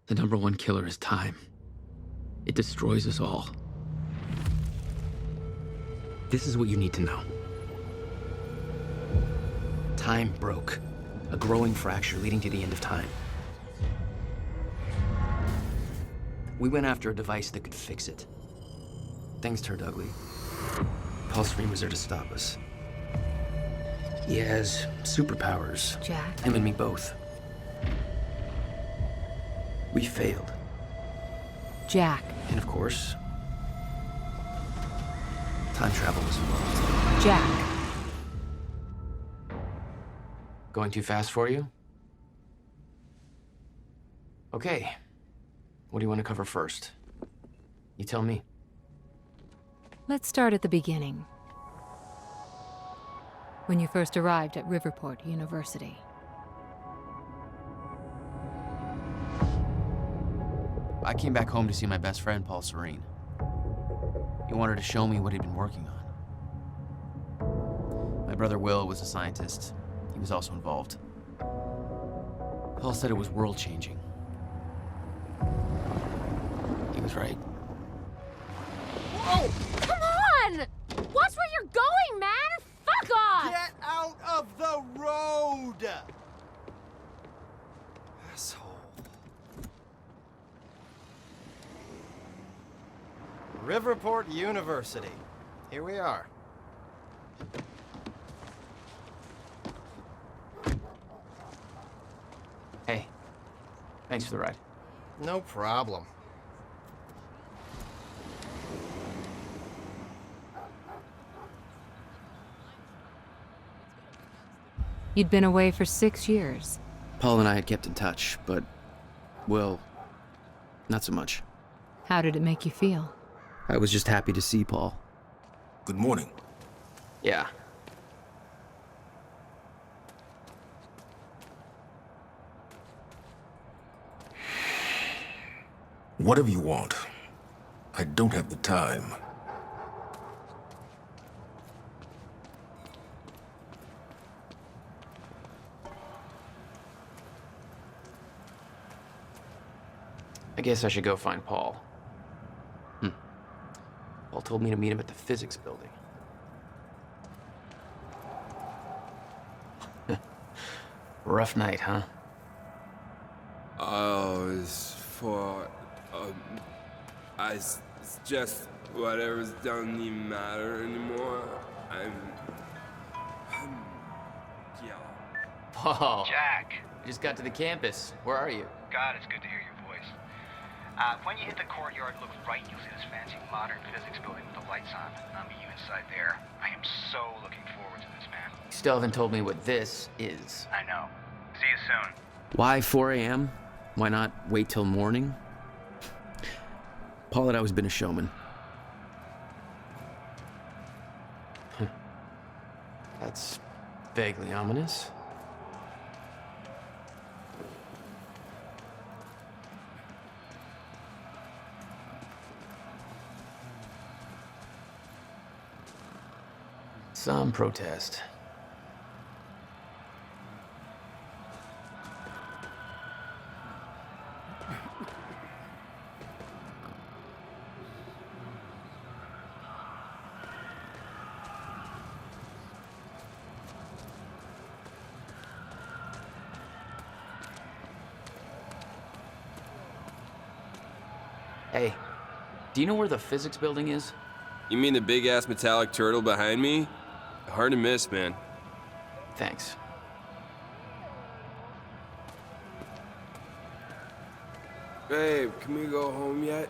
The number one killer is time. It destroys us all. This is what you need to know. Time broke. A growing fracture leading to the end of time. We went after a device that could fix it. Things turned ugly. Paul Serene was there to stop us. He has superpowers. Jack? Him and me both. We failed. Jack. And of course, time travel was involved. Jack. Going too fast for you? Okay. What do you want to cover first? You tell me. Let's start at the beginning. When you first arrived at Riverport University. I came back home to see my best friend, Paul Serene. He wanted to show me what he'd been working on. My brother Will was a scientist. He was also involved. Paul said it was world-changing. He was right. Whoa! Come on! Watch where you're going, man! Fuck off! Get out of the road! Asshole. Riverport University. Here we are. Hey, thanks for the ride. No problem. You'd been away for 6 years. Paul and I had kept in touch, but, well, not so much. How did it make you feel? I was just happy to see Paul. Good morning. Yeah. Whatever you want. I don't have the time. I guess I should go find Paul. Paul told me to meet him at the physics building. Rough night, huh? It's for, it's just whatever's doesn't even matter anymore. Yeah. Paul. Jack. You just got to the campus. Where are you? God, it's good to hear your voice. When you hit the courtyard, look right, you'll see this fancy modern physics building with the lights on. I'll meet you inside there. I am so looking forward to this, man. You still haven't told me what this is. I know. See you soon. Why 4 a.m.? Why not wait till morning? Paul had always been a showman. That's vaguely ominous. Some protest. Hey, do you know where the physics building is? You mean the big-ass metallic turtle behind me? Hard to miss, man. Thanks. Babe, can we go home yet?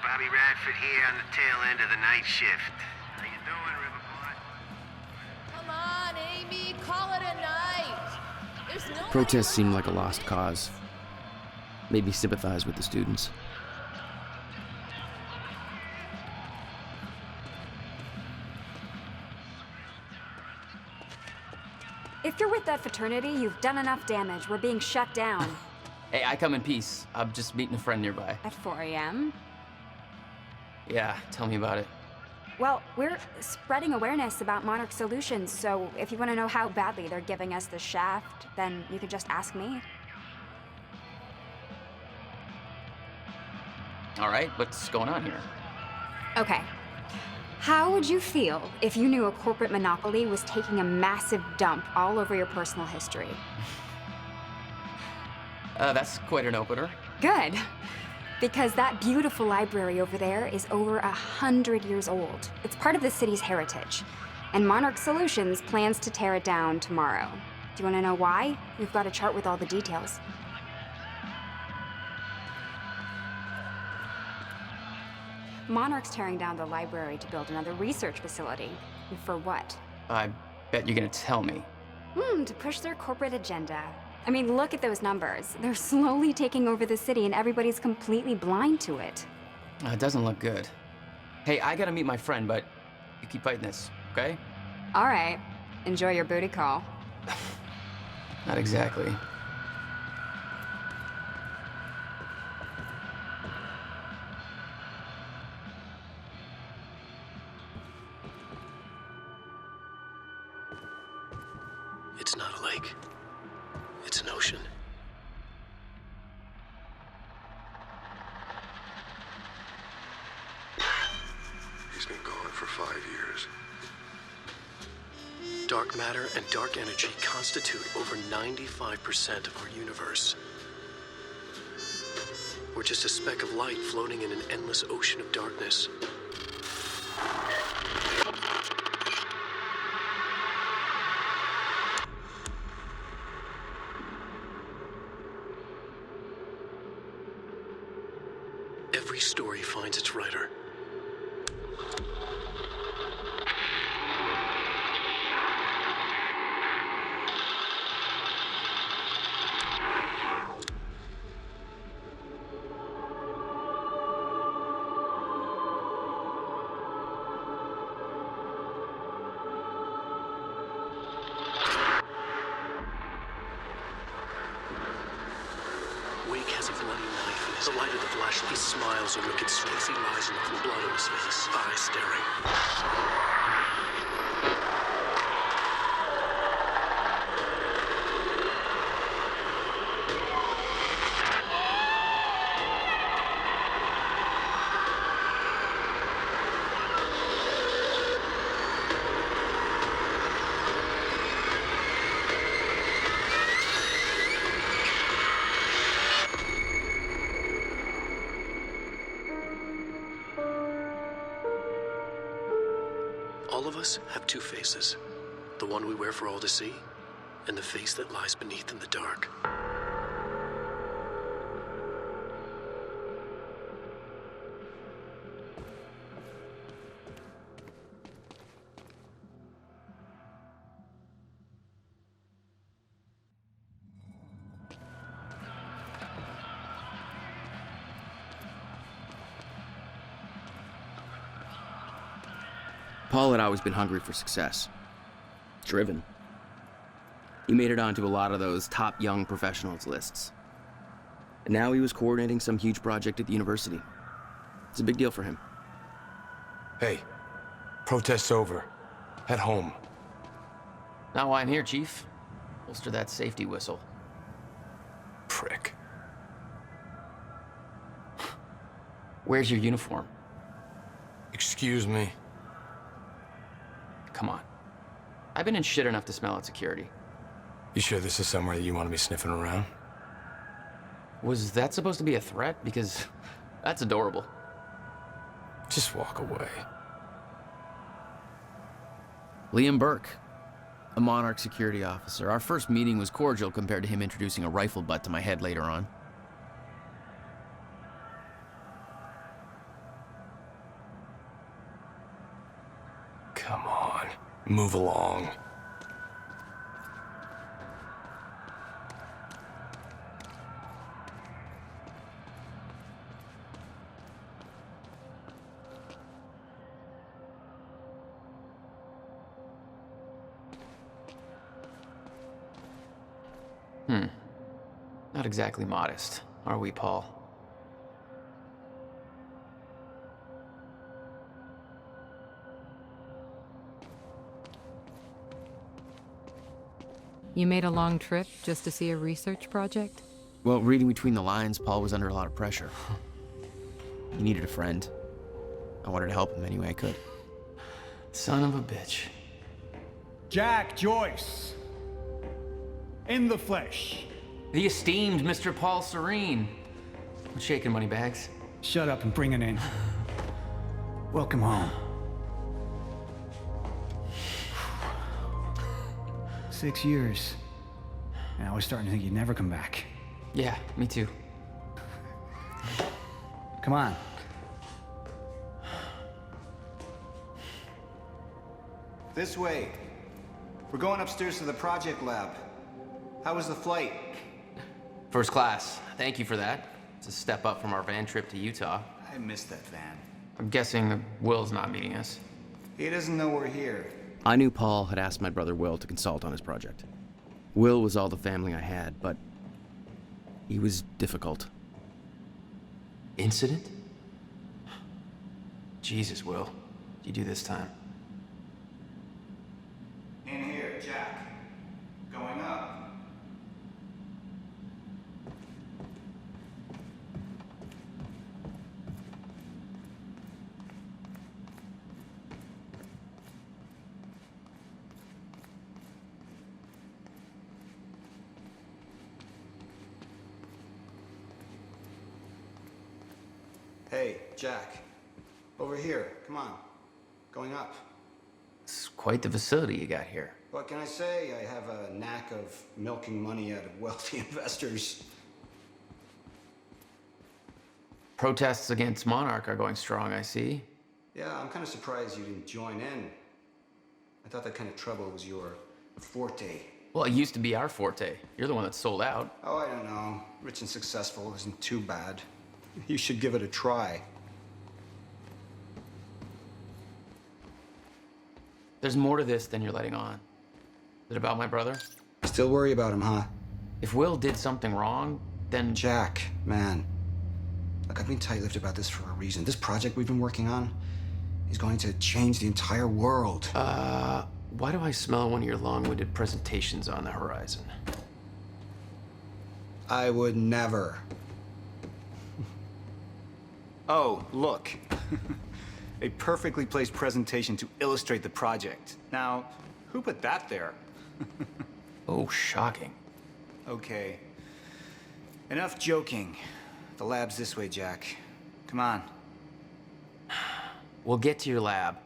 Bobby Radford here on the tail end of the night shift. How you doing, Riverport? Protests seemed like a lost cause. Made me sympathize with the students. If you're with that fraternity, you've done enough damage. We're being shut down. Hey, I come in peace. I'm just meeting a friend nearby. At 4 a.m.? Yeah, tell me about it. Well, we're spreading awareness about Monarch solutions, so if you want to know how badly they're giving us the shaft, then you could just ask me. All right, what's going on here? Okay. How would you feel if you knew a corporate monopoly was taking a massive dump all over your personal history? That's quite an opener. Good. Because that beautiful library over there is over 100 years old. It's part of the city's heritage. And Monarch Solutions plans to tear it down tomorrow. Do you want to know why? We've got a chart with all the details. Monarch's tearing down the library to build another research facility. And for what? I bet you're gonna tell me. To push their corporate agenda. I mean, look at those numbers. They're slowly taking over the city and everybody's completely blind to it. It doesn't look good. Hey, I gotta meet my friend, but you keep fighting this, okay? All right. Enjoy your booty call. Not exactly. It's not a lake. It's an ocean. He's been gone for 5 years. Dark matter and dark energy constitute over 95% of our universe. We're just a speck of light floating in an endless ocean of darkness. Every story finds its writer. Wake has a bloody knife in his light of the flashlight. He smiles a wicked smile. He lies enough with blood on his face, eyes staring. All of us have two faces. The one we wear for all to see, and the face that lies beneath in the dark. Paul had always been hungry for success. Driven. He made it onto a lot of those top young professionals lists. And now he was coordinating some huge project at the university. It's a big deal for him. Hey, protest's over. Head home. Not why I'm here, Chief. Holster that safety whistle. Prick. Where's your uniform? Excuse me. Come on. I've been in shit enough to smell at security. You sure this is somewhere that you want to be sniffing around? Was that supposed to be a threat? Because that's adorable. Just walk away. Liam Burke, a Monarch security officer. Our first meeting was cordial compared to him introducing a rifle butt to my head later on. Come on, move along. Not exactly modest, are we, Paul? You made a long trip just to see a research project? Well, reading between the lines, Paul was under a lot of pressure. He needed a friend. I wanted to help him any way I could. Son of a bitch. Jack Joyce. In the flesh. The esteemed Mr. Paul Serene. What's shaking, moneybags? Shut up and bring it in. Welcome home. 6 years. And I was starting to think you'd never come back. Yeah, me too. Come on. This way. We're going upstairs to the project lab. How was the flight? First class. Thank you for that. It's a step up from our van trip to Utah. I missed that van. I'm guessing Will's not meeting us. He doesn't know we're here. I knew Paul had asked my brother Will to consult on his project. Will was all the family I had, but he was difficult. Incident? Jesus, Will. What'd you do this time? In here, Jack. Going up. Hey, Jack. Over here. Come on. Going up. It's quite the facility you got here. What can I say? I have a knack of milking money out of wealthy investors. Protests against Monarch are going strong, I see. Yeah, I'm kind of surprised you didn't join in. I thought that kind of trouble was your forte. Well, it used to be our forte. You're the one that sold out. Oh, I don't know. Rich and successful isn't too bad. You should give it a try. There's more to this than you're letting on. Is it about my brother? Still worry about him, huh? If Will did something wrong, then... Jack, man. Look, I've been tight-lipped about this for a reason. This project we've been working on is going to change the entire world. Why do I smell one of your long-winded presentations on the horizon? I would never. Oh, look. A perfectly placed presentation to illustrate the project. Now, who put that there? Oh, shocking. Okay. Enough joking. The lab's this way, Jack. Come on. We'll get to your lab.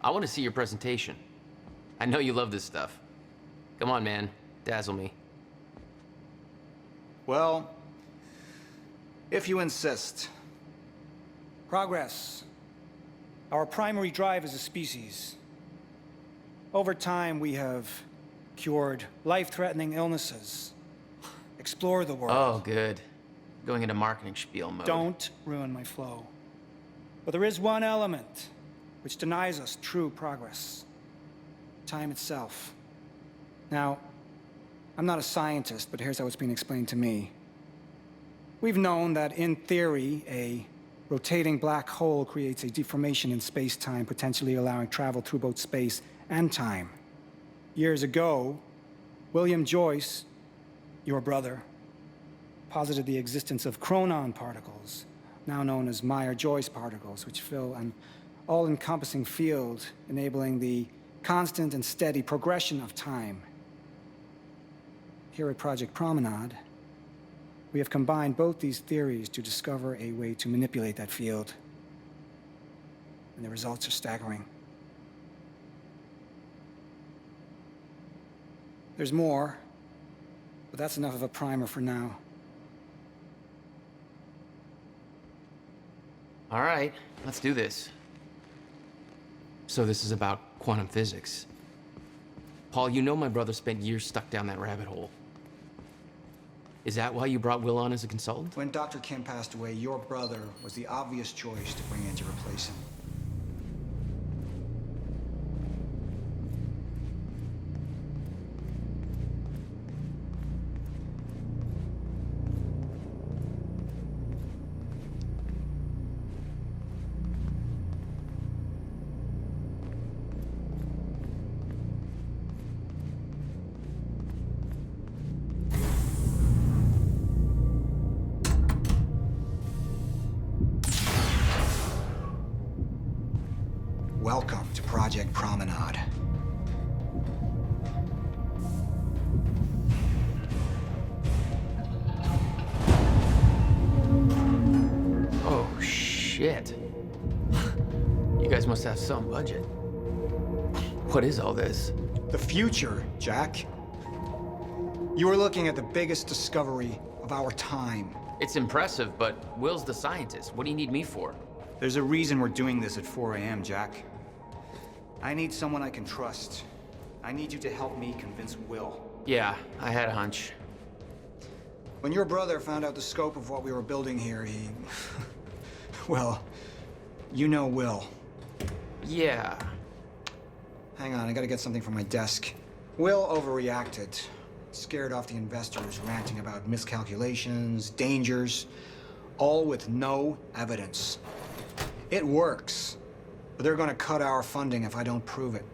I want to see your presentation. I know you love this stuff. Come on, man. Dazzle me. Well, if you insist. Progress. Our primary drive as a species. Over time, we have cured life-threatening illnesses. Explore the world. Oh, good. Going into marketing spiel mode. Don't ruin my flow. But there is one element which denies us true progress. Time itself. Now, I'm not a scientist, but here's how it's been explained to me. We've known that, in theory, a rotating black hole creates a deformation in space-time, potentially allowing travel through both space and time. Years ago, William Joyce, your brother, posited the existence of chronon particles, now known as Meyer-Joyce particles, which fill an all-encompassing field, enabling the constant and steady progression of time. Here at Project Promenade, we have combined both these theories to discover a way to manipulate that field. And the results are staggering. There's more, but that's enough of a primer for now. All right, let's do this. So this is about quantum physics. Paul, you know my brother spent years stuck down that rabbit hole. Is that why you brought Will on as a consultant? When Dr. Kim passed away, your brother was the obvious choice to bring in to replace him. Project Promenade. Oh, shit. You guys must have some budget. What is all this? The future, Jack. You are looking at the biggest discovery of our time. It's impressive, but Will's the scientist. What do you need me for? There's a reason we're doing this at 4 a.m., Jack. I need someone I can trust. I need you to help me convince Will. Yeah, I had a hunch. When your brother found out the scope of what we were building here, he... well, you know Will. Yeah. Hang on, I gotta get something from my desk. Will overreacted. Scared off the investors, ranting about miscalculations, dangers, all with no evidence. It works, but they're gonna cut our funding if I don't prove it.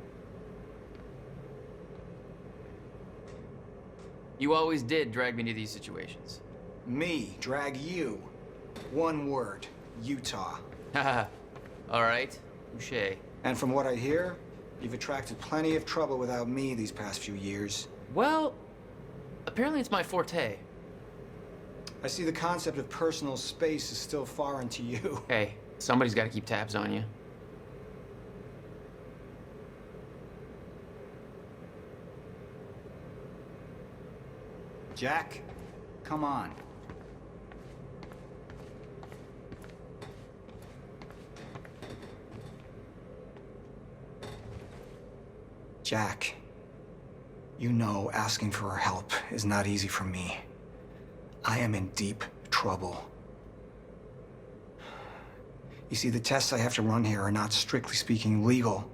You always did drag me to these situations. Me drag you. One word, Utah. Haha. All right. Touché. And from what I hear, you've attracted plenty of trouble without me these past few years. Well, apparently it's my forte. I see the concept of personal space is still foreign to you. Hey, somebody's got to keep tabs on you. Jack, come on. Jack, you know asking for help is not easy for me. I am in deep trouble. You see, the tests I have to run here are not strictly speaking legal.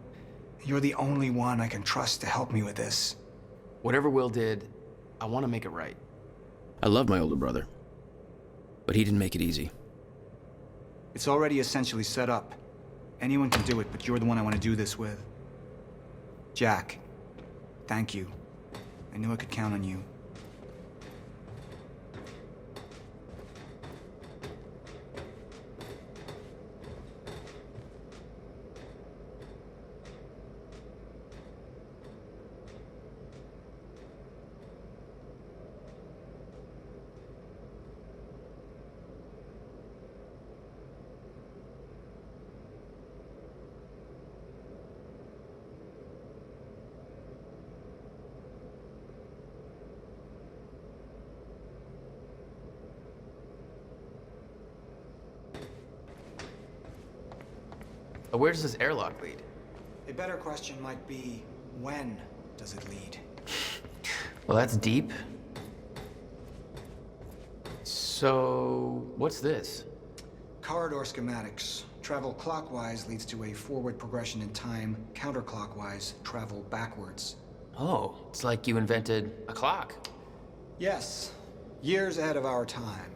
You're the only one I can trust to help me with this. Whatever Will did, I want to make it right. I love my older brother, but he didn't make it easy. It's already essentially set up. Anyone can do it, but you're the one I want to do this with. Jack, thank you. I knew I could count on you. Where does this airlock lead? A better question might be, when does it lead? Well, that's deep. So, what's this? Corridor schematics. Travel clockwise leads to a forward progression in time. Counterclockwise, travel backwards. Oh, it's like you invented a clock. Yes, years ahead of our time.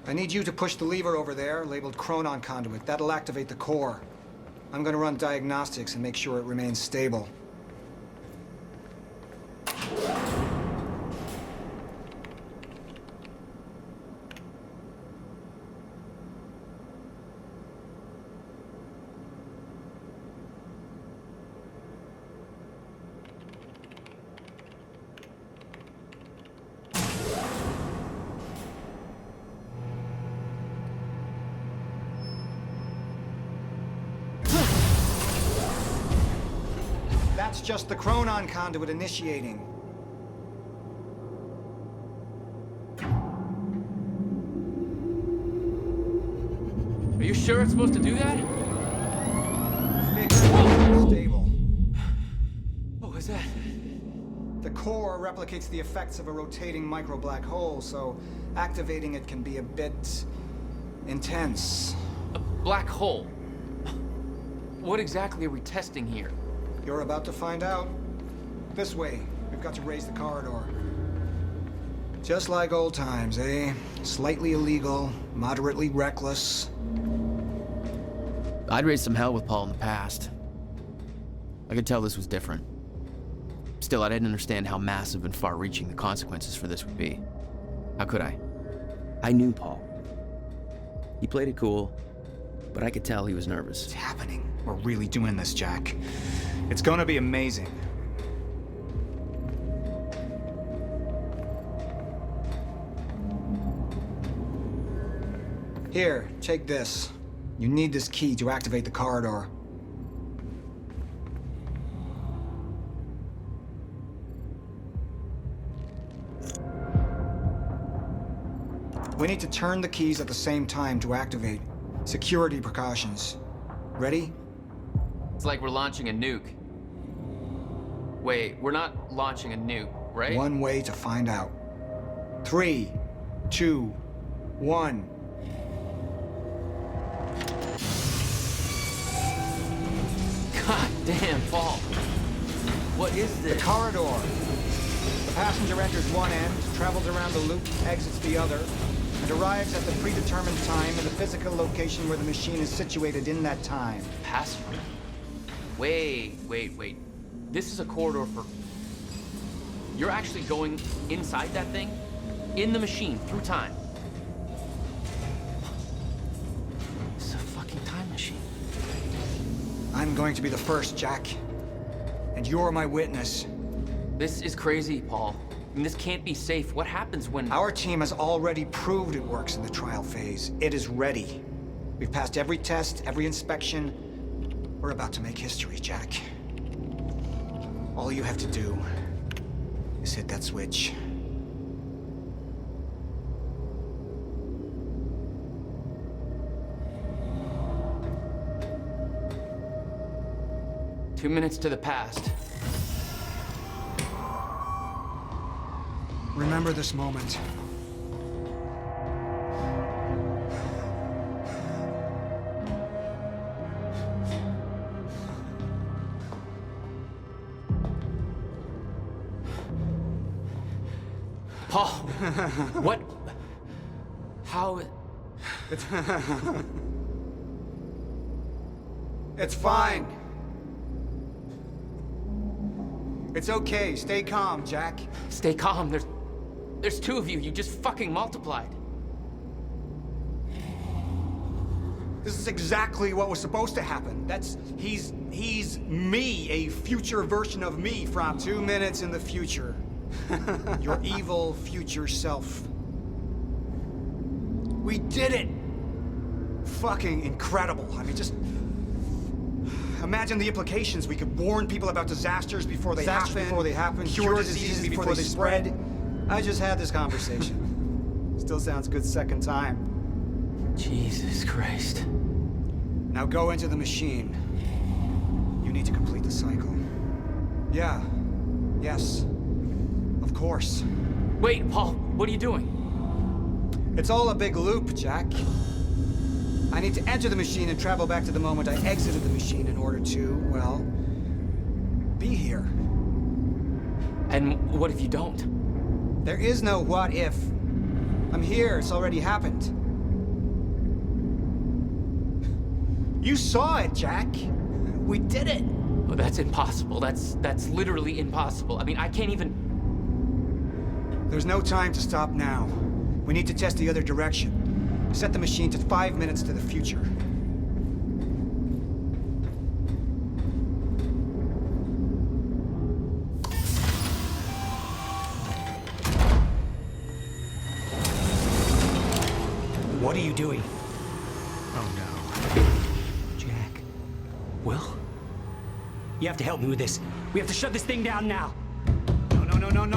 I need you to push the lever over there, labeled Chronon Conduit. That'll activate the core. I'm gonna run diagnostics and make sure it remains stable. That's just the Chronon Conduit initiating. Are you sure it's supposed to do that? Stable. What was that? The core replicates the effects of a rotating micro-black hole, so activating it can be a bit intense. A black hole? What exactly are we testing here? You're about to find out. This way. We've got to raise the corridor. Just like old times, eh? Slightly illegal, moderately reckless. I'd raised some hell with Paul in the past. I could tell this was different. Still, I didn't understand how massive and far-reaching the consequences for this would be. How could I? I knew Paul. He played it cool, but I could tell he was nervous. It's happening. We're really doing this, Jack. It's gonna be amazing. Here, take this. You need this key to activate the corridor. We need to turn the keys at the same time to activate. Security precautions. Ready? It's like we're launching a nuke. Wait, we're not launching a nuke, right? One way to find out. 3, 2, 1. God damn, Paul. What is The this? corridor. The passenger enters one end, travels around the loop, exits the other, and arrives at the predetermined time in the physical location where the machine is situated in that time. Passenger. Wait. This is a corridor for... You're actually going inside that thing? In the machine, through time? This is a fucking time machine. I'm going to be the first, Jack. And you're my witness. This is crazy, Paul. I mean, this can't be safe. What happens when... Our team has already proved it works in the trial phase. It is ready. We've passed every test, every inspection. We're about to make history, Jack. All you have to do is hit that switch. Two minutes to the past. Remember this moment. Paul! What? How... It's fine. It's okay. Stay calm, Jack. Stay calm. There's two of you. You just fucking multiplied. This is exactly what was supposed to happen. He's me, a future version of me from 2 minutes in the future. Your evil future self. We did it! Fucking incredible. I mean, just imagine the implications. We could warn people about disasters before they happen. Cure diseases before they spread. I just had this conversation. Still sounds good second time. Jesus Christ. Now go into the machine. You need to complete the cycle. Yeah. Yes. Of course. Wait, Paul, what are you doing? It's all a big loop, Jack. I need to enter the machine and travel back to the moment I exited the machine in order to, well, be here. And what if you don't? There is no what if. I'm here, it's already happened. You saw it, Jack. We did it. Oh, that's impossible. That's literally impossible. I mean, I can't even... There's no time to stop now. We need to test the other direction. Set the machine to 5 minutes to the future. What are you doing? Oh no. Jack. Will? You have to help me with this. We have to shut this thing down now.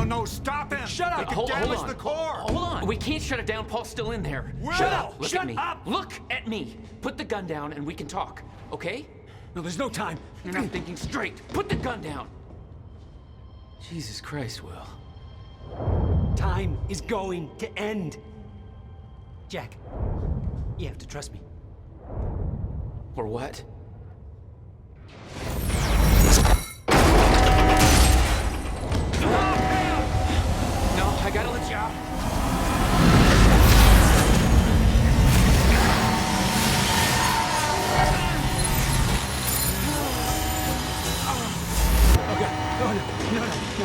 No, stop him! Shut up! It could damage the core! Hold on. We can't shut it down. Paul's still in there. Shut up! Look Shut at me. up! Look at me. Put the gun down and we can talk, okay? No, there's no time. You're not thinking straight. Put the gun down. Jesus Christ, Will. Time is going to end. Jack, you have to trust me. Or what? No, I gotta let you out. Oh God, no.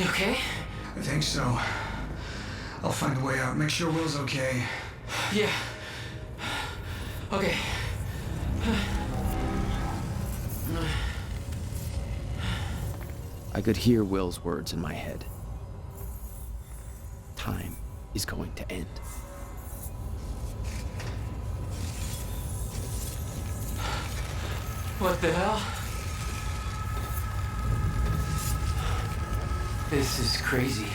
You okay? I think so. I'll find a way out. Make sure Will's okay. Yeah. Okay. I could hear Will's words in my head. Time is going to end. What the hell? This is crazy.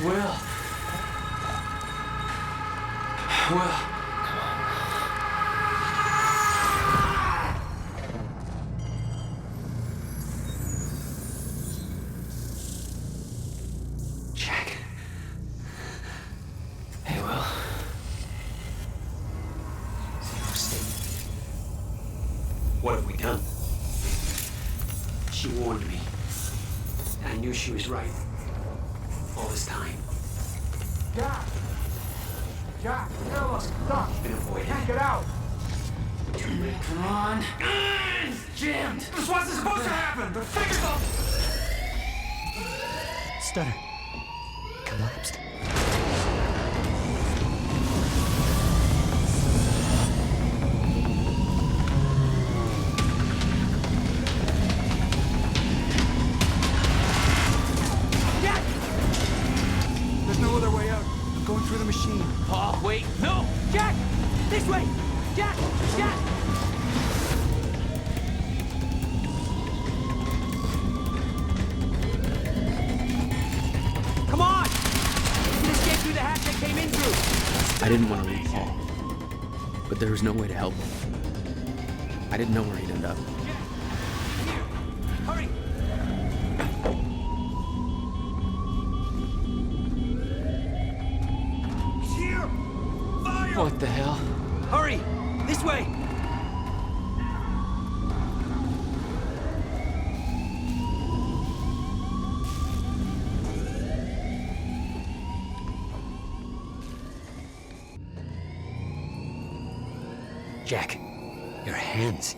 Will. Jack. Hey, Will. What have we done? She warned me. And I knew she was right. All this time. Jack! Jack, kill us! Stop! Been avoiding. Can't get out! Too late. Come on. It's jammed. This wasn't supposed to happen! The fingers off! Stutter. Collapsed. There's no other way out. I'm going through the machine. Paul, wait. No! Jack! This way! Jack! Jack! Come on! You can escape through the hatch that came in through. I didn't want to leave Paul, but there was no way to help him. I didn't know where he'd end up. Hurry! He's here! Fire! What the hell? Hurry! This way! Jack, your hands.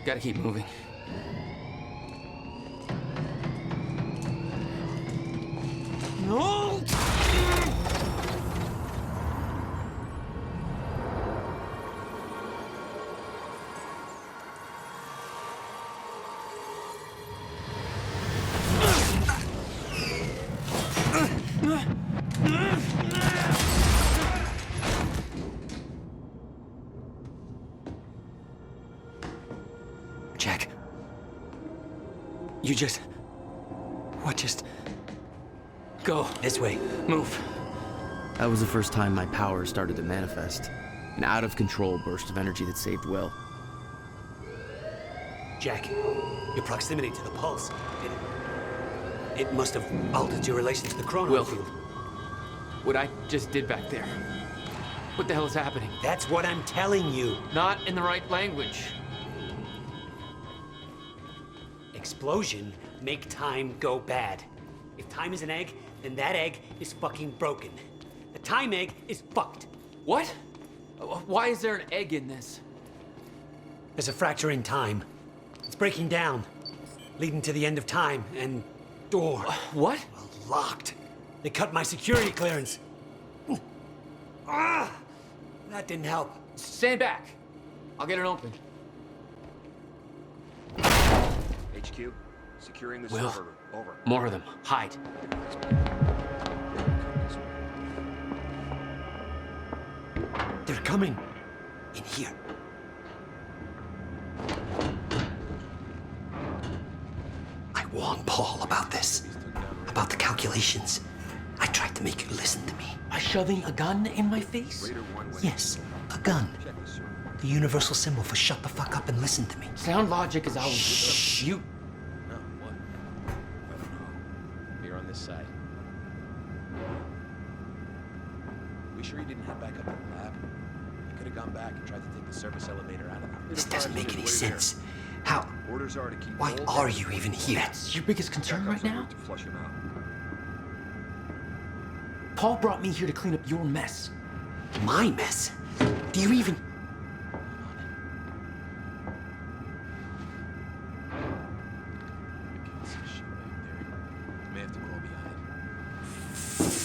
Gotta keep moving. No! Jack. You just... What just... Go. This way. Move. That was the first time my power started to manifest. An out-of-control burst of energy that saved Will. Jack, your proximity to the pulse, it must have altered your relation to the chrono Will. field. What I just did back there. What the hell is happening? That's what I'm telling you. Not in the right language. Explosion make time go bad. If time is an egg, then that egg is fucking broken. The time egg is fucked. What? Why is there an egg in this? There's a fracture in time. It's breaking down, leading to the end of time, and door. What? Locked. They cut my security clearance. Ah! That didn't help. Stand back. I'll get it open. HQ, securing the Will. server. Over. More of them. Hide. They're coming. In here. I warned Paul about this. About the calculations. I tried to make you listen to me. By shoving a gun in my face? Yes, a gun. The universal symbol for shut the fuck up and listen to me. Sound logic is always... Shh. You... No, what? I don't know. Here on this side. We sure you didn't head back up to the lab? You could have gone back and tried to take the service elevator out of there. This doesn't make any sense. How? Orders are to keep. Why are you even here? That's your biggest concern right now? To flush him out. Paul brought me here to clean up your mess. My mess? Do you even...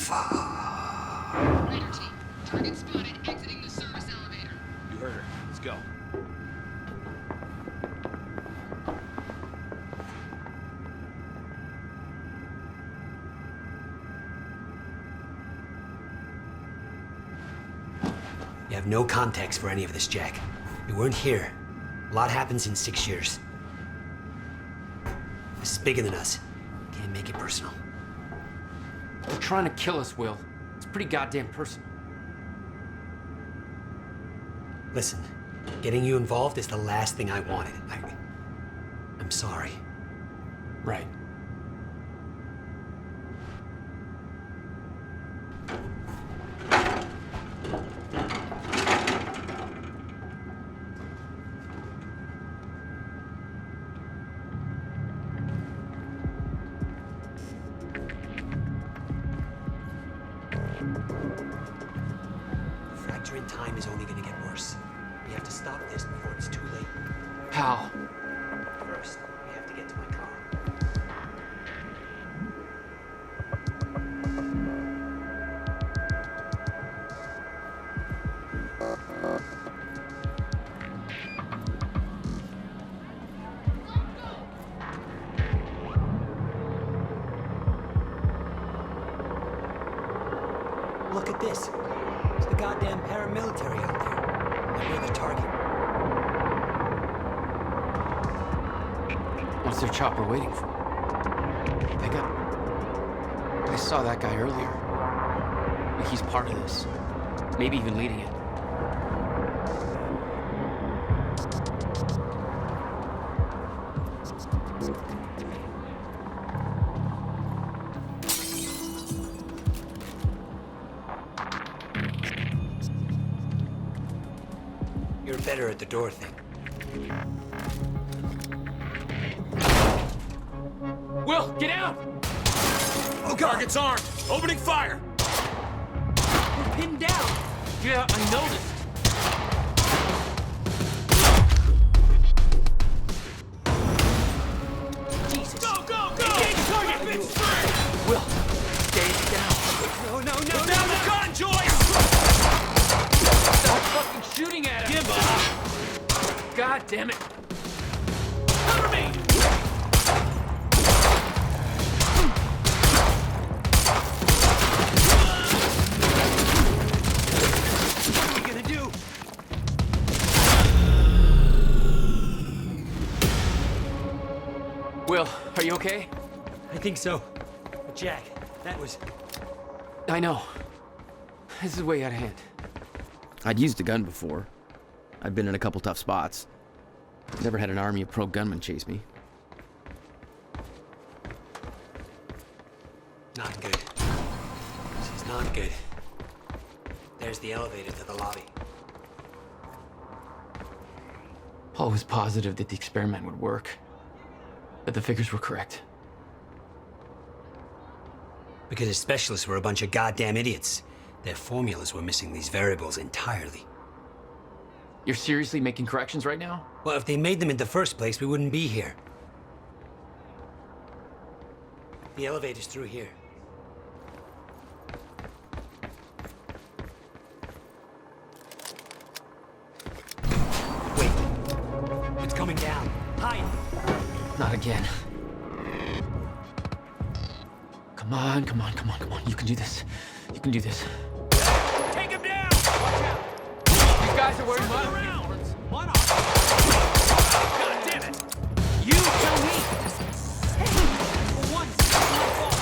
Raider team, target spotted exiting the service elevator. You heard her. Let's go. You have no context for any of this, Jack. You weren't here. A lot happens in 6 years. This is bigger than us. Can't make it personal. They're trying to kill us, Will. It's pretty goddamn personal. Listen, getting you involved is the last thing I wanted. I'm sorry. Right. Fracture in time is only gonna get worse. We have to stop this before it's too late. How? First, we have to get to my car. Look at this. It's the goddamn paramilitary out there. And we're the target. What's their chopper waiting for? I saw that guy earlier. Like he's part of this. Maybe even leading it. You're better at the door thing. Will, get out! Oh, target's armed! Opening fire! We're pinned down! Yeah, I noticed. Jesus. Go, go, go! Engage target! Will, stay down. No! Down the gun, Joyce! Stop fucking shooting at him! Give up! God damn it! Cover me! What are we gonna do? Will, are you okay? I think so. But Jack, that was... I know. This is way out of hand. I'd used a gun before. I'd been in a couple tough spots. Never had an army of pro gunmen chase me. Not good. This is not good. There's the elevator to the lobby. Paul was positive that the experiment would work. That the figures were correct. Because his specialists were a bunch of goddamn idiots. Their formulas were missing these variables entirely. You're seriously making corrections right now? Well, if they made them in the first place, we wouldn't be here. The elevator's through here. Wait. It's coming down. Hide! Not again. Come on. You can do this. You can do this. Take him down! These guys are wearing Monarch. Monarch! God damn it! You tell me! For once, it's my fault.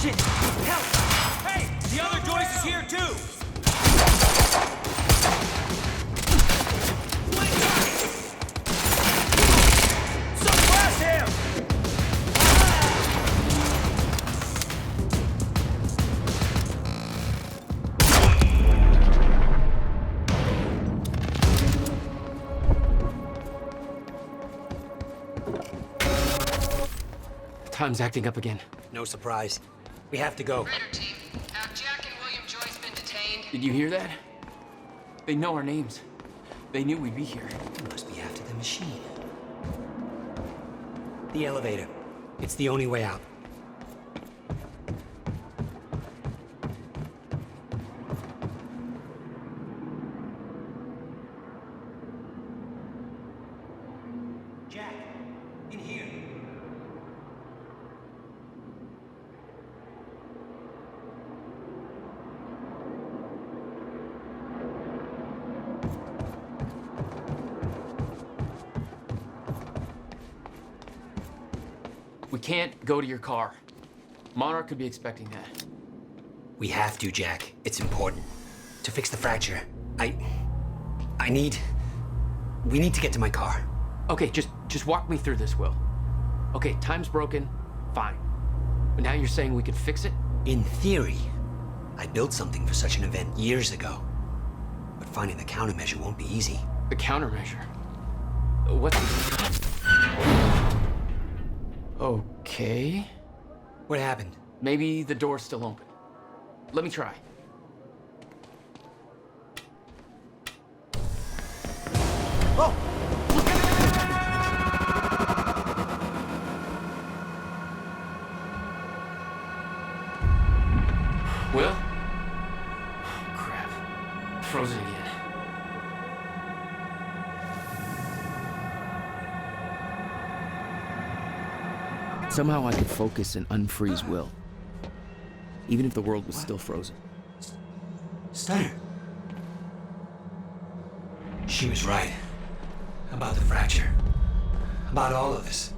Shit! Help! Hey! The other Joyce is here, too! Suppress him! Time's acting up again. No surprise. We have to go. Raider team, have Jack and William Joyce been detained? Did you hear that? They know our names. They knew we'd be here. They must be after the machine. The elevator. It's the only way out. Jack, in here. We can't go to your car. Monarch could be expecting that. We have to, Jack. It's important. To fix the fracture, we need to get to my car. Okay, just walk me through this, Will. Okay, time's broken, fine. But now you're saying we could fix it? In theory, I built something for such an event years ago. But finding the countermeasure won't be easy. The countermeasure? What? Okay. What happened? Maybe the door's still open. Let me try. Oh! Will? Oh, crap. Frozen again. Somehow I could focus and unfreeze Will, even if the world was still frozen. Steiner. She was right. About the fracture. About all of this.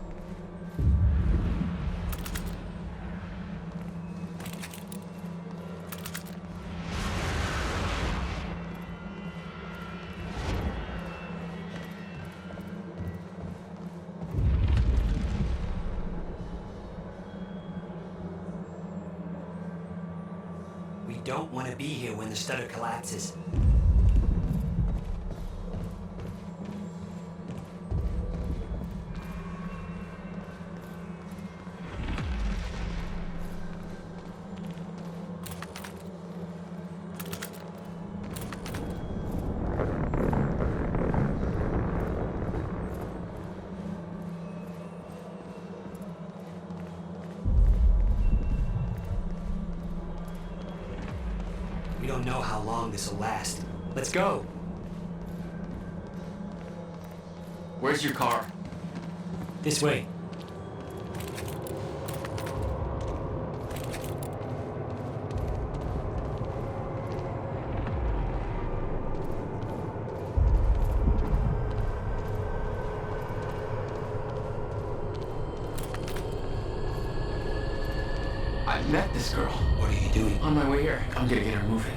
We don't want to be here when the stutter collapses. We don't know how long this will last. Let's go. Where's your car? This way. I met this girl. What are you doing? On my way here. I'm gonna get her moving.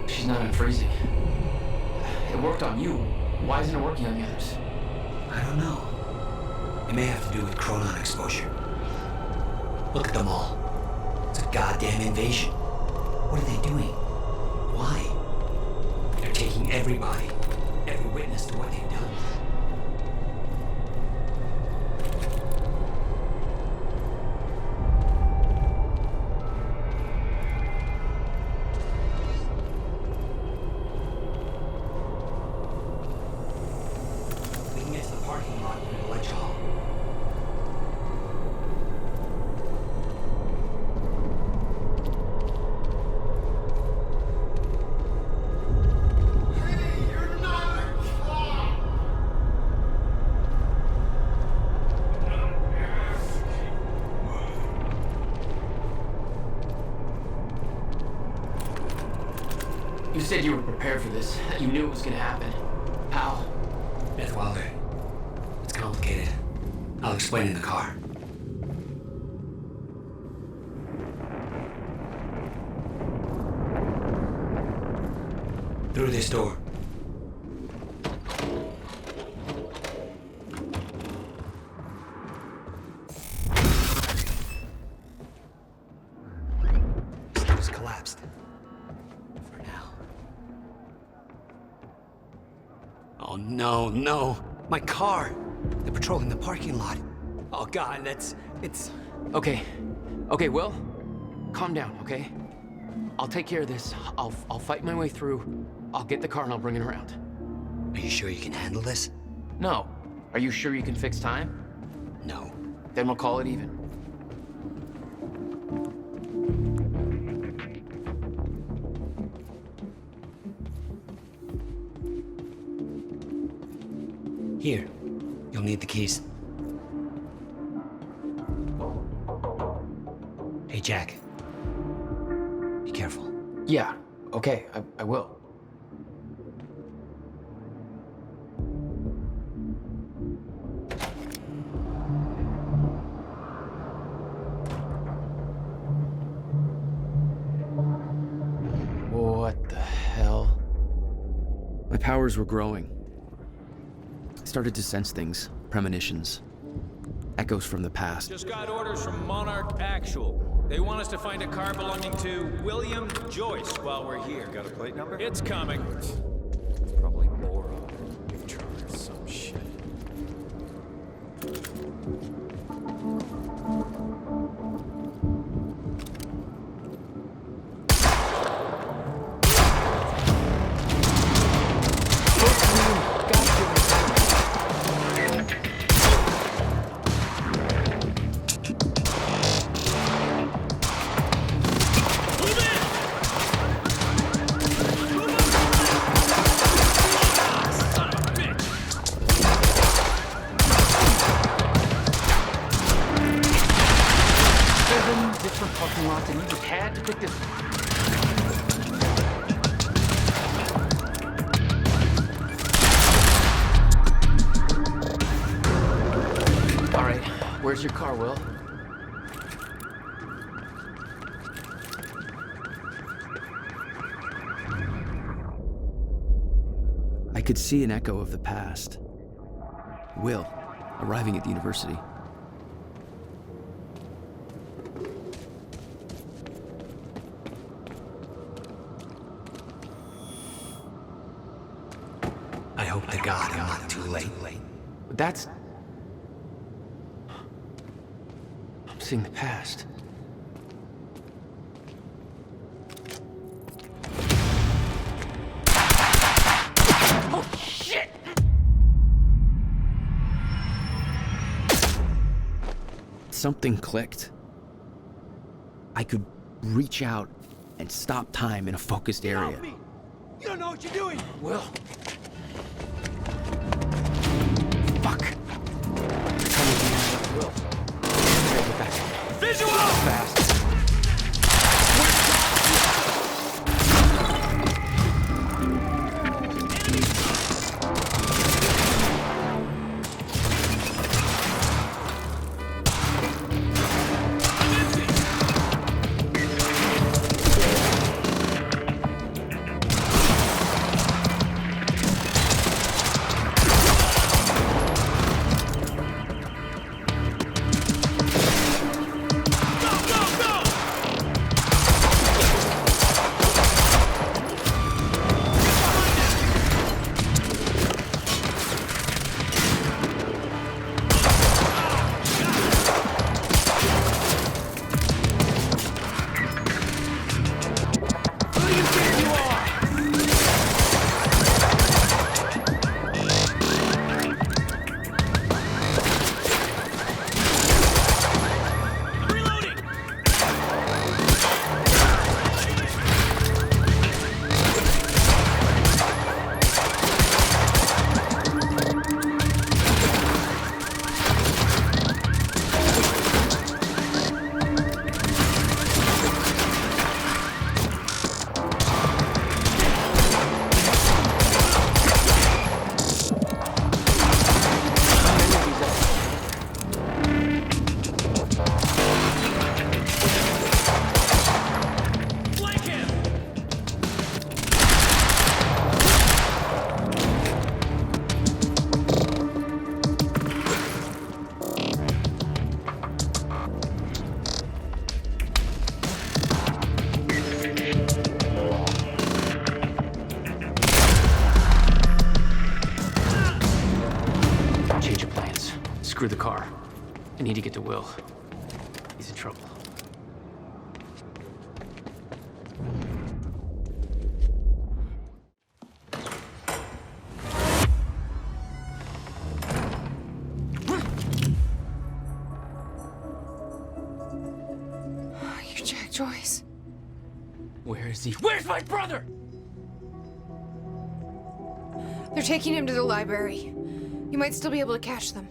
She's not unfreezing. It worked on you. Why isn't it working on the others? I don't know. It may have to do with chronon exposure. Look at them all. It's a goddamn invasion. What are they doing? Why? They're taking everybody. Every witness to what they've done. We can get to the parking lot near the lecture hall. You said you were prepared for this. That you knew it was gonna happen. How? Beth Wilder. It's complicated. I'll explain in the car. Through this door. Stuff's collapsed. For now. Oh no, no! My car! They're patrolling the parking lot. Oh, God, it's... Okay, Will, calm down, okay? I'll take care of this. I'll fight my way through. I'll get the car and I'll bring it around. Are you sure you can handle this? No. Are you sure you can fix time? No. Then we'll call it even. Here, you'll need the keys. Hey, Jack. Be careful. Yeah, okay, I will. What the hell? My powers were growing. I started to sense things, premonitions, echoes from the past. Just got orders from Monarch Actual. They want us to find a car belonging to William Joyce while we're here. Got a plate number? It's coming. Probably moron. Give Charles some shit. Different parking lots, and you just had to pick this. All right, where's your car, Will? I could see an echo of the past. Will, arriving at the university. I hope to God I'm not too late. But that's... I'm seeing the past. Oh, shit! Something clicked. I could reach out and stop time in a focused area. You don't know what you're doing! Will. Fuck. Will. Get back. Visual! Fast. Screw the car. I need to get to Will. He's in trouble. You're Jack Joyce. Where is he? Where's my brother? They're taking him to the library. You might still be able to catch them.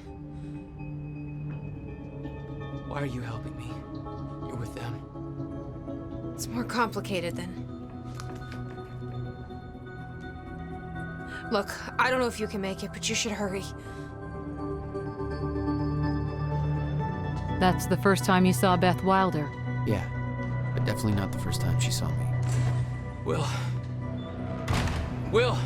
Why are you helping me? You're with them. It's more complicated than... Look, I don't know if you can make it, but you should hurry. That's the first time you saw Beth Wilder. Yeah, but definitely not the first time she saw me. Will. Will!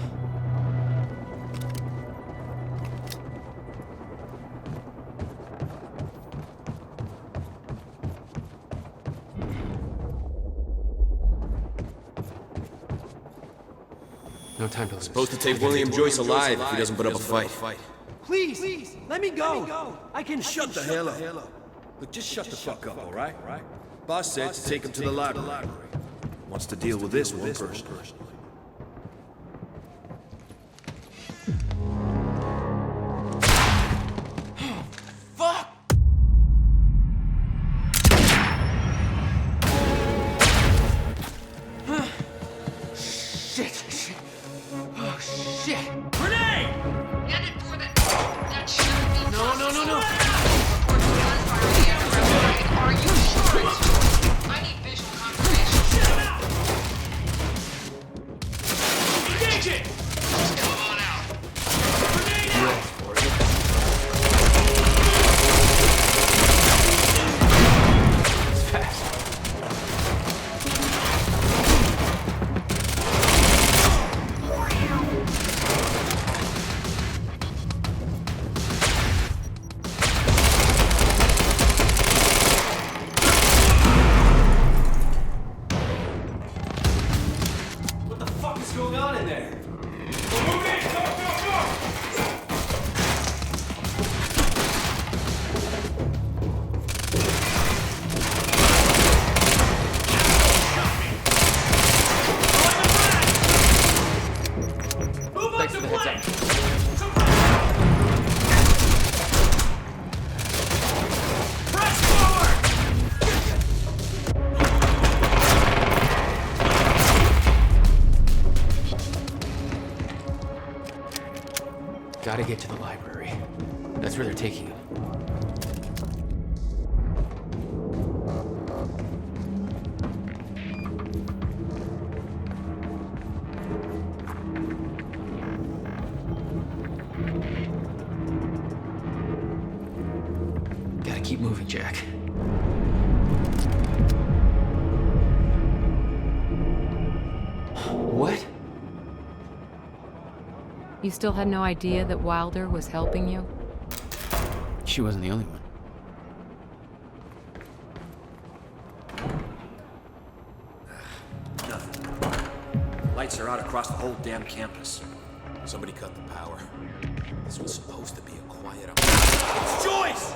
No time to lose. Supposed to take William Joyce alive if he doesn't put up a fight. Please, let me go. I can Shut the hell up. Look, just shut the fuck up, all right? Boss said to take him to the library. Wants to deal with this one first. Fuck! Shit. Oh, shit. Grenade! Headed for that shouldn't be No. Report gunfire in the area. Are you sure it's yours? I need visual confirmation. Engage it! Just come on out. Grenade out! It's fast. What the fuck is going on in there? Move in! Go! Thanks for the heads up. Press forward! Gotta get to the library. That's where they're taking him. Gotta keep moving, Jack. What? You still had no idea that Wilder was helping you? She wasn't the only one. Nothing. Lights are out across the whole damn campus. Somebody cut the power. This was supposed to be a quiet... It's Joyce!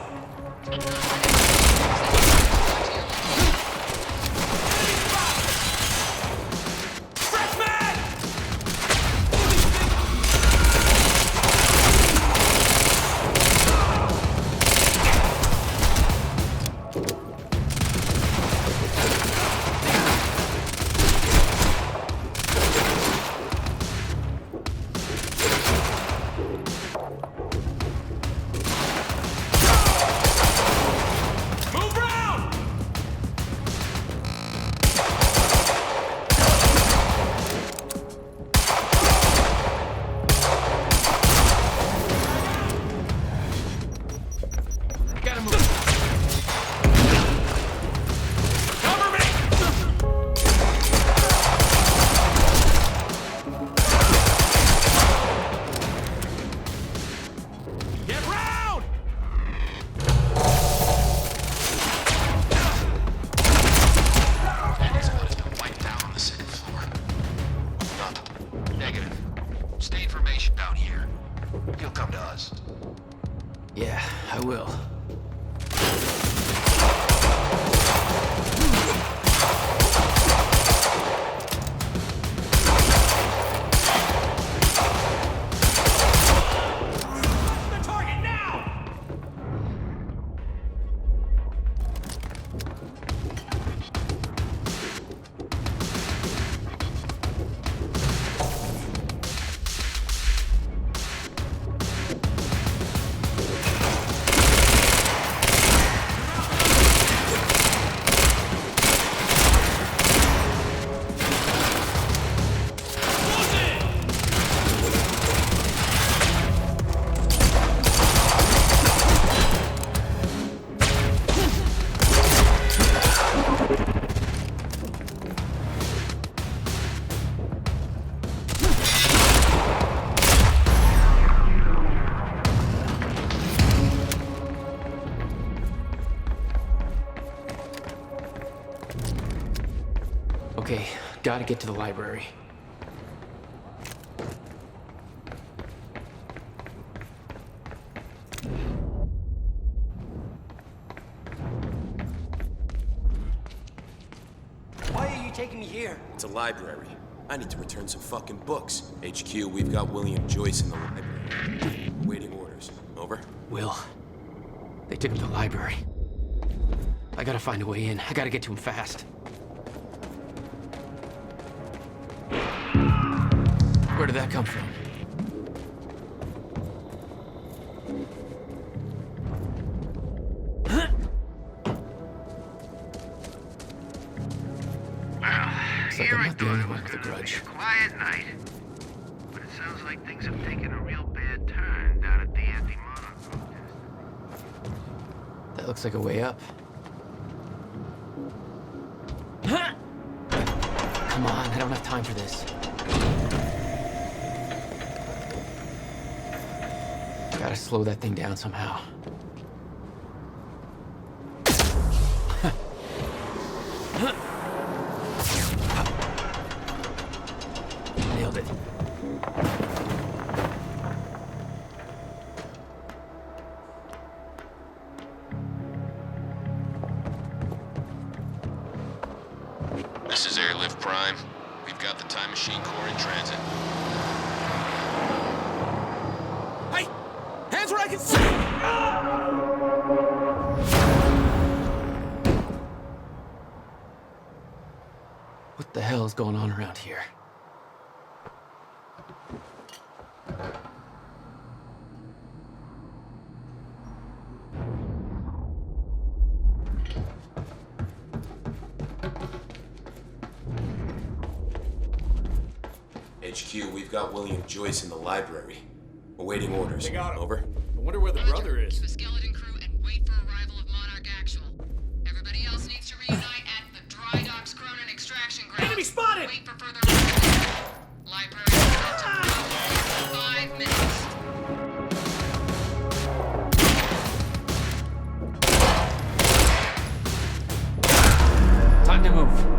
Yeah, I will. Okay, gotta get to the library. Why are you taking me here? It's a library. I need to return some fucking books. HQ, we've got William Joyce in the library. Waiting orders. Over? Will, they took him to the library. I gotta find a way in. I gotta get to him fast. Where did that come from? Looks like I'm not the only one with a grudge. Quiet night. But it sounds like things have taken a real bad turn down at the anti-Monarch protest. That looks like a way up. Come on, I don't have time for this. Gotta slow that thing down somehow. Nailed it. This is Airlift Prime. We've got the Time Machine Corps in transit. Hey! Hands where I can see! What the hell is going on around here? HQ, we've got William Joyce in the library. Awaiting orders. They got him. Over? I wonder where the brother is. Keep a skeleton crew and wait for arrival of Monarch Actual. Everybody else needs to reunite at the Dry Docks Cronin extraction ground. Enemy spotted! Wait for further orders. Library built to 5 minutes. Time to move.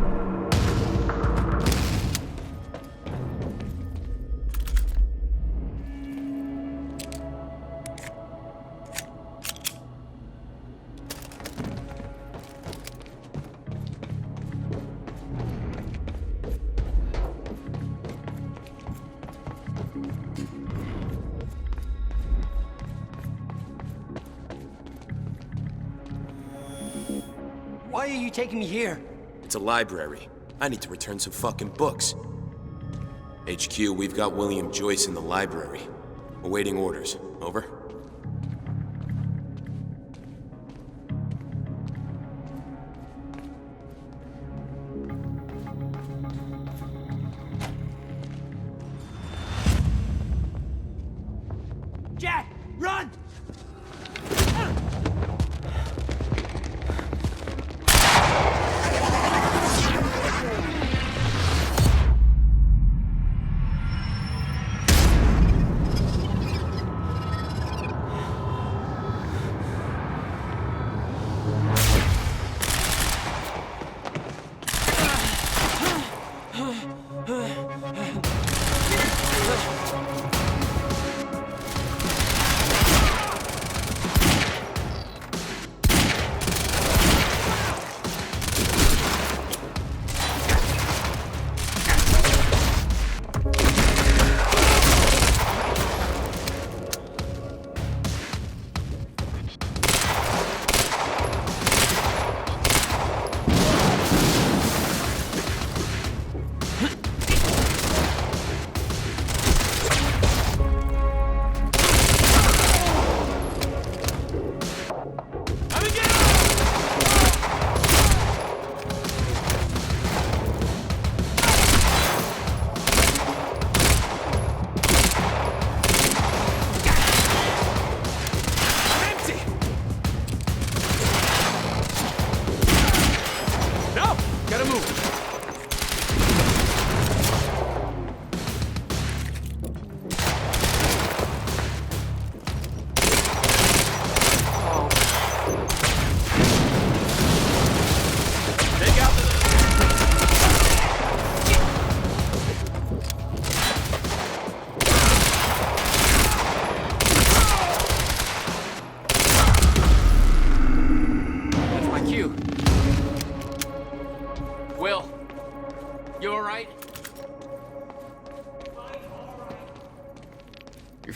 Why are you taking me here? It's a library. I need to return some fucking books. HQ, we've got William Joyce in the library. Awaiting orders. Over? Jack, run!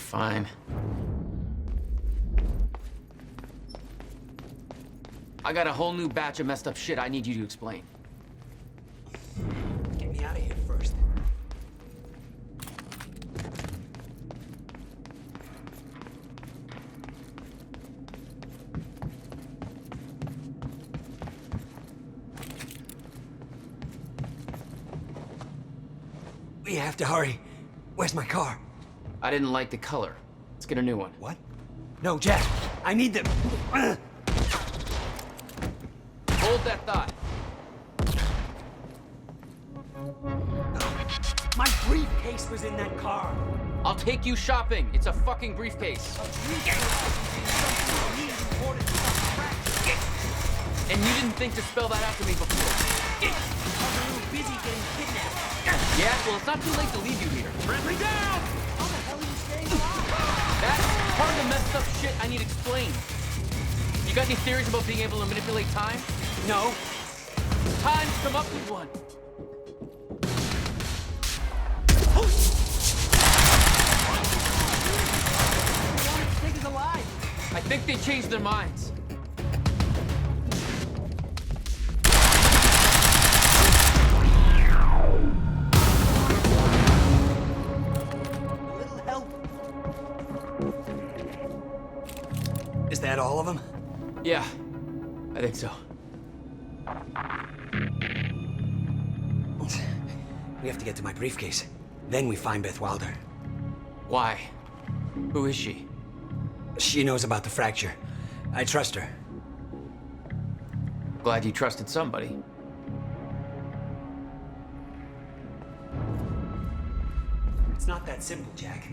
Fine. I got a whole new batch of messed up shit I need you to explain. Get me out of here first. We have to hurry. Where's my car? I didn't like the color. Let's get a new one. What? No, Jack. I need them. Hold that thought. My briefcase was in that car. I'll take you shopping. It's a fucking briefcase. And you didn't think to spell that out to me before. I was a little busy getting kidnapped. Yeah, well, it's not too late to leave you here. Friendly down! How the hell are you staying alive? That's part of the messed up shit I need explained. You got any theories about being able to manipulate time? No. Time to come up with one. I think they changed their minds. Little help. Is that all of them? Yeah, I think so. We have to get to my briefcase. Then we find Beth Wilder. Why? Who is she? She knows about the fracture. I trust her. Glad you trusted somebody. It's not that simple, Jack.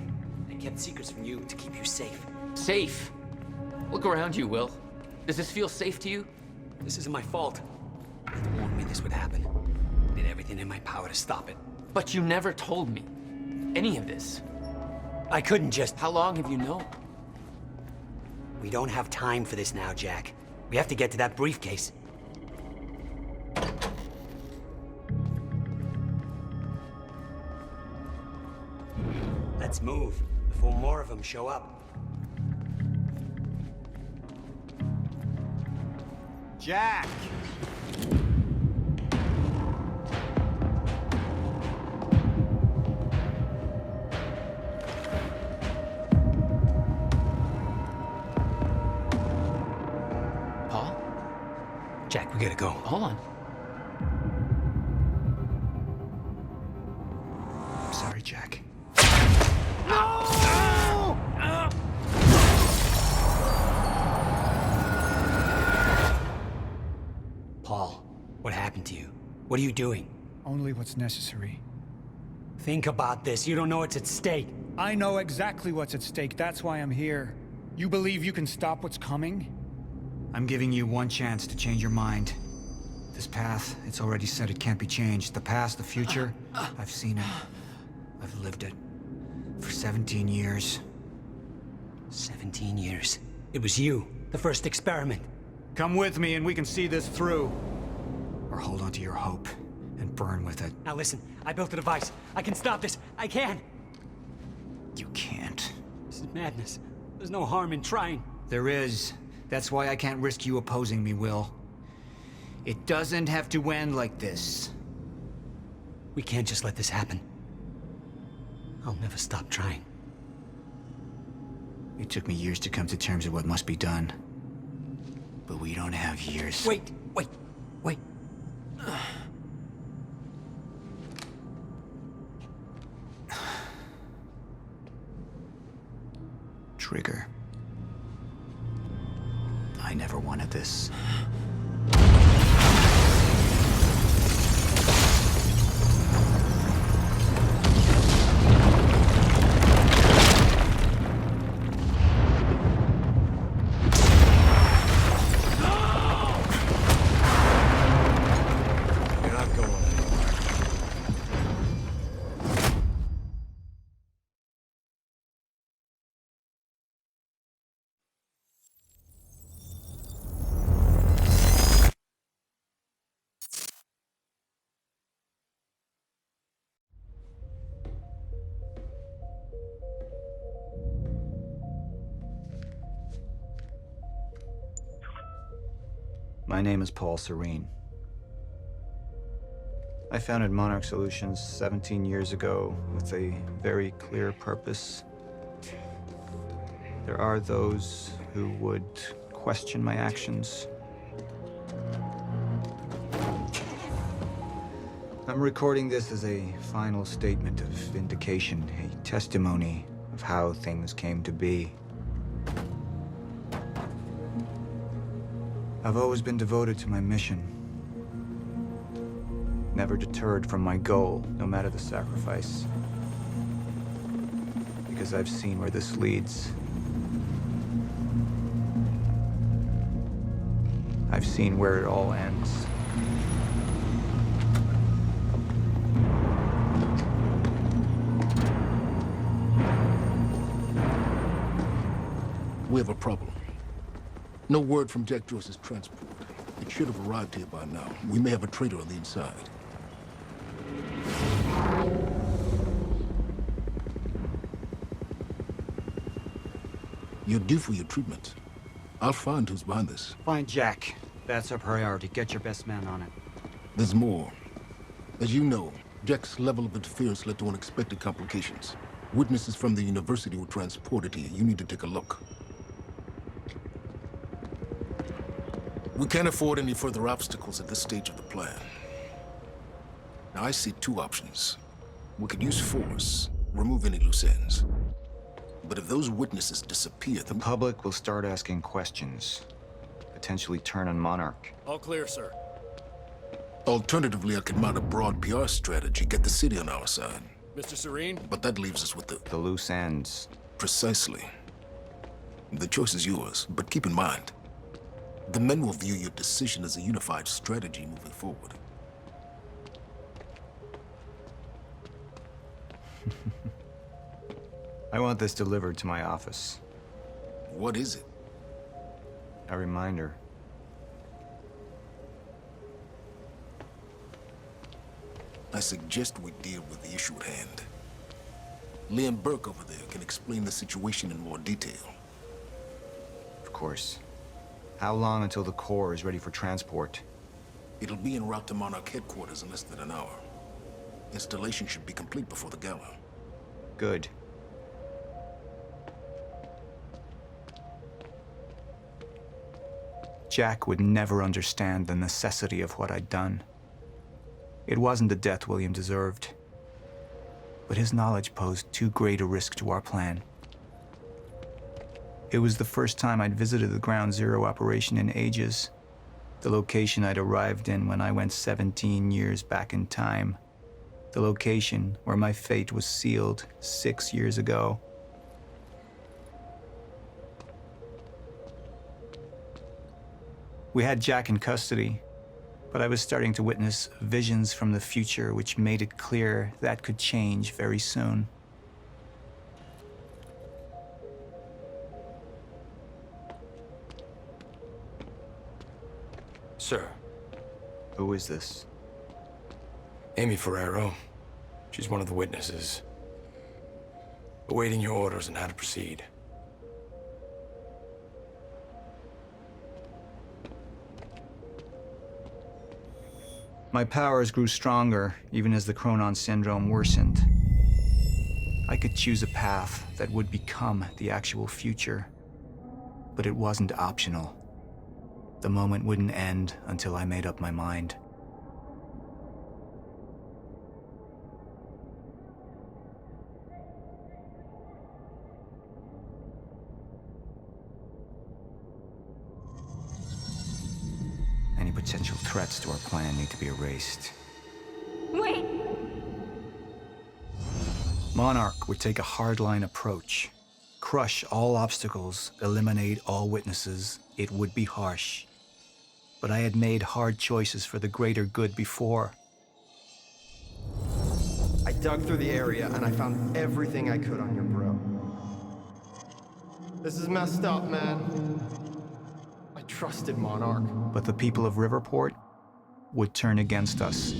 I kept secrets from you to keep you safe. Safe? Look around you, Will. Does this feel safe to you? This isn't my fault. Beth warned me this would happen. I did everything in my power to stop it. But you never told me any of this. I couldn't just... How long have you known? We don't have time for this now, Jack. We have to get to that briefcase. Let's move before more of them show up. Jack! Paul? Jack, we gotta go. Hold on. I'm sorry, Jack. Paul, what happened to you? What are you doing? Only what's necessary. Think about this. You don't know what's at stake. I know exactly what's at stake. That's why I'm here. You believe you can stop what's coming? I'm giving you one chance to change your mind. This path, it's already said it can't be changed. The past, the future, I've seen it. I've lived it. For 17 years. 17 years. It was you, the first experiment. Come with me and we can see this through. Or hold on to your hope and burn with it. Now listen, I built a device. I can stop this. I can. You can't. This is madness. There's no harm in trying. There is. That's why I can't risk you opposing me, Will. It doesn't have to end like this. We can't just let this happen. I'll never stop trying. It took me years to come to terms with what must be done. But we don't have years. Wait. Trigger. I never wanted this. My name is Paul Serene. I founded Monarch Solutions 17 years ago with a very clear purpose. There are those who would question my actions. I'm recording this as a final statement of vindication, a testimony of how things came to be. I've always been devoted to my mission. Never deterred from my goal, no matter the sacrifice. Because I've seen where this leads. I've seen where it all ends. We have a problem. No word from Jack Joyce's transport. It should have arrived here by now. We may have a traitor on the inside. You're due for your treatment. I'll find who's behind this. Find Jack. That's our priority. Get your best man on it. There's more. As you know, Jack's level of interference led to unexpected complications. Witnesses from the university were transported here. You need to take a look. We can't afford any further obstacles at this stage of the plan. Now, I see two options. We could use force, remove any loose ends. But if those witnesses disappear, the public will start asking questions, potentially turn on Monarch. All clear, sir. Alternatively, I could mount a broad PR strategy, get the city on our side. Mr. Serene? But that leaves us with the loose ends. Precisely. The choice is yours, but keep in mind, the men will view your decision as a unified strategy moving forward. I want this delivered to my office. What is it? A reminder. I suggest we deal with the issue at hand. Liam Burke over there can explain the situation in more detail. Of course. How long until the core is ready for transport? It'll be en route to Monarch headquarters in less than an hour. Installation should be complete before the gala. Good. Jack would never understand the necessity of what I'd done. It wasn't the death William deserved, but his knowledge posed too great a risk to our plan. It was the first time I'd visited the Ground Zero operation in ages, the location I'd arrived in when I went 17 years back in time, the location where my fate was sealed 6 years ago. We had Jack in custody, but I was starting to witness visions from the future which made it clear that could change very soon. Sir. Who is this? Amy Ferrero. She's one of the witnesses. Awaiting your orders on how to proceed. My powers grew stronger, even as the Chronon syndrome worsened. I could choose a path that would become the actual future, but it wasn't optional. The moment wouldn't end until I made up my mind. Any potential threats to our plan need to be erased. Wait! Monarch would take a hardline approach. Crush all obstacles, eliminate all witnesses. It would be harsh. But I had made hard choices for the greater good before. I dug through the area and I found everything I could on your bro. This is messed up, man. I trusted Monarch. But the people of Riverport would turn against us.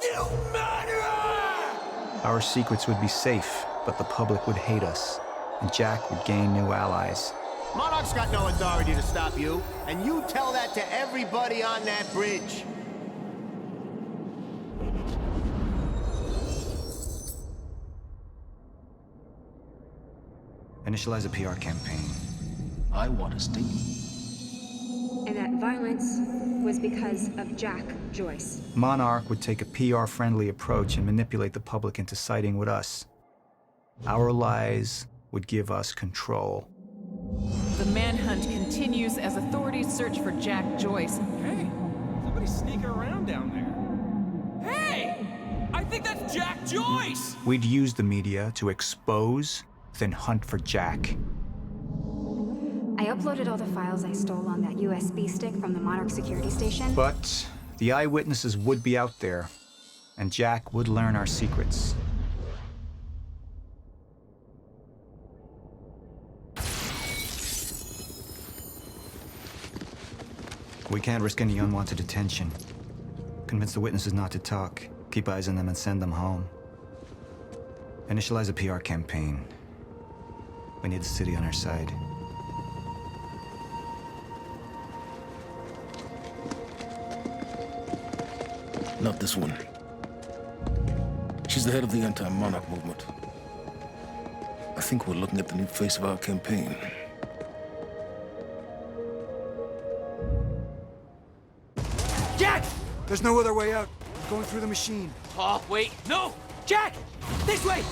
You murderer! Our secrets would be safe, but the public would hate us, and Jack would gain new allies. Monarch's got no authority to stop you, and you tell that to everybody on that bridge. Initialize a PR campaign. I want a statement. And that violence was because of Jack Joyce. Monarch would take a PR-friendly approach and manipulate the public into siding with us. Our lies would give us control. The manhunt continues as authorities search for Jack Joyce. Hey, somebody's sneaking around down there. Hey! I think that's Jack Joyce! We'd use the media to expose, then hunt for Jack. I uploaded all the files I stole on that USB stick from the Monarch security station. But the eyewitnesses would be out there, and Jack would learn our secrets. We can't risk any unwanted attention. Convince the witnesses not to talk. Keep eyes on them and send them home. Initialize a PR campaign. We need the city on our side. Not this one. She's the head of the anti-Monarch movement. I think we're looking at the new face of our campaign. Jack! There's no other way out. I'm going through the machine. Oh, wait. No! Jack! This way!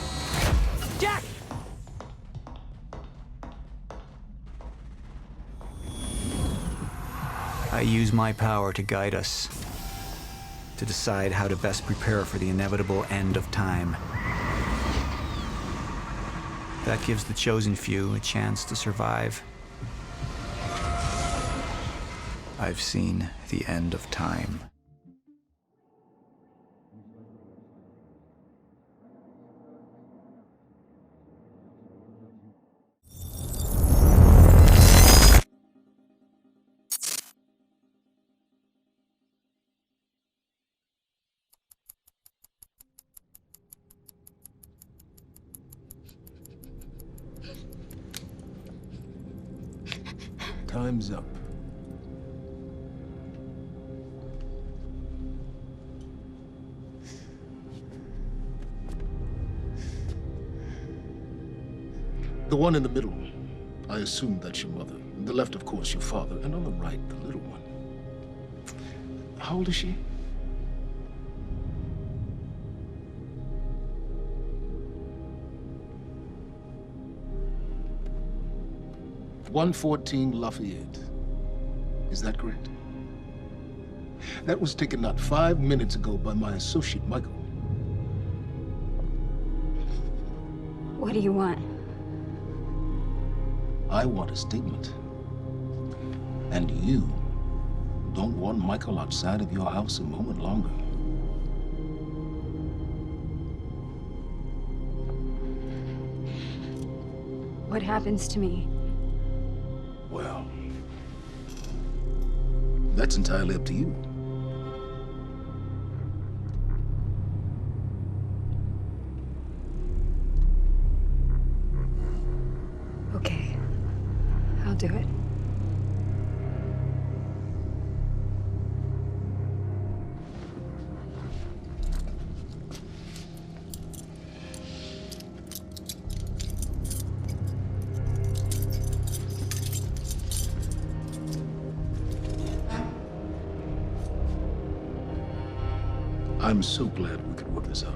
Jack! I use my power to guide us. To decide how to best prepare for the inevitable end of time. That gives the chosen few a chance to survive. I've seen the end of time. Time's up. The one in the middle, I assume that's your mother. On the left, of course, your father. And on the right, the little one. How old is she? .114 Lafayette. Is that correct? That was taken not 5 minutes ago by my associate, Michael. What do you want? I want a statement. And you don't want Michael outside of your house a moment longer. What happens to me? Well, that's entirely up to you. Okay, I'll do it. I'm so glad we could work this out.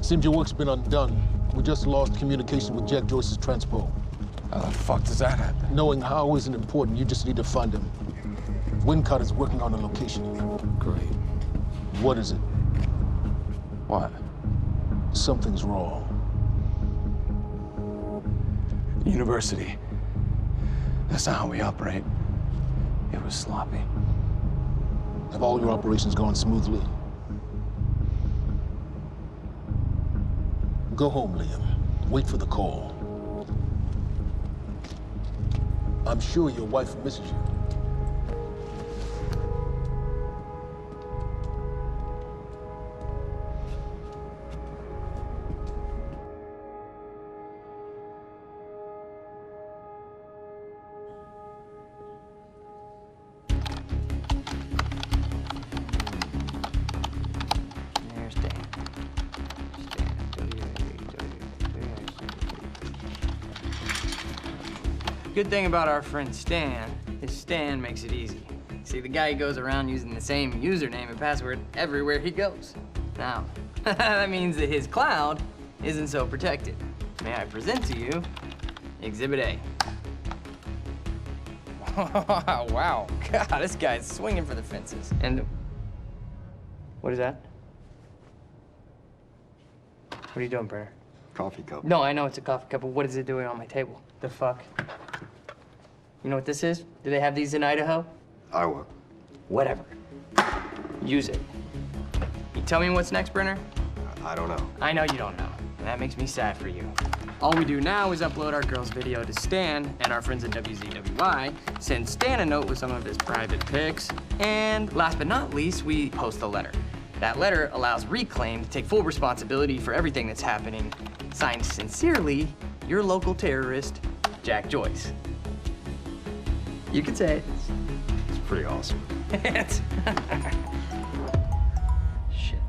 Seems your work's been undone. We just lost communication with Jack Joyce's transpo. How the fuck does that happen? Knowing how isn't important. You just need to find him. Wincott is working on a location. Great. What is it? What? Something's wrong. University. That's not how we operate. It was sloppy. Have all your operations gone smoothly? Go home, Liam. Wait for the call. I'm sure your wife misses you. Good thing about our friend Stan is Stan makes it easy. See, the guy goes around using the same username and password everywhere he goes. Now, that means that his cloud isn't so protected. May I present to you Exhibit A. Wow, God, this guy's swinging for the fences. And what is that? What are you doing, Brenner? Coffee cup. No, I know it's a coffee cup, but what is it doing on my table? The fuck? You know what this is? Do they have these in Idaho? Iowa. Whatever. Use it. You tell me what's next, Brenner? I don't know. I know you don't know. And that makes me sad for you. All we do now is upload our girl's video to Stan, and our friends at WZWY send Stan a note with some of his private pics. And last but not least, we post a letter. That letter allows Reclaim to take full responsibility for everything that's happening. Signed sincerely, your local terrorist, Jack Joyce. You can say it. It's pretty awesome. Shit.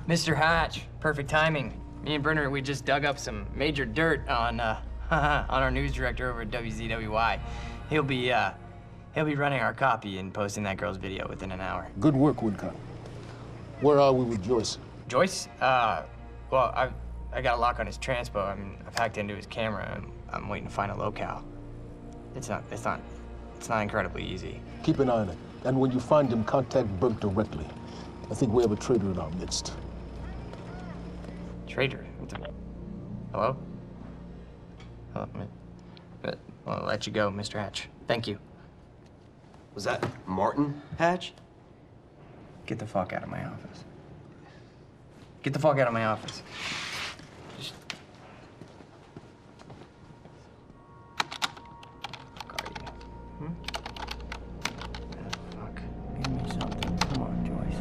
Mr. Hatch, perfect timing. Me and Brenner, we just dug up some major dirt on our news director over at WZWY. He'll be running our copy and posting that girl's video within an hour. Good work, Wincott. Where are we with Joyce? Joyce? Well, I got a lock on his transpo. I mean, I've hacked into his camera, and I'm waiting to find a locale. It's not incredibly easy. Keep an eye on it. And when you find him, contact Burke directly. I think we have a traitor in our midst. Traitor? Hello? Hello? I'll let you go, Mr. Hatch. Thank you. Was that Martin Hatch? Get the fuck out of my office. Get the fuck out of my office. Fuck. Give me something. Come on, Joyce.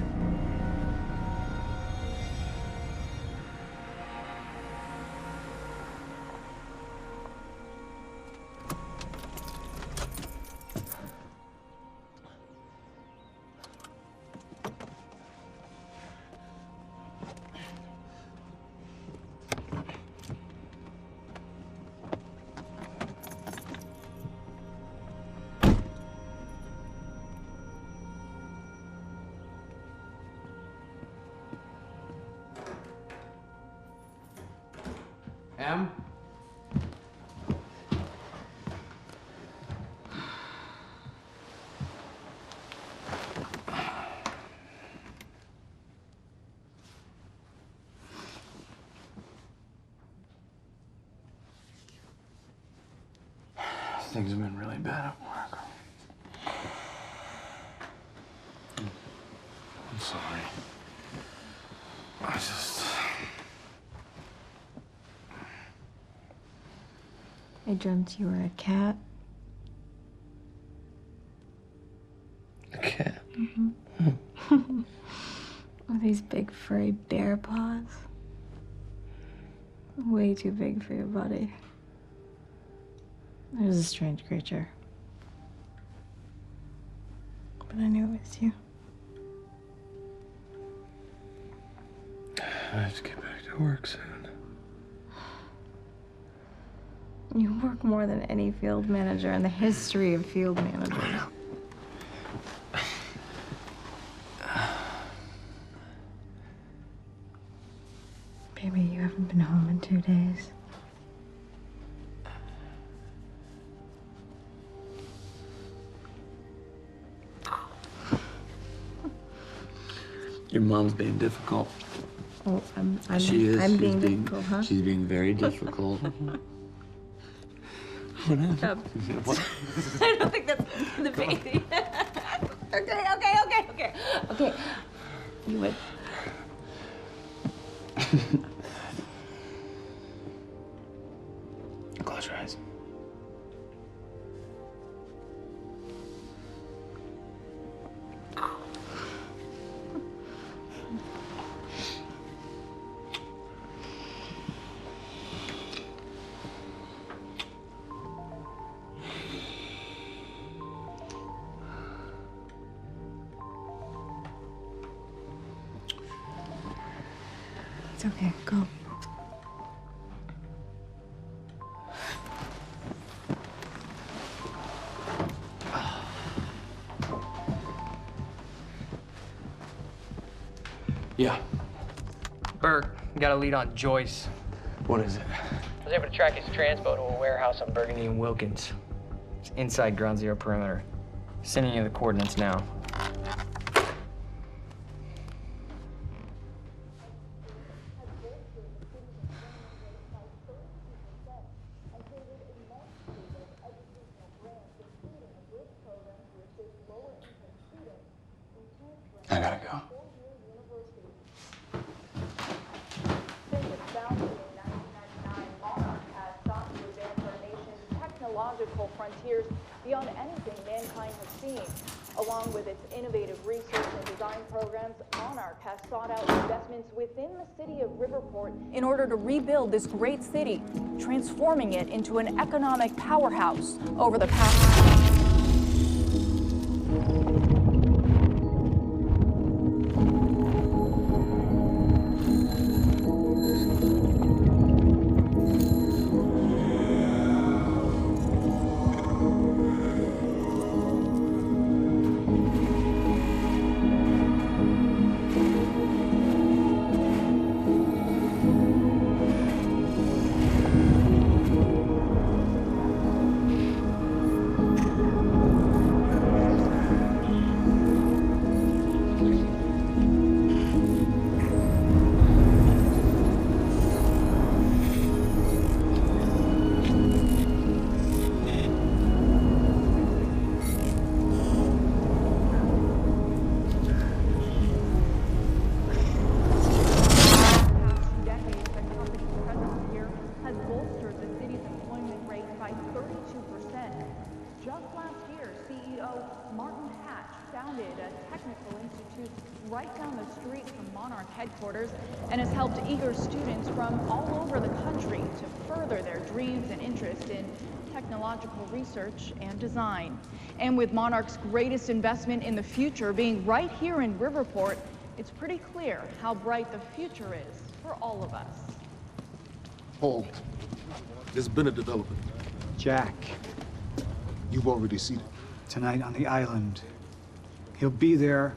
Em? Things have been really bad at work. I'm sorry. I dreamt you were a cat. A cat? Mm-hmm. With these big furry bear paws. Way too big for your body. It was a strange creature. But I knew it was you. I have to get back to work soon. You work more than any field manager in the history of field managers. haven't been home in 2 days. Your mom's being difficult. Oh, I'm She's being difficult, huh? She's being very difficult. What happened? What? I don't think that's the baby. Okay. You would. Close your eyes. It's okay. Go. Yeah. Burke, got a lead on Joyce. What is it? I was able to track his transpo to a warehouse on Burgundy and Wilkins. It's inside Ground Zero perimeter. Sending you the coordinates now. I gotta go. Since its founding in 1999, Monarch has sought to advance our nation's technological frontiers beyond anything mankind has seen. Along with its innovative research and design programs, Monarch has sought out investments within the city of Riverport in order to rebuild this great city, transforming it into an economic powerhouse over the past. Headquarters and has helped eager students from all over the country to further their dreams and interest in technological research and design. And with Monarch's greatest investment in the future being right here in Riverport, it's pretty clear how bright the future is for all of us. Paul, there's been a development. Jack. You've already seen it. Tonight on the island. He'll be there,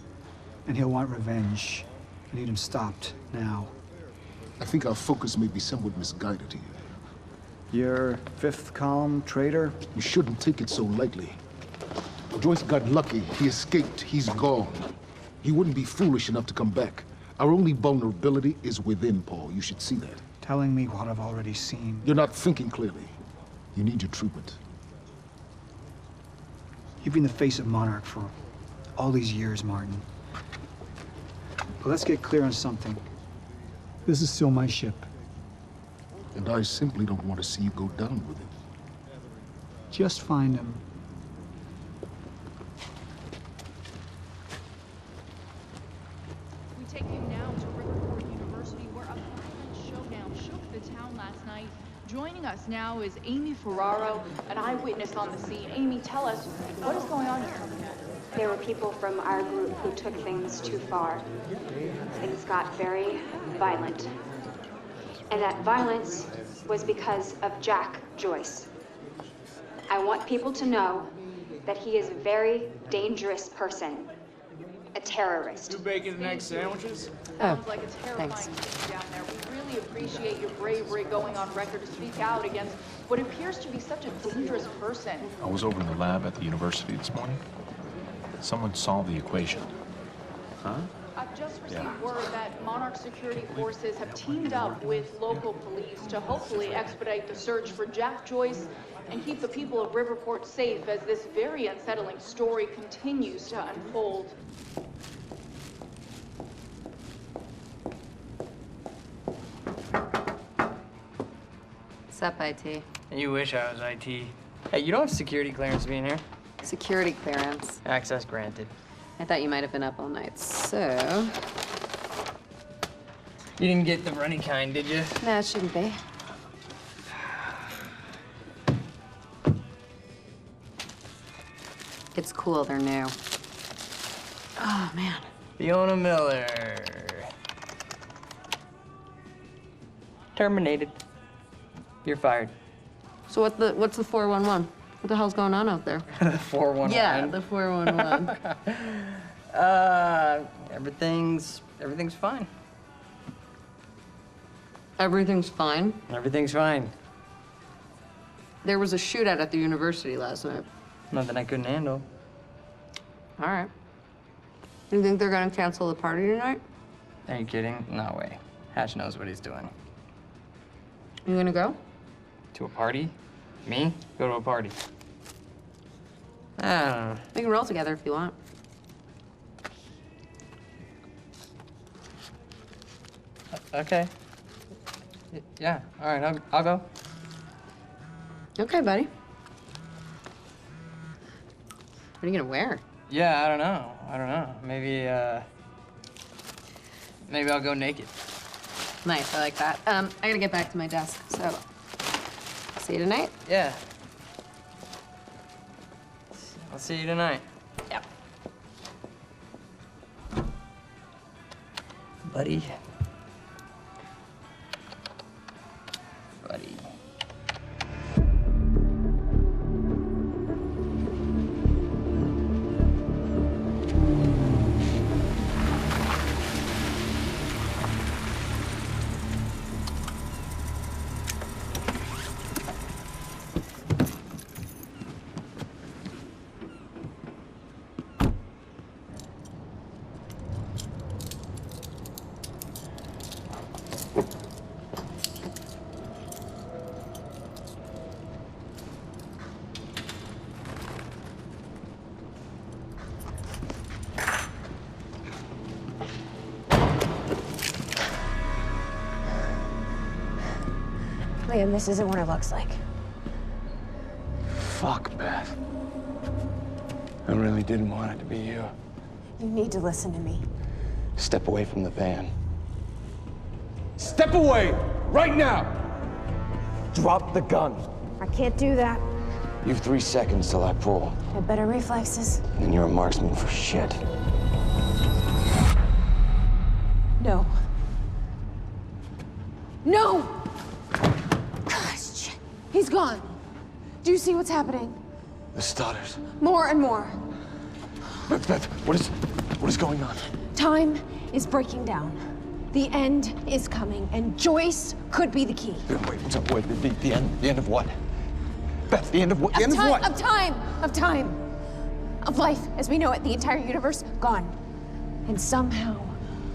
and he'll want revenge. I need him stopped, now. I think our focus may be somewhat misguided here. Your fifth column traitor? You shouldn't take it so lightly. Joyce got lucky. He escaped. He's gone. He wouldn't be foolish enough to come back. Our only vulnerability is within, Paul. You should see that. Telling me what I've already seen. You're not thinking clearly. You need your treatment. You've been the face of Monarch for all these years, Martin. But let's get clear on something. This is still my ship. And I simply don't want to see you go down with it. Just find him. We take you now to Riverport University, where a violent showdown shook the town last night. Joining us now is Amy Ferraro, an eyewitness on the scene. Amy, tell us, what is going on here? There were people from our group who took things too far. Things got very violent. And that violence was because of Jack Joyce. I want people to know that he is a very dangerous person. a terrorist. 2 bacon and egg sandwiches? Sounds like a terrifying scene down there. We really appreciate your bravery going on record to speak out against what appears to be such a dangerous person. I was over in the lab at the university this morning. Someone solved the equation. Huh? I've just received word that Monarch security forces have teamed up with local police to hopefully expedite the search for Jack Joyce and keep the people of Riverport safe as this very unsettling story continues to unfold. What's up, IT? You wish I was IT. Hey, you don't have security clearance to be in here. Security clearance. Access granted. I thought you might have been up all night, so... You didn't get the runny kind, did you? No, it shouldn't be. It's cool, they're new. Oh, man. Fiona Miller. Terminated. You're fired. So what's the 411? What the hell's going on out there? The 411? Yeah, the 411. Everything's fine. Everything's fine? Everything's fine. There was a shootout at the university last night. Nothing I couldn't handle. All right. You think they're gonna cancel the party tonight? Are you kidding? No way. Hatch knows what he's doing. You gonna go? To a party? Me? Go to a party. I don't know. We can roll together if you want. Okay. Yeah, all right, I'll go. Okay, buddy. What are you gonna wear? Yeah, I don't know. Maybe I'll go naked. Nice, I like that. I gotta get back to my desk, so see you tonight? Yeah. I'll see you tonight. Yep. Buddy. Buddy. Liam, this isn't what it looks like. Fuck, Beth. I really didn't want it to be you. You need to listen to me. Step away from the van. Step away! Right now! Drop the gun. I can't do that. You have 3 seconds till I pull. I have better reflexes. And you're a marksman for shit. No. No! Gosh, shit. He's gone. Do you see what's happening? The stutters. More and more. Beth, what is going on? Time is breaking down. The end is coming, and Joyce could be the key. Wait, what's up? Wait, the end of what? Beth, the end of what? The end of what? Of time. Of life as we know it, the entire universe, gone. And somehow,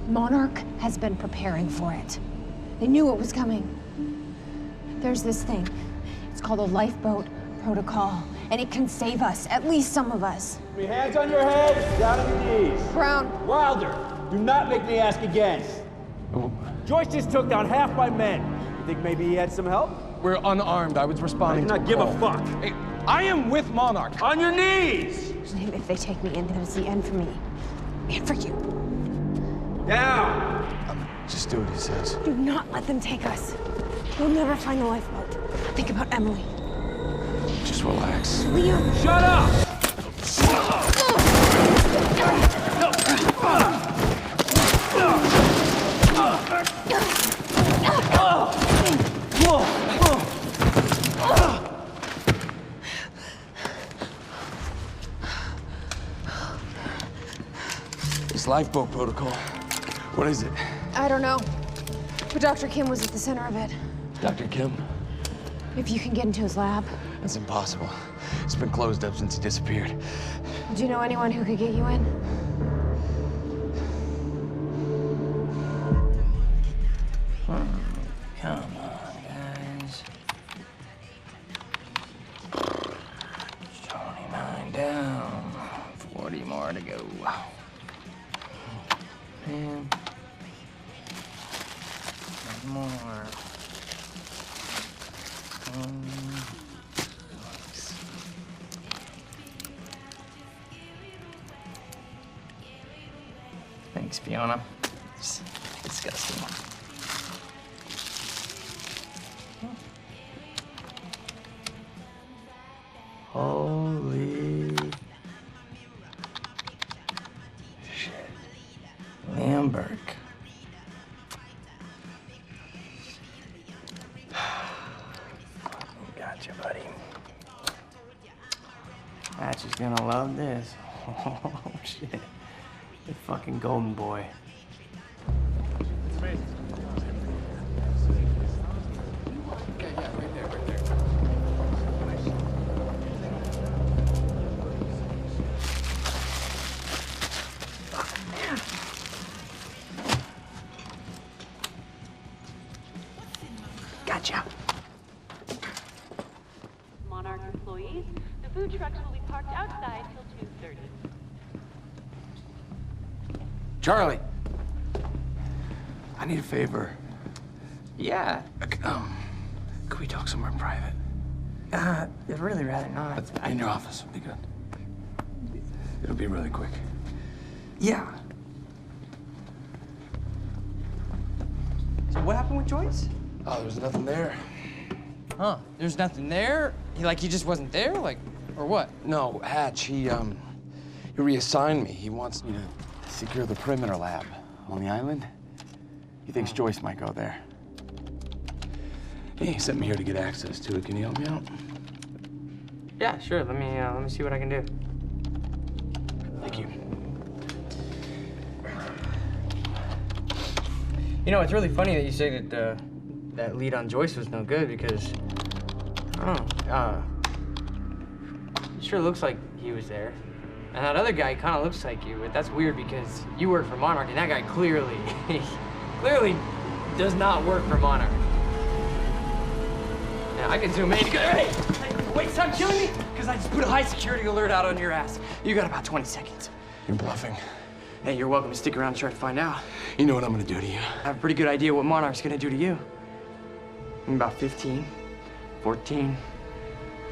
Monarch has been preparing for it. They knew it was coming. There's this thing. It's called a Lifeboat protocol, and it can save us, at least some of us. Your hands on your head, down on your knees. Brown. Wilder, do not make me ask again. Joyce just took down half my men. You think maybe he had some help? We're unarmed. I was responding to I do not give a fuck. Hey, I am with Monarch. On your knees! If they take me in, then it's the end for me. And for you. Down! Just do what he says. Do not let them take us. We'll never find the lifeboat. Think about Emily. Just relax. Liam! Shut up! lifeboat protocol. What is it? I don't know. But Dr. Kim was at the center of it. Dr. Kim? If you can get into his lab. That's impossible. It's been closed up since he disappeared. Do you know anyone who could get you in? Come on, guys. 29 down. 40 more to go. Man. One more. Thanks, Fiona. It's disgusting. Holy shit. Liam Burke. Gotcha, buddy. Hatch is gonna love this. Oh, shit. The fucking golden boy. Gotcha. Monarch employees, the food trucks will be parked outside till 2:30. Charlie! I need a favor. Yeah. Could we talk somewhere in private? I'd really rather not. In your office would be good. It'll be really quick. Yeah. So what happened with Joyce? Oh, there was nothing there. Huh? There's nothing there? He just wasn't there? Like, or what? No, Hatch, he reassigned me. He wants me to secure the perimeter lab on the island. He thinks Joyce might go there. He sent me here to get access to it. Can you help me out? Yeah, sure. Let me see what I can do. Thank you. You know, it's really funny that you say that that lead on Joyce was no good because I don't know. It sure looks like he was there. And that other guy kind of looks like you, but that's weird because you work for Monarch, and that guy clearly does not work for Monarch. Now, I can zoom in. Hey! Wait, stop killing me! Because I just put a high security alert out on your ass. You got about 20 seconds. You're bluffing. Hey, you're welcome to stick around and try to find out. You know what I'm gonna do to you. I have a pretty good idea what Monarch's gonna do to you. In about 15, 14,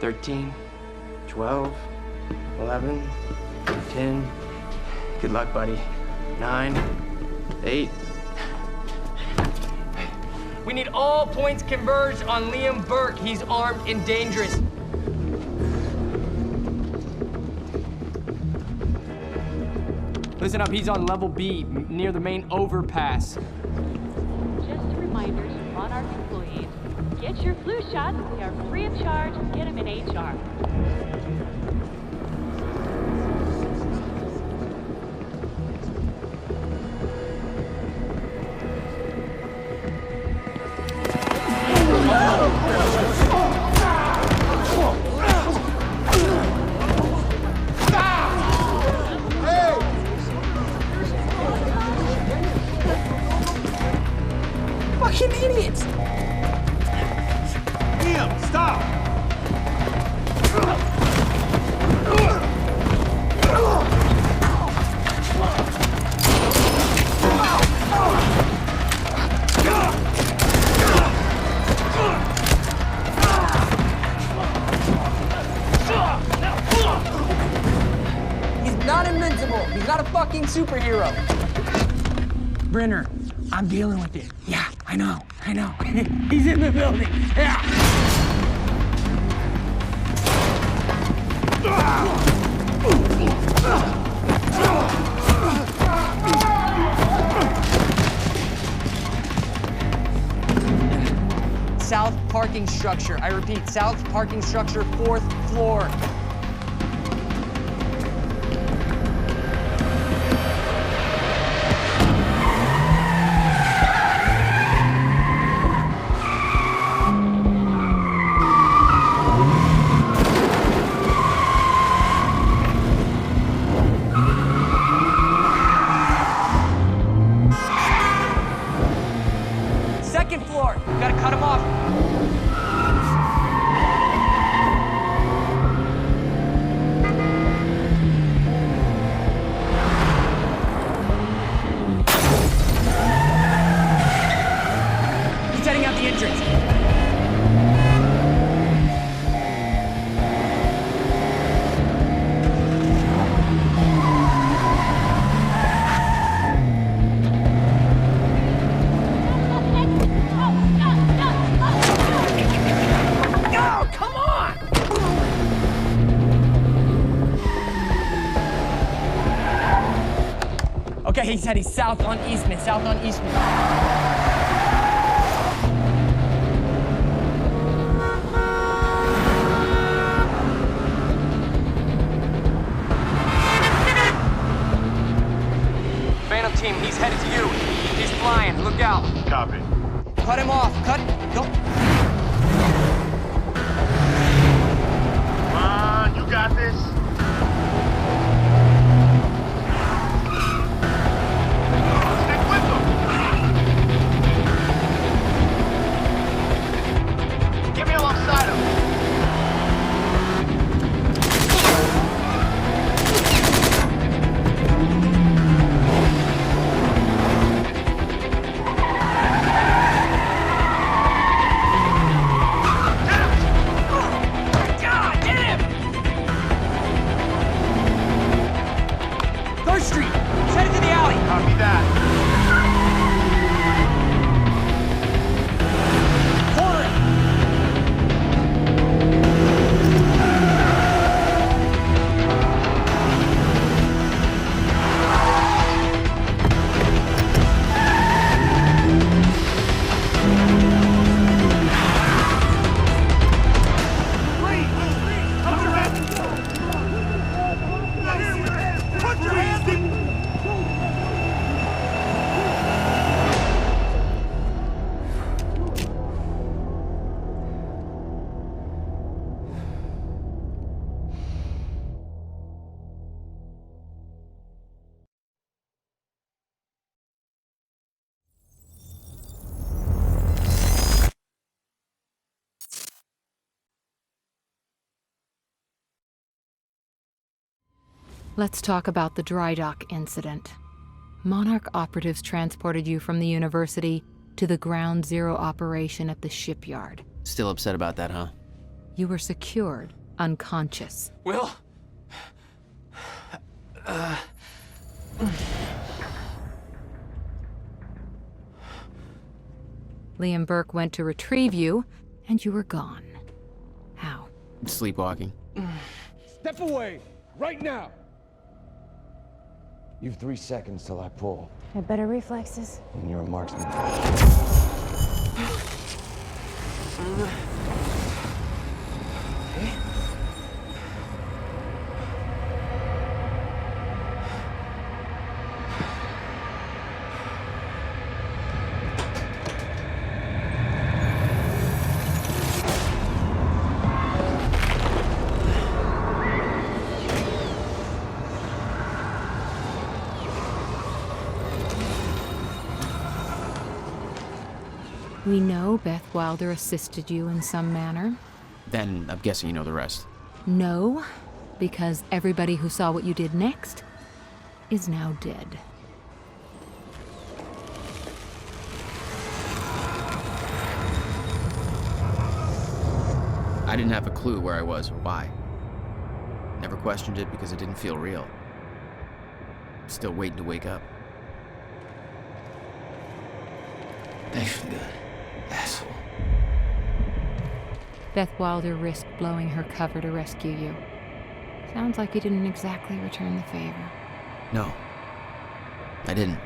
13, 12, 11, 10. Good luck, buddy. 9, 8. We need all points converged on Liam Burke. He's armed and dangerous. Listen up, he's on level B, near the main overpass. Just a reminder to Monarch employees, get your flu shots. They are free of charge. Get them in HR. Fucking idiots! Liam, stop! He's not invincible. He's not a fucking superhero. Brenner, I'm dealing with it. Yeah, I know. He's in the building. Yeah. South parking structure. I repeat, south parking structure, 4th floor. gotta cut him off. He's heading out the entrance. Okay, he's heading south on Eastman, Phantom team, he's headed to you. He's flying, look out. Copy. Cut him off, go. Come on, you got this. Get me alongside him. God, get him! 3rd Street, he's headed to the alley. Copy that. Let's talk about the dry dock incident. Monarch operatives transported you from the university to the Ground Zero operation at the shipyard. Still upset about that, huh? You were secured, unconscious. Will? Liam Burke went to retrieve you, and you were gone. How? Sleepwalking. Step away, right now! You've 3 seconds till I pull. Had better reflexes. And you're a marksman. We know Beth Wilder assisted you in some manner. Then I'm guessing you know the rest. No, because everybody who saw what you did next is now dead. I didn't have a clue where I was or why. Never questioned it because it didn't feel real. Still waiting to wake up. Thanks for the good, asshole. Beth Wilder risked blowing her cover to rescue you. Sounds like you didn't exactly return the favor. No, I didn't.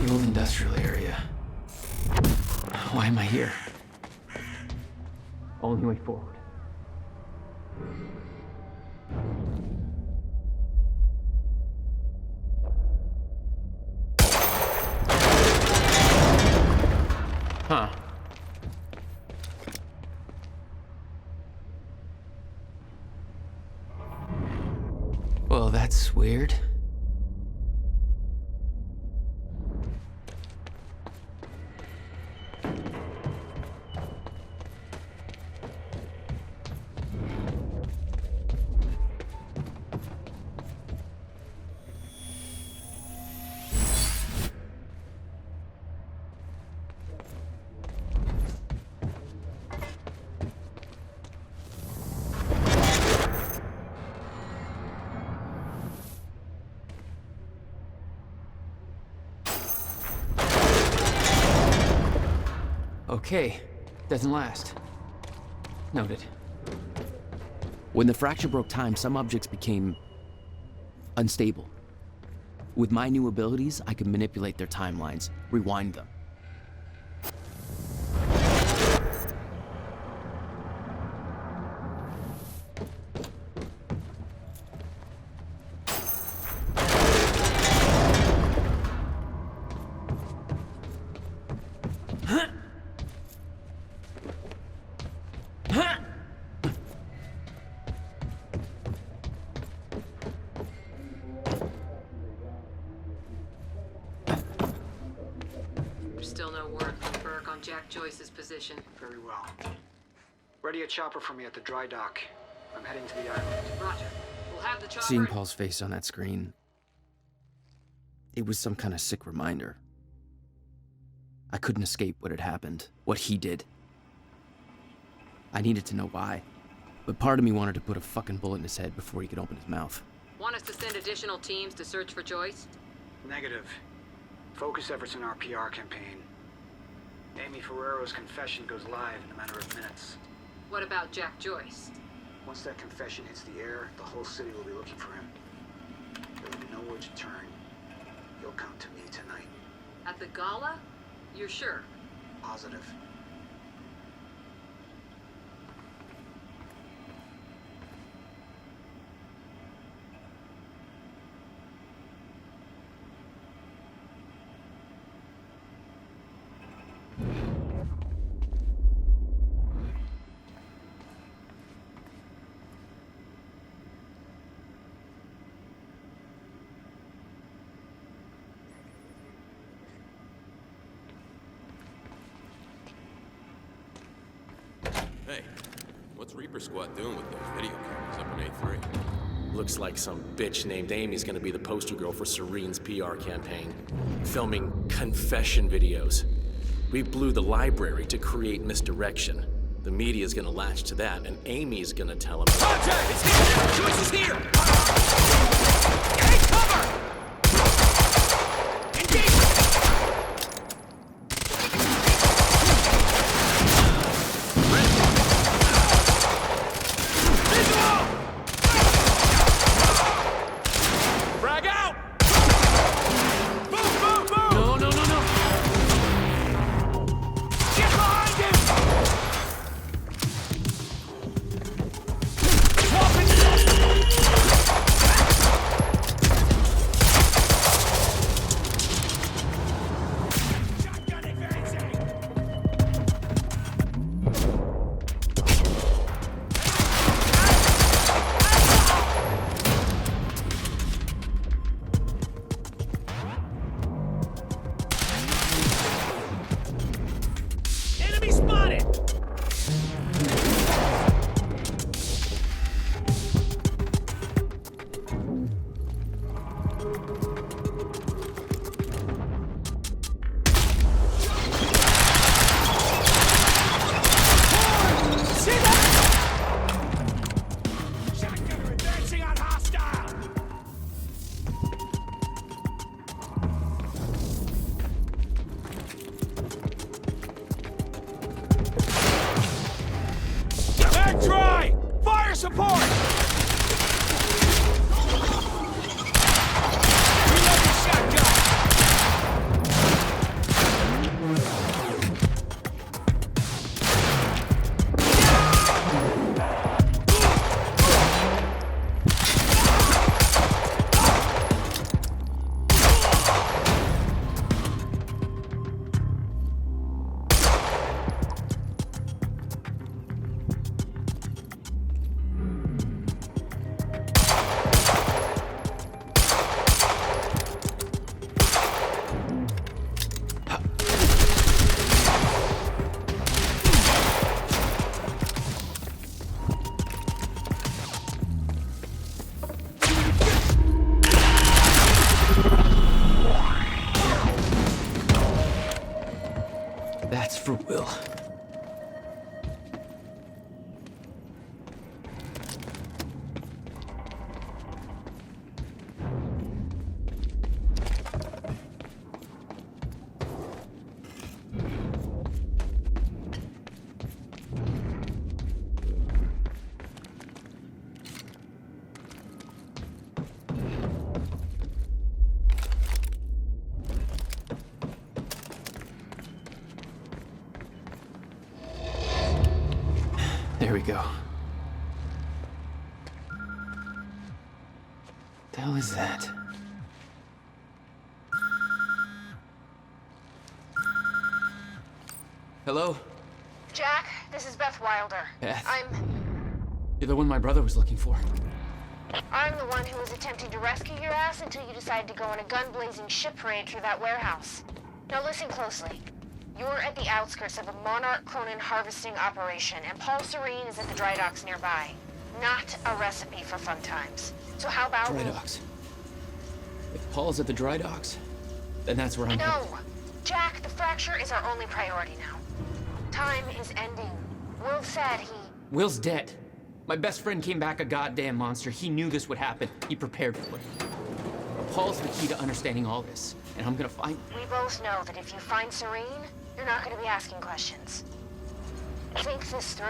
The old industrial area. Why am I here? Only way forward. Huh. Well, that's weird. Okay, doesn't last. Noted. When the fracture broke time, some objects became unstable. With my new abilities, I could manipulate their timelines, rewind them. Still no word from Burke on Jack Joyce's position. Very well. Ready a chopper for me at the dry dock. I'm heading to the island. Roger. We'll have the chopper. Seeing Paul's face on that screen, it was some kind of sick reminder. I couldn't escape what had happened, what he did. I needed to know why, but part of me wanted to put a fucking bullet in his head before he could open his mouth. Want us to send additional teams to search for Joyce? Negative. Focus efforts in our PR campaign. Amy Ferrero's confession goes live in a matter of minutes. What about Jack Joyce? Once that confession hits the air, the whole city will be looking for him. There'll be nowhere to turn. He'll come to me tonight. At the gala? You're sure? Positive. Hey, what's Reaper Squad doing with those video cameras up in A3? Looks like some bitch named Amy's gonna be the poster girl for Serene's PR campaign. Filming confession videos. We blew the library to create misdirection. The media's gonna latch to that, and Amy's gonna tell them— Contact! It's here! Joyce is here! Take cover! for Will. There we go. The hell is that? Hello? Jack, this is Beth Wilder. Beth? You're the one my brother was looking for. I'm the one who was attempting to rescue your ass until you decided to go on a gun-blazing ship parade through that warehouse. Now listen closely. You're at the outskirts of a Monarch Cronin harvesting operation, and Paul Serene is at the dry docks nearby. Not a recipe for fun times. So how about... Dry docks. If Paul's at the dry docks, then that's where I'm No! Jack, the fracture is our only priority now. Time is ending. Will said he... Will's dead. My best friend came back a goddamn monster. He knew this would happen. He prepared for it. Paul's the key to understanding all this, and I'm gonna find... We both know that if you find Serene, you're not gonna be asking questions. Think this through.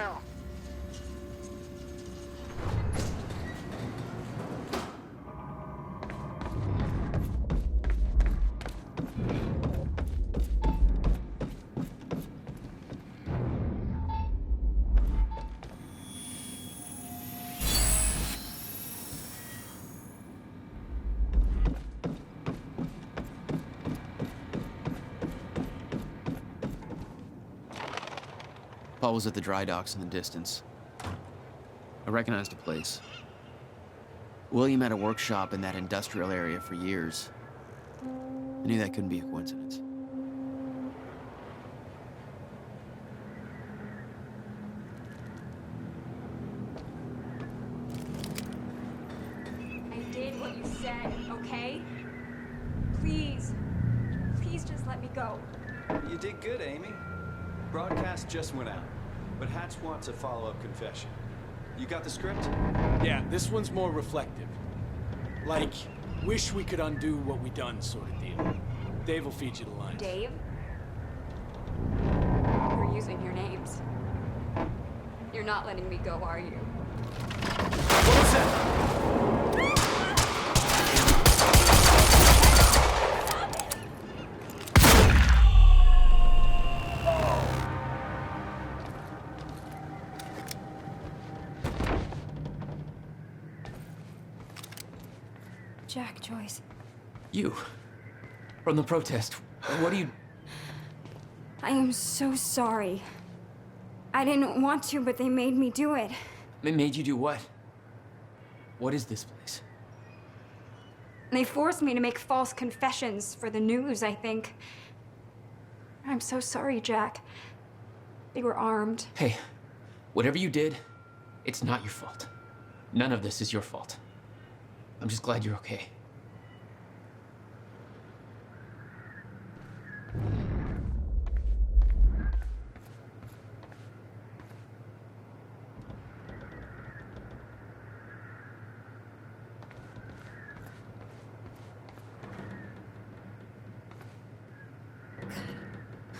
Paul was at the dry docks in the distance. I recognized the place. William had a workshop in that industrial area for years. I knew that couldn't be a coincidence. I did what you said, okay? Please. Please just let me go. You did good, Amy. Broadcast just went out, but Hatch wants a follow-up confession. You got the script? Yeah, this one's more reflective. Like, wish we could undo what we done sort of deal. Dave will feed you the lines. Dave? You're using your names. You're not letting me go, are you? What was that? Jack Joyce. You. From the protest. What do you... I am so sorry. I didn't want to, but they made me do it. They made you do what? What is this place? They forced me to make false confessions for the news, I think. I'm so sorry, Jack. They were armed. Hey, whatever you did, it's not your fault. None of this is your fault. I'm just glad you're okay.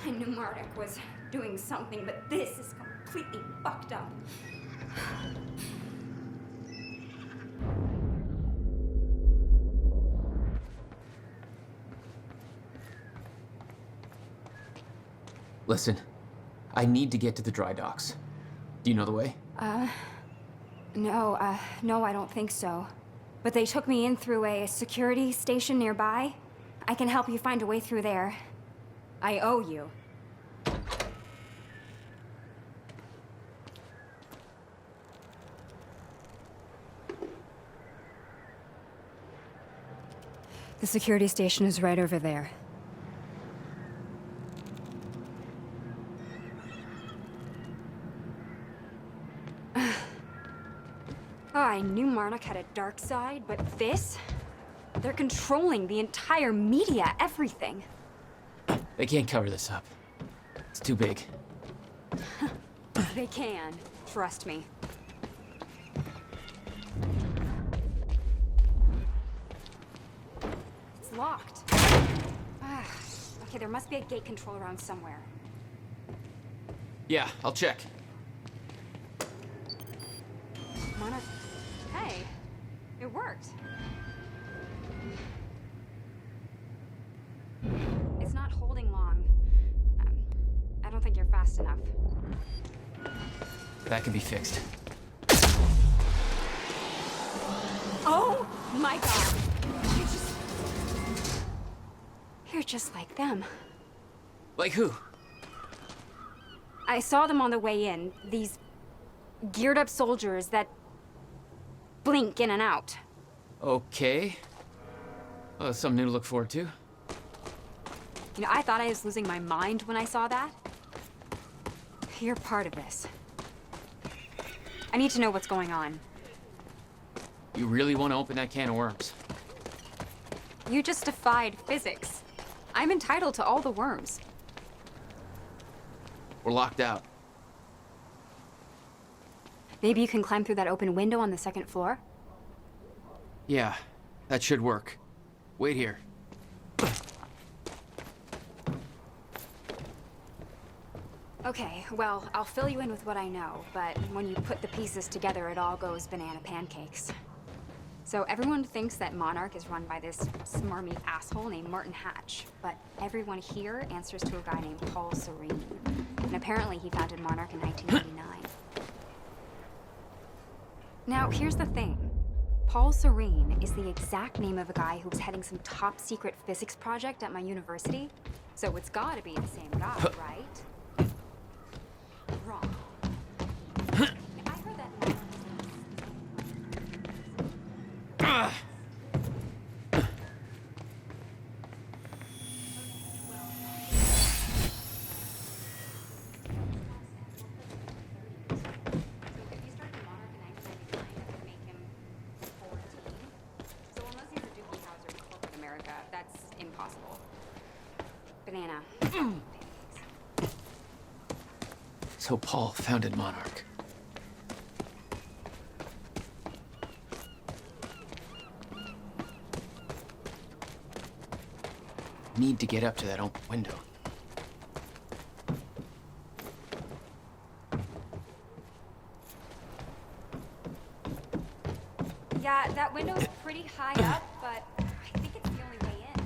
I knew Monarch was doing something, but this is completely fucked up. Listen, I need to get to the dry docks. Do you know the way? No, I don't think so. But they took me in through a security station nearby. I can help you find a way through there. I owe you. The security station is right over there. Oh, I knew Monarch had a dark side, but this? They're controlling the entire media, everything. They can't cover this up. It's too big. They can. Trust me. It's locked. Okay, there must be a gate control around somewhere. Yeah, I'll check. Monarch. Hey, it worked. It's not holding long. I don't think you're fast enough. That can be fixed. Oh my god! You're just like them. Like who? I saw them on the way in. These geared up soldiers that blink in and out. Okay. Well, that's something new to look forward to. You know, I thought I was losing my mind when I saw that. You're part of this. I need to know what's going on. You really want to open that can of worms? You just defied physics. I'm entitled to all the worms. We're locked out. Maybe you can climb through that open window on the second floor? Yeah, that should work. Wait here. Okay, well, I'll fill you in with what I know, but when you put the pieces together, it all goes banana pancakes. So everyone thinks that Monarch is run by this smarmy asshole named Martin Hatch, but everyone here answers to a guy named Paul Serene. And apparently he founded Monarch in 1989. Now, here's the thing. Paul Serene is the exact name of a guy who was heading some top secret physics project at my university. So it's gotta be the same guy, right? Wrong. I heard that. That's impossible. Banana. So Paul founded Monarch. Need to get up to that open window. Yeah, that window's pretty high up, but I think it's the only way in.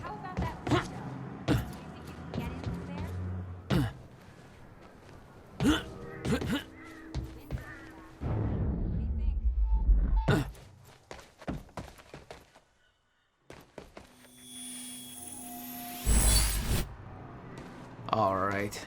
How about that window? Do you think you can get in there? All right.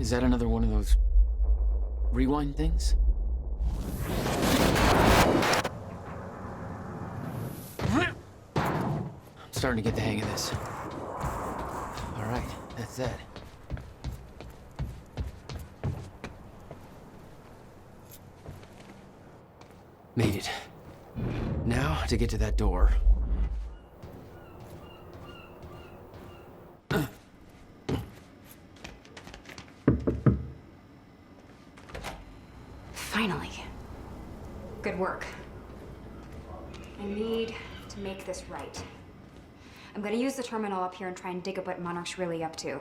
Is that another one of those rewind things? I'm starting to get the hang of this. All right, that's that. Made it. Now to get to that door. Finally. Good work. I need to make this right. I'm gonna use the terminal up here and try and dig up what Monarch's really up to.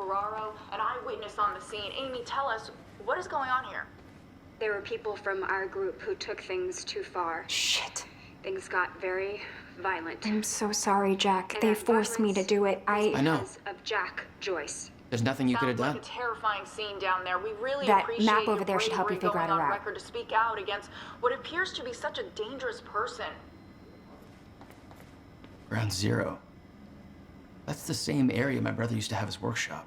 Ferraro, an eyewitness on the scene. Amy, tell us, what is going on here? There were people from our group who took things too far. Shit. Things got very violent. I'm so sorry, Jack. They forced me to do it. I know. Because of Jack Joyce. There's nothing you could have done. Sounds like a terrifying scene down there. We really That appreciate map over your there should help you bravery figure out going a on route. record to speak out against what appears to be such a dangerous person. Ground Zero. That's the same area my brother used to have his workshop.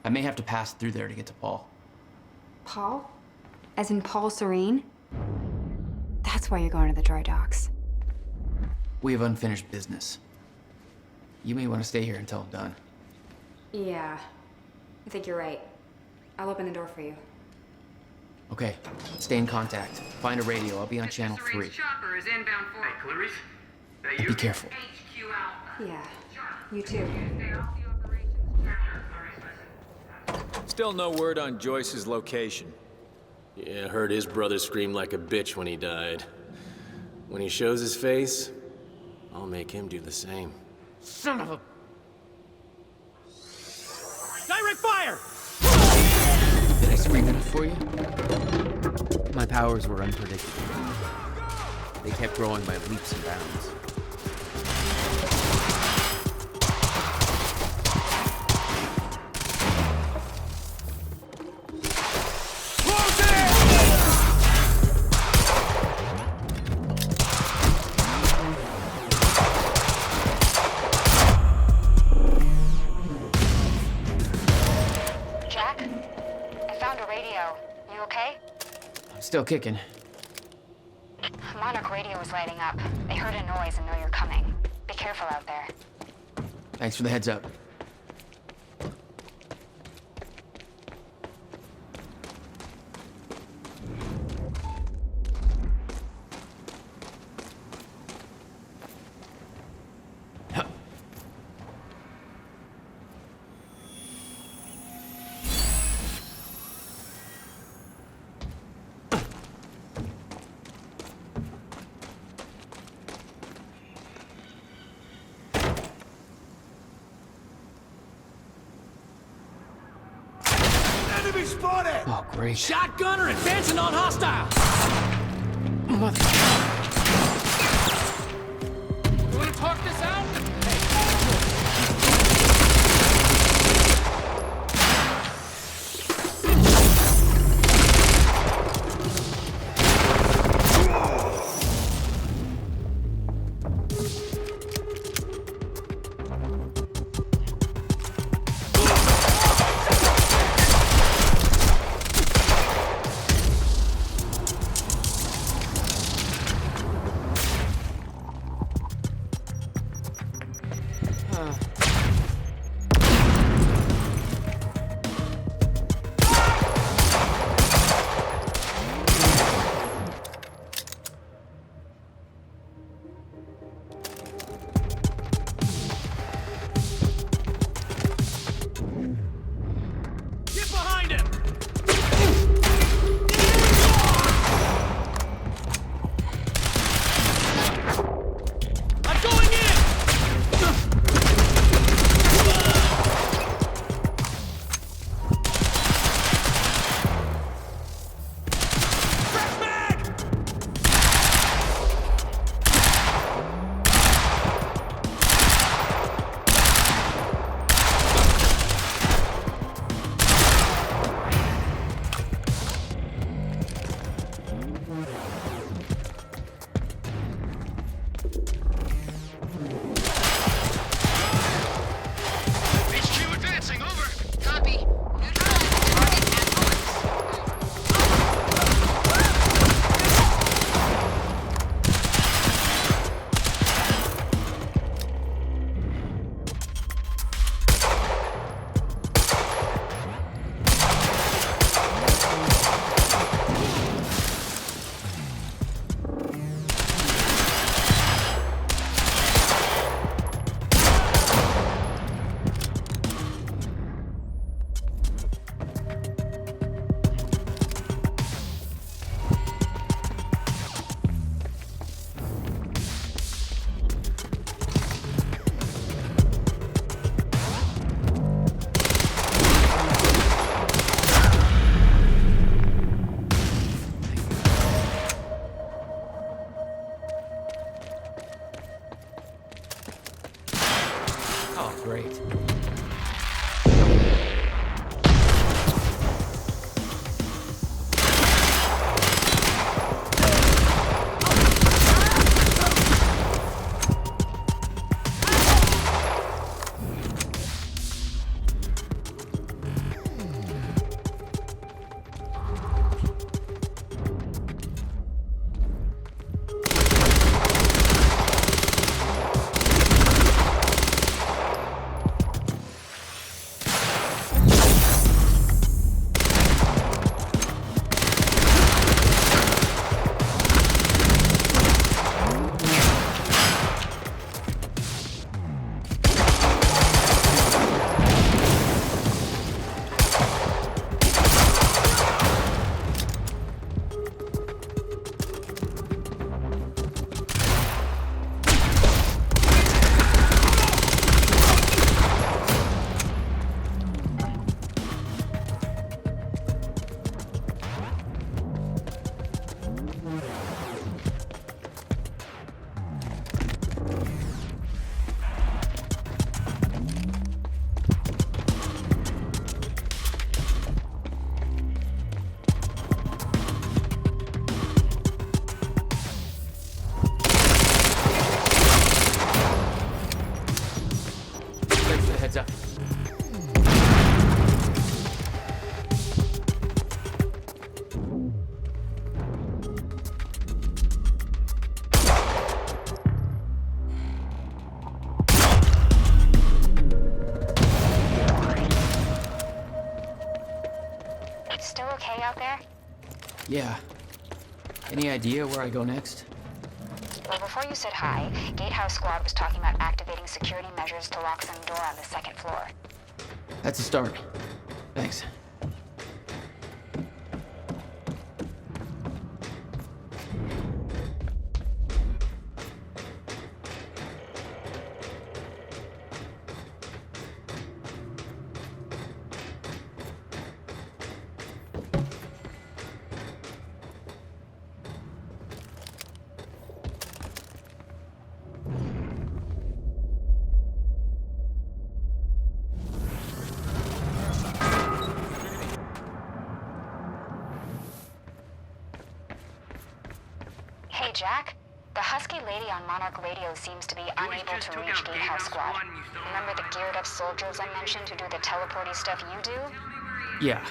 I may have to pass through there to get to Paul. Paul? As in Paul Serene? That's why you're going to the dry docks. We have unfinished business. You may want to stay here until I'm done. Yeah, I think you're right. I'll open the door for you. Okay, stay in contact. Find a radio. I'll be on channel 3. Chopper is inbound for... Hey, Clarice? And be careful. Yeah, you too. Still no word on Joyce's location. Yeah, heard his brother scream like a bitch when he died. When he shows his face, I'll make him do the same. Son of a... Direct fire! Did I scream enough for you? My powers were unpredictable. They kept growing by leaps and bounds. Jack, I found a radio. You okay? Still kicking. Monarch radio is lighting up. They heard a noise and know you're coming. Be careful out there. Thanks for the heads up. Enemy spotted! Oh, great. Shotgunner advancing on hostile! Mother... You wanna talk this out? great. Heads up. Still okay out there? Yeah. Any idea where I go next? Well, before you said hi, Gatehouse Squad was talking about activating security measures to lock some door on the second floor. That's a start. Thanks. Hey, Jack. The husky lady on Monarch radio seems to be unable to reach Gatehouse Squad. Remember the geared-up soldiers I mentioned who do the teleporty stuff you do? Yeah.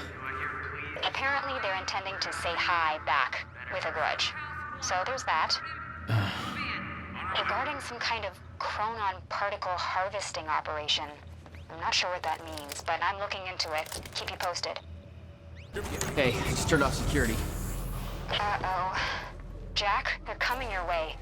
Apparently, they're intending to say hi back, with a grudge. So there's that. Regarding some kind of chronon particle harvesting operation. I'm not sure what that means, but I'm looking into it. Keep you posted. Hey, I just turned off security. Uh-oh. Jack, they're coming your way.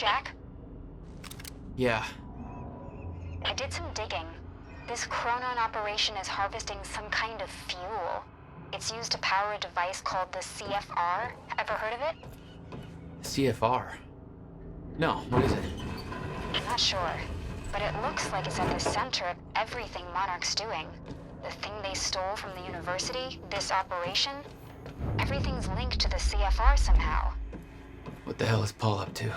Jack? Yeah. I did some digging. This Chronon operation is harvesting some kind of fuel. It's used to power a device called the CFR. Ever heard of it? CFR? No, what is it? I'm not sure, but it looks like it's at the center of everything Monarch's doing. The thing they stole from the university, this operation, everything's linked to the CFR somehow. What the hell is Paul up to?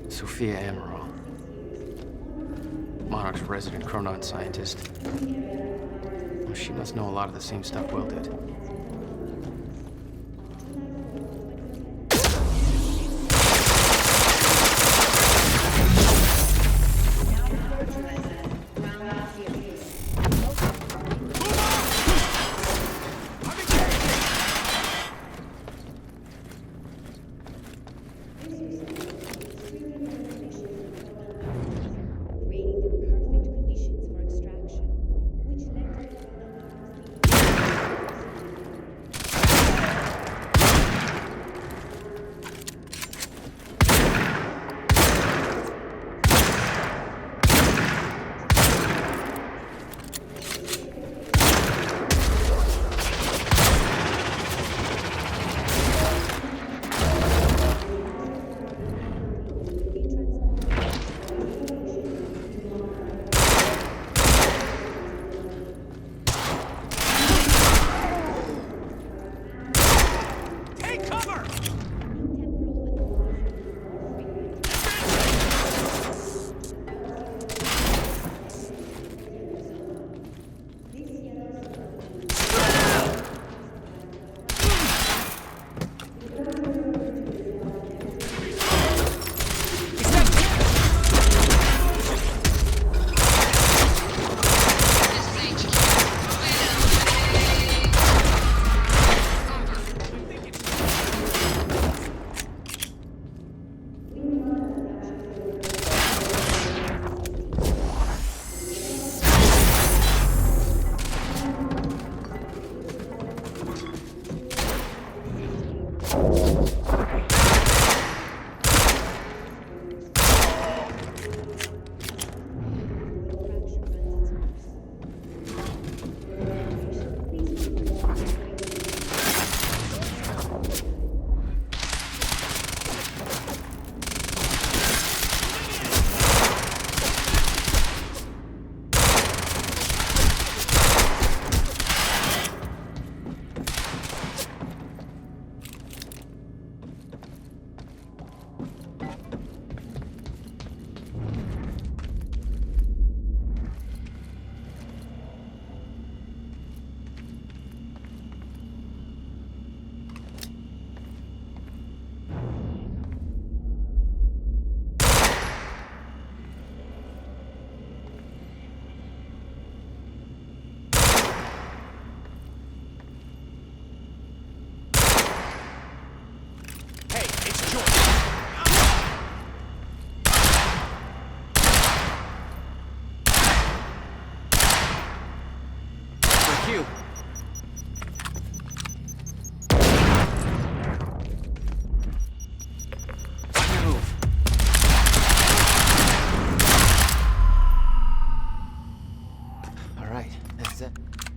Sophia Amaral. Monarch's resident Chronon scientist. Well, she must know a lot of the same stuff Will did.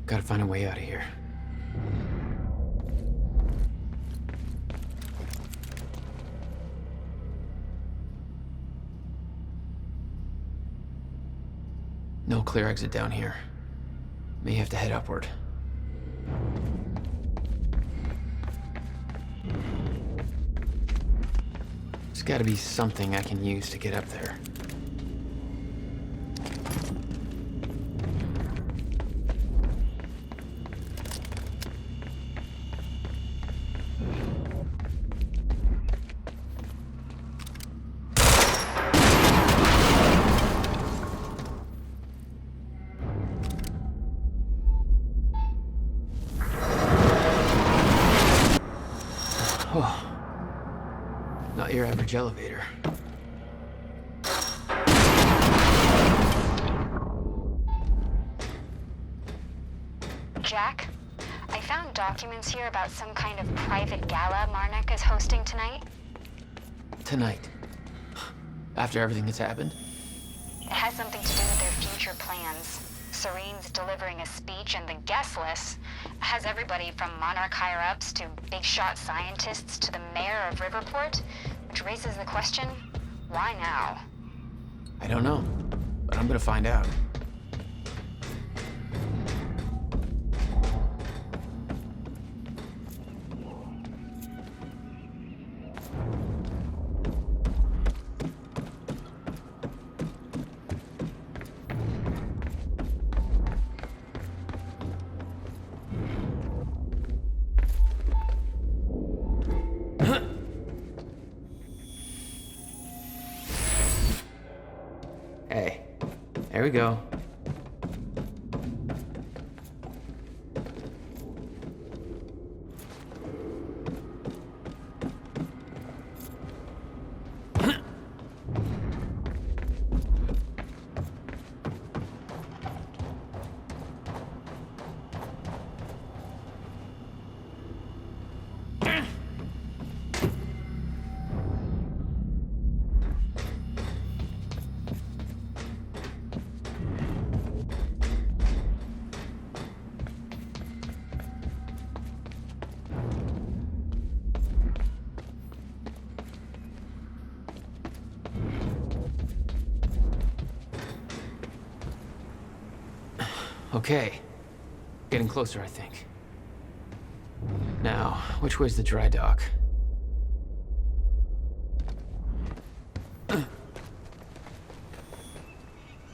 Gotta find a way out of here. No clear exit down here. May have to head upward. There's gotta be something I can use to get up there. your average elevator. Jack, I found documents here about some kind of private gala Monarch is hosting tonight. Tonight. After everything that's happened? It has something to do with their future plans. Serene's delivering a speech, and the guest list has everybody from Monarch higher-ups to big-shot scientists to the mayor of Riverport, which raises the question, why now? I don't know, but I'm gonna find out. Hey, there we go. Okay. Getting closer, I think. Now, which way's the dry dock?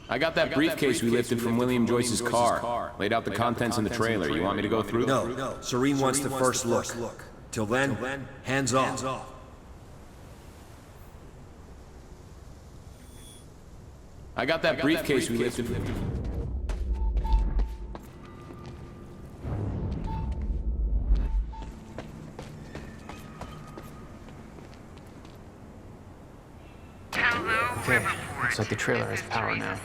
I got that briefcase we lifted from William Joyce's car. Laid out the contents in the trailer. You want me to go through? No. Serene wants the first look. Till then, hands off. I got that briefcase we lifted from... Okay, looks like the trailer has power now.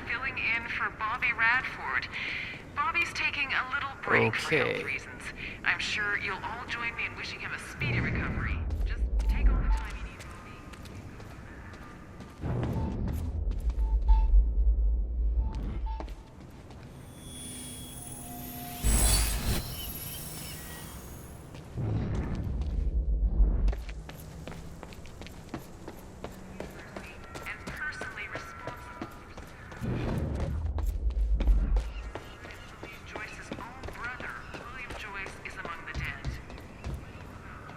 Filling in for Bobby Radford. Bobby's taking a little break for health reasons. I'm sure you'll all join me in wishing him a speedy recovery. Just take all the time you need,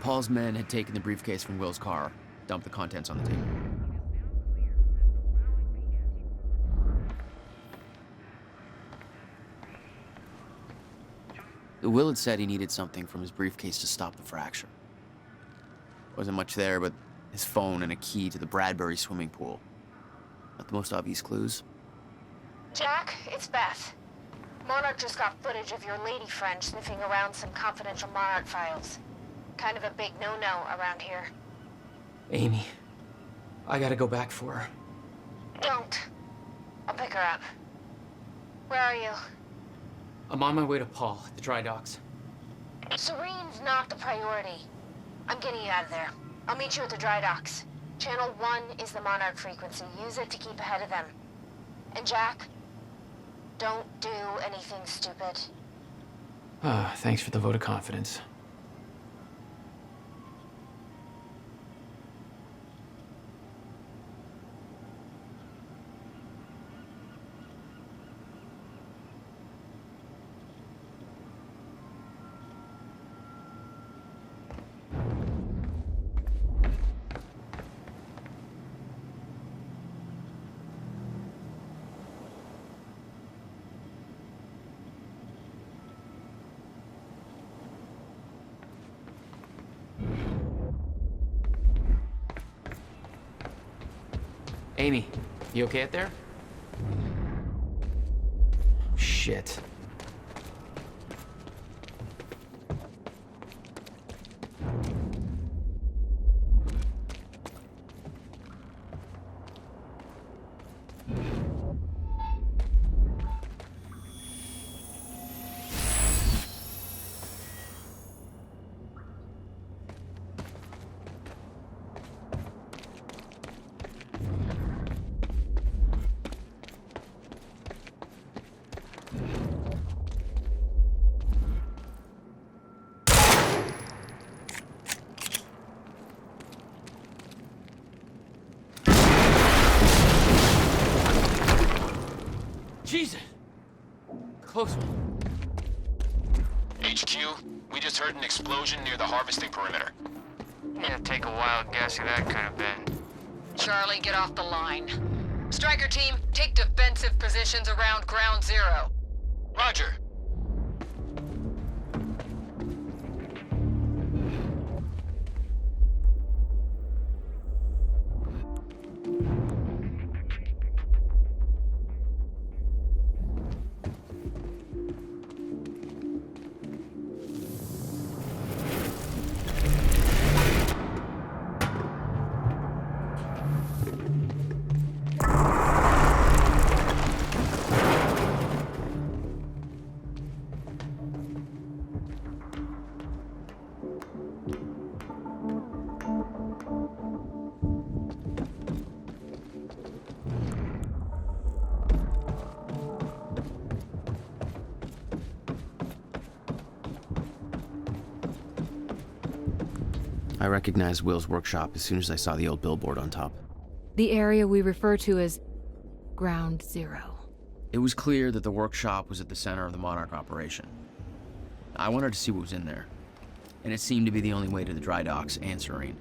Paul's men had taken the briefcase from Will's car, dumped the contents on the table. Will had said he needed something from his briefcase to stop the fracture. Wasn't much there but his phone and a key to the Bradbury swimming pool. Not the most obvious clues. Jack, it's Beth. Monarch just got footage of your lady friend sniffing around some confidential Monarch files. Kind of a big no-no around here. Amy, I gotta go back for her. Don't. I'll pick her up. Where are you? I'm on my way to Paul at the dry docks. Serene's not the priority. I'm getting you out of there. I'll meet you at the dry docks. Channel 1 is the Monarch frequency. Use it to keep ahead of them. And Jack, don't do anything stupid. Thanks for the vote of confidence. Amy, you okay out there? Shit. closer. HQ, we just heard an explosion near the harvesting perimeter. Yeah, take a wild guess who that could have been. Charlie, get off the line. Striker team, take defensive positions around ground zero. Roger. I recognized Will's workshop as soon as I saw the old billboard on top. The area we refer to as Ground Zero. It was clear that the workshop was at the center of the Monarch operation. I wanted to see what was in there, and it seemed to be the only way to the dry docks and Serene.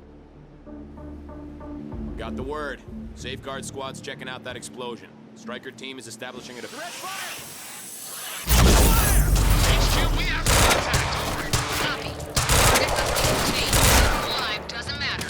Got the word. Safeguard squad's checking out that explosion. Striker team is establishing a defense. HQ, we have contact. Over. Copy. Target must be contained. Alive, doesn't matter.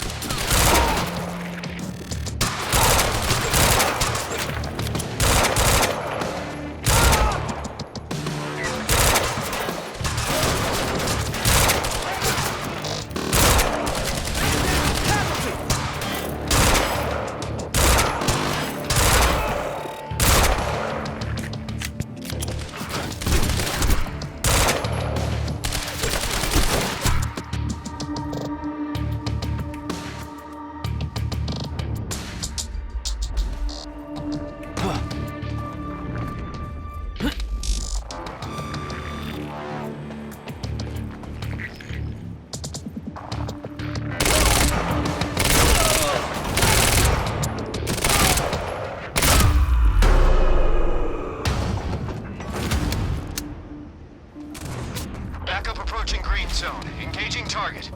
Backup approaching green zone. Engaging target.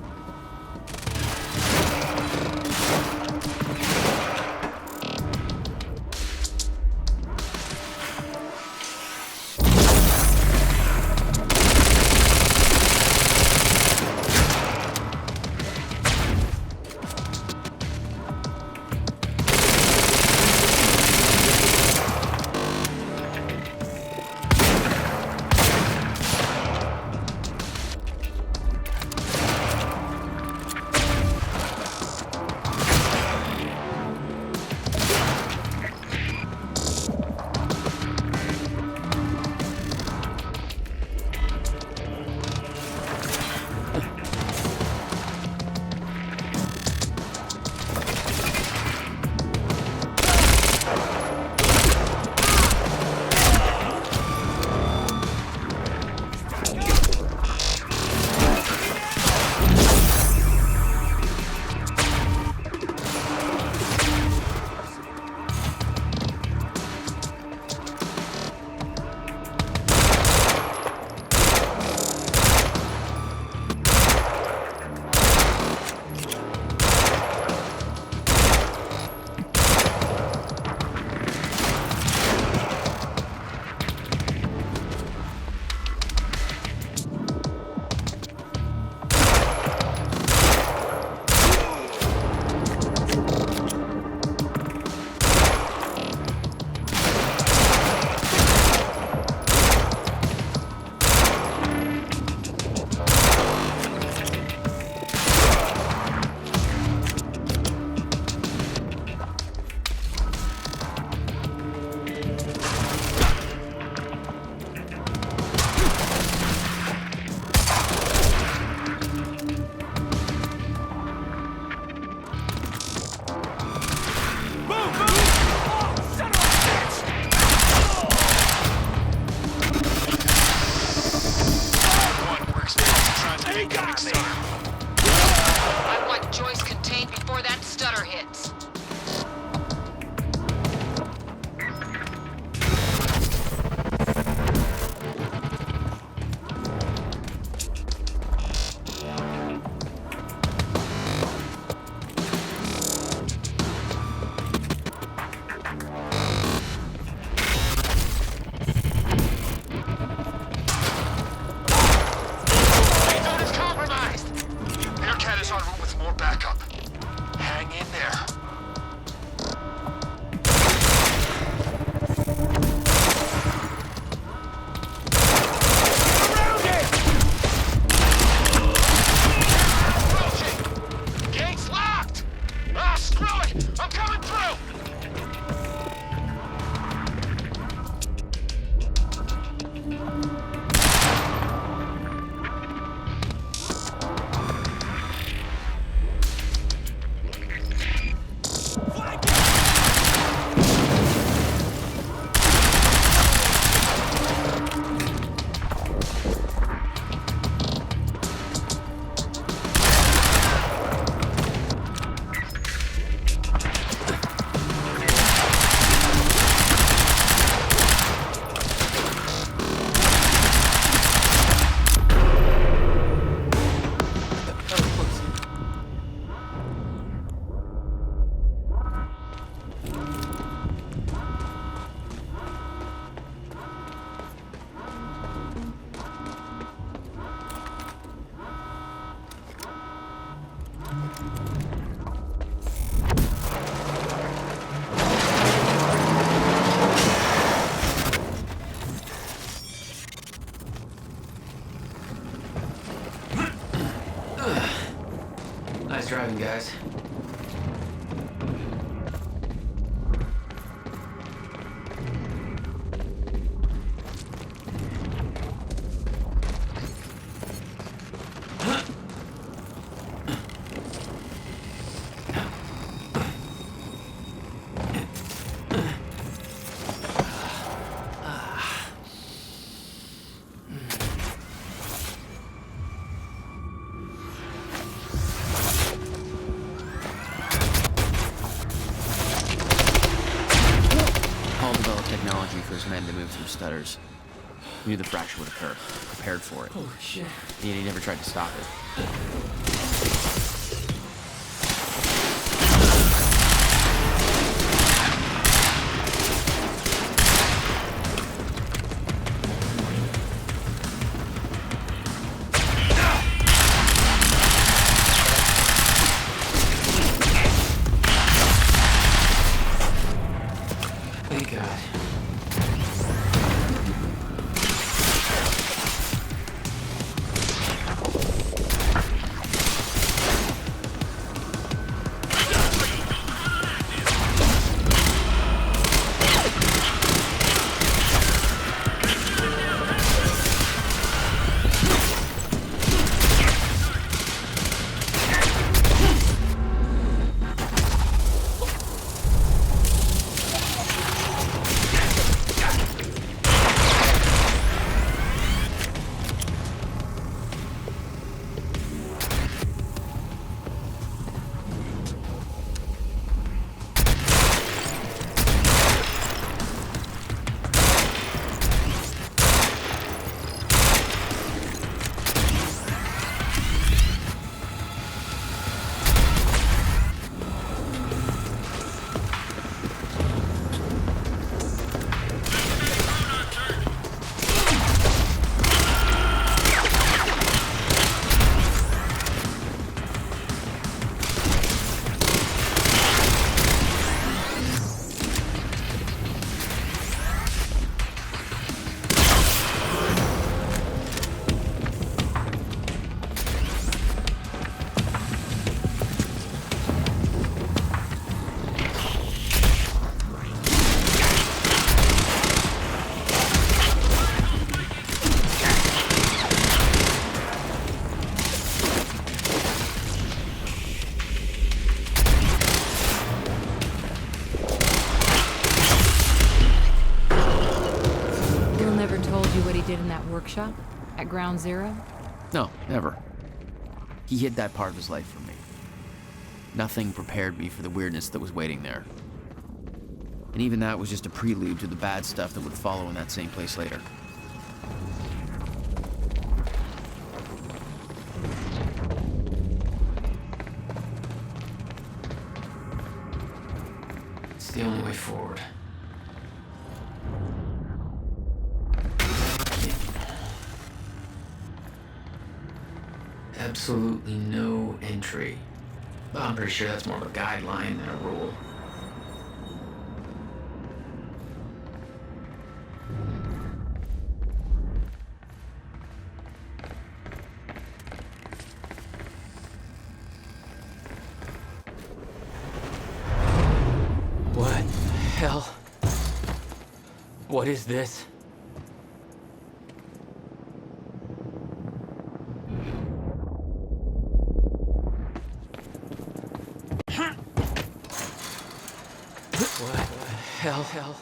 I want Joyce contained before that stutter hits. more backup. Hang in there. Gate's locked! Ah, screw it! I'm coming through! Nice driving, guys. Technology for his men to move through stutters. He knew the fracture would occur, prepared for it. Holy shit. Yet he never tried to stop it. Thank God. Did in that workshop at Ground Zero? No, never. He hid that part of his life from me. Nothing prepared me for the weirdness that was waiting there. And even that was just a prelude to the bad stuff that would follow in that same place later. It's the only way forward. Absolutely no entry But I'm pretty sure that's more of a guideline than a rule. What the hell? What is this? What the hell?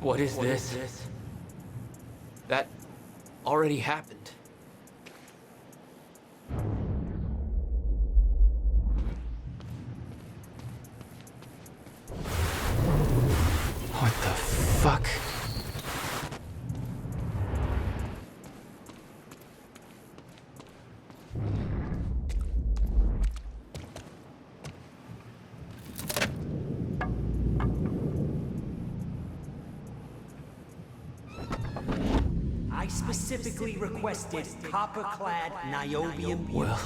What is this? That already happened. What the fuck? I specifically requested copper-clad niobium. Well.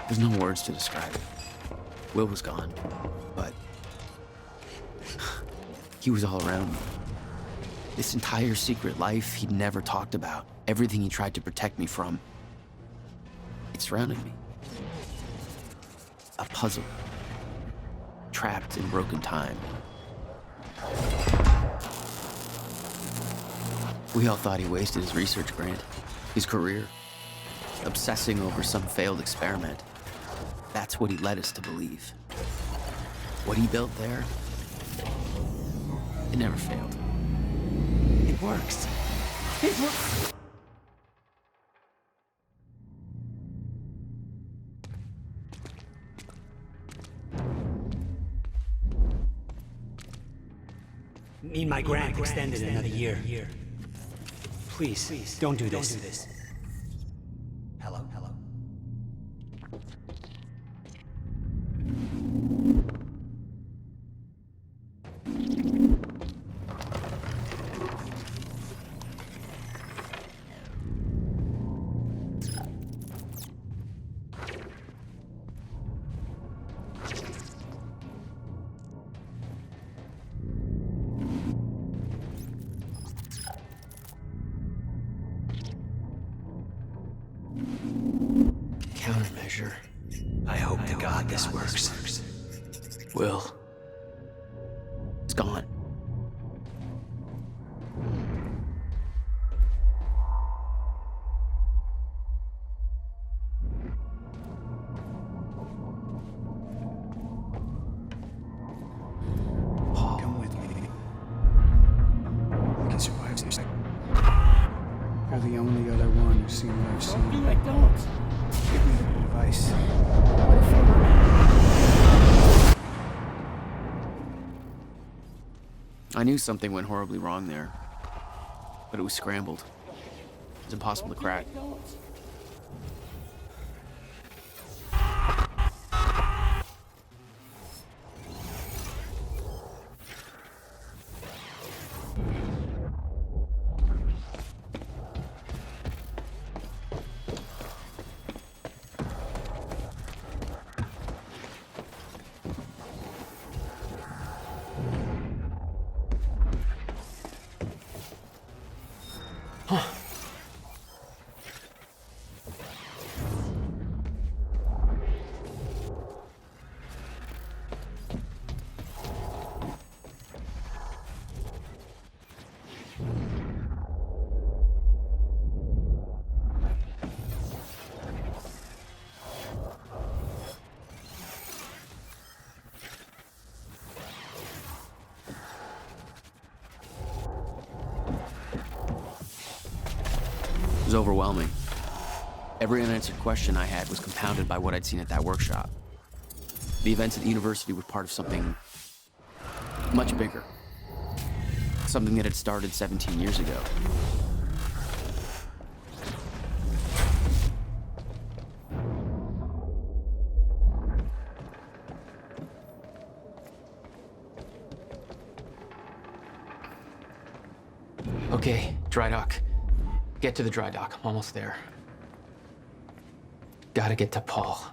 There's no words to describe it. Will was gone, but he was all around me. This entire secret life he'd never talked about, everything he tried to protect me from, it surrounded me. A puzzle, trapped in broken time. We all thought he wasted his research grant, his career, obsessing over some failed experiment. That's what he led us to believe. What he built there, it never failed. It works. It works. Need my grant extended another year. Please, don't do this. Hello? Countermeasure. I hope to God this works. Will. It's gone. Paul. Come with me. I can survive this. You're the only other one who's seen what I've seen. Do it, don't. Give me advice. I knew something went horribly wrong there, but it was scrambled. It was impossible to crack. It was overwhelming. Every unanswered question I had was compounded by what I'd seen at that workshop. The events at the university were part of something much bigger. Something that had started 17 years ago. Okay, dry dock. Get to the dry dock. I'm almost there. Gotta get to Paul.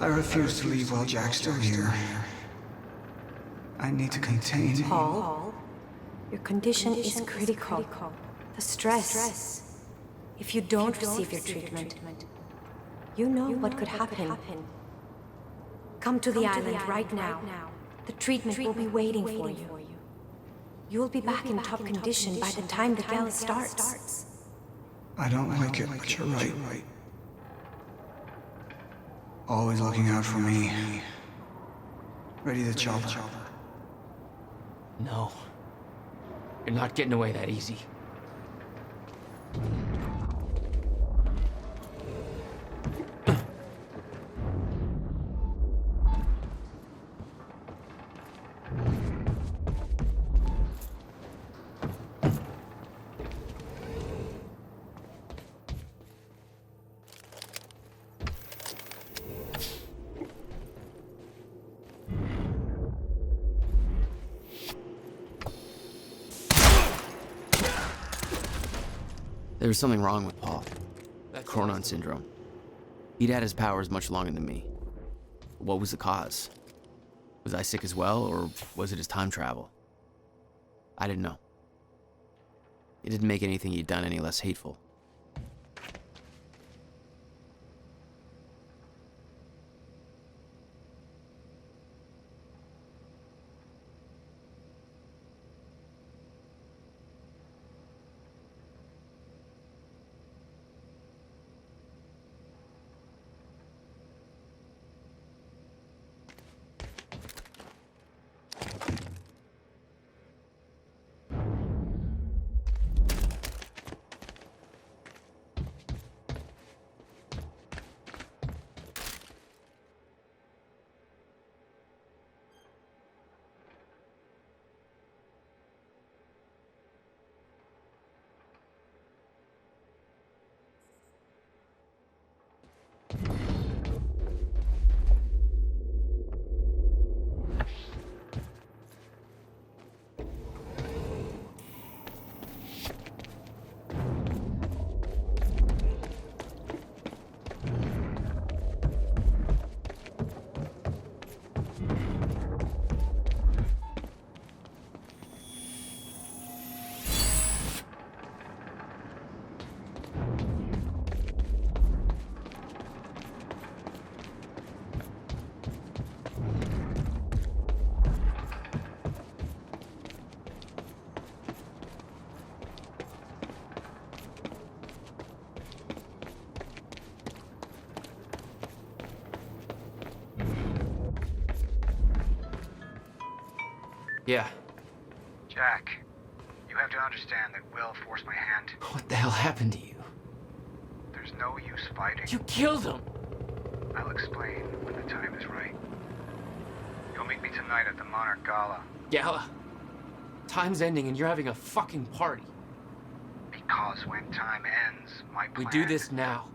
I refuse to leave while Jack's still here. I need to contain... Paul, your condition is critical. The stress. If you don't receive your treatment, you know what could happen. Come to the island right now. The treatment will be waiting for you. You'll be back in top condition by the time the gala starts. I don't like it, but you're right. Always looking out for me. Ready to chop. No. You're not getting away that easy. There was something wrong with Paul. Chronon syndrome. He'd had his powers much longer than me. What was the cause? Was I sick as well, or was it his time travel? I didn't know. It didn't make anything he'd done any less hateful. Yeah. Jack, you have to understand that Will forced my hand. What the hell happened to you? There's no use fighting. You killed him! I'll explain when the time is right. You'll meet me tonight at the Monarch Gala. Gala? Time's ending and you're having a fucking party. Because when time ends, my plan... We do this now.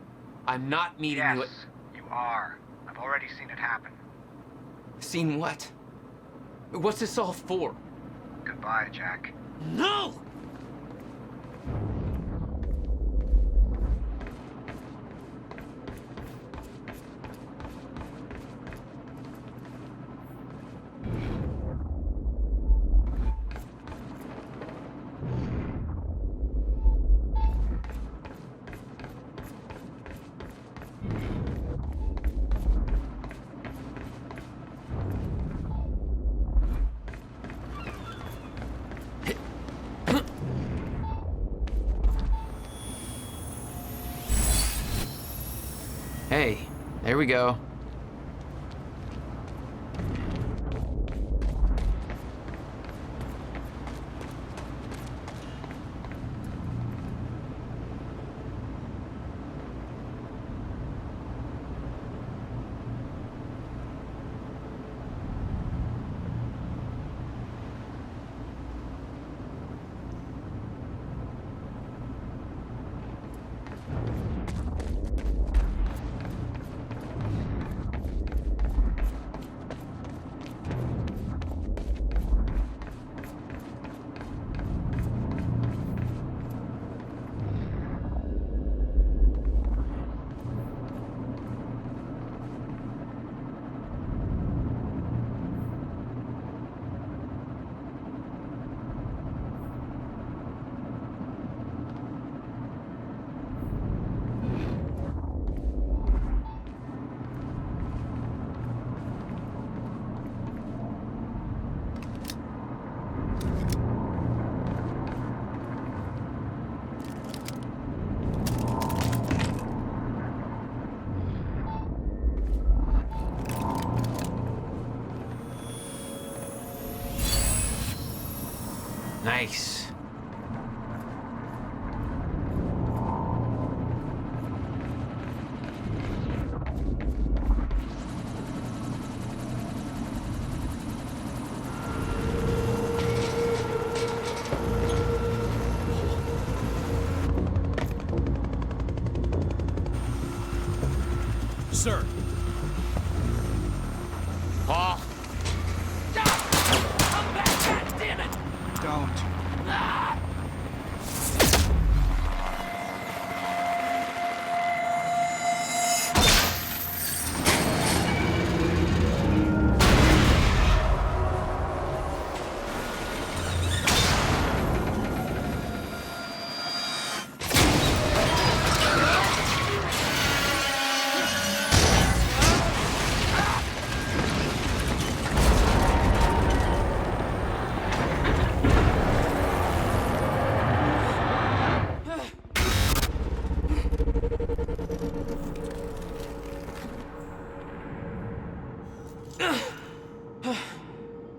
I'm not meeting you at... Yes, you are. I've already seen it happen. Seen what? What's this all for? Goodbye, Jack. No! There we go. Nice. Sir. Paul. Come back, goddammit! Don't.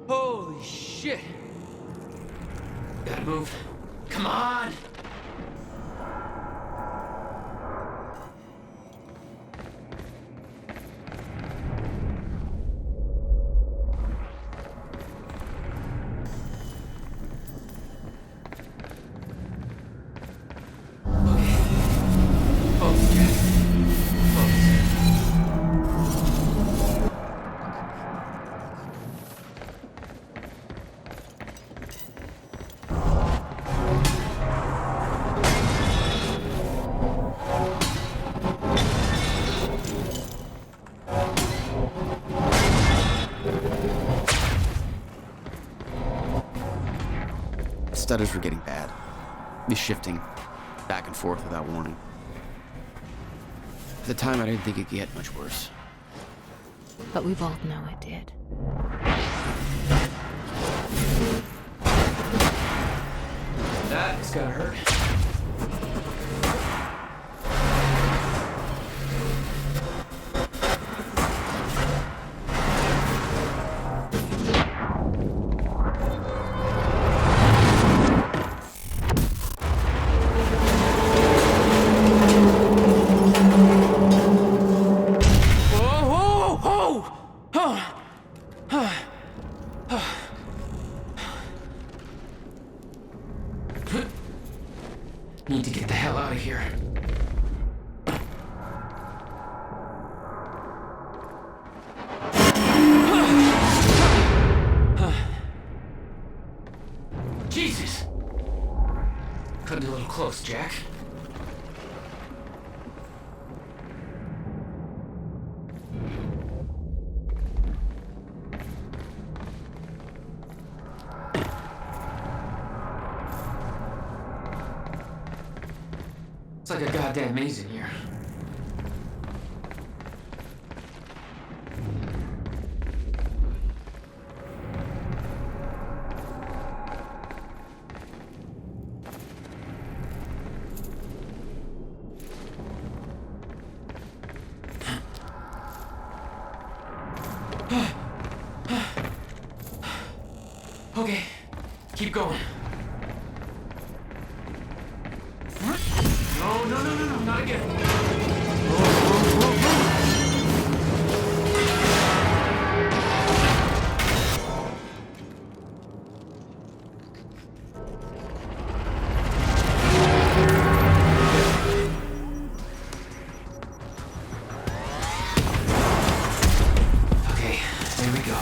Holy shit. Gotta move. Come on. Stutters were getting bad. He's shifting back and forth without warning. At the time, I didn't think it could get much worse. But we both know it did. That's gotta hurt. Need to get the hell out of here. Jesus! Cut it a little close, Jack. It's like a goddamn maze in here. Okay, keep going. No, not again. Okay, there we go.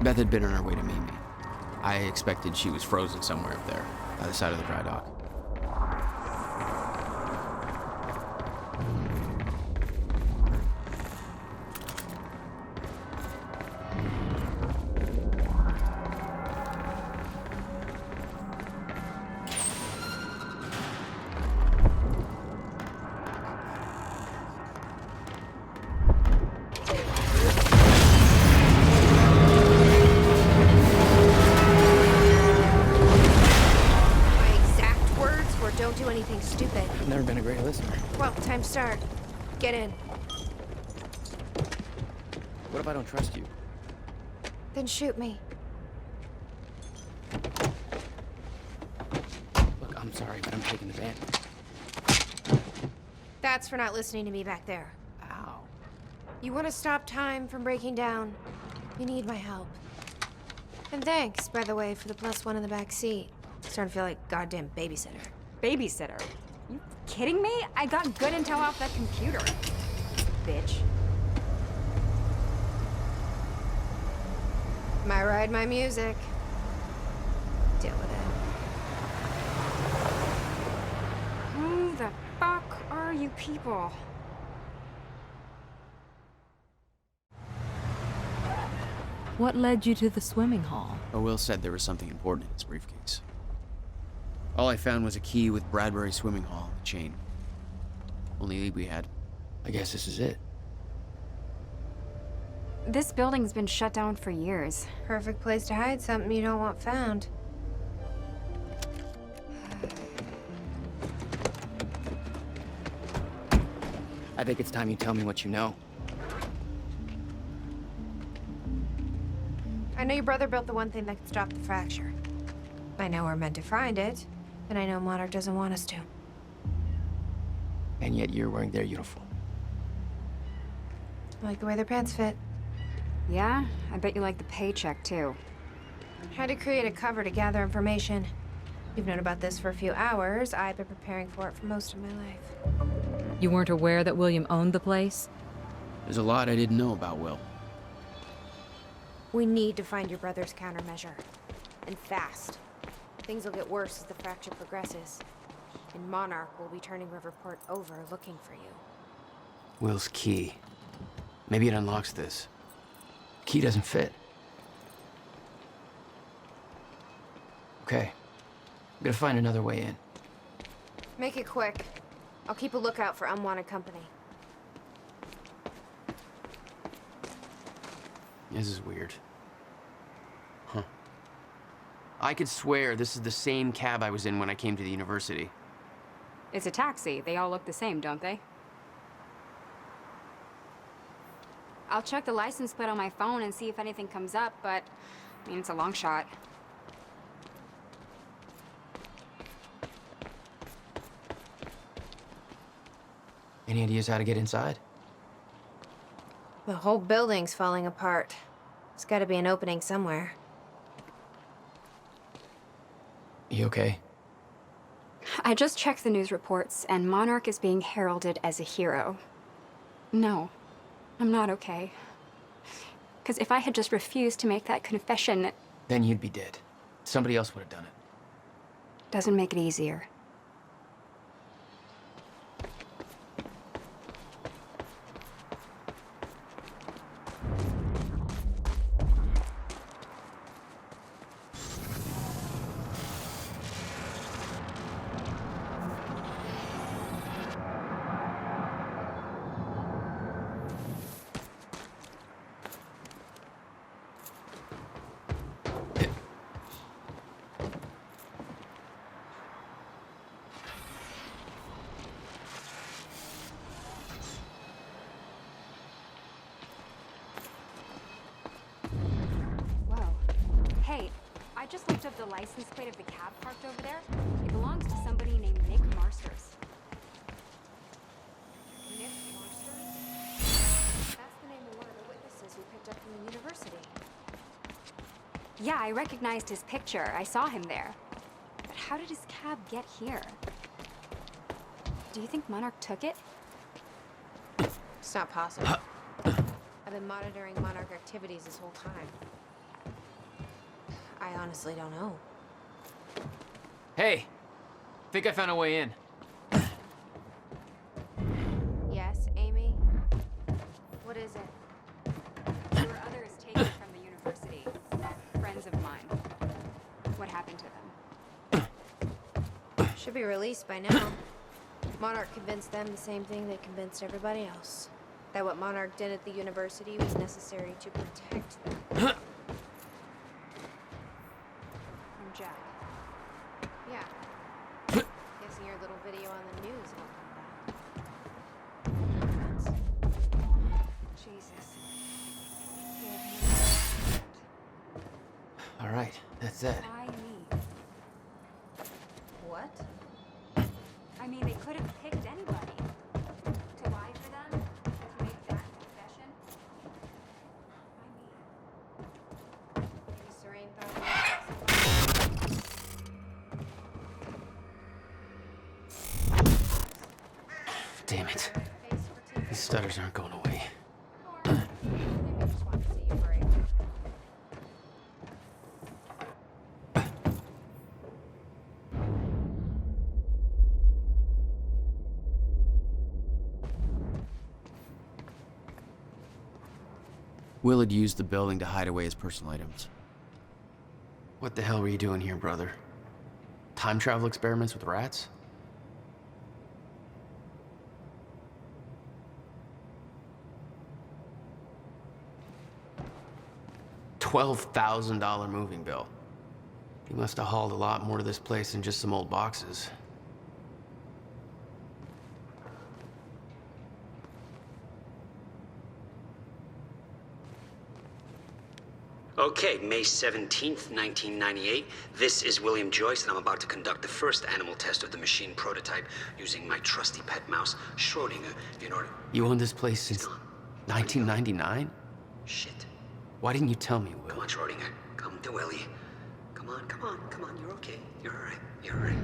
Beth had been on her way to meet me. I expected she was frozen somewhere up there, by the side of the dry dock. Stupid. I've never been a great listener. Well, time to start. Get in. What if I don't trust you? Then shoot me. Look, I'm sorry, but I'm taking the van. That's for not listening to me back there. Ow. You want to stop time from breaking down? You need my help. And thanks, by the way, for the +1 in the back seat. Starting to feel like goddamn babysitter. Babysitter? You kidding me? I got good intel off that computer. Bitch. My ride, my music. Deal with it. Who the fuck are you people? What led you to the swimming hall? Will said there was something important in his briefcase. All I found was a key with Bradbury Swimming Hall on the chain. Only lead we had. I guess this is it. This building's been shut down for years. Perfect place to hide something you don't want found. I think it's time you tell me what you know. I know your brother built the one thing that could stop the fracture. I know we're meant to find it, and I know Monarch doesn't want us to. And yet you're wearing their uniform. I like the way their pants fit. Yeah? I bet you like the paycheck, too. Had to create a cover to gather information. You've known about this for a few hours. I've been preparing for it for most of my life. You weren't aware that William owned the place? There's a lot I didn't know about Will. We need to find your brother's countermeasure. And fast. Things will get worse as the fracture progresses. And Monarch will be turning Riverport over looking for you. Will's key. Maybe it unlocks this. Key doesn't fit. Okay. I'm gonna find another way in. Make it quick. I'll keep a lookout for unwanted company. This is weird. Huh. I could swear this is the same cab I was in when I came to the university. It's a taxi. They all look the same, don't they? I'll check the license plate on my phone and see if anything comes up, but, I mean, it's a long shot. Any ideas how to get inside? The whole building's falling apart. There's gotta be an opening somewhere. You okay? I just checked the news reports, and Monarch is being heralded as a hero. No, I'm not okay. Because if I had just refused to make that confession... Then you'd be dead. Somebody else would have done it. Doesn't make it easier. I just looked up the license plate of the cab parked over there. It belongs to somebody named Nick Marsters. Nick Marsters? That's the name of one of the witnesses we picked up from the university. Yeah, I recognized his picture. I saw him there. But how did his cab get here? Do you think Monarch took it? It's not possible. I've been monitoring Monarch activities this whole time. I honestly don't know. Hey! Think I found a way in. Yes, Amy? What is it? There were others taken from the university. Friends of mine. What happened to them? Should be released by now. Monarch convinced them the same thing they convinced everybody else. That what Monarch did at the university was necessary to protect them. Jack. Yeah. Guessing your little video on the news about that. Jesus. All right, that's it. Why me? What? I mean, they could have picked anybody. To lie for them? To make that confession? Why me? Maybe Serene thought Damn it. These stutters aren't going away. maybe just wanted to see you break. Will had used the building to hide away his personal items. What the hell were you doing here, brother? Time travel experiments with rats? $12,000 moving bill. He must have hauled a lot more to this place than just some old boxes. Okay, May 17th, 1998. This is William Joyce, and I'm about to conduct the first animal test of the machine prototype using my trusty pet mouse, Schrodinger, in order... You owned this place since 1999? Shit. Why didn't you tell me, Will? Come on, Schrodinger. Come to Willie. Come on, come on, come on. You're okay. You're all right. You're all right.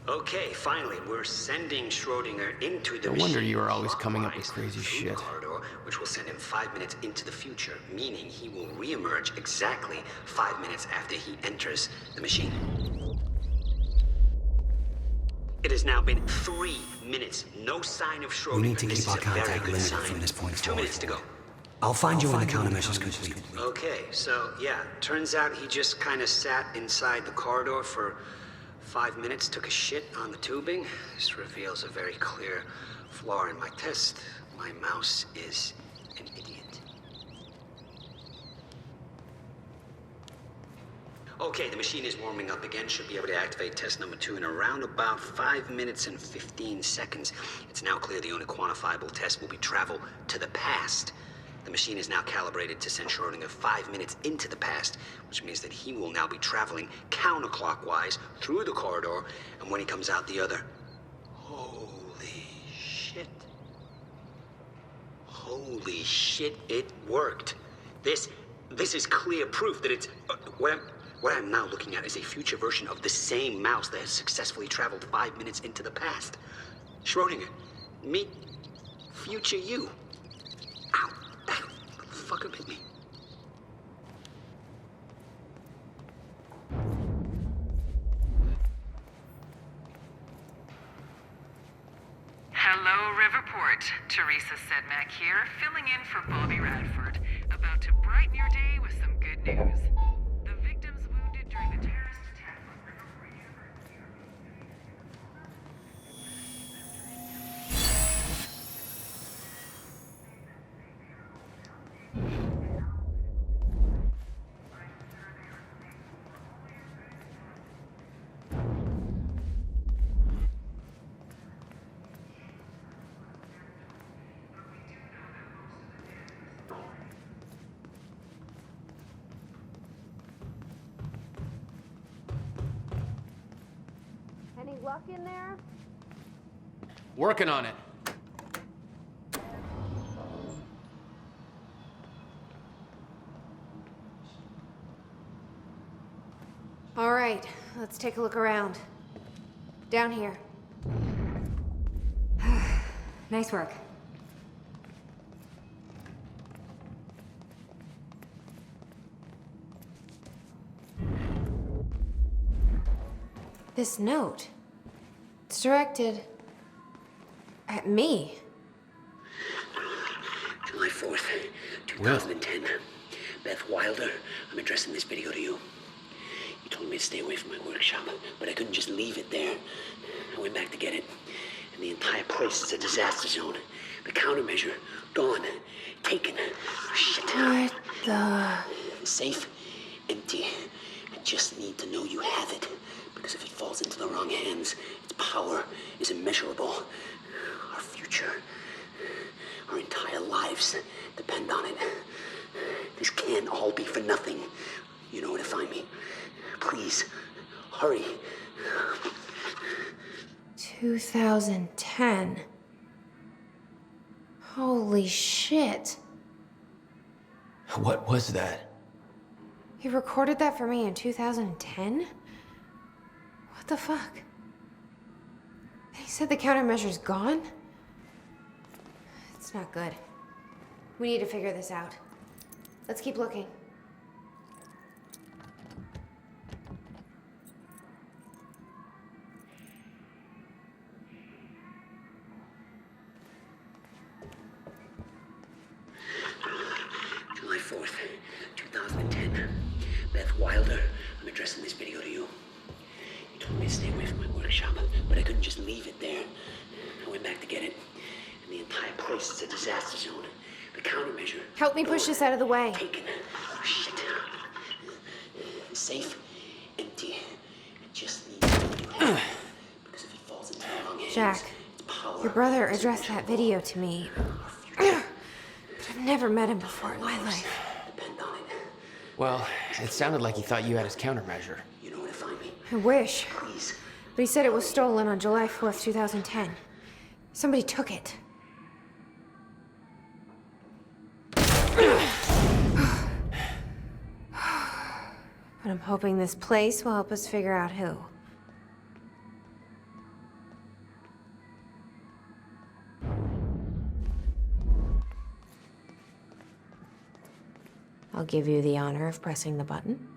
Okay, finally, we're sending Schrodinger into the No machine. wonder you were always coming up with crazy through shit. the corridor, which will send him 5 minutes into the future, meaning he will reemerge exactly 5 minutes after he enters the machine. It has now been 3 minutes. No sign of Schrodinger. We need to This keep is our a very contact good limited sign. from this point 2 forward. minutes to go. I'll find you when the countermeasure's complete. Okay, so yeah, turns out he just kind of sat inside the corridor for 5 minutes, took a shit on the tubing. This reveals a very clear flaw in my test. My mouse is an idiot. Okay, the machine is warming up again. Should be able to activate test number 2 in around about 5 minutes and 15 seconds. It's now clear the only quantifiable test will be travel to the past. The machine is now calibrated to send Schrodinger 5 minutes into the past, which means that he will now be traveling counterclockwise through the corridor, and when he comes out the other... Holy shit. Holy shit, it worked. This is clear proof that it's... What I'm now looking at is a future version of the same mouse that has successfully traveled 5 minutes into the past. Schrodinger, meet future you. Ow. Fucker bit me. Hello, Riverport. Teresa Sedmak here, filling in for Bobby Radford. About to brighten your day with some good news. The victims wounded during the terrorist attack on Riverport University are Any luck in there? Working on it. All right, let's take a look around. Down here. Nice work. This note. It's directed at me. July 4th, 2010. Beth Wilder, I'm addressing this video to you. You told me to stay away from my workshop, but I couldn't just leave it there. I went back to get it, and the entire place is a disaster zone. The countermeasure, gone, taken. Shit. What the... Safe, empty. I just need to know you have it, because if it falls into the wrong hands, its power is immeasurable. Our future, our entire lives depend on it. This can't all be for nothing. You know where to find me. Please, hurry. 2010. Holy shit. What was that? He recorded that for me in 2010? What the fuck? He said the countermeasure's gone? It's not good. We need to figure this out. Let's keep looking. July 4th, 2010. Beth Wilder, I'm addressing this video to you. You told me to stay away from my workshop, but I couldn't just leave it there. I went back to get it, and the entire place is a disaster zone. The countermeasure. Help me push this out of the way. Taken. Oh, shit. Safe. Empty. It just needs to be there. Because if it falls into the wrong hands, Jack, your brother addressed that video to me. But I've never met him before in my life. Well, it sounded like he thought you had his countermeasure. You know where to find me. I wish. But he said it was stolen on July 4th, 2010. Somebody took it. But I'm hoping this place will help us figure out who. I'll give you the honor of pressing the button.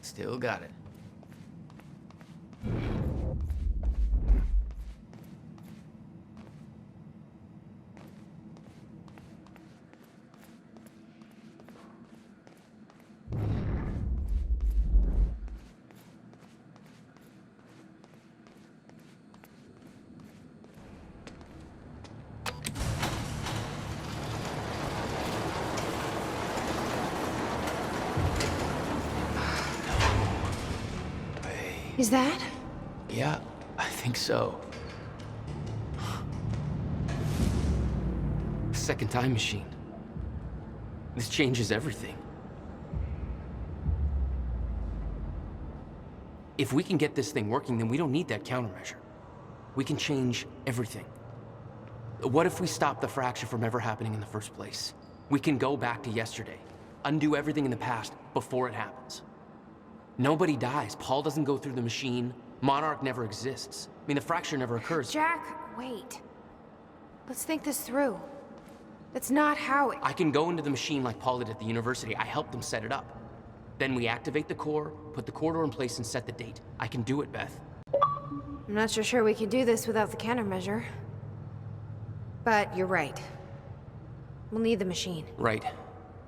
Still got it. Is that? Yeah, I think so. Second time machine. This changes everything. If we can get this thing working, then we don't need that countermeasure. We can change everything. What if we stop the fracture from ever happening in the first place? We can go back to yesterday, undo everything in the past before it happens. Nobody dies. Paul doesn't go through the machine. Monarch never exists. I mean, the fracture never occurs. Jack, wait. Let's think this through. That's not how it... I can go into the machine like Paul did at the university. I helped them set it up. Then we activate the core, put the core door in place, and set the date. I can do it, Beth. I'm not so sure we can do this without the countermeasure. But you're right. We'll need the machine. Right.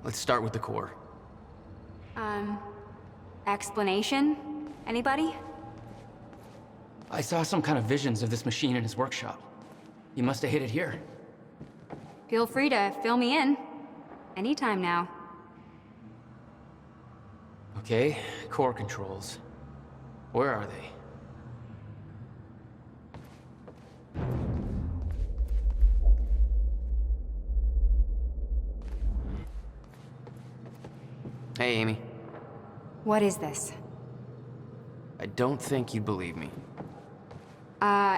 Let's start with the core. Explanation? Anybody? I saw some kind of visions of this machine in his workshop. You must have hid it here. Feel free to fill me in. Anytime now. Okay, core controls. Where are they? Hey, Amy. What is this? I don't think you'd believe me.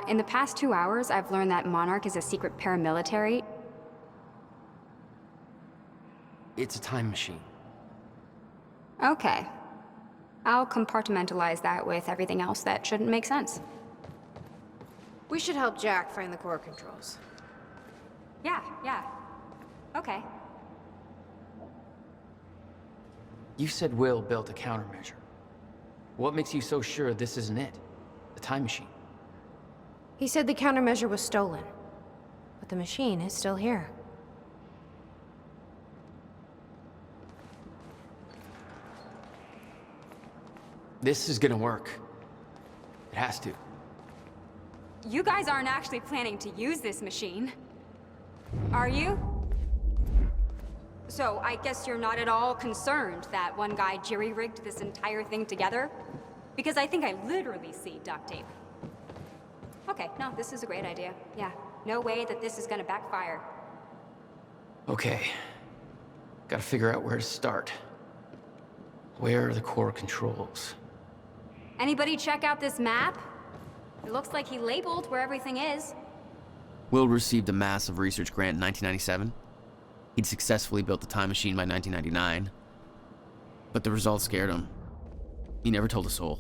In the past 2 hours, I've learned that Monarch is a secret paramilitary. It's a time machine. Okay. I'll compartmentalize that with everything else that shouldn't make sense. We should help Jack find the core controls. Yeah. Okay. You said Will built a countermeasure. What makes you so sure this isn't it? The time machine? He said the countermeasure was stolen. But the machine is still here. This is gonna work. It has to. You guys aren't actually planning to use this machine, are you? So I guess you're not at all concerned that one guy jerry-rigged this entire thing together? Because I think I literally see duct tape. Okay, no, this is a great idea. Yeah, no way that this is gonna backfire. Okay. Gotta figure out where to start. Where are the core controls? Anybody check out this map? It looks like he labeled where everything is. Will received a massive research grant in 1997. He'd successfully built the time machine by 1999. But the results scared him. He never told a soul.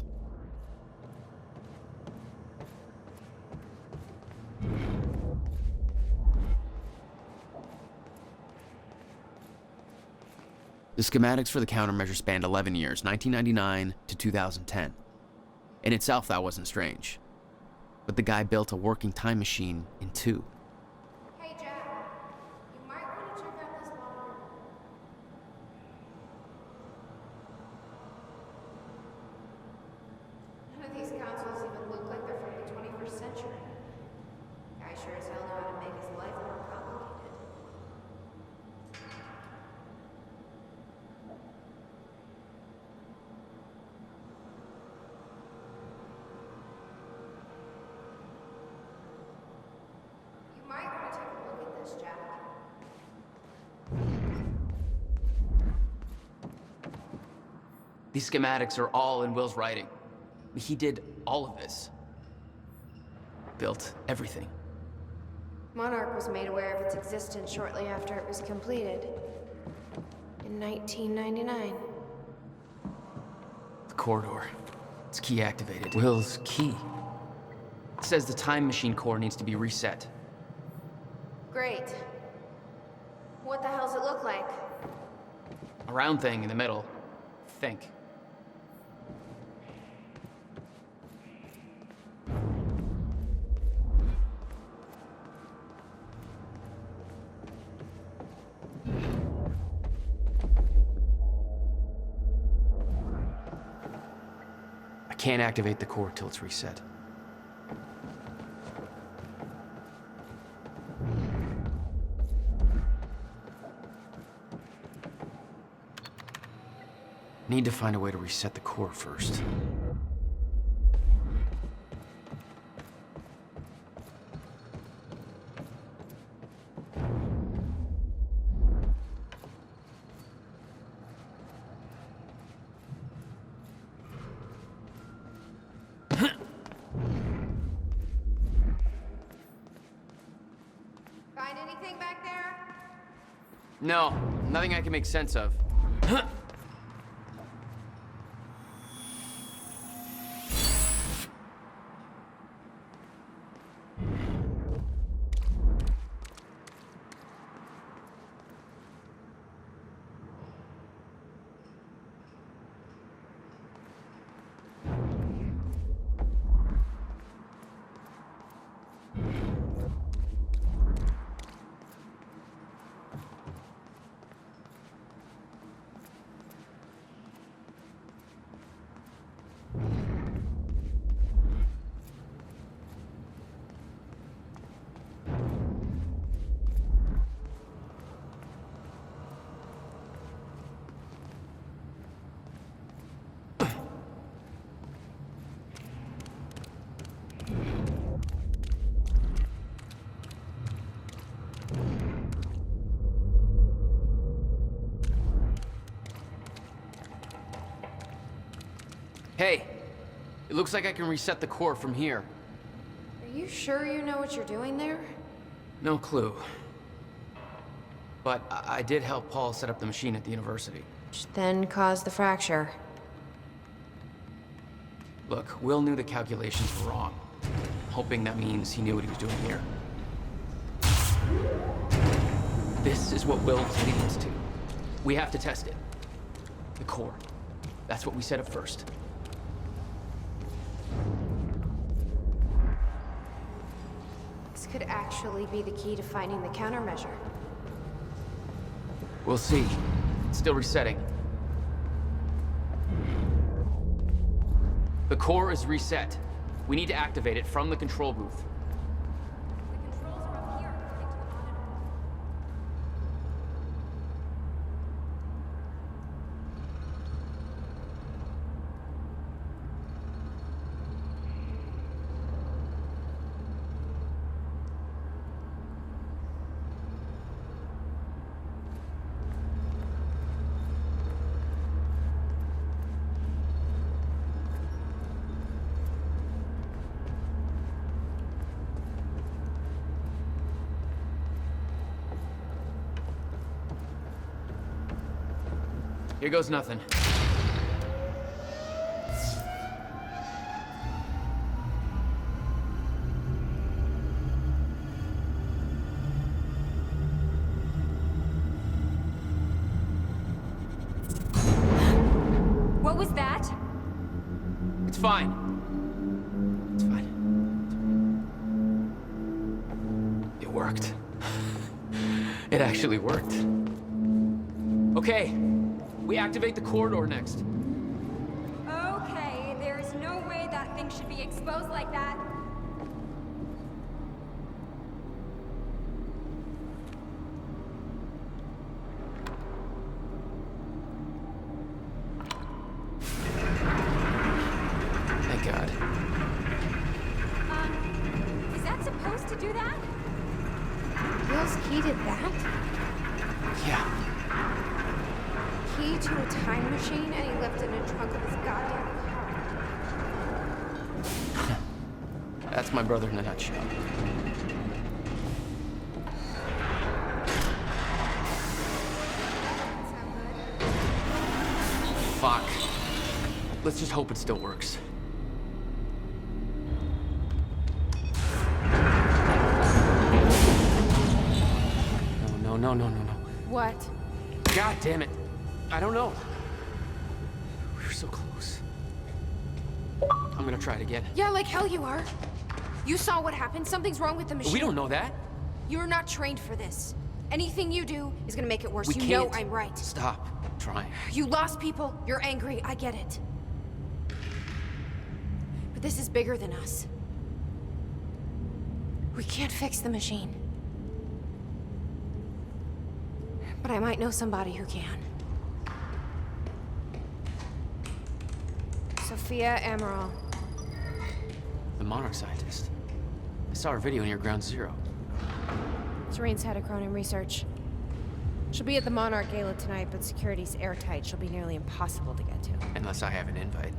The schematics for the countermeasure spanned 11 years, 1999 to 2010. In itself, that wasn't strange. But the guy built a working time machine in 2. Hey, Jack. You might want to check out this water. None of these consoles even look like they're from the 21st century. Guy sure as hell know how to make his life more complicated. You might want to take a look at this, Jack. These schematics are all in Will's writing. He did all of this. Built everything. Monarch was made aware of its existence shortly after it was completed. In 1999. The corridor. It's key activated. Will's key. It says the time machine core needs to be reset. Great. What the hell's it look like? A round thing in the middle. Think. I can't activate the core till it's reset. Need to find a way to reset the core first. Find anything back there? No, nothing I can make sense of. Hey, it looks like I can reset the core from here. Are you sure you know what you're doing there? No clue. But I did help Paul set up the machine at the university. Which then caused the fracture. Look, Will knew the calculations were wrong. Hoping that means he knew what he was doing here. This is what Will was leading us to. We have to test it. The core. That's what we set up first. This could actually be the key to finding the countermeasure. We'll see. It's still resetting. The core is reset. We need to activate it from the control booth. Here goes nothing. What was that? It's fine. It's fine. It worked. It actually worked. Okay, we activate the corridor next. Okay, there's no way that thing should be exposed like that. Thank God. Is that supposed to do that? Will's key did that? Yeah. Key to a time machine, and he left it in the trunk of his goddamn car. That's my brother in a nutshell. Fuck. Let's just hope it still works. No. What? God damn it. I don't know. We were so close. I'm gonna try it again. Yeah, like hell you are. You saw what happened. Something's wrong with the machine. We don't know that. You're not trained for this. Anything you do is gonna make it worse. We You can't. know I'm right. Stop trying. You lost people. You're angry. I get it. But this is bigger than us. We can't fix the machine. But I might know somebody who can. Sophia Amaral. The Monarch scientist. I saw her video near Ground Zero. Serene's head of Cronin Research. She'll be at the Monarch Gala tonight, but security's airtight. She'll be nearly impossible to get to. Unless I have an invite.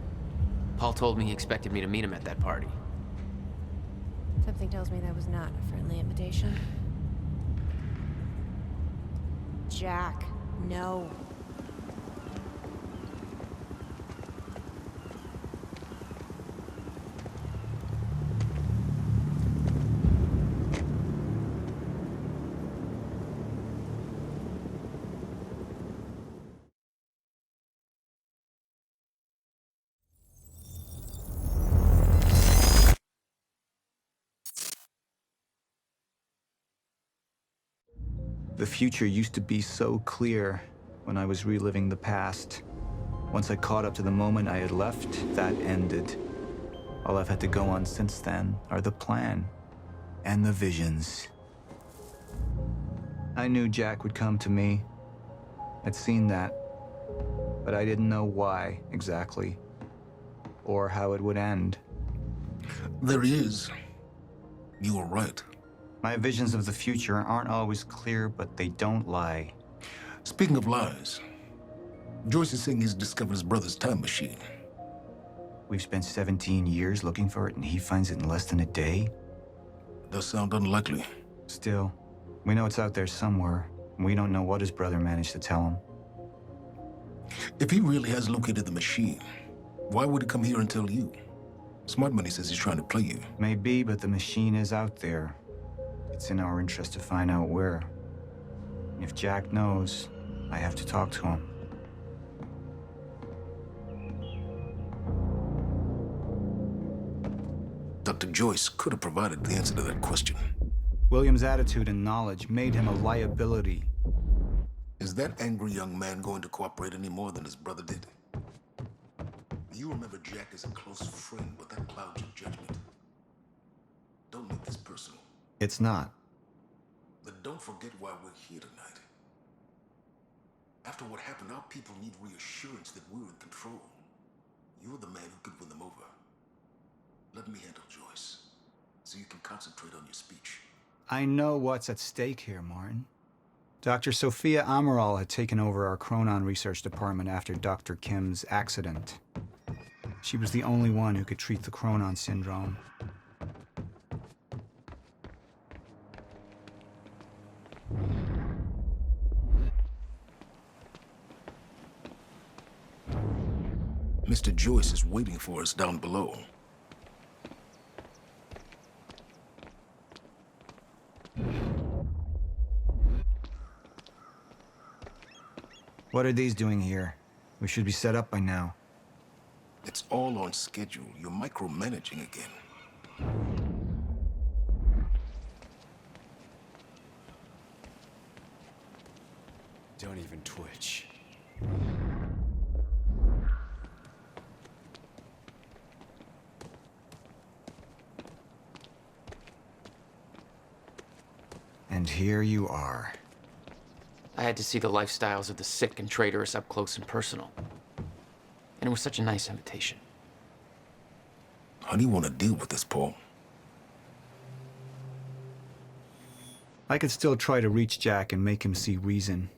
Paul told me he expected me to meet him at that party. Something tells me that was not a friendly invitation. Jack, no. The future used to be so clear when I was reliving the past. Once I caught up to the moment I had left, that ended. All I've had to go on since then are the plan and the visions. I knew Jack would come to me. I'd seen that, but I didn't know why exactly, or how it would end. There he is. You were right. My visions of the future aren't always clear, but they don't lie. Speaking of lies, Joyce is saying he's discovered his brother's time machine. We've spent 17 years looking for it, and he finds it in less than a day? Does sound unlikely. Still, we know it's out there somewhere, and we don't know what his brother managed to tell him. If he really has located the machine, why would he come here and tell you? Smart Money says he's trying to play you. Maybe, but the machine is out there. It's in our interest to find out where. And if Jack knows, I have to talk to him. Dr. Joyce could have provided the answer to that question. William's attitude and knowledge made him a liability. Is that angry young man going to cooperate any more than his brother did? You remember Jack as a close friend, but that clouds your judgment. Don't make this personal. It's not. Then don't forget why we're here tonight. After what happened, our people need reassurance that we're in control. You're the man who could win them over. Let me handle Joyce, so you can concentrate on your speech. I know what's at stake here, Martin. Dr. Sophia Amaral had taken over our Chronon research department after Dr. Kim's accident. She was the only one who could treat the Chronon syndrome. Mr. Joyce is waiting for us down below. What are these doing here? We should be set up by now. It's all on schedule. You're micromanaging again. Don't even twitch. And here you are. I had to see the lifestyles of the sick and traitorous up close and personal. And it was such a nice invitation. How do you want to deal with this, Paul? I could still try to reach Jack and make him see reason.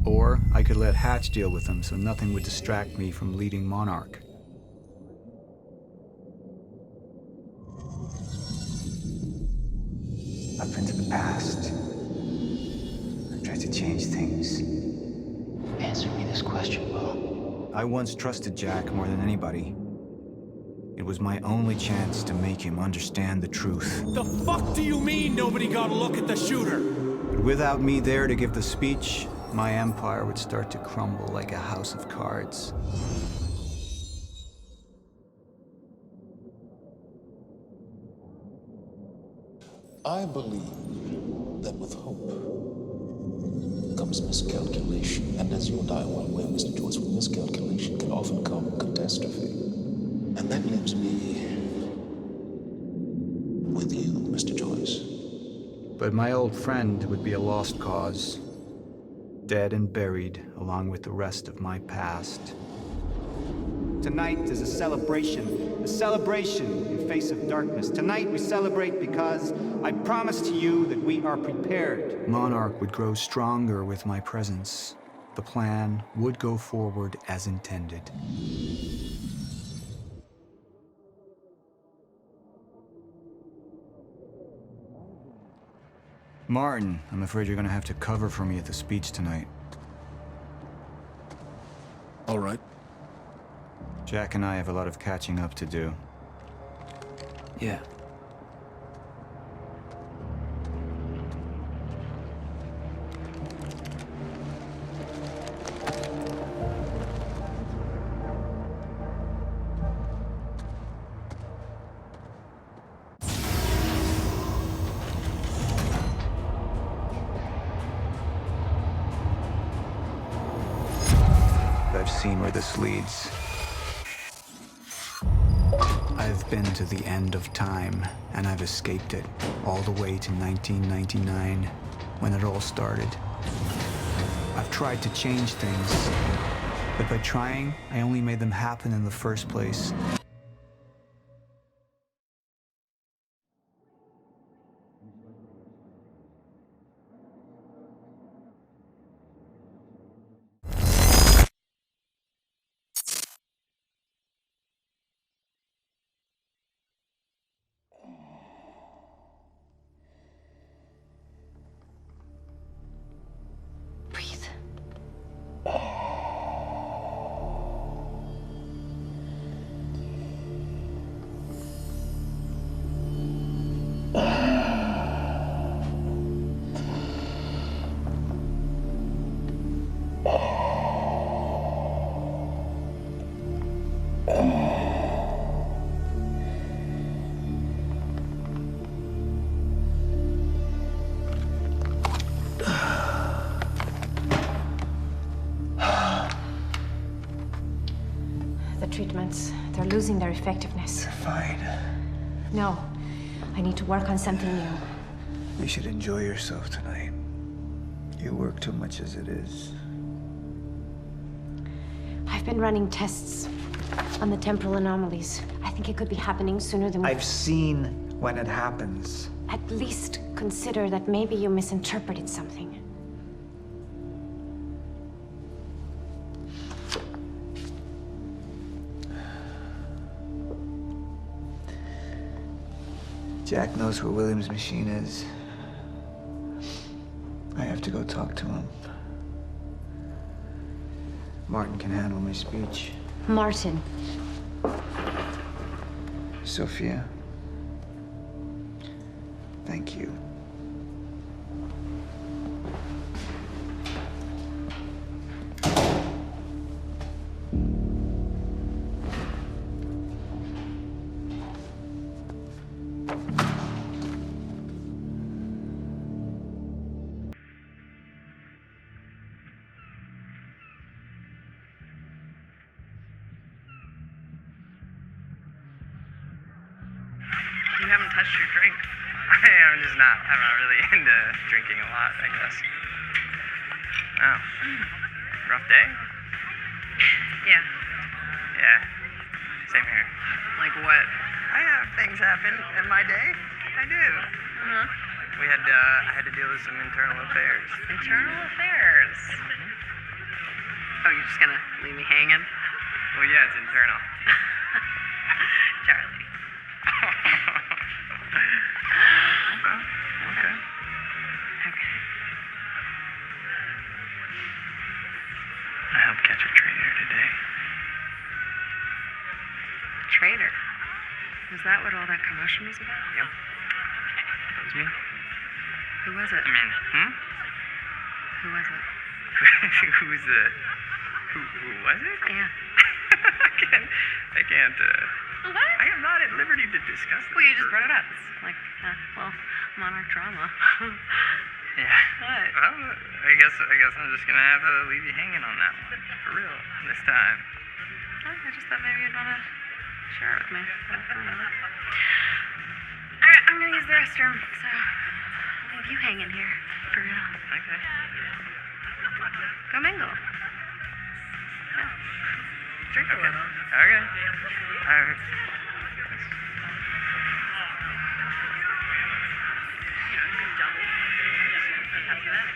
Or I could let Hatch deal with him so nothing would distract me from leading Monarch. Up into the past. I tried to change things. Answer me this question, Paul. I once trusted Jack more than anybody. It was my only chance to make him understand the truth. The fuck do you mean nobody got a look at the shooter? But without me there to give the speech, my empire would start to crumble like a house of cards. I believe that with hope comes miscalculation. And as you and I are well aware, Mr. Joyce, with miscalculation can often come catastrophe. And that leaves me with you, Mr. Joyce. But my old friend would be a lost cause. Dead and buried, along with the rest of my past. Tonight is a celebration in face of darkness. Tonight we celebrate because I promise to you that we are prepared. Monarch would grow stronger with my presence. The plan would go forward as intended. Martin, I'm afraid you're gonna have to cover for me at the speech tonight. All right. Jack and I have a lot of catching up to do. Yeah. I've seen where this leads. I've been to the end of time, and I've escaped it, all the way to 1999, when it all started. I've tried to change things, but by trying, I only made them happen in the first place. The treatments, they're losing their effectiveness. You're fine. No, I need to work on something new. You should enjoy yourself tonight. You work too much as it is. I've been running tests on the temporal anomalies. I think it could be happening sooner than we... I've seen when it happens. At least consider that maybe you misinterpreted something. Jack knows where William's machine is. I have to go talk to him. Martin can handle my speech. Martin. Sophia. Thank you. you haven't touched your drink. I'm just not. I'm not really into drinking a lot, I guess. Oh. Rough day? Yeah. Yeah. Same here. Like what? I have things happen in my day. I do. Uh-huh. I had to deal with some internal affairs. Internal affairs? Oh, you're just gonna leave me hanging? Well, yeah, it's internal. Charlie. Okay. I helped catch a traitor today. Traitor? Was that what all that commotion was about? Yep. That was me. Who was it? I mean, Who was it? Who was it? Yeah. I can't, What? I am not at liberty to discuss this. Well, you just brought it up. It's like, Monarch drama. Yeah. What? Well, I guess I'm just gonna have to leave you hanging on that one. For real. This time. Oh, I just thought maybe you'd want to share it with me. Alright, I'm gonna use the restroom, so I'll leave you hanging here. For real. Okay. Go mingle. Yeah. Drink a little. Okay. Alright. After that.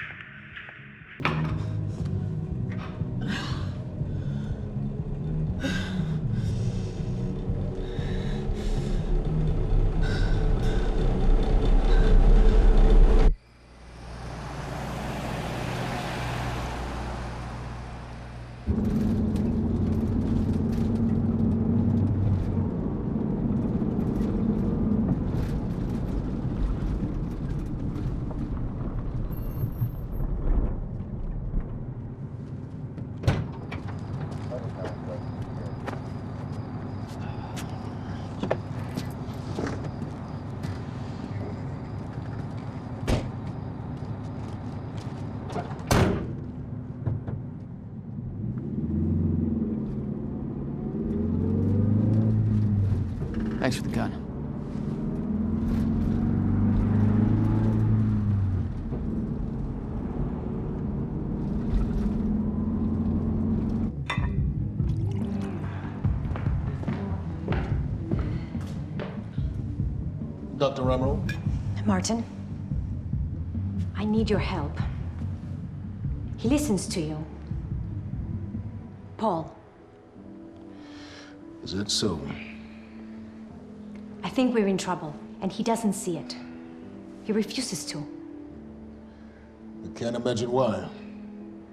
Thanks for the gun. Dr. Ramro? Martin, I need your help. He listens to you. Paul. Is that so? I think we're in trouble, and he doesn't see it. He refuses to. I can't imagine why.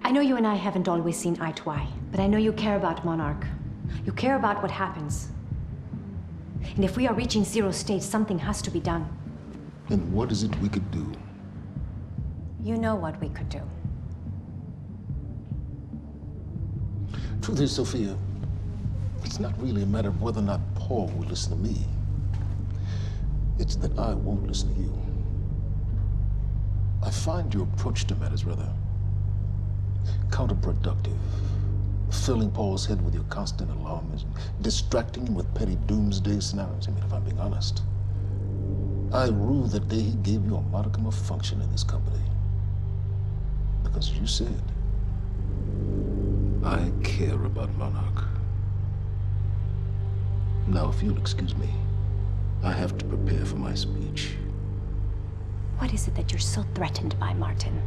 I know you and I haven't always seen eye to eye, but I know you care about Monarch. You care about what happens. And if we are reaching zero state, something has to be done. And what is it we could do? You know what we could do. Truth is, Sophia, it's not really a matter of whether or not Paul will listen to me. It's that I won't listen to you. I find your approach to matters rather counterproductive. Filling Paul's head with your constant alarms and distracting him with petty doomsday scenarios. I mean, if I'm being honest, I rue the day he gave you a modicum of function in this company. Because you said, I care about Monarch. Now, if you'll excuse me, I have to prepare for my speech. What is it that you're so threatened by, Martin?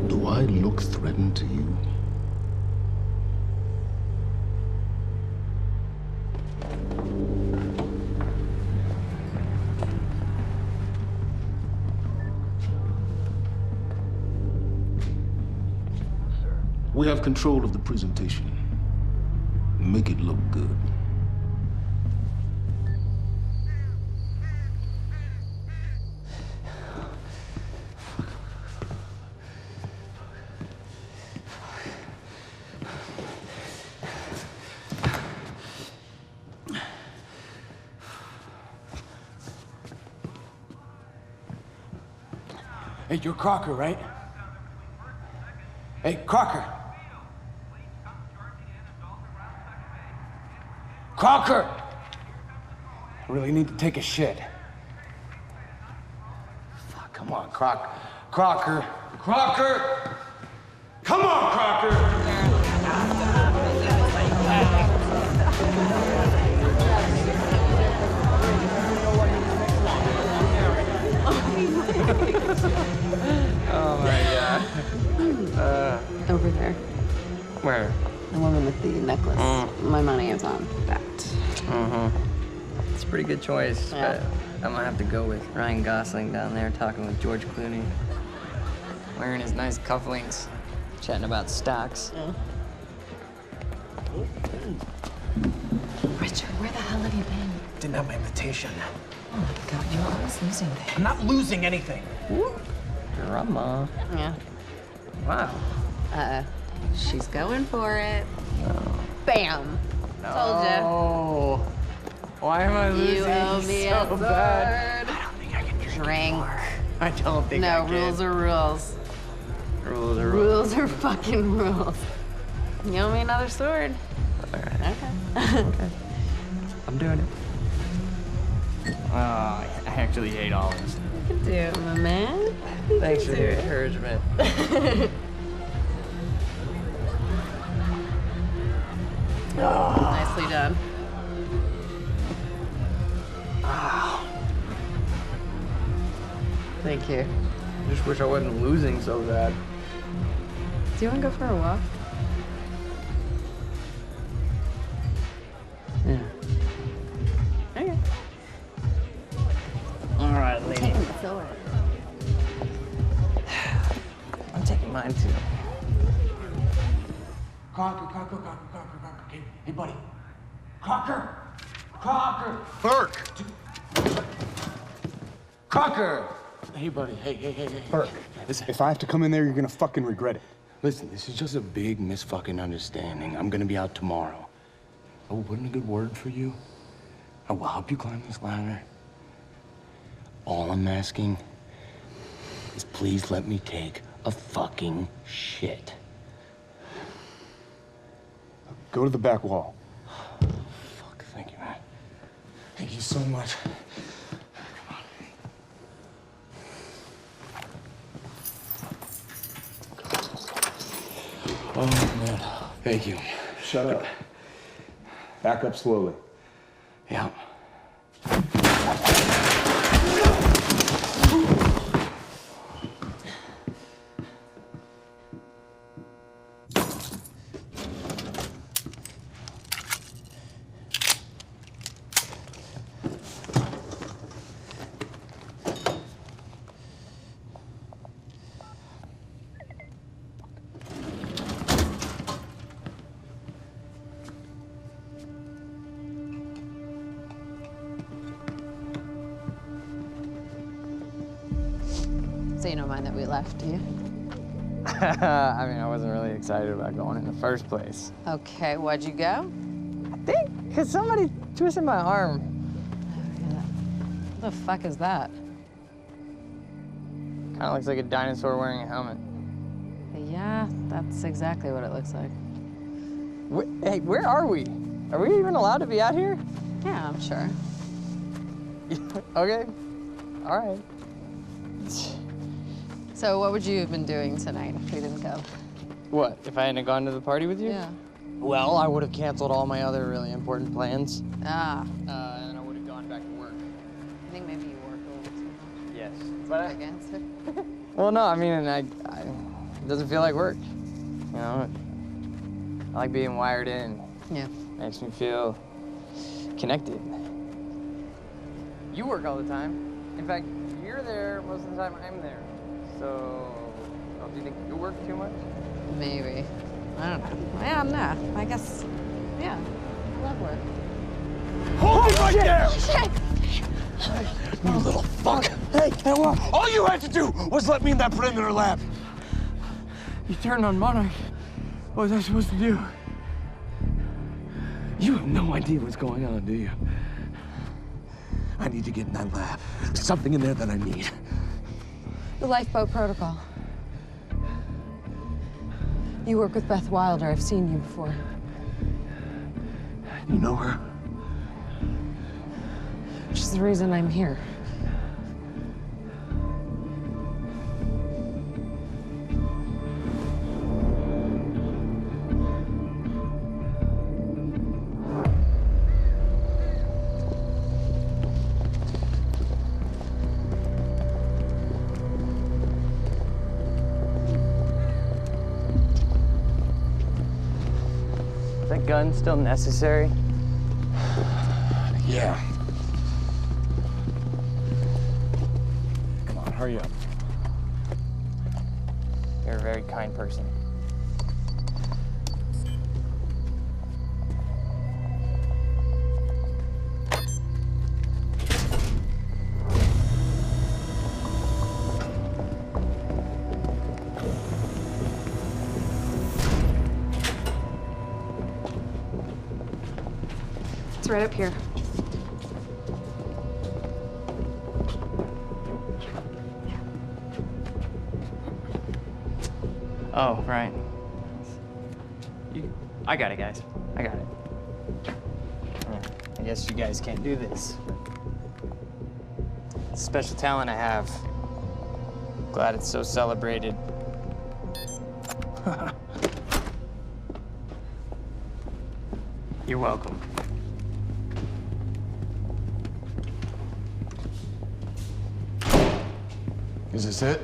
Do I look threatened to you? We have control of the presentation. Make it look good. Hey, you're Crocker, right? Hey, Crocker! Crocker! I really need to take a shit. Fuck, come on, Crocker. Crocker! Crocker! Come on, Crocker! Oh my god. Over there. Where? The woman with the necklace. My money is on that. It's a pretty good choice, Yeah. but I'm gonna have to go with Ryan Gosling down there talking with George Clooney. Wearing his nice cufflinks, chatting about stocks. Richard, where the hell have you been? Didn't have my invitation. Oh my god, you're always losing things. I'm not losing anything. Drama. Yeah. Wow. She's going for it. Bam. Told ya. Oh. Why am I losing You owe me so a sword. bad? I don't think I can Drink. I don't think I No, can. rules are rules. Rules are rules. Rules are fucking rules. You owe me another sword. Alright. Okay. I'm doing it. Oh, I actually hate olives. You can do it, my man. Thanks for do the it. encouragement. Nicely done. Thank you. Just wish I wasn't losing so bad. Do you want to go for a walk? Yeah. Okay. All right, lady. Take the sword. I'm taking mine too. Crocker. Hey, buddy. Crocker! Burke! Crocker! Hey, buddy. Hey. Burke, if I have to come in there, you're gonna fucking regret it. Listen, this is just a big misfucking understanding. I'm gonna be out tomorrow. I will put in a good word for you. I will help you climb this ladder. All I'm asking is please let me take a fucking shit. Go to the back wall. Fuck, thank you, man. Thank you so much. Oh, man. Thank you. Shut up. Back up slowly. Yeah. So you don't mind that we left, do you? I mean, I wasn't really excited about going in the first place. Okay, why'd you go? I think because somebody twisted my arm. What the fuck is that? Kind of looks like a dinosaur wearing a helmet. Yeah, that's exactly what it looks like. Hey, where are we? Are we even allowed to be out here? Yeah, I'm sure. Okay. All right. So what would you have been doing tonight if we didn't go? What, if I hadn't gone to the party with you? Yeah. Well, I would have canceled all my other really important plans. Ah. And I would have gone back to work. I think maybe you work a little too much. Yes. But I guess. Well, no, I mean, it doesn't feel like work. You know, I like being wired in. Yeah. Makes me feel connected. You work all the time. In fact, you're there most of the time I'm there. So, do you think you work too much? Maybe. I don't know. Yeah, I'm not. I guess, yeah. Love work. Hold it right there! Shit! You little fuck! Hey, what? All you had to do was let me in that perimeter lab. You turned on Monarch. What was I supposed to do? You have no idea what's going on, do you? I need to get in that lab. There's something in there that I need. The lifeboat protocol. You work with Beth Wilder. I've seen you before. You know her? She's the reason I'm here. Is that gun still necessary? Yeah. Come on, hurry up. You're a very kind person. It's right up here. Oh, right. I got it, guys. I got it. Yeah, I guess you guys can't do this. It's a special talent I have. Glad it's so celebrated. You're welcome. Is this it?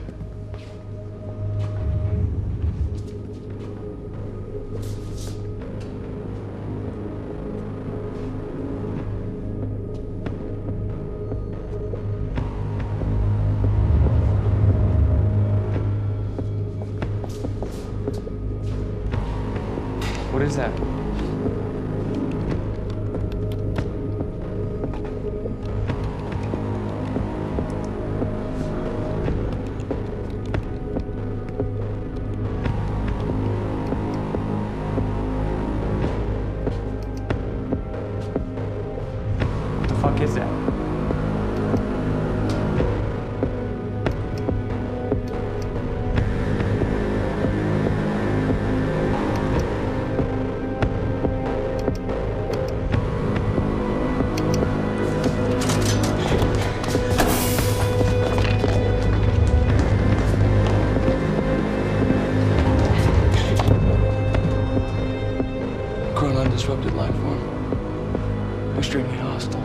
What is that? What the fuck is that? Disrupted life form. Extremely hostile.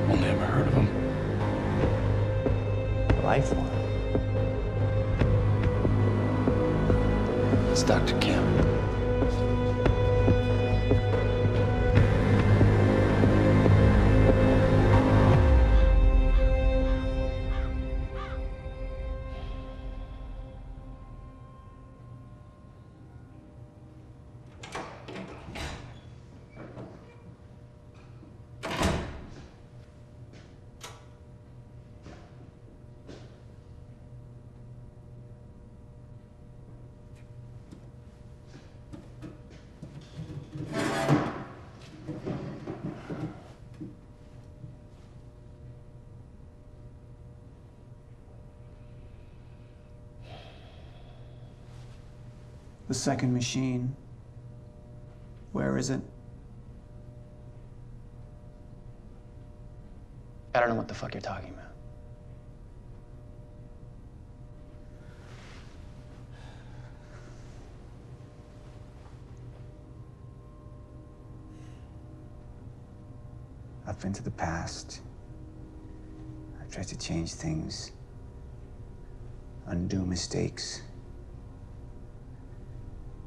Only ever heard of him. Life form? It's Dr. Kim. The second machine. Where is it? I don't know what the fuck you're talking about. I've been to the past. I've tried to change things, undo mistakes,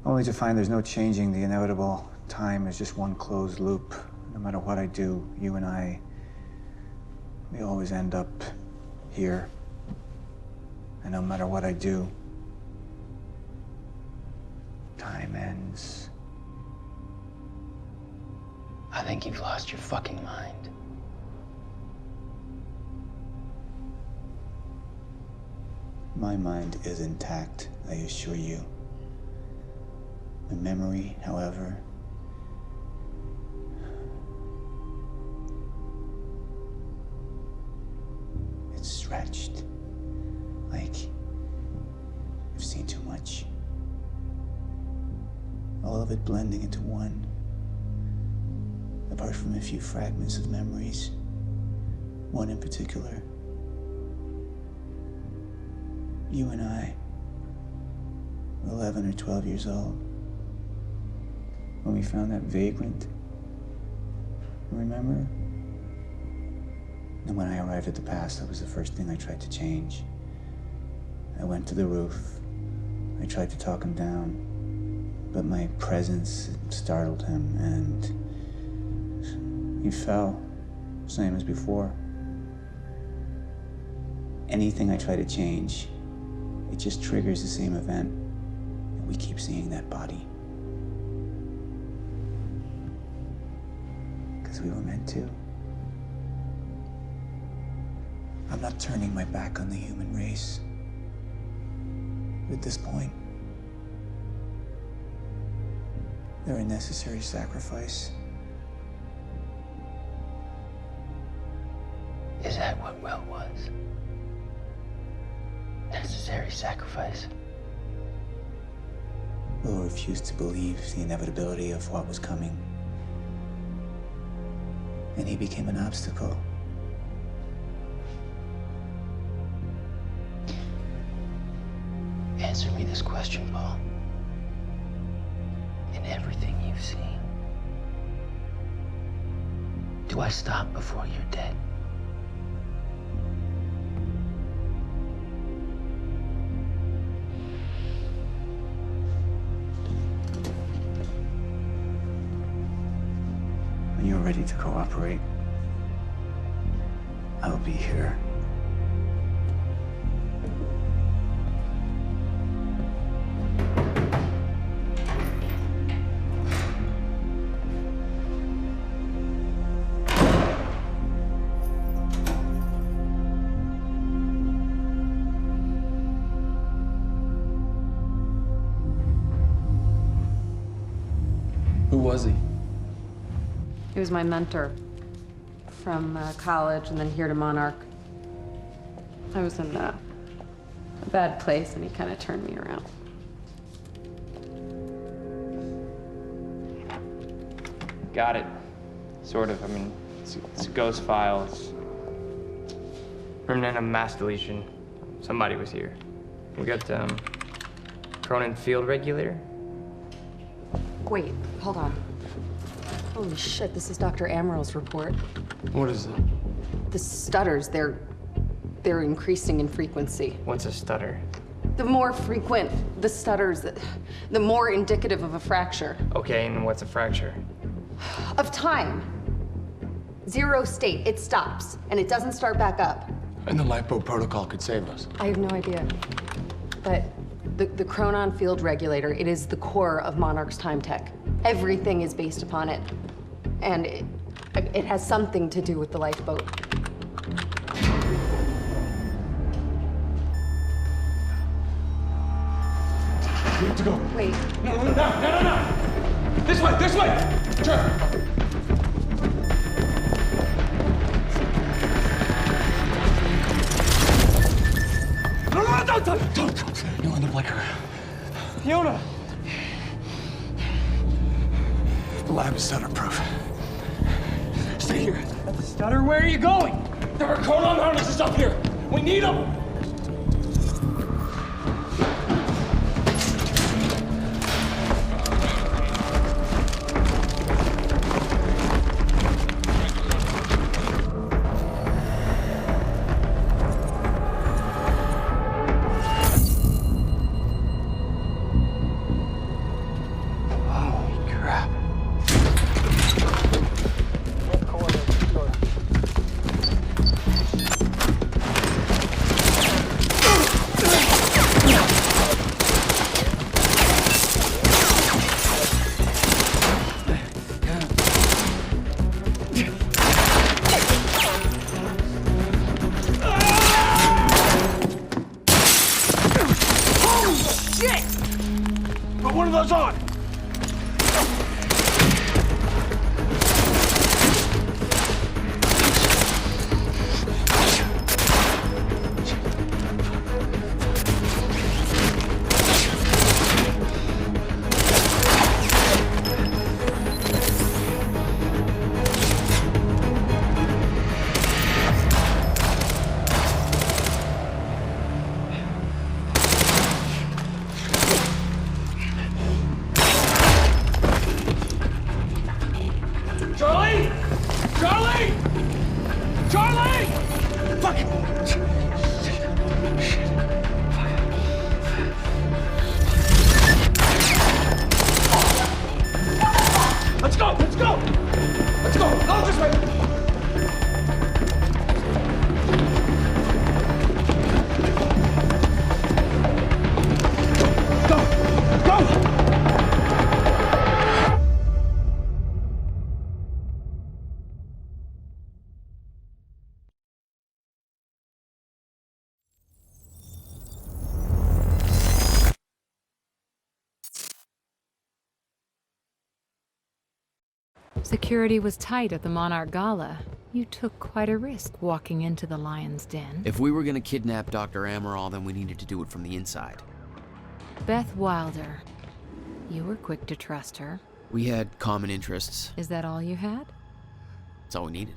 only to find there's no changing the inevitable. Time is just one closed loop. No matter what I do, you and I, we always end up here. And no matter what I do, time ends. I think you've lost your fucking mind. My mind is intact, I assure you. My memory, however, it's stretched. of it blending into one. Apart from a few fragments of memories. One in particular. You and I were 11 or 12 years old when we found that vagrant. Remember? And when I arrived at the past, that was the first thing I tried to change. I went to the roof. I tried to talk him down, but my presence startled him, and he fell, same as before. Anything I try to change, it just triggers the same event, and we keep seeing that body. Because we were meant to. I'm not turning my back on the human race. At this point, they're a necessary sacrifice. Is that what Will was? Necessary sacrifice? Will refused to believe the inevitability of what was coming. And he became an obstacle. Answer me this question, Paul. In everything you've seen, do I stop before you're dead? When you're ready to cooperate, I'll be here. Who was he? He was my mentor from college and then here to Monarch. I was in a bad place and he kind of turned me around. Got it. Sort of. I mean, it's a ghost file. It's remnant of mass deletion. Somebody was here. We got, Cronin Field Regulator. Wait, hold on. Holy shit, this is Dr. Amaril's report. What is it? The stutters, they're increasing in frequency. What's a stutter? The more frequent the stutters, the more indicative of a fracture. Okay, and what's a fracture? Of time. Zero state, it stops, and it doesn't start back up. And the Lifeboat protocol could save us. I have no idea. But the Cronin Field Regulator, it is the core of Monarch's time tech. Everything is based upon it. And it has something to do with the lifeboat. We have to go. Wait. No. This way! Sure. No, don't. You'll end up like her. Fiona! The lab is stutter-proof. Stay here. Stutter, where are you going? There are Cronin harnesses up here. We need them. Charlie! Fuck! Let's go! Let's go! Let's go! Go this way! Go! Go! Security was tight at the Monarch Gala. You took quite a risk walking into the Lion's Den. If we were gonna kidnap Dr. Amaral, then we needed to do it from the inside. Beth Wilder. You were quick to trust her. We had common interests. Is that all you had? That's all we needed.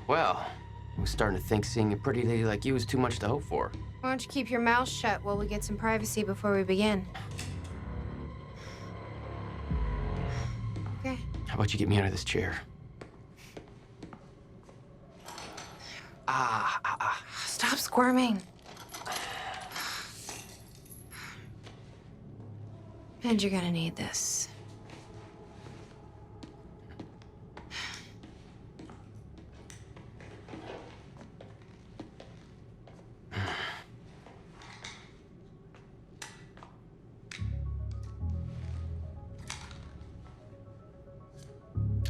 Well, I was starting to think seeing a pretty lady like you was too much to hope for. Why don't you keep your mouth shut while we get some privacy before we begin? Okay. How about you get me out of this chair? Stop squirming. And you're gonna need this.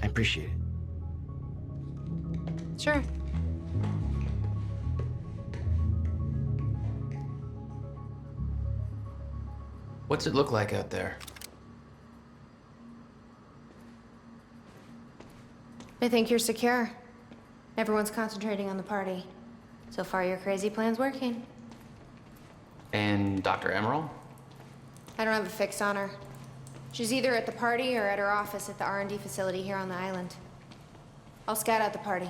I appreciate it. Sure. What's it look like out there? I think you're secure. Everyone's concentrating on the party. So far, your crazy plan's working. And Dr. Amaral? I don't have a fix on her. She's either at the party or at her office at the R&D facility here on the island. I'll scout out the party.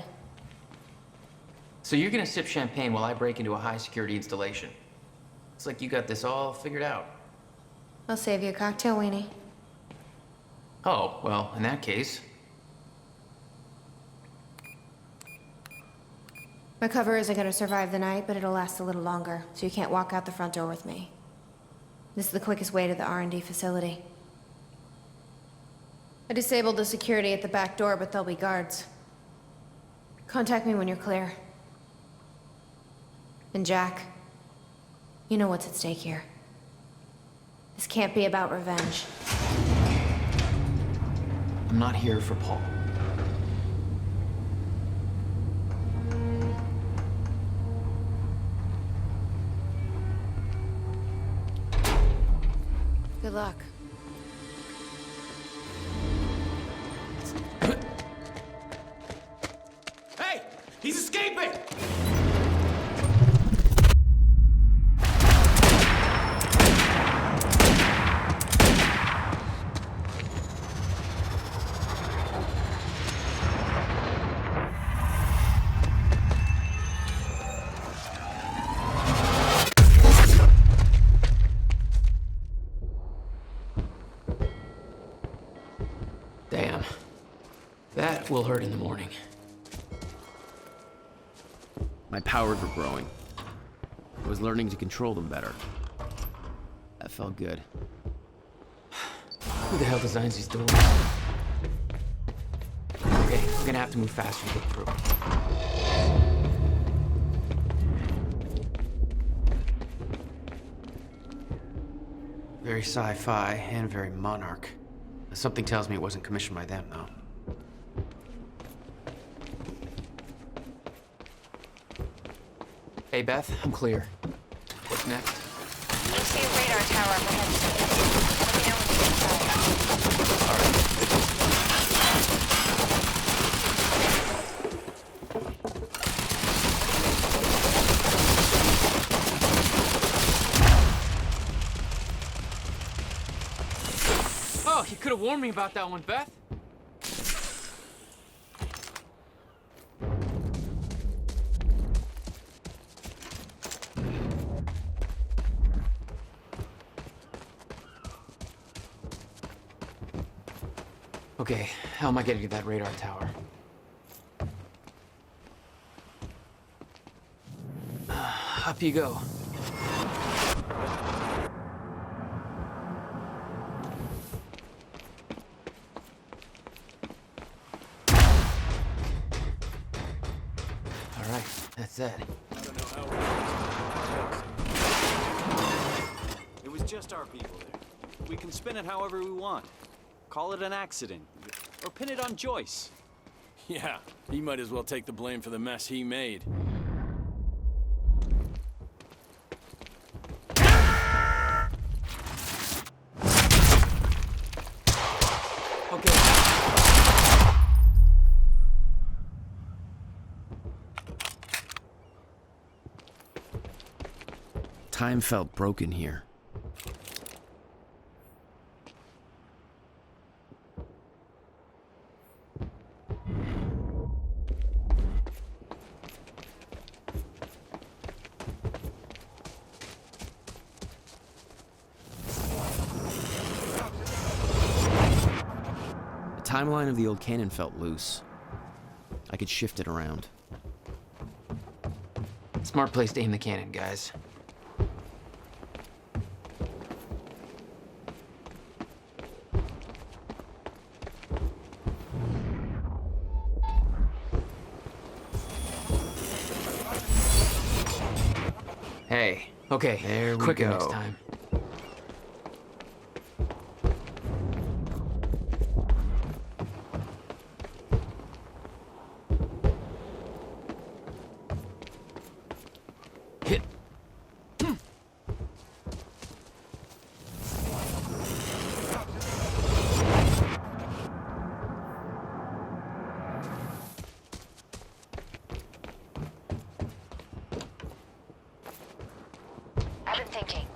So you're gonna sip champagne while I break into a high-security installation. It's like you got this all figured out. I'll save you a cocktail, weenie. Oh, well, in that case... My cover isn't gonna survive the night, but it'll last a little longer, so you can't walk out the front door with me. This is the quickest way to the R&D facility. I disabled the security at the back door, but there'll be guards. Contact me when you're clear. And Jack, you know what's at stake here. This can't be about revenge. I'm not here for Paul. Good luck. Hey! He's escaping! Damn. That will hurt in the morning. My powers were growing. I was learning to control them better. That felt good. Who the hell designs these doors? Okay, we're gonna have to move faster to get through. Very sci-fi and very Monarch. Something tells me it wasn't commissioned by them, though. Hey, Beth, I'm clear. What's next? You see a radar tower up ahead. Let me know when you get inside. All right. Oh, you could have warned me about that one, Beth. Okay, how am I getting to that radar tower? Up you go. All right, that's it. I don't know how it was just our people there. We can spin it however we want. Call it an accident. Or pin it on Joyce. Yeah, he might as well take the blame for the mess he made. Time felt broken here. The timeline of the old cannon felt loose. I could shift it around. Smart place to aim the cannon, guys. Hey, okay, there we go. Next time. Hit. I've been thinking.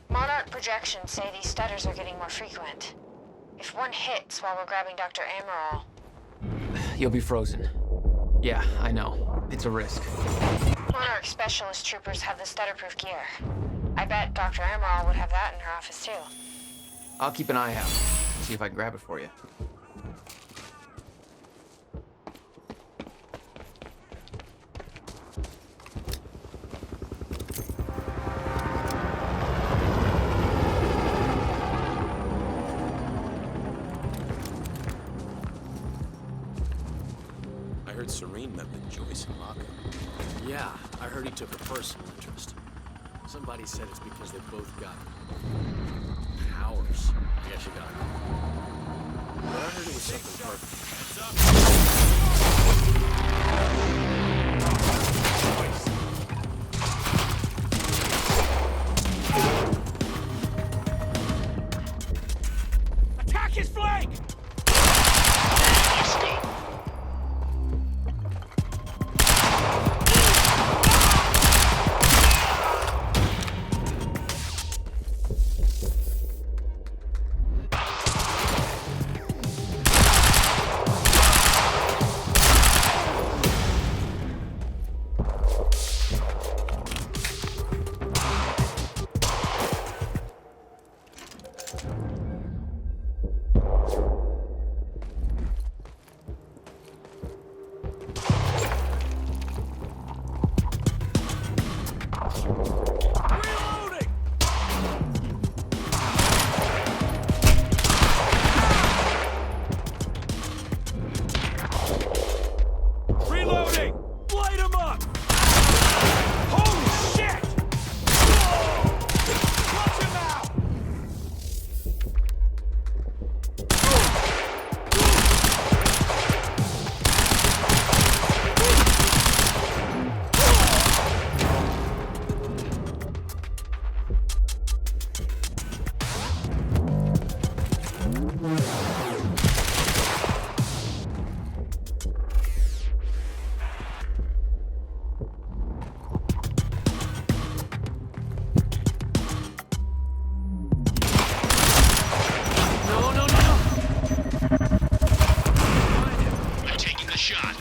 Monarch projections say these stutters are getting more frequent. If one hits while we're grabbing Dr. Amaral... You'll be frozen. Yeah, I know. It's a risk. Monarch specialist troopers have the stutterproof gear. I bet Dr. Amaral would have that in her office too. I'll keep an eye out. See if I can grab it for you. I heard Serene met with Joyce and Maka. Yeah, I heard he took a personal interest. Somebody said it's because they both got powers. I guess you got it. But I heard it was something perfect. Attack his flank! Reloading! Light him up! Holy shit! Watch him out! I'm taking the shot.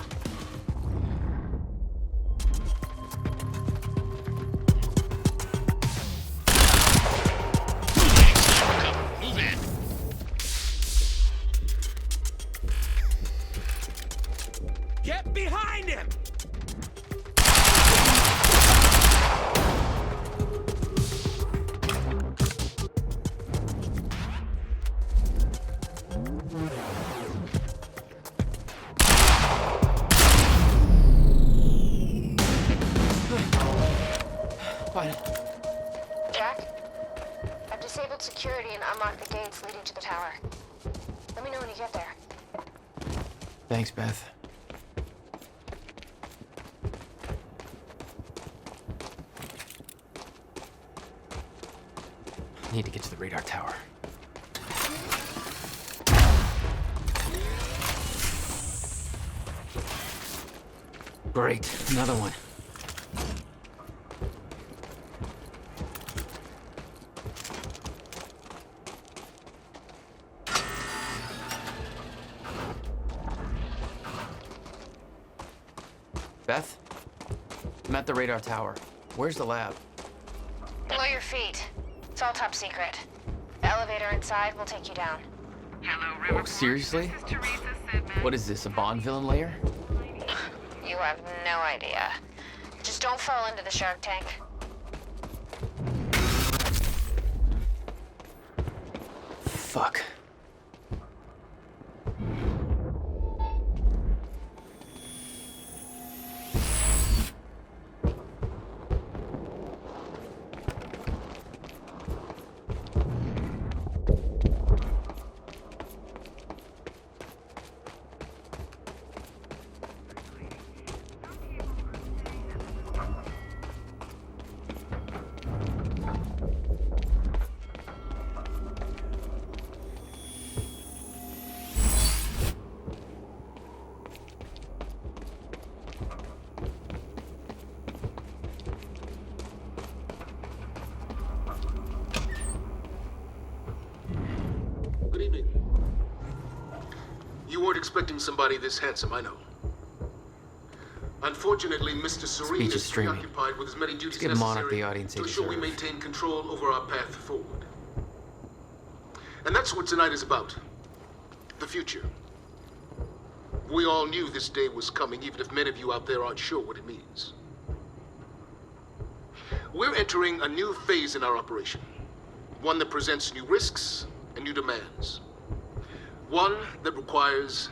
Move in. Get behind him! Jack, I've disabled security and unlocked the gates leading to the tower. Let me know when you get there. Thanks, Beth. Need to get to the radar tower. Great, another one. Beth? I'm at the radar tower. Where's the lab? Below your feet. It's all top secret. The elevator inside will take you down. Hello, Oh, seriously? What is this, a Bond villain lair? You have no idea. Just don't fall into the shark tank. Fuck. Good evening. You weren't expecting somebody this handsome, I know. Unfortunately, Mr. Serene Speech is is streaming. preoccupied with as many duties Let's give Monarch necessary the audience they to ensure we deserve. maintain control over our path forward. And that's what tonight is about. The future. We all knew this day was coming, even if many of you out there aren't sure what it means. We're entering a new phase in our operation. One that presents new risks and new demands. One that requires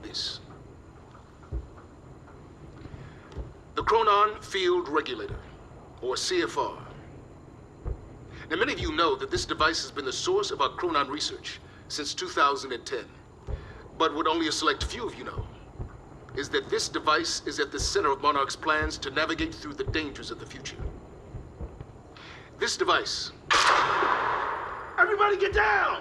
this. The Chronon Field Regulator, or CFR. Now, many of you know that this device has been the source of our Chronon research since 2010. But what only a select few of you know is that this device is at the center of Monarch's plans to navigate through the dangers of the future. This device... Everybody get down!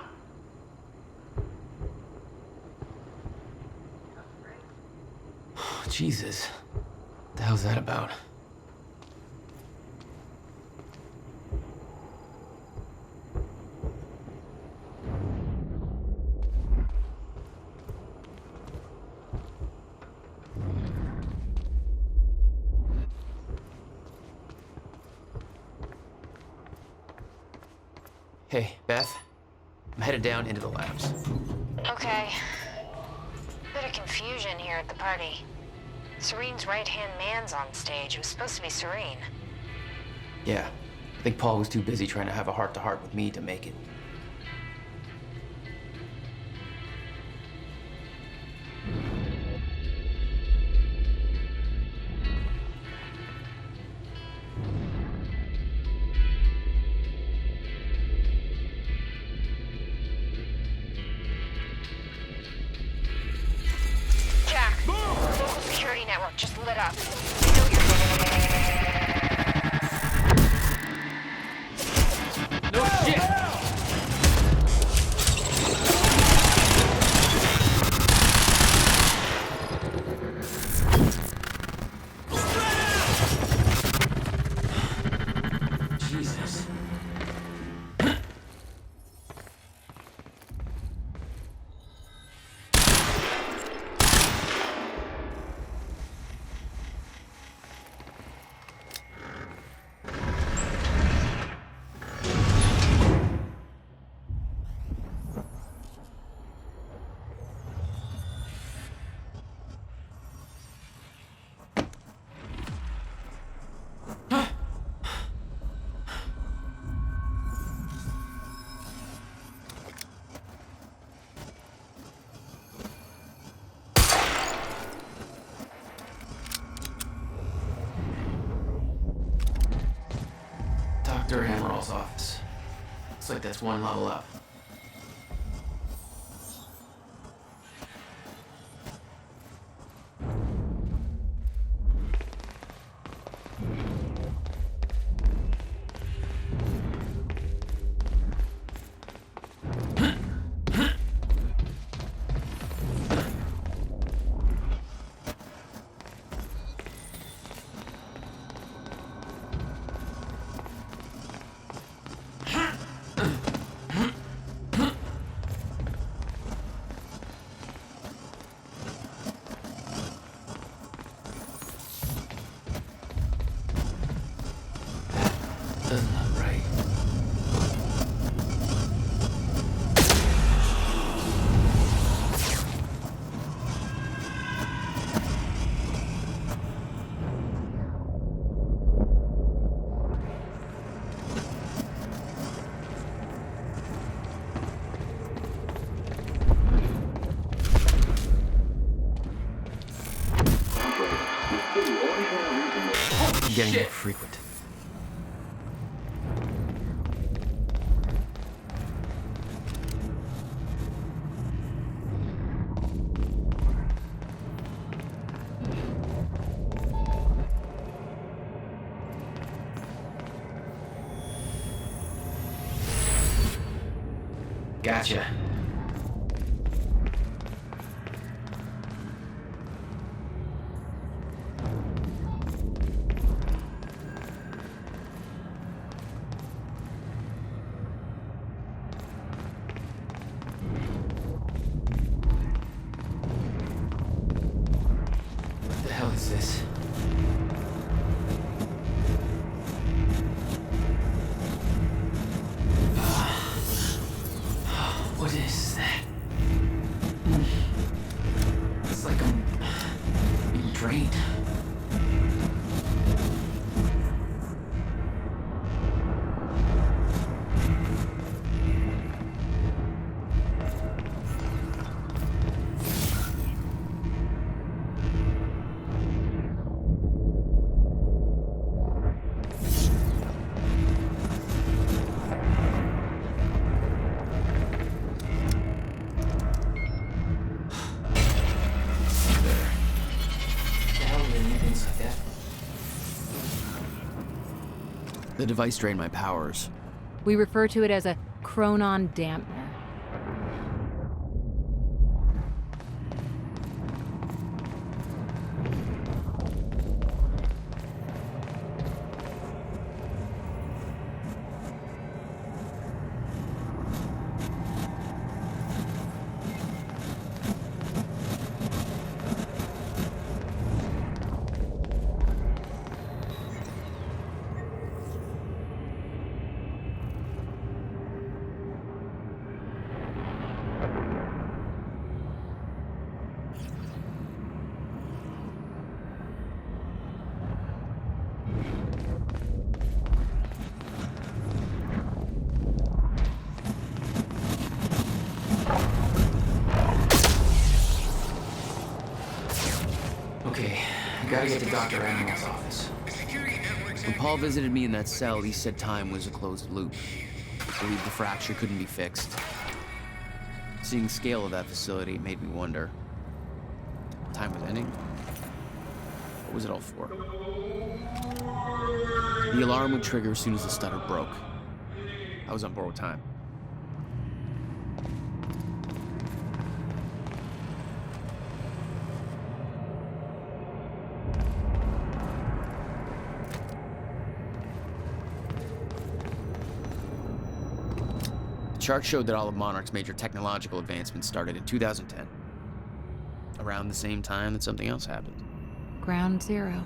Jesus. What the hell's that about? Hey, Beth. I'm headed down into the labs. Okay. Bit of confusion here at the party. Serene's right-hand man's on stage. It was supposed to be Serene. Yeah. I think Paul was too busy trying to have a heart-to-heart with me to make it. Jack, the local security network just lit up. No shit! Jesus. Overall's office. Looks like that's one level up. Doesn't look right. Getting more frequent. Gotcha. What the hell is this? What is that? It's like I'm being drained. The device drained my powers. We refer to it as a chronon dampener. Okay, I gotta get to Dr. Animal's office. When Paul visited me in that cell, he said time was a closed loop. I believed the fracture couldn't be fixed. Seeing the scale of that facility made me wonder. Time was ending? What was it all for? The alarm would trigger as soon as the stutter broke. I was on borrowed time. The chart showed that all of Monarch's major technological advancements started in 2010. Around the same time that something else happened. Ground Zero.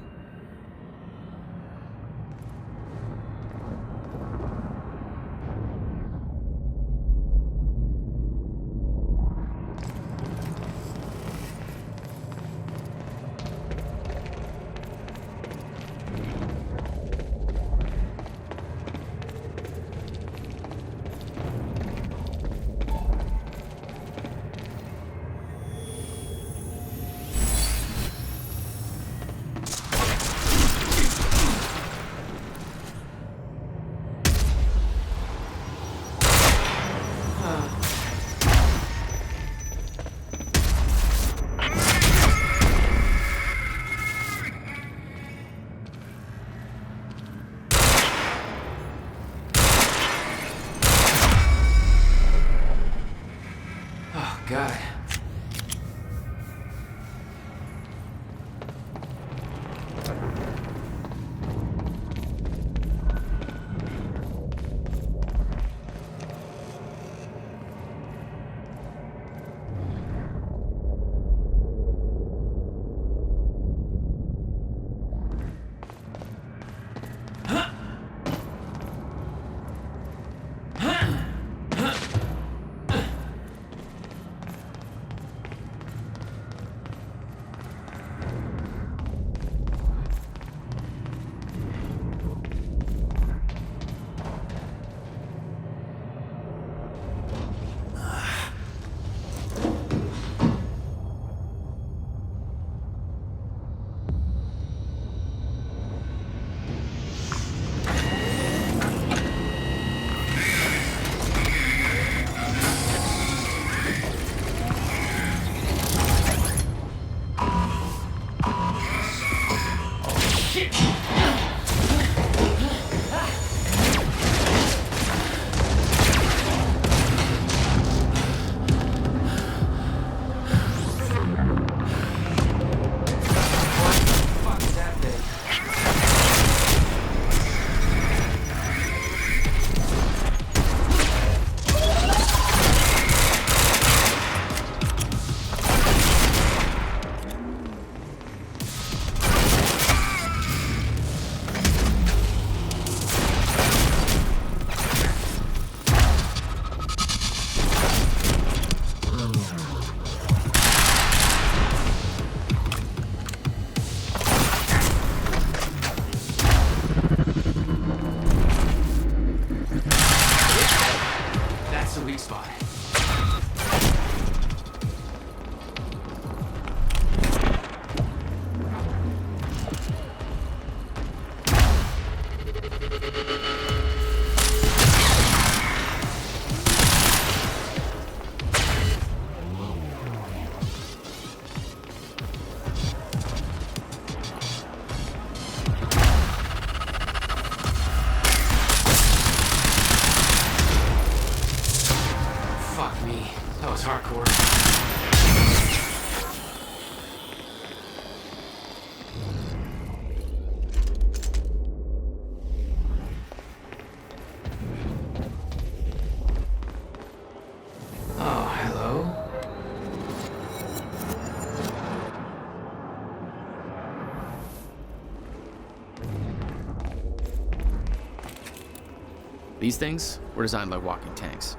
These things were designed by walking tanks.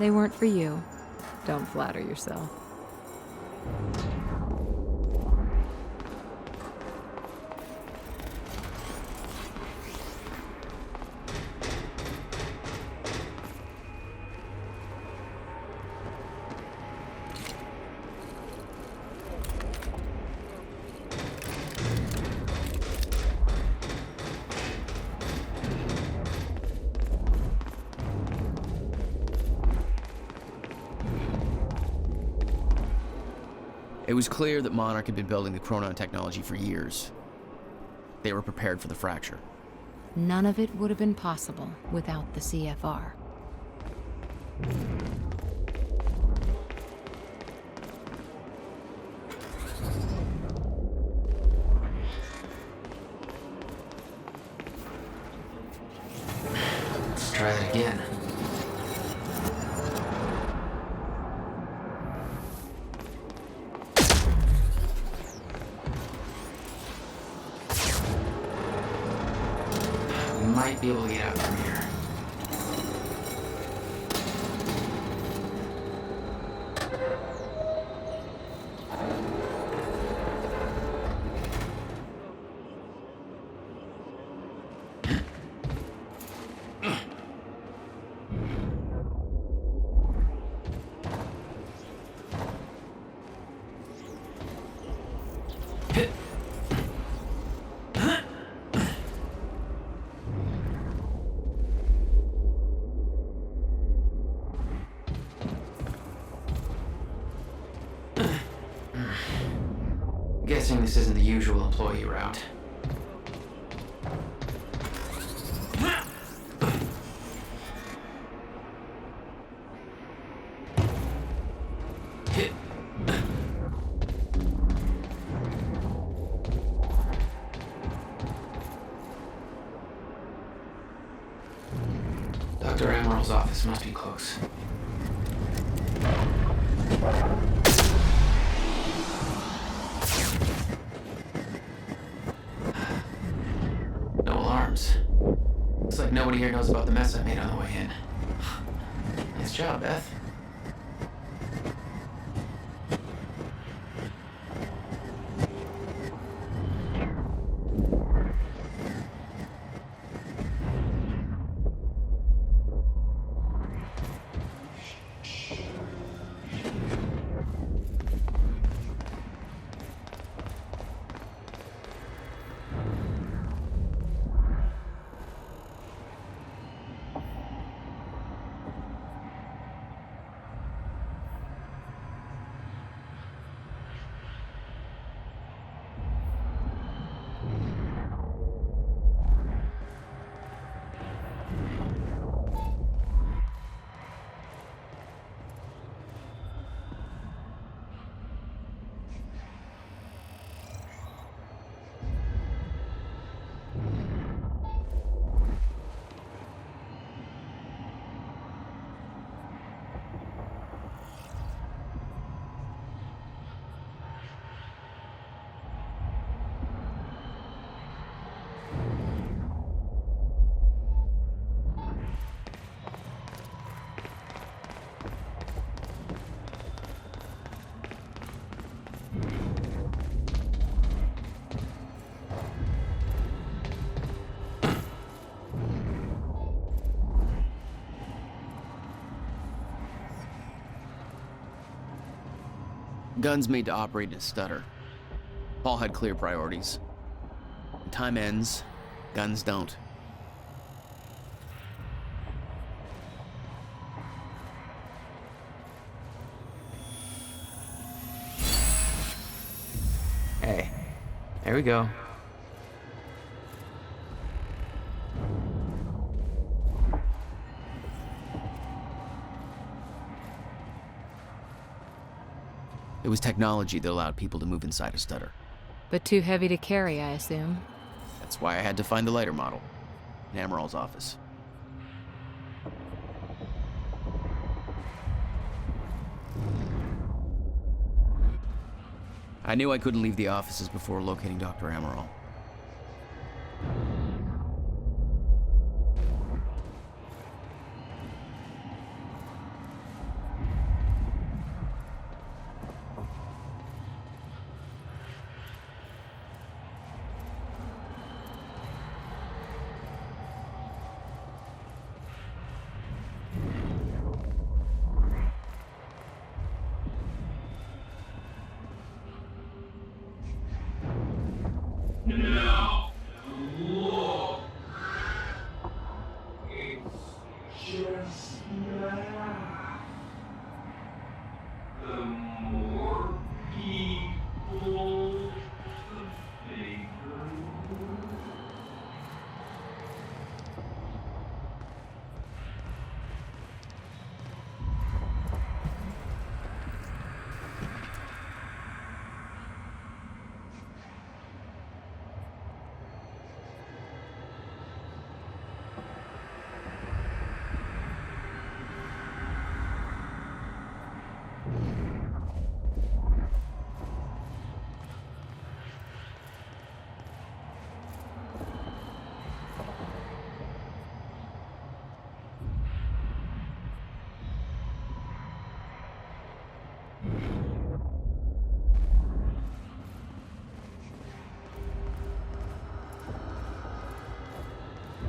They weren't for you. Don't flatter yourself. It was clear that Monarch had been building the Chronon technology for years. They were prepared for the fracture. None of it would have been possible without the CFR. Let's try that again. Might be able to get out from here. Guessing this isn't the usual employee route. Dr. Emerald's office must be close. Looks like nobody here knows about the mess I made on the way in. Nice job, Beth. Guns made to operate in a stutter. Paul had clear priorities. When time ends, guns don't. Hey, there we go. It was technology that allowed people to move inside a stutter. But too heavy to carry, I assume. That's why I had to find the lighter model in Emerald's office. I knew I couldn't leave the offices before locating Dr. Emerald. Now, look. It's just math. The more people, the bigger.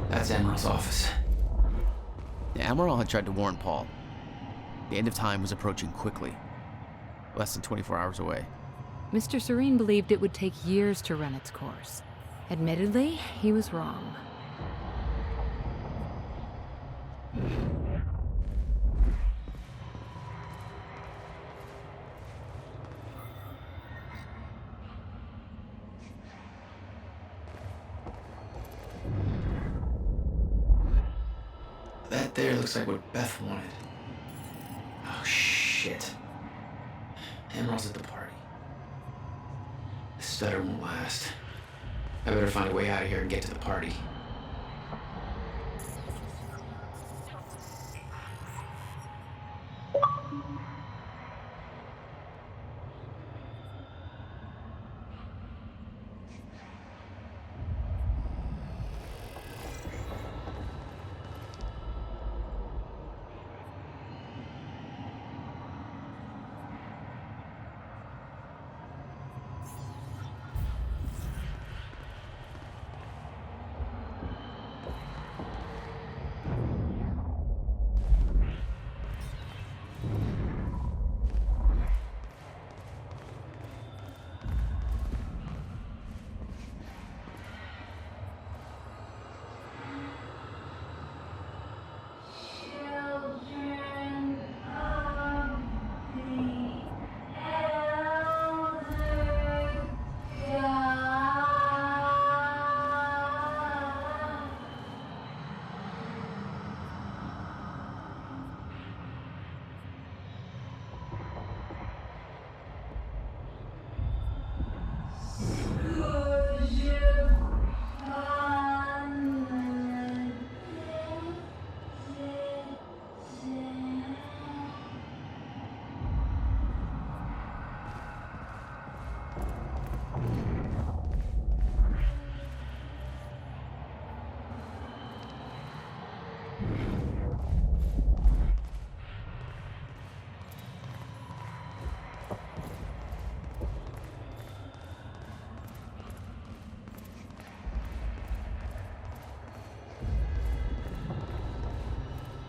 That's Emerald's office. The Admiral had tried to warn Paul. The end of time was approaching quickly. Less than 24 hours away. Mr. Serene believed it would take years to run its course. Admittedly, he was wrong. That there looks like what Beth wanted. Oh, shit. Emerald's at the party. This stutter won't last. I better find a way out of here and get to the party.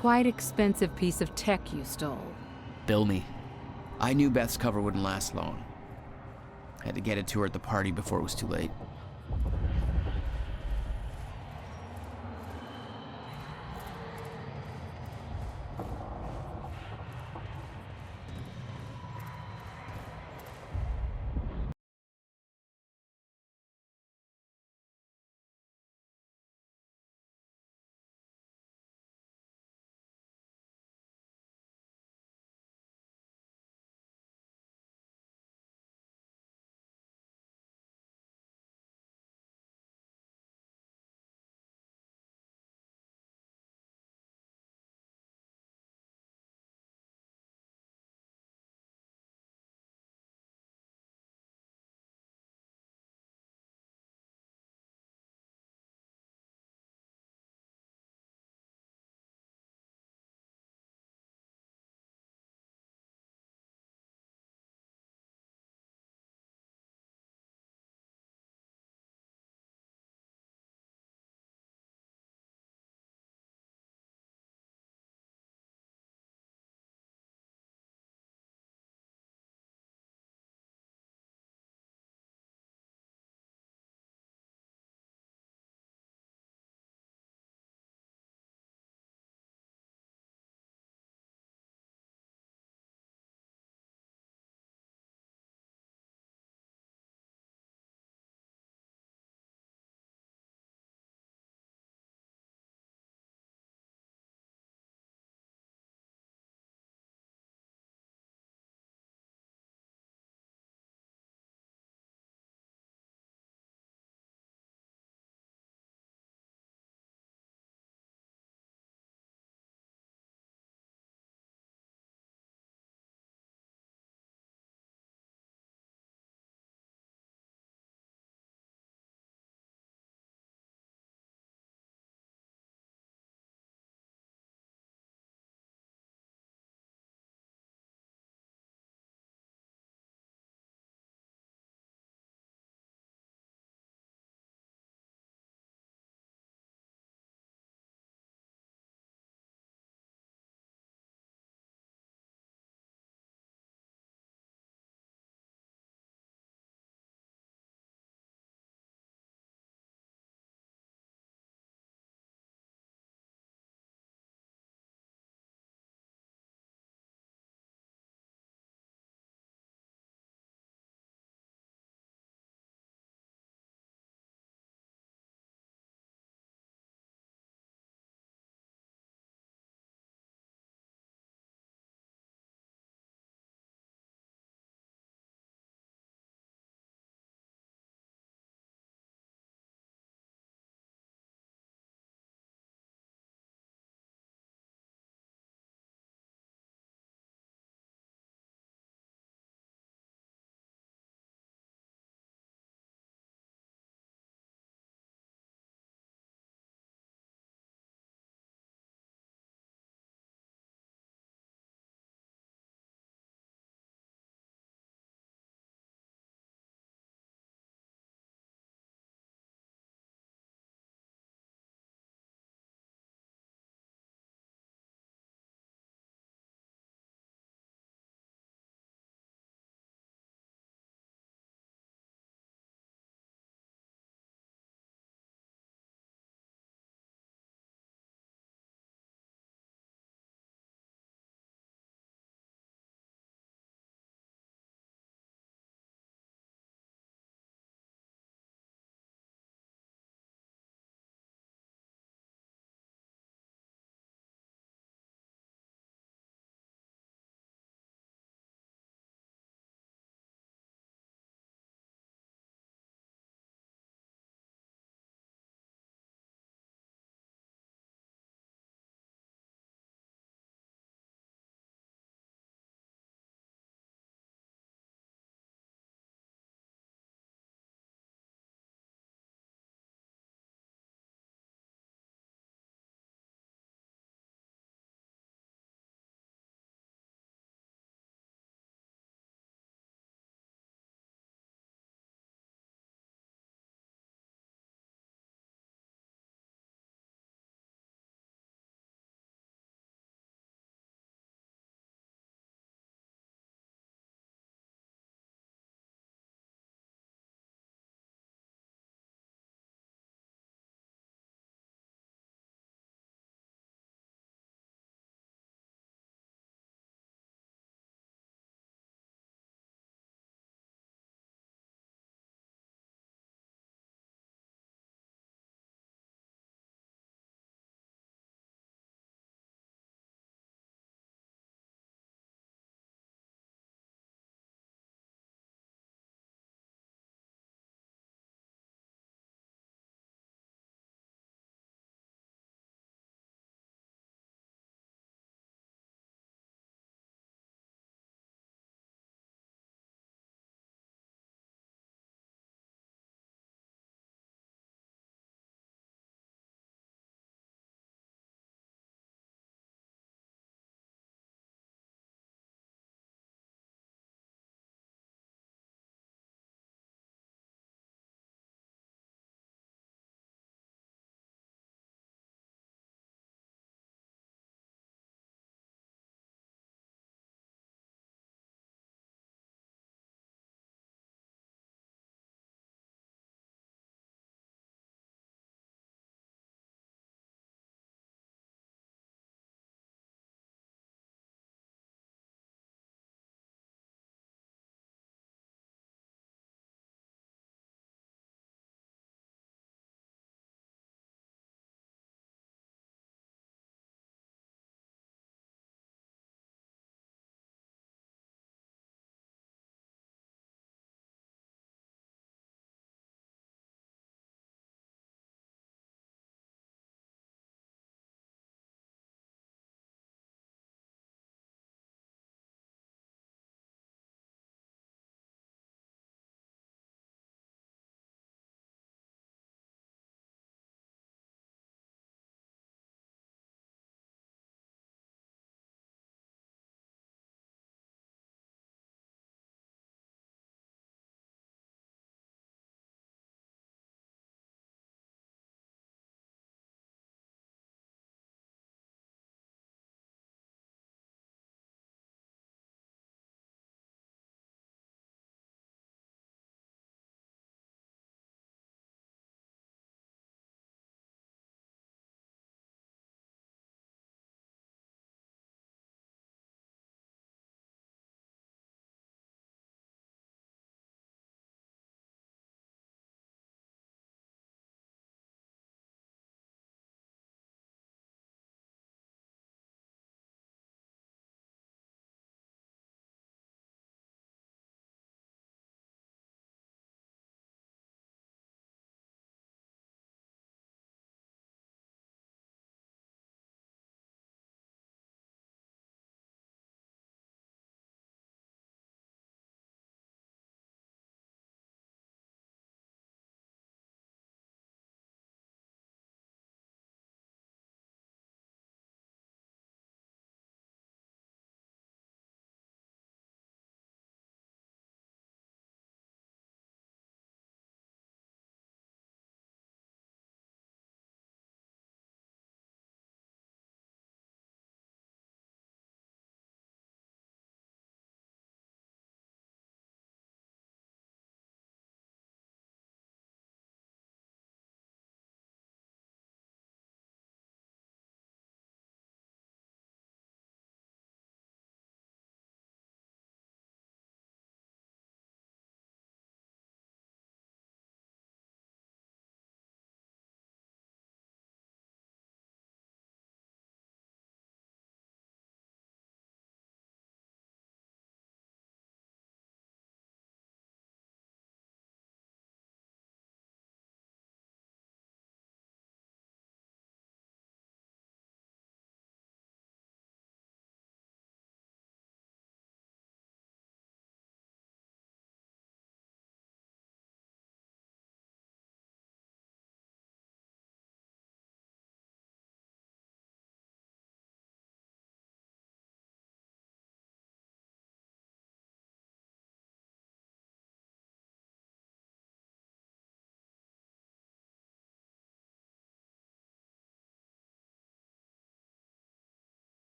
Quite expensive piece of tech you stole. Bill me. I knew Beth's cover wouldn't last long. Had to get it to her at the party before it was too late.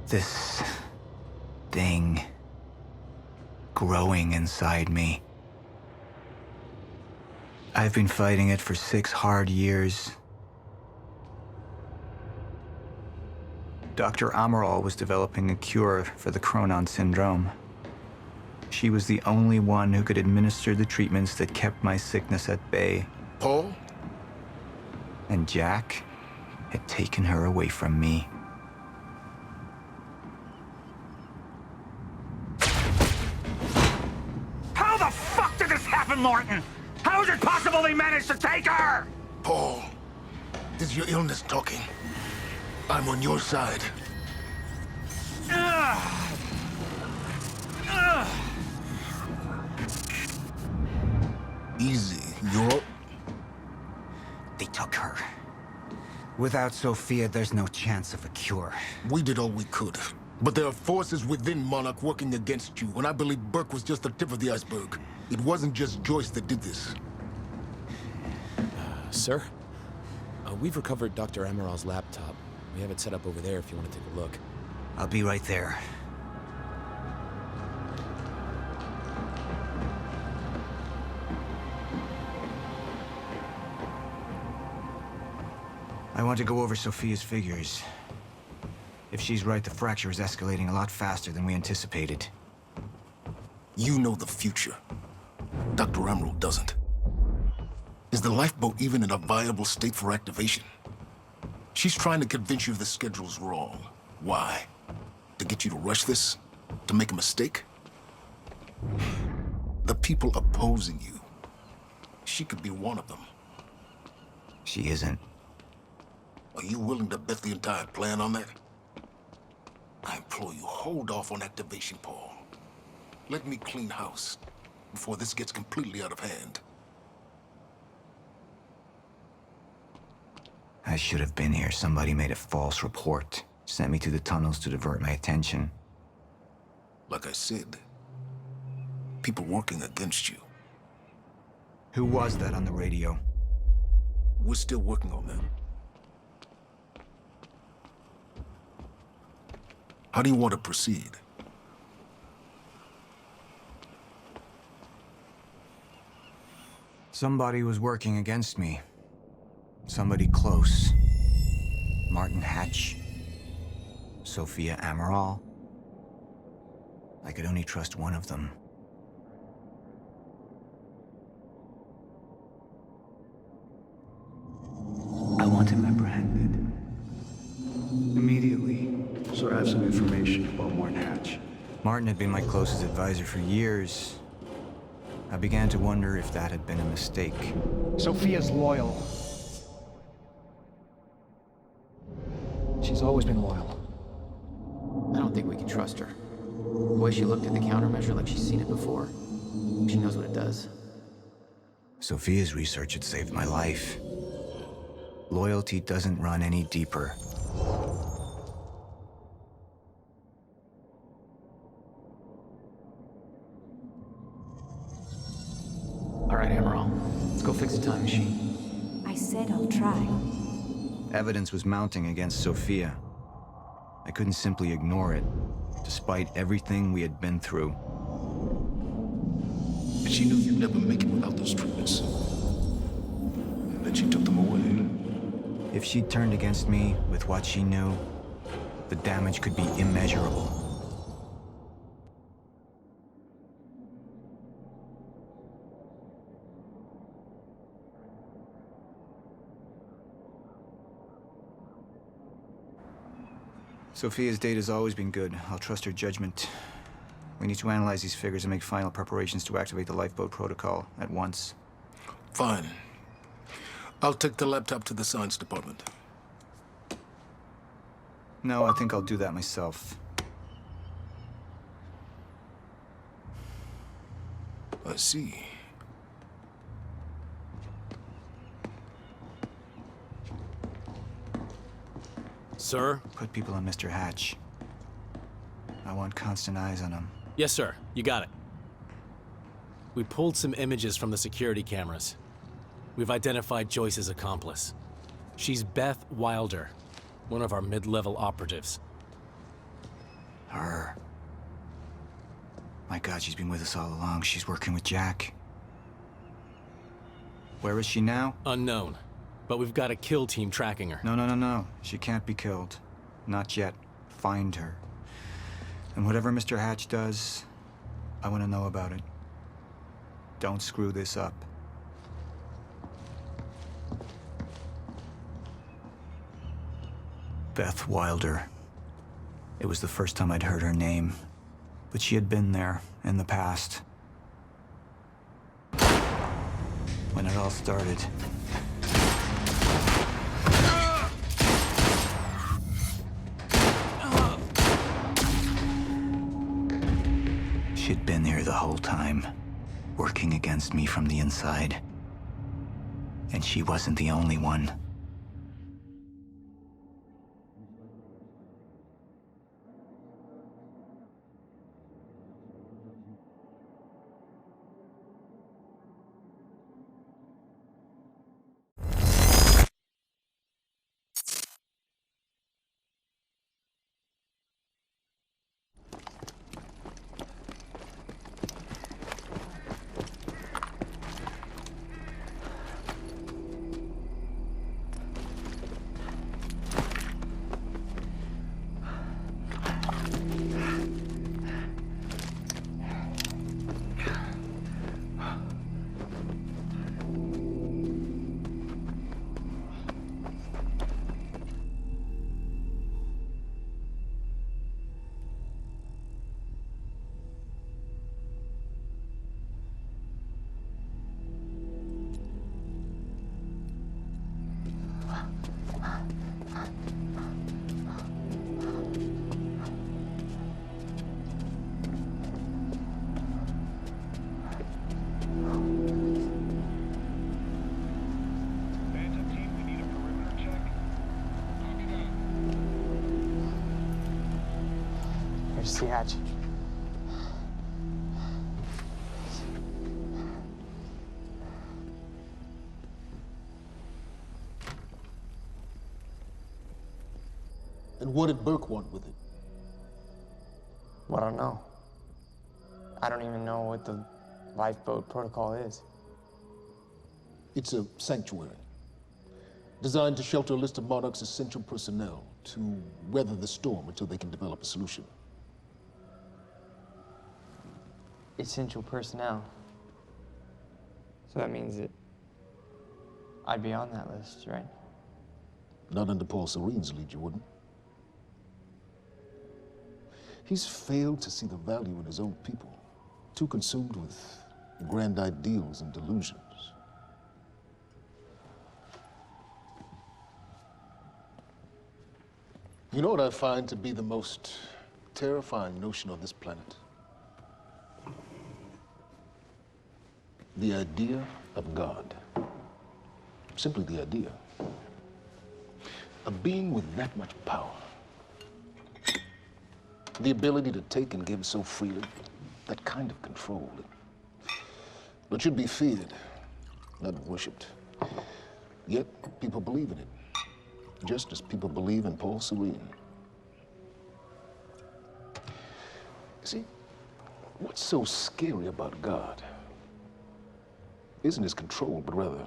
This thing growing inside me. I've been fighting it for 6 hard years. Dr. Amaral was developing a cure for the Cronon syndrome. She was the only one who could administer the treatments that kept my sickness at bay. Paul? And Jack had taken her away from me. How the fuck did this happen, Martin? How is it possible they managed to take her? Paul, this is your illness talking. I'm on your side. Easy, you're... They took her. Without Sophia, there's no chance of a cure. We did all we could. But there are forces within Monarch working against you, and I believe Burke was just the tip of the iceberg. It wasn't just Joyce that did this. Sir? We've recovered Dr. Amaral's laptop. We have it set up over there if you want to take a look. I'll be right there. I want to go over Sophia's figures. If she's right, the fracture is escalating a lot faster than we anticipated. You know the future. Dr. Amaral doesn't. Is the lifeboat even in a viable state for activation? She's trying to convince you the schedule's wrong. Why? To get you to rush this? To make a mistake? The people opposing you. She could be one of them. She isn't. Are you willing to bet the entire plan on that? I implore you, hold off on activation, Paul. Let me clean house before this gets completely out of hand. I should have been here. Somebody made a false report. Sent me to the tunnels to divert my attention. Like I said, people working against you. Who was that on the radio? We're still working on that. How do you want to proceed? Somebody was working against me. Somebody close. Martin Hatch. Sophia Amaral. I could only trust one of them. I want him apprehended. Immediately. So I have some information about Martin Hatch. Martin had been my closest advisor for years. I began to wonder if that had been a mistake. Sophia's loyal. She's always been loyal. I don't think we can trust her. The way she looked at the countermeasure like she's seen it before. She knows what it does. Sophia's research had saved my life. Loyalty doesn't run any deeper. All right, Amaral. Let's go fix the time machine. I said I'll try. Evidence was mounting against Sophia. I couldn't simply ignore it, despite everything we had been through. And she knew you'd never make it without those treatments. And then she took them away. If she turned against me with what she knew, the damage could be immeasurable. Sophia's data's always been good. I'll trust her judgment. We need to analyze these figures and make final preparations to activate the lifeboat protocol at once. Fine. I'll take the laptop to the science department. No, I think I'll do that myself. I see. Sir? Put people on Mr. Hatch. I want constant eyes on him. Yes, sir. You got it. We pulled some images from the security cameras. We've identified Joyce's accomplice. She's Beth Wilder, one of our mid-level operatives. Her. My God, she's been with us all along. She's working with Jack. Where is she now? Unknown. But we've got a kill team tracking her. No. She can't be killed. Not yet. Find her. And whatever Mr. Hatch does, I want to know about it. Don't screw this up. Beth Wilder. It was the first time I'd heard her name, but she had been there in the past. When it all started. She'd been here the whole time, working against me from the inside. And she wasn't the only one. Here's the hatch. And what did Burke want with it? Well, I don't know. I don't even know what the Lifeboat protocol is. It's a sanctuary, designed to shelter a list of Monarch's essential personnel to weather the storm until they can develop a solution. Essential personnel. So that means that I'd be on that list, right? Not under Paul Serene's lead, you wouldn't. He's failed to see the value in his own people, too consumed with grand ideals and delusions. You know what I find to be the most terrifying notion on this planet? The idea of God. Simply the idea. A being with that much power. The ability to take and give so freely. That kind of control. It should be feared, not worshipped. Yet, people believe in it. Just as people believe in Paul Serene. See, what's so scary about God isn't his control, but rather,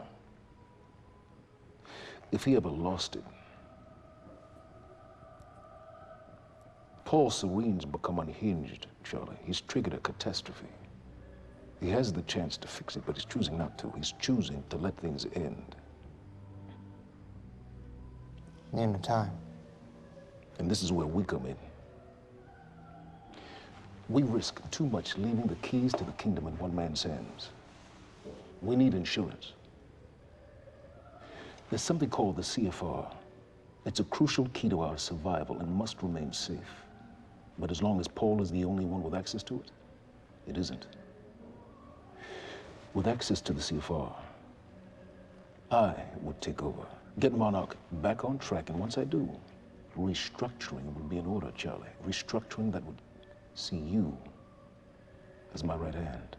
if he ever lost it. Paul Serene's become unhinged, Charlie. He's triggered a catastrophe. He has the chance to fix it, but he's choosing not to. He's choosing to let things end. The end of time. And this is where we come in. We risk too much leaving the keys to the kingdom in one man's hands. We need insurance. There's something called the CFR. It's a crucial key to our survival and must remain safe. But as long as Paul is the only one with access to it, it isn't. With access to the CFR, I would take over. Get Monarch back on track, and once I do, restructuring would be in order, Charlie. Restructuring that would see you as my right hand.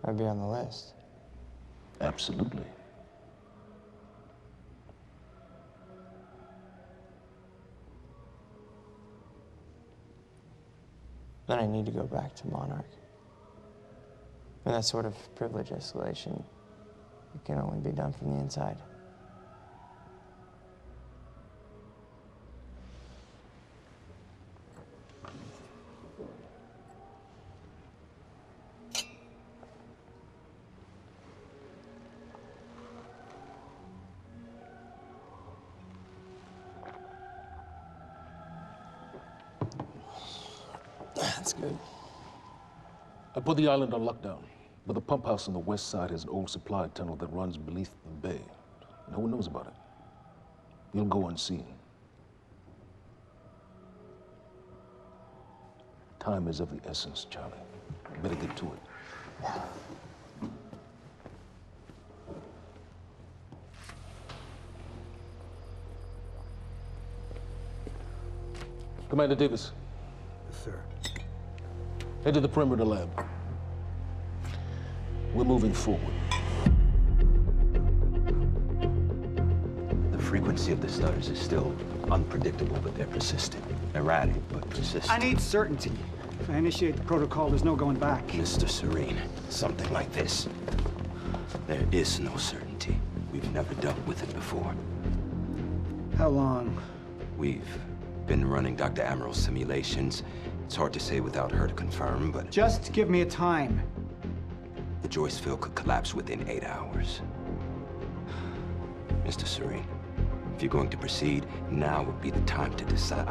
I'd be on the list. Absolutely. then I need to go back to Monarch. And that sort of privilege escalation, it can only be done from the inside. That's good. I put the island on lockdown, but the pump house on the west side has an old supply tunnel that runs beneath the bay. No one knows about it. You'll go unseen. Time is of the essence, Charlie. Better get to it. Commander Davis. Yes, sir. Head to the perimeter lab. We're moving forward. The frequency of the stutters is still unpredictable, but they're persistent. Erratic, but persistent. I need certainty. If I initiate the protocol, there's no going back. Mr. Serene, something like this. There is no certainty. We've never dealt with it before. How long? We've been running Dr. Amaril's simulations. It's hard to say without her to confirm, but... Just give me a time. The Joyce field could collapse within 8 hours. Mr. Serene, if you're going to proceed, now would be the time to decide.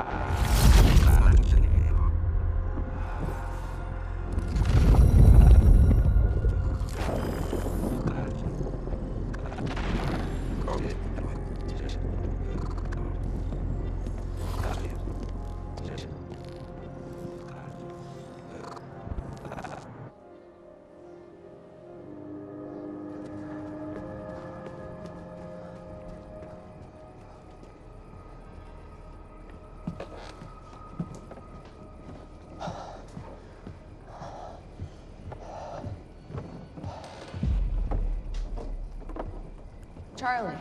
Charlie.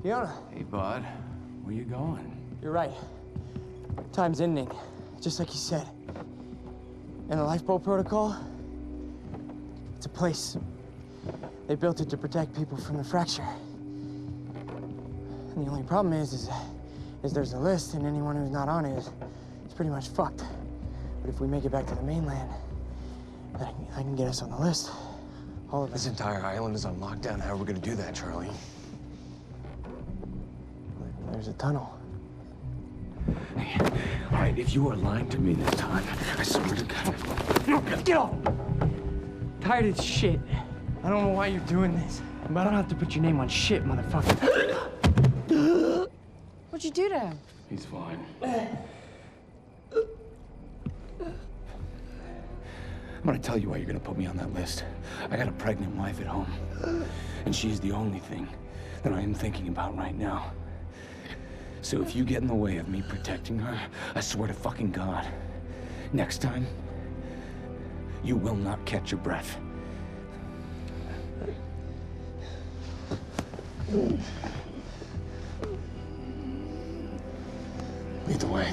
Fiona. Hey, bud. Where you going? You're right. Time's ending, just like you said. And the Lifeboat protocol? It's a place. They built it to protect people from the fracture. And the only problem is there's a list, and anyone who's not on it is pretty much fucked. But if we make it back to the mainland, then I can get us on the list. All of us. This entire island is on lockdown. How are we gonna do that, Charlie? There's a tunnel. Hey, all right, if you are lying to me this time, I swear to God. Get off! Tired of this shit. I don't know why you're doing this, but I don't have to put your name on shit, motherfucker. What'd you do to him? He's fine. I'm gonna tell you why you're gonna put me on that list. I got a pregnant wife at home, and she's the only thing that I am thinking about right now. So if you get in the way of me protecting her, I swear to fucking God, next time, you will not catch your breath. Lead the way.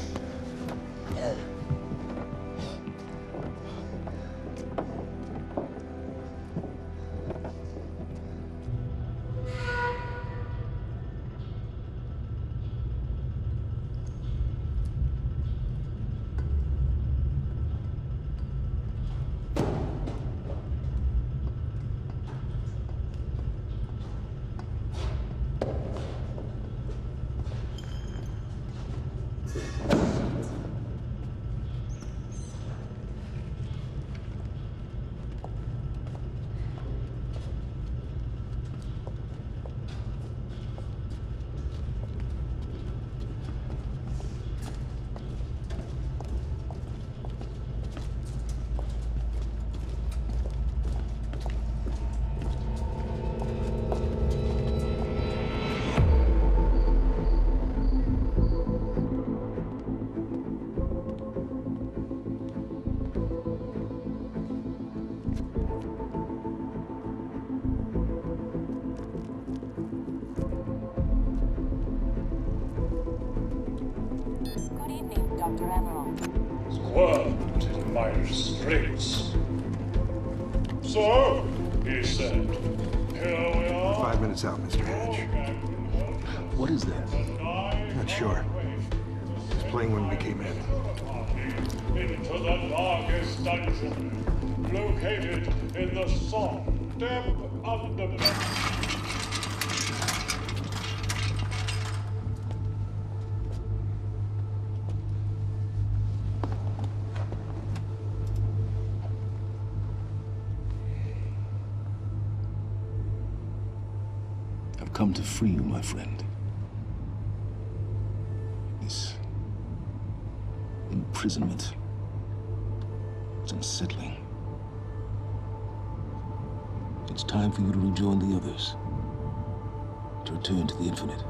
world in my restraints. So, he said, here we are. 5 minutes out, Mr. Hatch. What is that? Not sure. It's playing when we came in. Into the darkest dungeon, located in the soft, damp underbelly. I've come to free you, my friend. This imprisonment is unsettling. It's time for you to rejoin the others, to return to the infinite.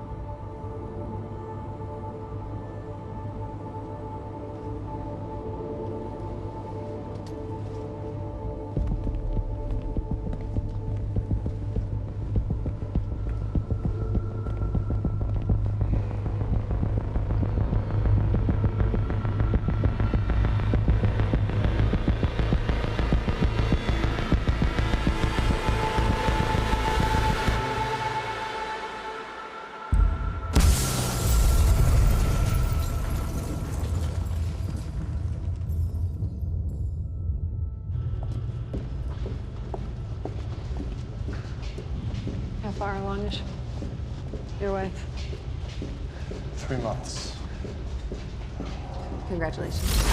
How far along is your wife? 3 months. Congratulations.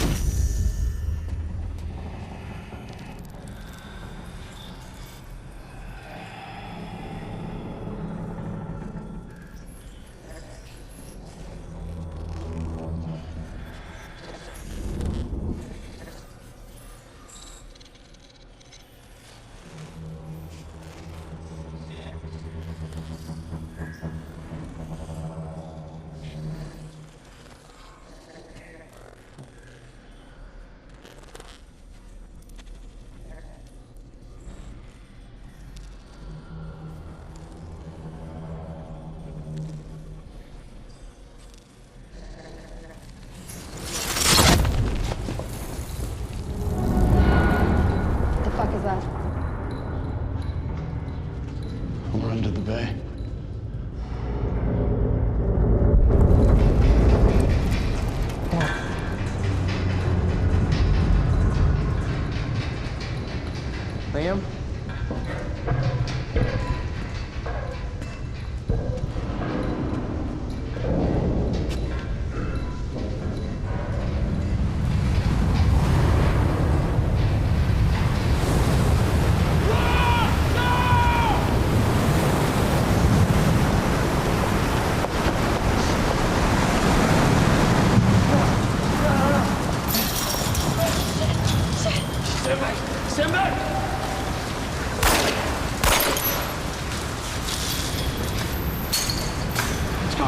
We're under the bay. Liam? Stand back! Let's go.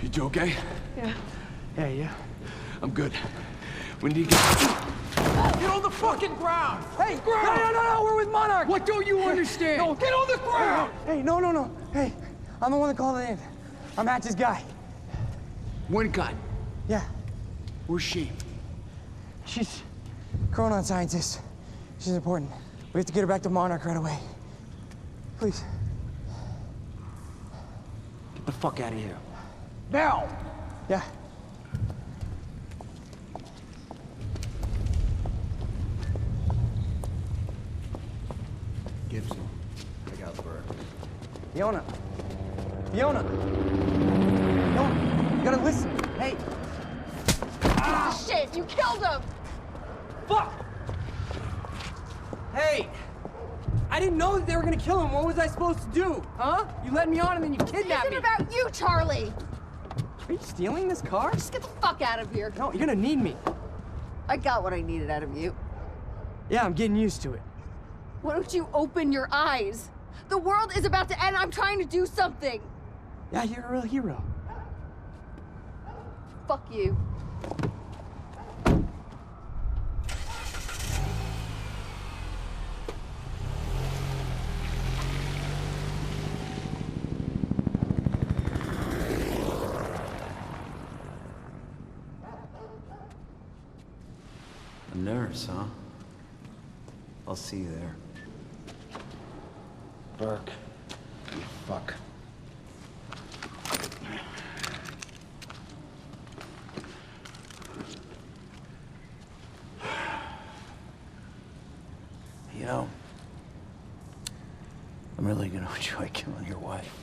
You two okay? Yeah. Yeah. I'm good. We need to get... Get on the fucking ground! Hey, Ground! No, we're with Monarch! What don't you understand? No, get on the ground! Hey, no. Hey, I'm the one that called it in. I'm Hatch's guy. One gun. Yeah. Where's she? She's a chronon scientist. She's important. We have to get her back to Monarch right away. Please. Get the fuck out of here. Now! Yeah. Gibson, I got Burke. Fiona, you gotta listen. Hey. Ah, shit, you killed him! Fuck! Hey! I didn't know that they were gonna kill him. What was I supposed to do? Huh? You led me on and then you kidnapped me. It isn't about you, Charlie! Are you stealing this car? Just get the fuck out of here. No, you're gonna need me. I got what I needed out of you. Yeah, I'm getting used to it. Why don't you open your eyes? The world is about to end. I'm trying to do something. Yeah, you're a real hero. Fuck you. nurse, huh? I'll see you there. Burke. You fuck. You know, I'm really gonna enjoy killing your wife.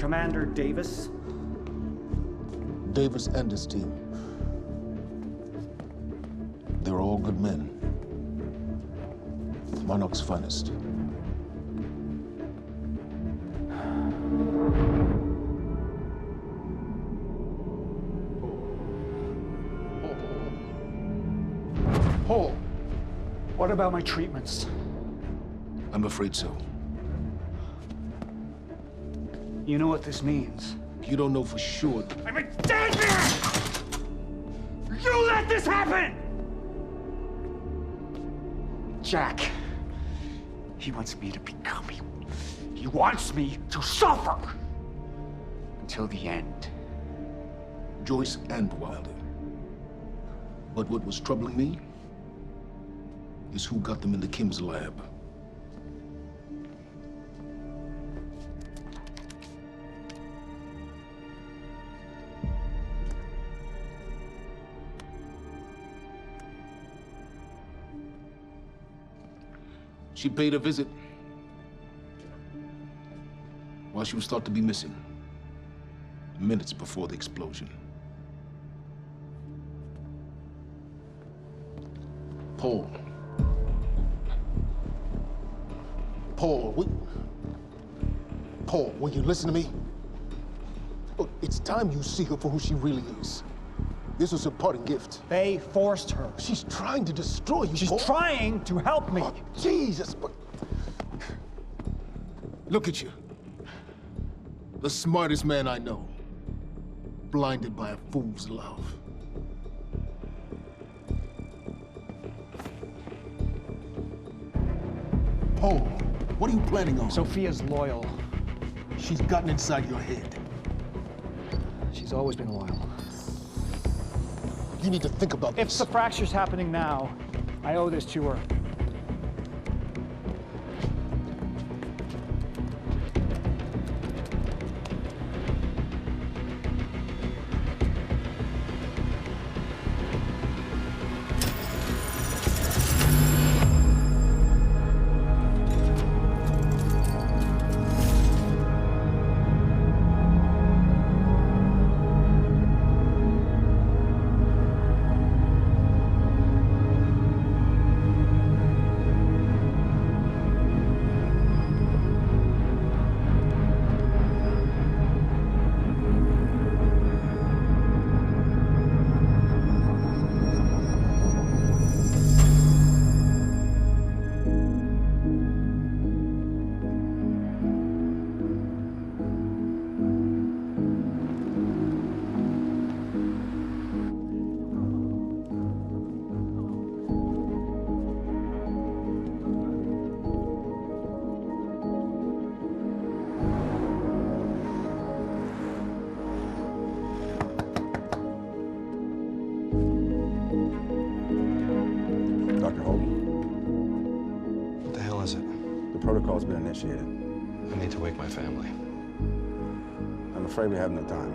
Commander Davis? Davis and his team. They're all good men. Monarch's finest. Paul, what about my treatments? I'm afraid so. You know what this means? You don't know for sure. I'm in danger! You let this happen! Jack, he wants me to become you. He wants me to suffer until the end. Joyce and Wilder. But what was troubling me is who got them into Kim's lab. She paid a visit while she was thought to be missing, minutes before the explosion. Paul. Paul, will you listen to me? Look, it's time you see her for who she really is. This was her parting gift. They forced her. She's trying to destroy you, She's Paul. trying to help me. Oh, Jesus, but... Look at you. The smartest man I know. Blinded by a fool's love. Paul, what are you planning on? Sophia's loyal. She's gotten inside your head. She's always been loyal. You need to think about this. If the fracture's happening now, I owe this to her. Protocol's been initiated. I need to wake my family. I'm afraid we have no time.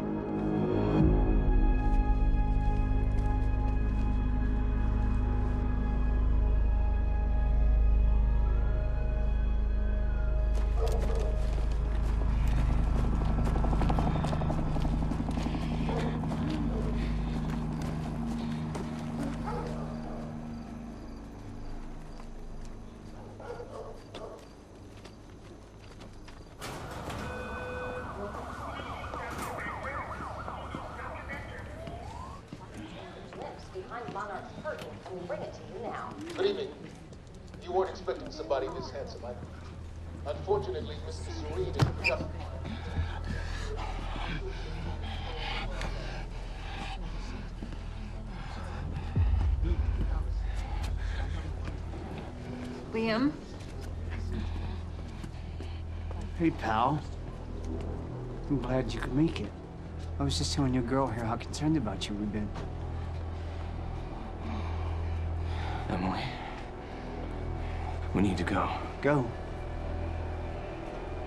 and we bring it to you now. Good evening. You weren't expecting somebody this handsome, I... Unfortunately, Mr. Serene is just... Liam? Hey, pal. I'm glad you could make it. I was just telling your girl here how concerned about you we've been. Emily, we need to go. Go?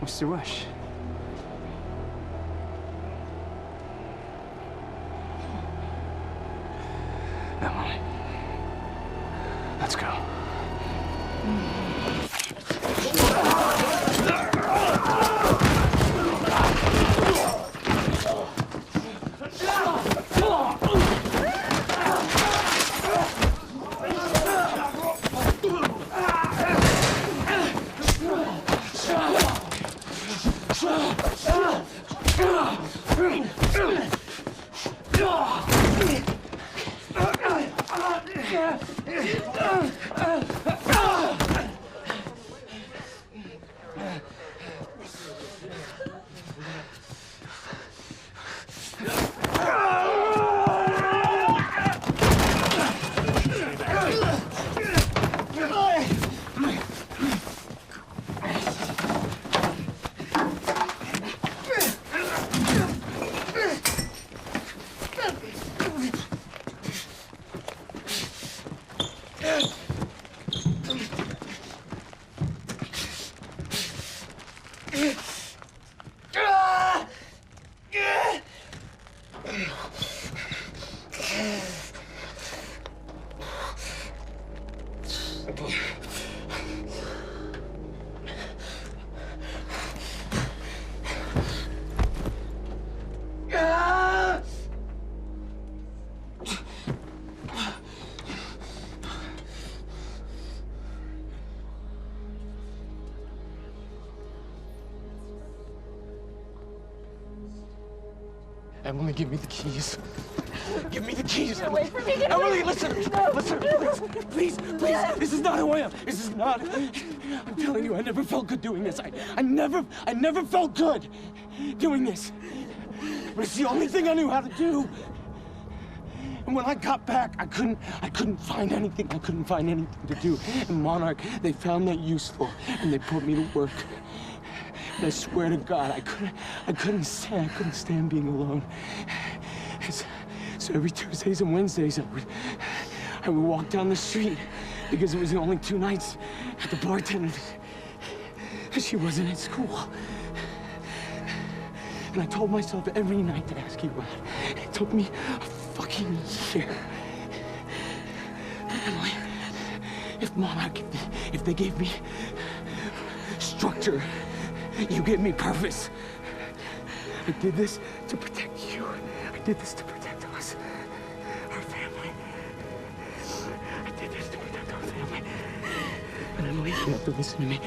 What's the rush? Emily, let's go. Emily, give me the keys. Give me the keys. Get away from me. Get Emily, away. listen. No. Listen, please. This is not who I am. This is not. I'm telling you, I never felt good doing this. I never felt good doing this. But it's the only thing I knew how to do. And when I got back, I couldn't find anything. I couldn't find anything to do. And Monarch, they found that useful, and they put me to work. And I swear to God, I couldn't stand being alone. So every Tuesdays and Wednesdays, I would walk down the street because it was the only 2 nights at the bartender. She wasn't at school. And I told myself every night to ask you out. It took me a fucking year. But Emily, if Monarch, if they gave me structure, you gave me purpose. I did this to protect you. I did this to protect us, our family. I did this to protect our family. And Emily, you have to listen to me.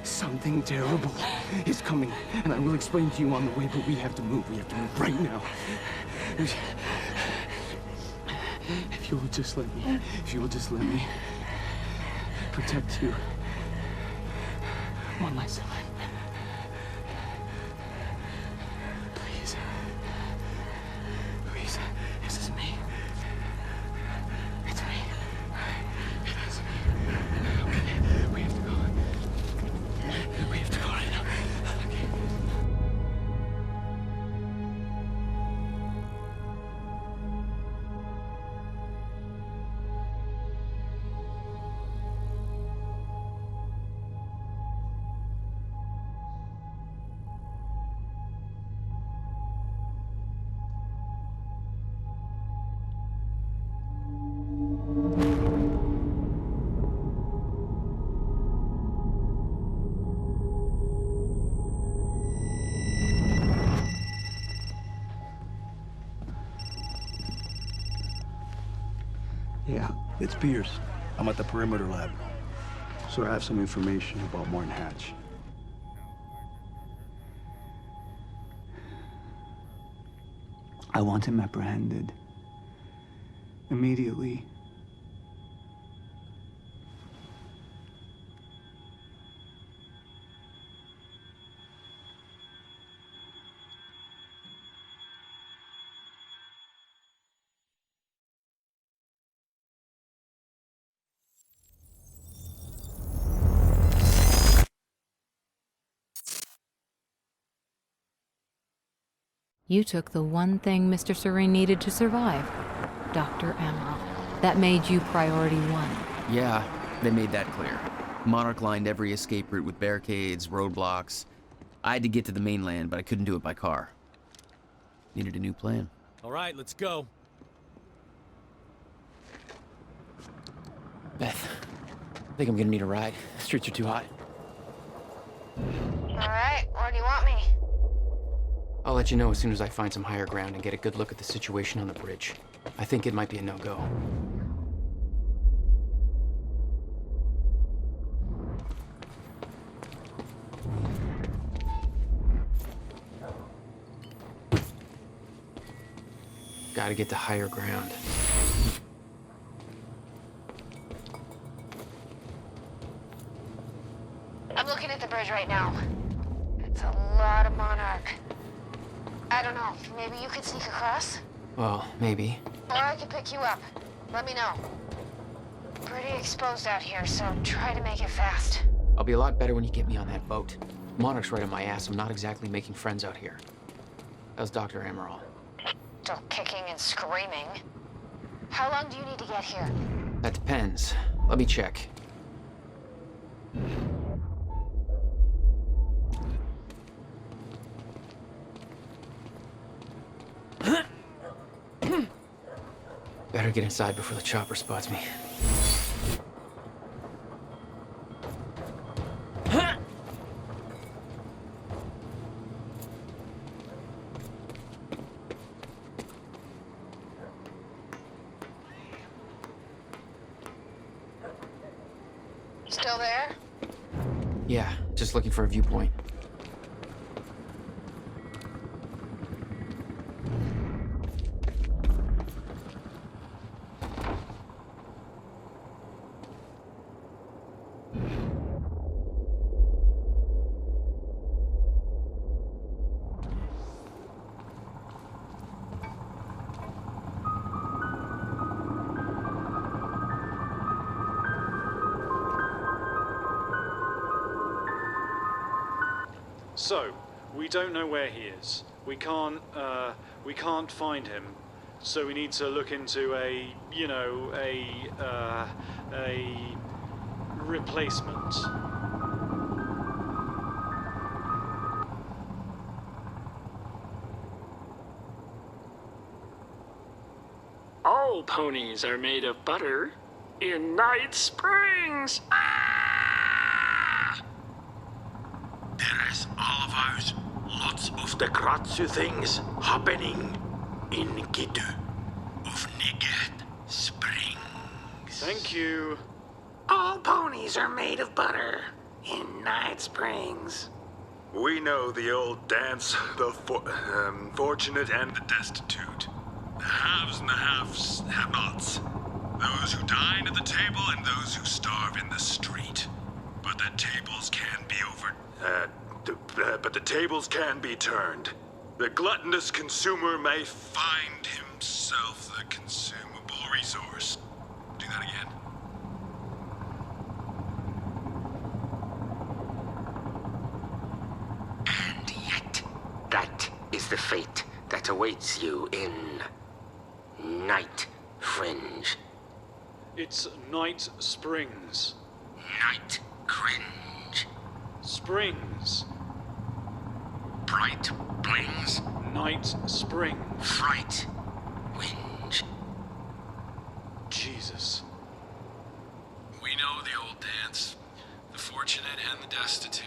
Something terrible is coming, and I will explain to you on the way, but we have to move. We have to move right now. If you will just let me protect you one last time. Please. Please. This is me. It's me. It is me. Okay. We have to go. We have to go right now. Okay. Yeah, it's Pierce. I'm at the perimeter lab. So I have some information about Martin Hatch. I want him apprehended. immediately. You took the one thing Mr. Serene needed to survive, Dr. Amaral. That made you priority one. Yeah, they made that clear. Monarch lined every escape route with barricades, roadblocks. I had to get to the mainland, but I couldn't do it by car. Needed a new plan. All right, let's go. Beth, I think I'm gonna need a ride. The streets are too hot. All right, where do you want me? I'll let you know as soon as I find some higher ground and get a good look at the situation on the bridge. I think it might be a no-go. Gotta get to higher ground. I'm looking at the bridge right now. It's a lot of Monarch. I don't know, maybe you could sneak across? Well, maybe. Or I could pick you up. Let me know. Pretty exposed out here, so try to make it fast. I'll be a lot better when you get me on that boat. Monarch's right on my ass. I'm not exactly making friends out here. How's Dr. Amaral? Still kicking and screaming. How long do you need to get here? That depends. Let me check. Better get inside before the chopper spots me. Still there? Yeah, just looking for a viewpoint. So, we don't know where he is. We can't find him. So we need to look into a replacement. All ponies are made of butter in Night Springs. There is all of ours. Lots of the Kratzu things happening in Gitu of Nigat Springs. Thank you. All ponies are made of butter in Night Springs. We know the old dance, the fortunate and the destitute. The haves and the have-nots. Those who dine at the table and those who starve in the street. But the tables can be but the tables can be turned. The gluttonous consumer may find himself the consumable resource. Do that again. And yet, that is the fate that awaits you in Night Fringe. It's Night Springs. Night Cringe. Springs. Bright Blings. Night Spring. Fright. Winge. Jesus. We know the old dance. The fortunate and the destitute.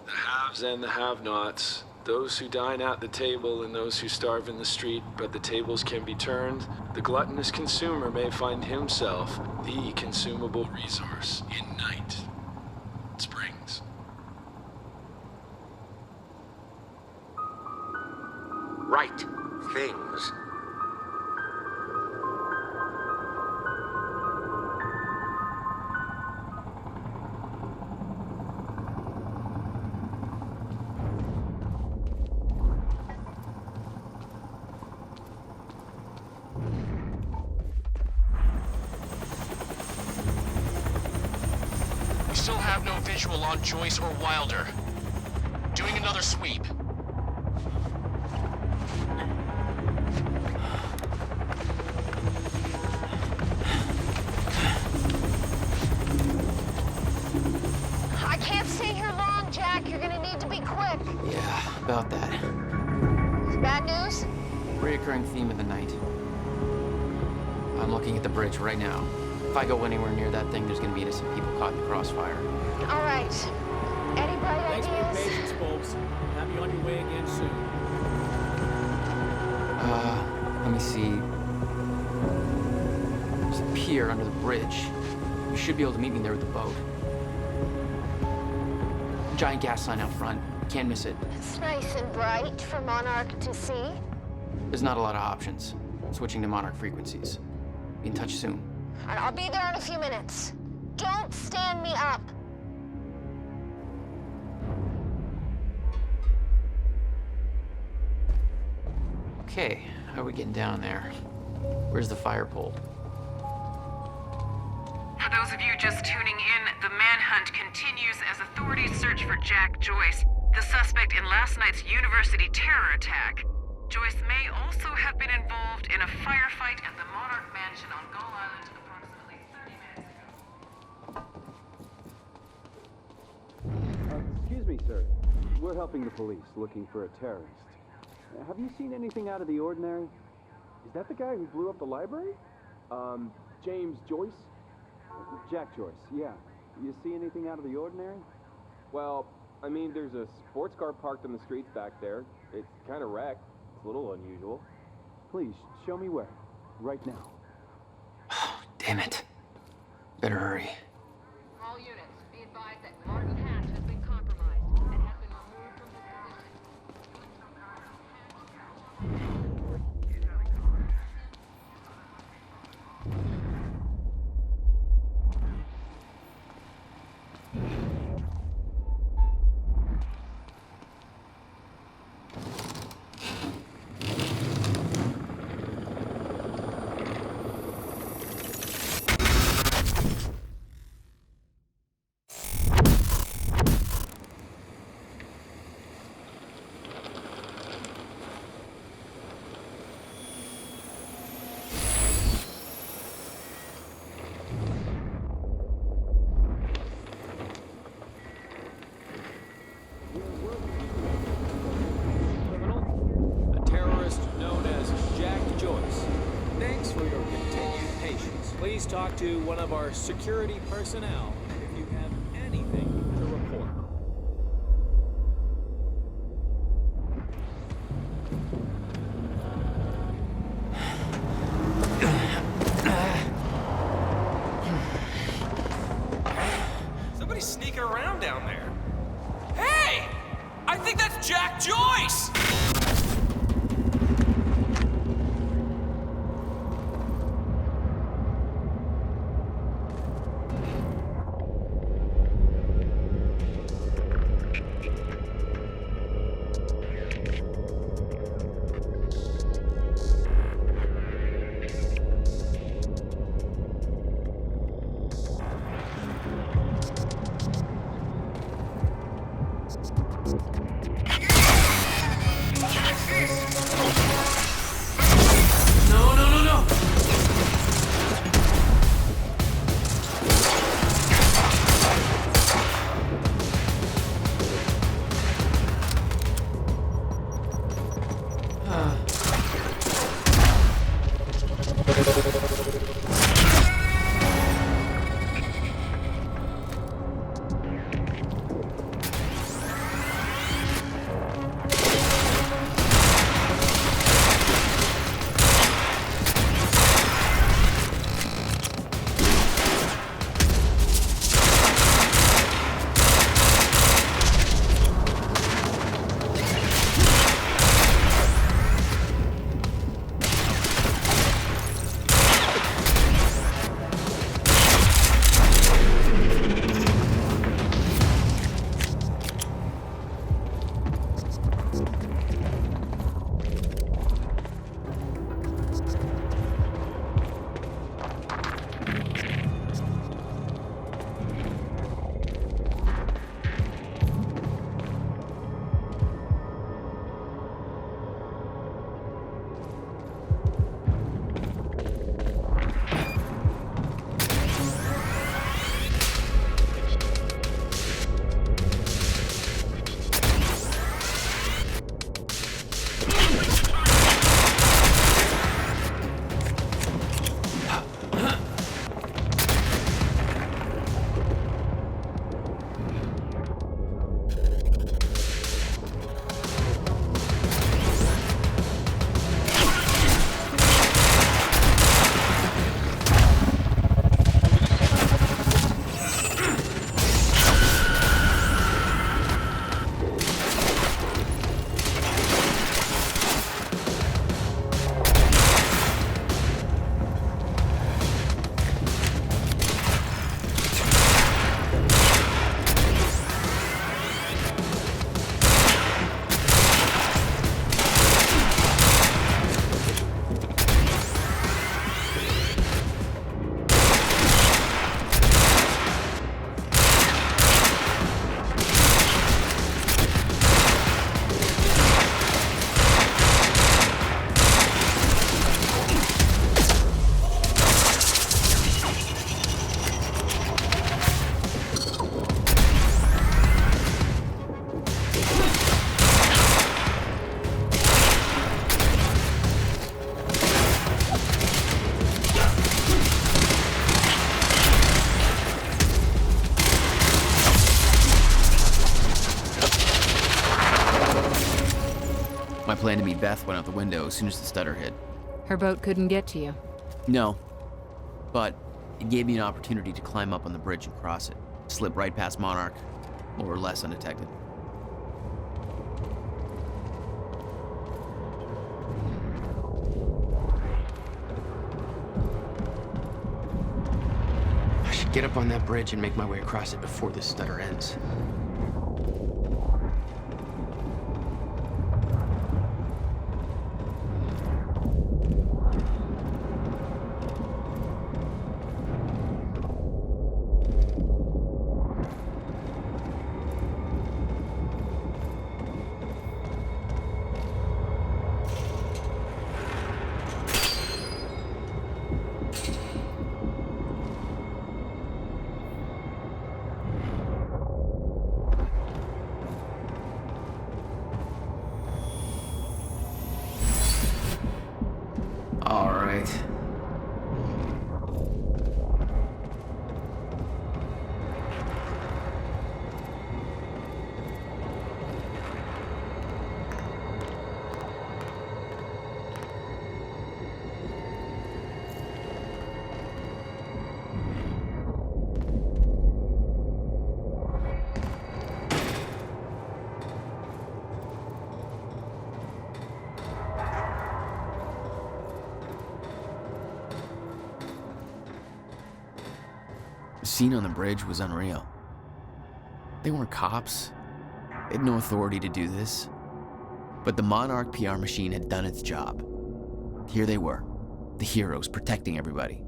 The haves and the have-nots. Those who dine at the table and those who starve in the street, but the tables can be turned. The gluttonous consumer may find himself the consumable resource in Night Springs. Right things. have no visual on Joyce or Wilder. Doing another sweep. I can't stay here long, Jack. You're gonna need to be quick. Yeah, about that. Bad news? Reoccurring theme of the night. I'm looking at the bridge right now. If I go anywhere near that thing, there's gonna be innocent people caught in the crossfire. All right. Any bright Thanks for your ideas? patience, folks. Have you on your way again soon. Let me see. There's a pier under the bridge. You should be able to meet me there with the boat. Giant gas sign out front. Can't miss it. It's nice and bright for Monarch to see. There's not a lot of options. Switching to Monarch frequencies. Be in touch soon. All right, I'll be there in a few minutes. Don't stand me up. Okay, how are we getting down there? Where's the fire pole? For those of you just tuning in, the manhunt continues as authorities search for Jack Joyce, the suspect in last night's university terror attack. Joyce may also have been involved in a firefight at the Monarch Mansion on Gull Island approximately 30 minutes ago. Excuse me, sir. We're helping the police looking for a terrorist. Have you seen anything out of the ordinary? Is that the guy who blew up the library? James Joyce? Jack Joyce, yeah. You see anything out of the ordinary? Well, I mean, there's a sports car parked on the streets back there. It's kind of wrecked. It's a little unusual. Please, show me where. Right now. Damn it. Better hurry. All units, be advised that Martin Hatch has been compromised and has been removed from his A terrorist known as Jack Joyce. Thanks for your continued patience. Please talk to one of our security personnel if you have anything to report. Somebody's sneaking around down there. Hey! I think that's Jack Joyce! My plan to meet Beth went out the window as soon as the stutter hit. Her boat couldn't get to you. No, but it gave me an opportunity to climb up on the bridge and cross it. Slip right past Monarch, more or less undetected. I should get up on that bridge and make my way across it before this stutter ends. All right. The scene on the bridge was unreal. They weren't cops. They had no authority to do this. But the Monarch PR machine had done its job. Here they were, the heroes protecting everybody.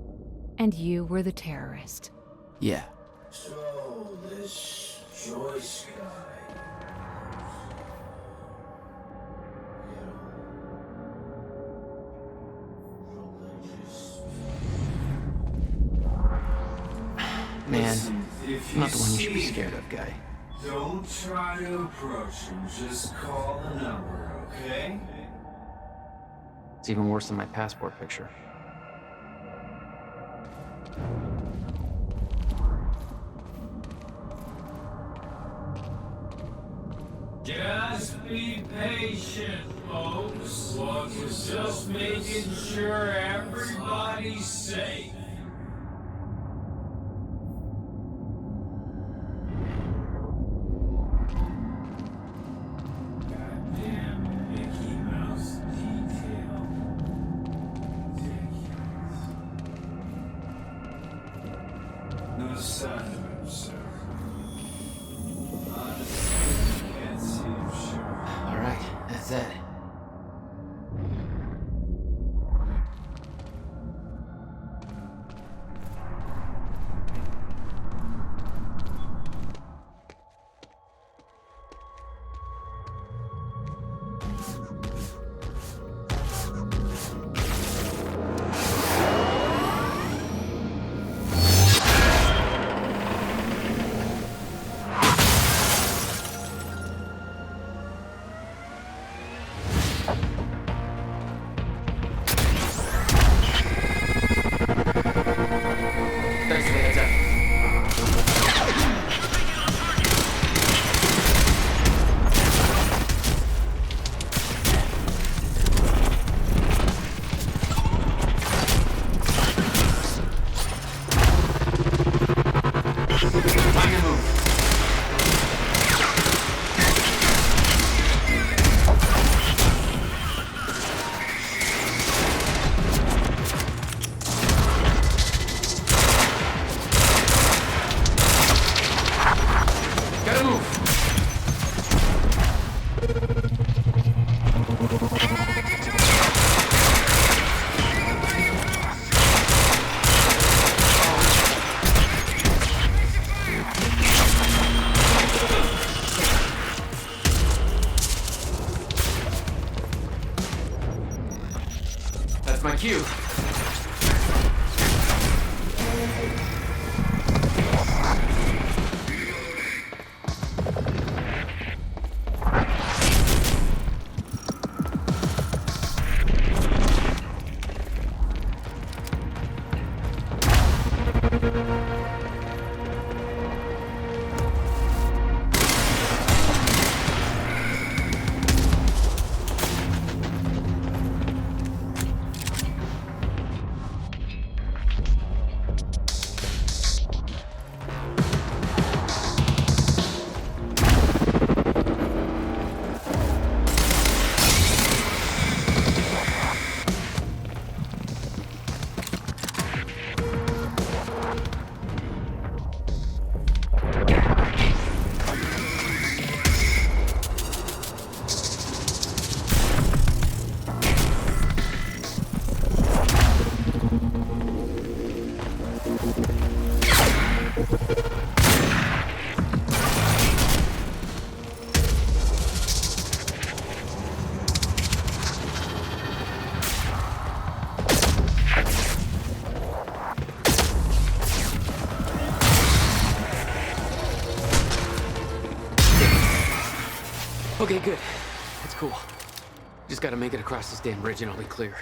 And you were the terrorist. Yeah. So, this Joyce guy. Man, Listen, if I'm not the one you see should be scared of, guy. Don't try to approach him. Just call the number, okay? It's even worse than my passport picture. Just be patient, folks. We're just making sure everybody's safe. Goddamn Mickey Mouse detail. No sign of him, sir. Honestly, can't see him sure. All right, that's it. Thanks for the heads up. Time to move. Gotta move. That's my cue. It's cool. Just gotta make it across this damn bridge and I'll be clear.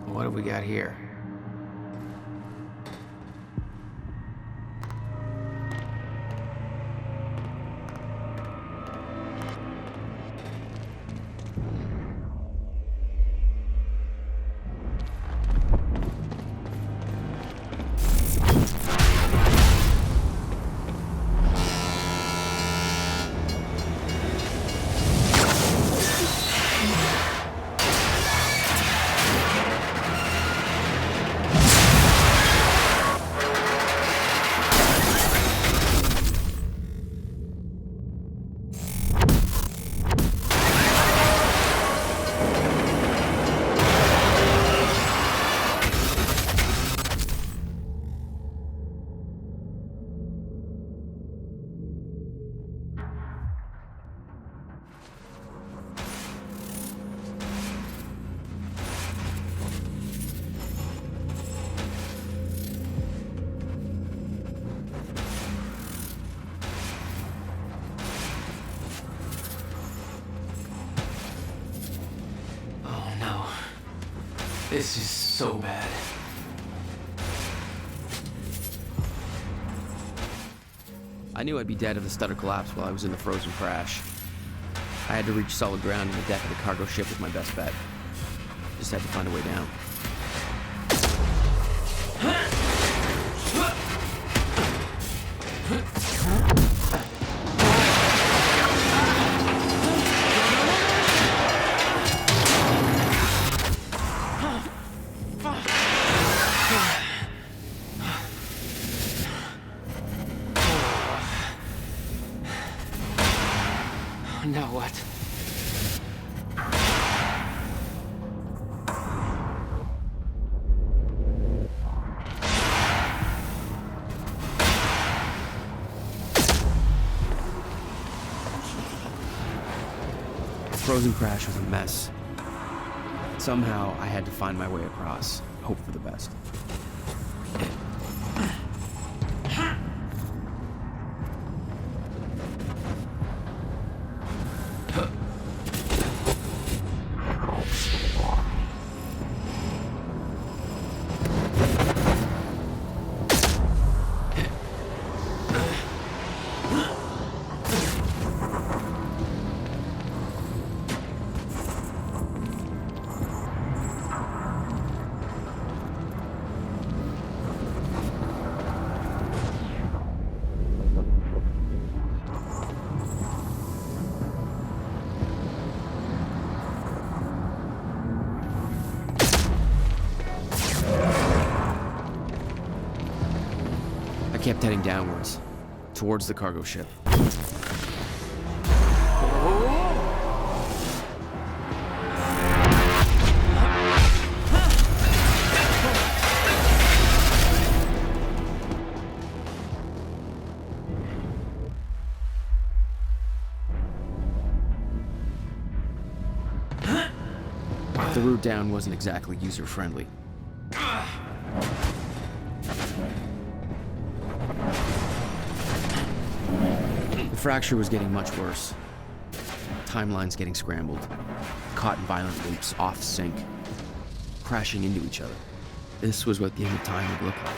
What have we got here? This is so bad. I knew I'd be dead if the stutter collapsed while I was in the frozen crash. I had to reach solid ground on the deck of the cargo ship with my best bet. Just had to find a way down. Now what? The frozen crash was a mess. Somehow, I had to find my way across, hope for the best. I kept heading downwards, towards the cargo ship. The route down wasn't exactly user-friendly. The fracture was getting much worse. Timelines getting scrambled. Caught in violent loops, off sync. Crashing into each other. This was what the end of time would look like.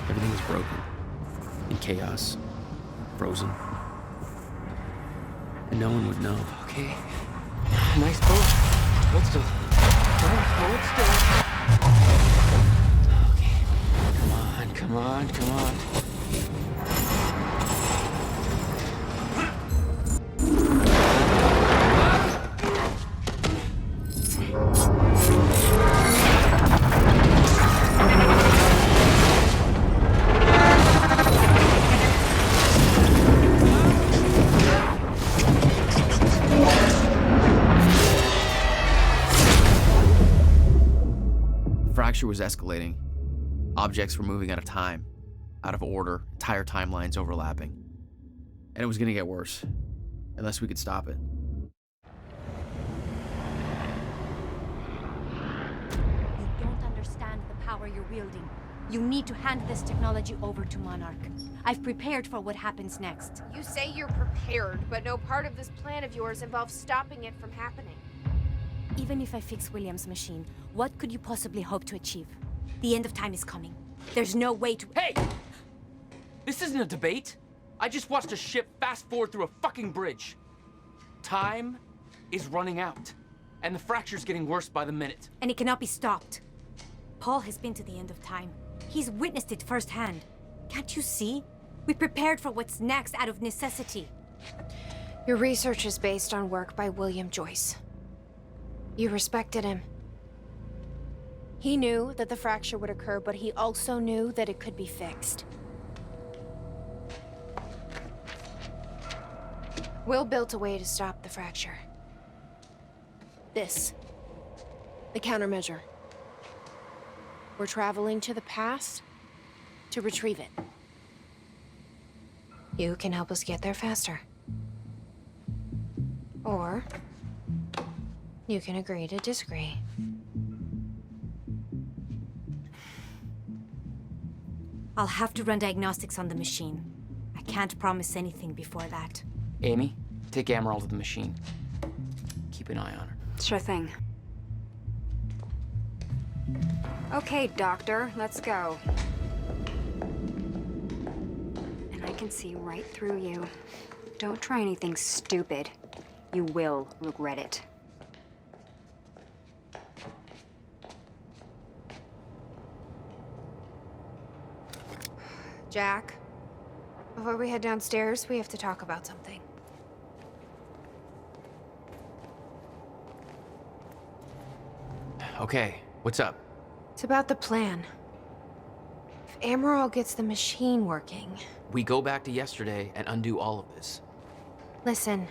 Everything was broken, in chaos, frozen. And no one would know. Okay. Nice boat. Hold still. Hold still. Okay. Come on, come on, come on. Fracture was escalating. Objects were moving out of time, out of order, entire timelines overlapping. And it was going to get worse, unless we could stop it. You don't understand the power you're wielding. You need to hand this technology over to Monarch. I've prepared for what happens next. You say you're prepared, but no part of this plan of yours involves stopping it from happening. Even if I fix William's machine, what could you possibly hope to achieve? The end of time is coming. There's no way to— Hey! This isn't a debate. I just watched a ship fast forward through a fucking bridge. Time is running out, and the fracture's getting worse by the minute. And it cannot be stopped. Paul has been to the end of time. He's witnessed it firsthand. Can't you see? We prepared for what's next out of necessity. Your research is based on work by William Joyce. You respected him. He knew that the fracture would occur, but he also knew that it could be fixed. Will built a way to stop the fracture. This. The countermeasure. We're traveling to the past to retrieve it. You can help us get there faster. Or you can agree to disagree. I'll have to run diagnostics on the machine. I can't promise anything before that. Amy, take Amaral to the machine. Keep an eye on her. Sure thing. Okay, Doctor, let's go. And I can see right through you. Don't try anything stupid. You will regret it. Jack, before we head downstairs, we have to talk about something. Okay, what's up? It's about the plan. If Amaral gets the machine working... We go back to yesterday and undo all of this. Listen,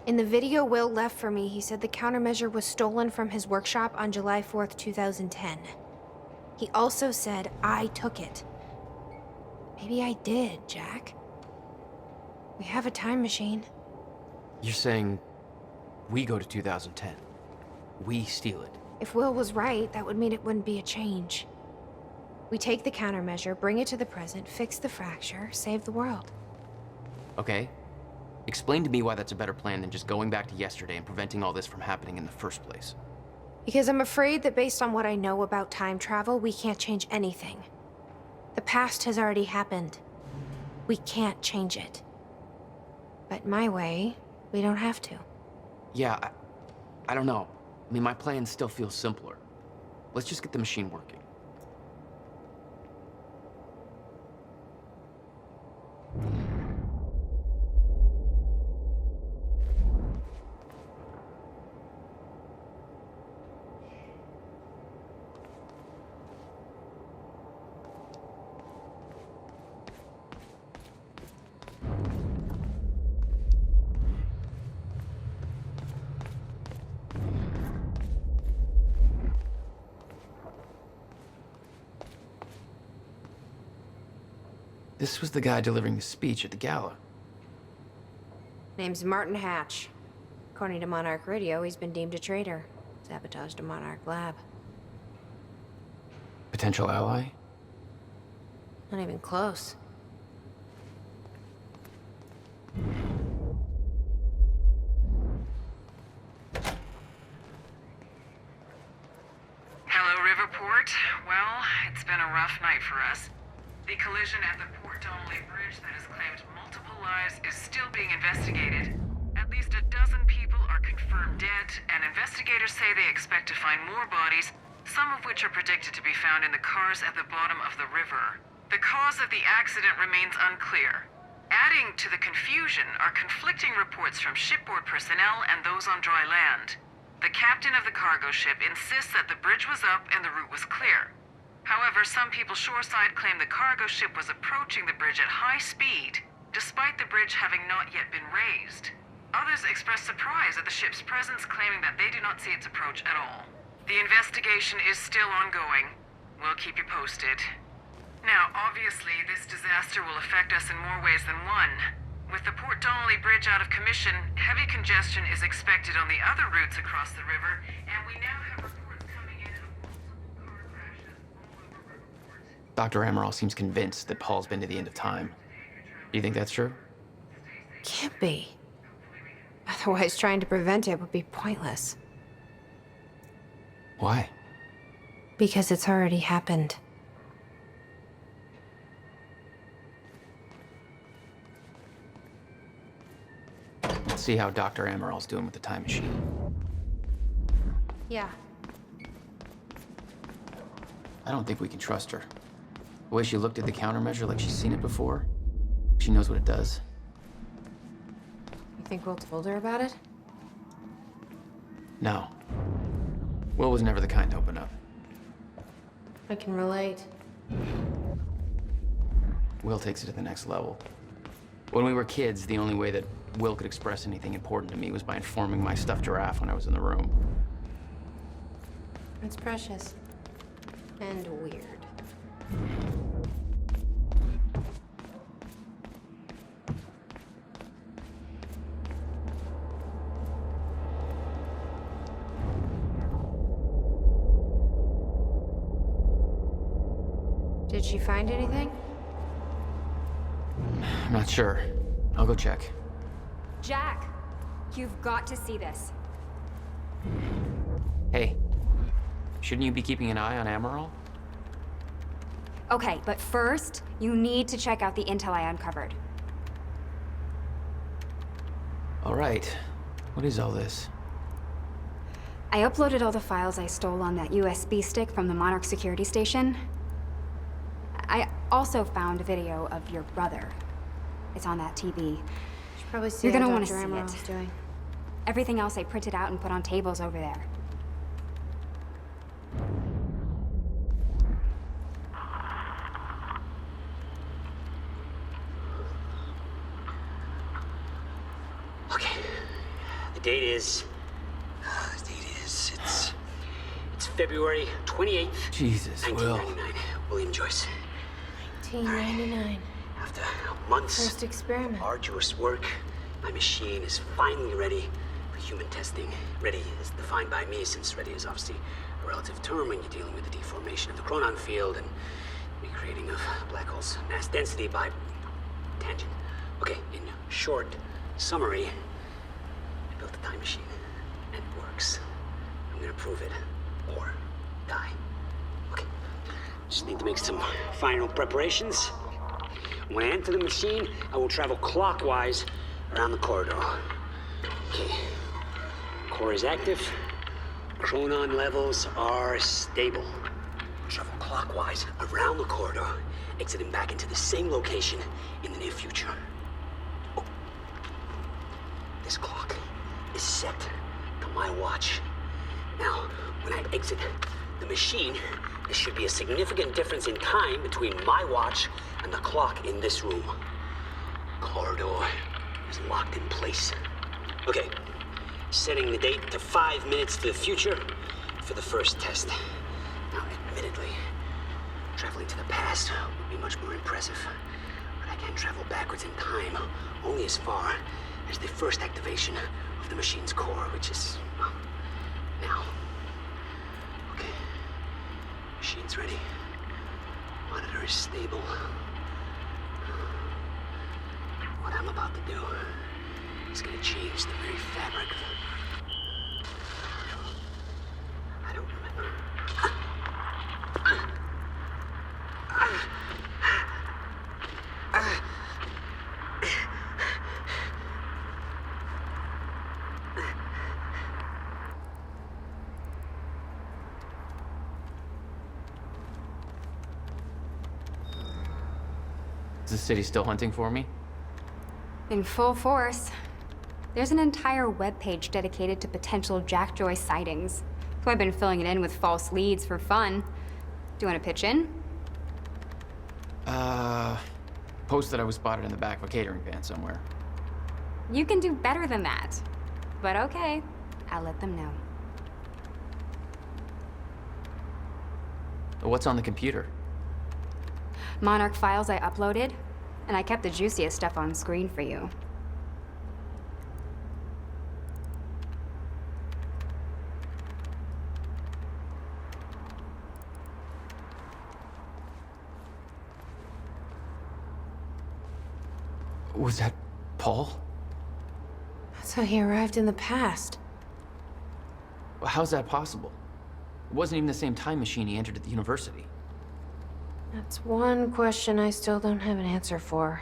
in the video Will left for me, he said the countermeasure was stolen from his workshop on July 4th, 2010. He also said I took it. Maybe I did, Jack. We have a time machine. You're saying we go to 2010. We steal it. If Will was right, that would mean it wouldn't be a change. We take the countermeasure, bring it to the present, fix the fracture, save the world. Okay. Explain to me why that's a better plan than just going back to yesterday and preventing all this from happening in the first place. Because I'm afraid that based on what I know about time travel, we can't change anything. The past has already happened. We can't change it. But my way, we don't have to. Yeah, I don't know. I mean, my plan still feels simpler. Let's just get the machine working. This was the guy delivering the speech at the gala. Name's Martin Hatch. According to Monarch Radio, he's been deemed a traitor. Sabotaged a Monarch lab. Potential ally? Not even close. Hello, Riverport. report. Well, it's been a rough night for us. The collision at the Port Donnelly Bridge that has claimed multiple lives is still being investigated. At least a dozen people are confirmed dead, and investigators say they expect to find more bodies, some of which are predicted to be found in the cars at the bottom of the river. The cause of the accident remains unclear. Adding to the confusion are conflicting reports from shipboard personnel and those on dry land. The captain of the cargo ship insists that the bridge was up and the route was clear. However, some people shoreside claim the cargo ship was approaching the bridge at high speed, despite the bridge having not yet been raised. Others express surprise at the ship's presence, claiming that they do not see its approach at all. The investigation is still ongoing. We'll keep you posted. Now, obviously, this disaster will affect us in more ways than one. With the Port Donnelly Bridge out of commission, heavy congestion is expected on the other routes across the river, and we now have reports coming in of multiple car crashes all over Riverport. Dr. Amaral seems convinced that Paul's been to the end of time. Do you think that's true? Can't be. Otherwise, trying to prevent it would be pointless. Why? Because it's already happened. Let's see how Dr. Amaral's doing with the time machine. Yeah. I don't think we can trust her. The way she looked at the countermeasure like she's seen it before, she knows what it does. You think Will told her about it? No. Will was never the kind to open up. I can relate. Will takes it to the next level. When we were kids, the only way that Will could express anything important to me was by informing my stuffed giraffe when I was in the room. It's precious. And weird. Did she find anything? I'm not sure. I'll go check. Jack, you've got to see this. Hey, shouldn't you be keeping an eye on Amaral? Okay, but first, you need to check out the intel I uncovered. All right. What is all this? I uploaded all the files I stole on that USB stick from the Monarch security station. I also found a video of your brother. It's on that TV. Should probably see You're gonna what want to Dr. see Amaral's it. doing. Everything else I printed out and put on tables over there. Okay. The date is... It's February 28th, Jesus, 1999. William Joyce. 1999. After months First experiment. of arduous work, my machine is finally ready for human testing. Ready is defined by me, since ready is obviously a relative term when you're dealing with the deformation of the chronon field and recreating of black hole's mass density by tangent. Okay, in short summary, I built a time machine, and it works. I'm gonna prove it, or die. Okay, just need to make some final preparations. When I enter the machine, I will travel clockwise around the corridor. Okay, core is active, chronon levels are stable. Travel clockwise around the corridor, exiting back into the same location in the near future. Oh. This clock is set to my watch. Now, when I exit the machine, there should be a significant difference in time between my watch and the clock in this room. Corridor is locked in place. Okay, setting the date to 5 minutes to the future for the first test. Now, admittedly, traveling to the past would be much more impressive, but I can travel backwards in time only as far as the first activation of the machine's core, which is, well, now. Okay, machine's ready. Monitor is stable. What I'm about to do is gonna change the very fabric of... I don't remember. Is the city still hunting for me? In full force. There's an entire webpage dedicated to potential Jack Joyce sightings. So I've been filling it in with false leads for fun. Do you want to pitch in? Post that I was spotted in the back of a catering van somewhere. You can do better than that. But okay, I'll let them know. What's on the computer? Monarch files I uploaded, and I kept the juiciest stuff on screen for you. Was that Paul? That's how he arrived in the past. How's that possible? It wasn't even the same time machine he entered at the university. That's one question I still don't have an answer for.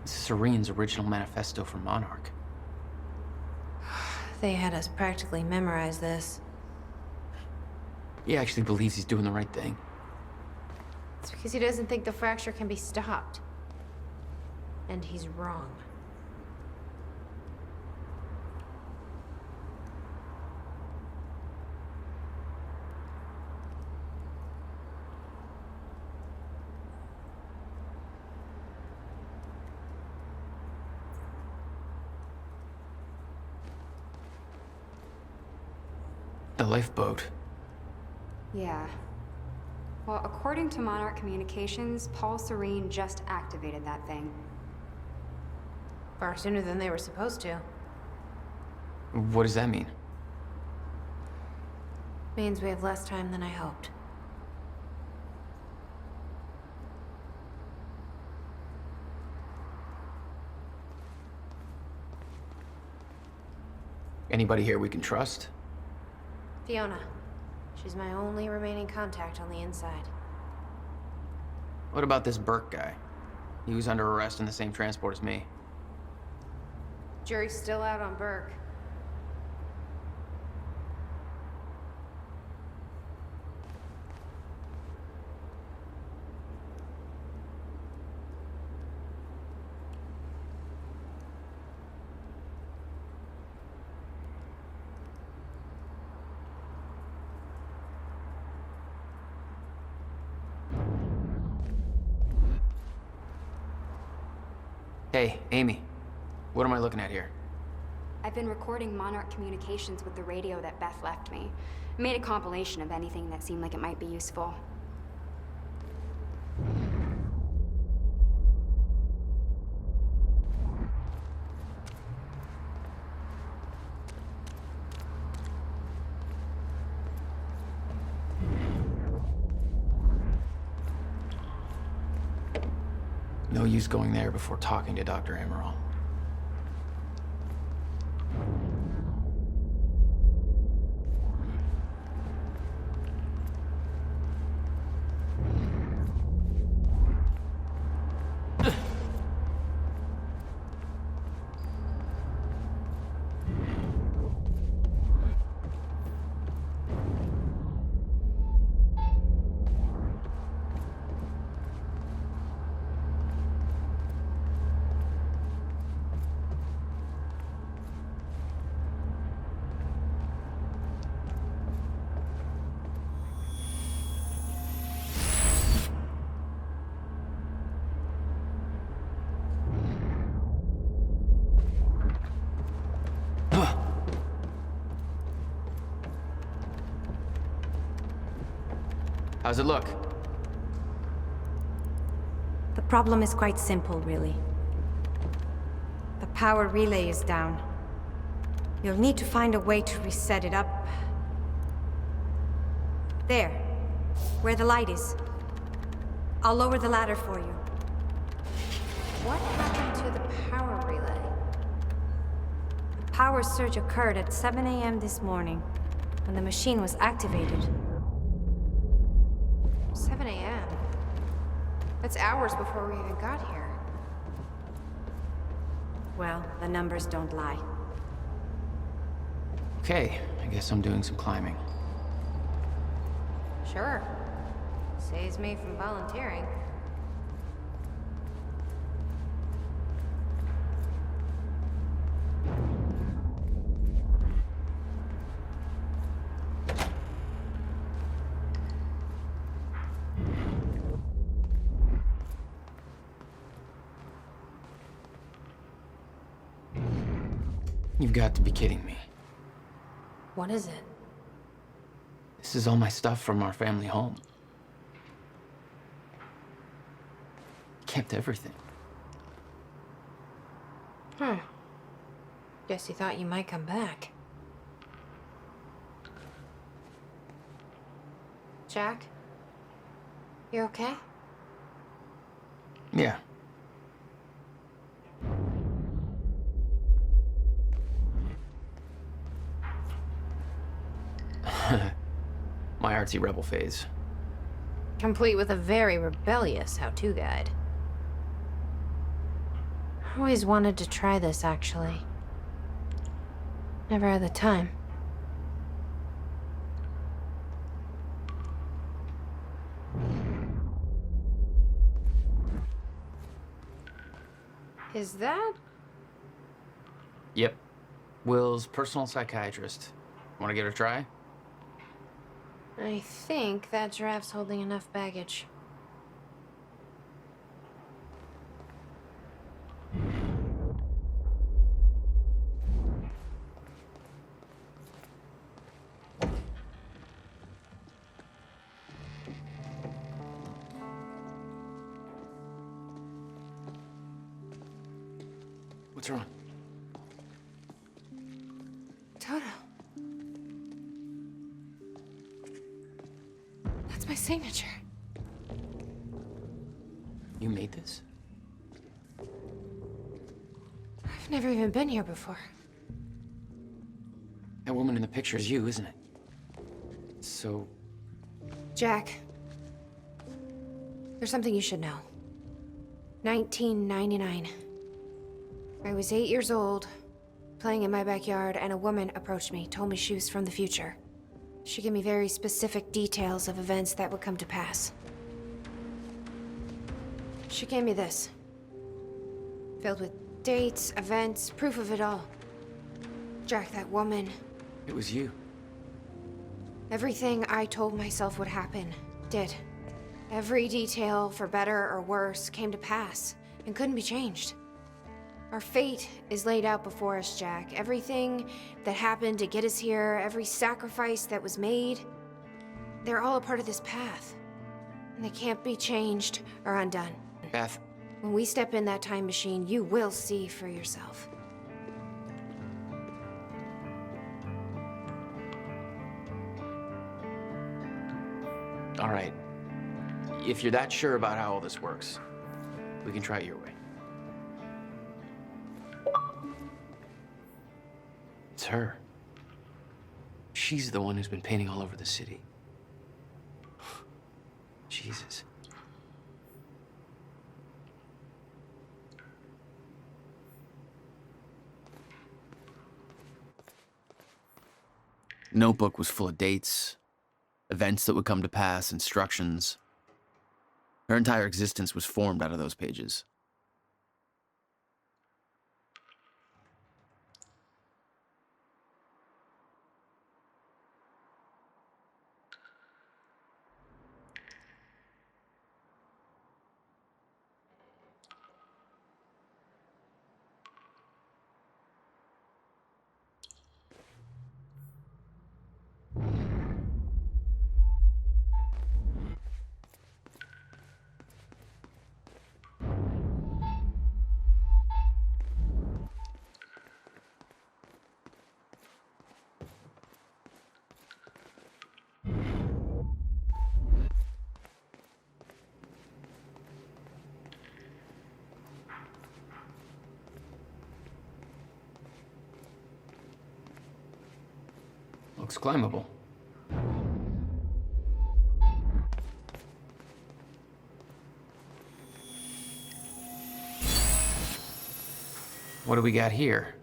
Serene's original manifesto for Monarch. They had us practically memorize this. He actually believes he's doing the right thing. It's because he doesn't think the fracture can be stopped. And he's wrong. The lifeboat. Yeah. Well, according to Monarch Communications, Paul Serene just activated that thing. Far sooner than they were supposed to. What does that mean? Means we have less time than I hoped. Anybody here we can trust? Fiona. She's my only remaining contact on the inside. What about this Burke guy? He was under arrest in the same transport as me. Jury's still out on Burke. Hey, Amy. What am I looking at here? I've been recording Monarch Communications with the radio that Beth left me. I made a compilation of anything that seemed like it might be useful. No use going there before talking to Dr. Amaral. How's it look? The problem is quite simple, really. The power relay is down. You'll need to find a way to reset it up. There, where the light is. I'll lower the ladder for you. What happened to the power relay? The power surge occurred at 7 a.m. this morning, when the machine was activated. 7 a.m.? That's hours before we even got here. Well, the numbers don't lie. Okay, I guess I'm doing some climbing. Sure. Saves me from volunteering. You've got to be kidding me. What is it? This is all my stuff from our family home. Kept everything. Guess you thought you might come back. Jack? You okay? Yeah. My artsy rebel phase. Complete with a very rebellious how-to guide. Always wanted to try this, actually. Never had the time. Is that? Yep. Will's personal psychiatrist. Want to give it a try? I think that giraffe's holding enough baggage. What's wrong? Toto. That's my signature. You made this? I've never even been here before. That woman in the picture is you, isn't it? So... Jack. There's something you should know. 1999. I was 8 years old, playing in my backyard, and a woman approached me, told me she was from the future. She gave me very specific details of events that would come to pass. She gave me this. Filled with dates, events, proof of it all. Jack, that woman. It was you. Everything I told myself would happen, did. Every detail, for better or worse, came to pass, and couldn't be changed. Our fate is laid out before us, Jack. Everything that happened to get us here, every sacrifice that was made, they're all a part of this path. And they can't be changed or undone. Beth. When we step in that time machine, you will see for yourself. All right. If you're that sure about how all this works, we can try it your way. It's her. She's the one who's been painting all over the city. Jesus. Notebook was full of dates, events that would come to pass, instructions. Her entire existence was formed out of those pages. Looks climbable. What do we got here?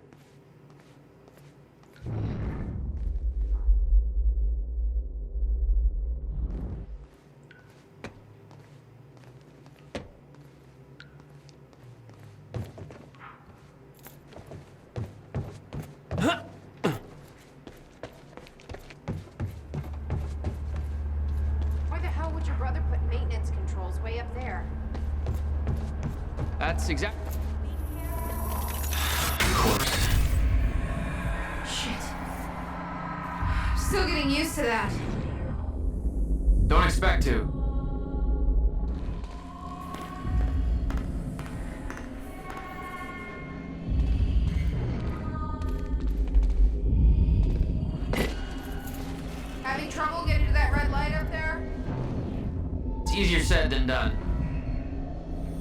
That's exactly... Shit. Still getting used to that. Don't expect to. Having trouble getting to that red light up there? It's easier said than done.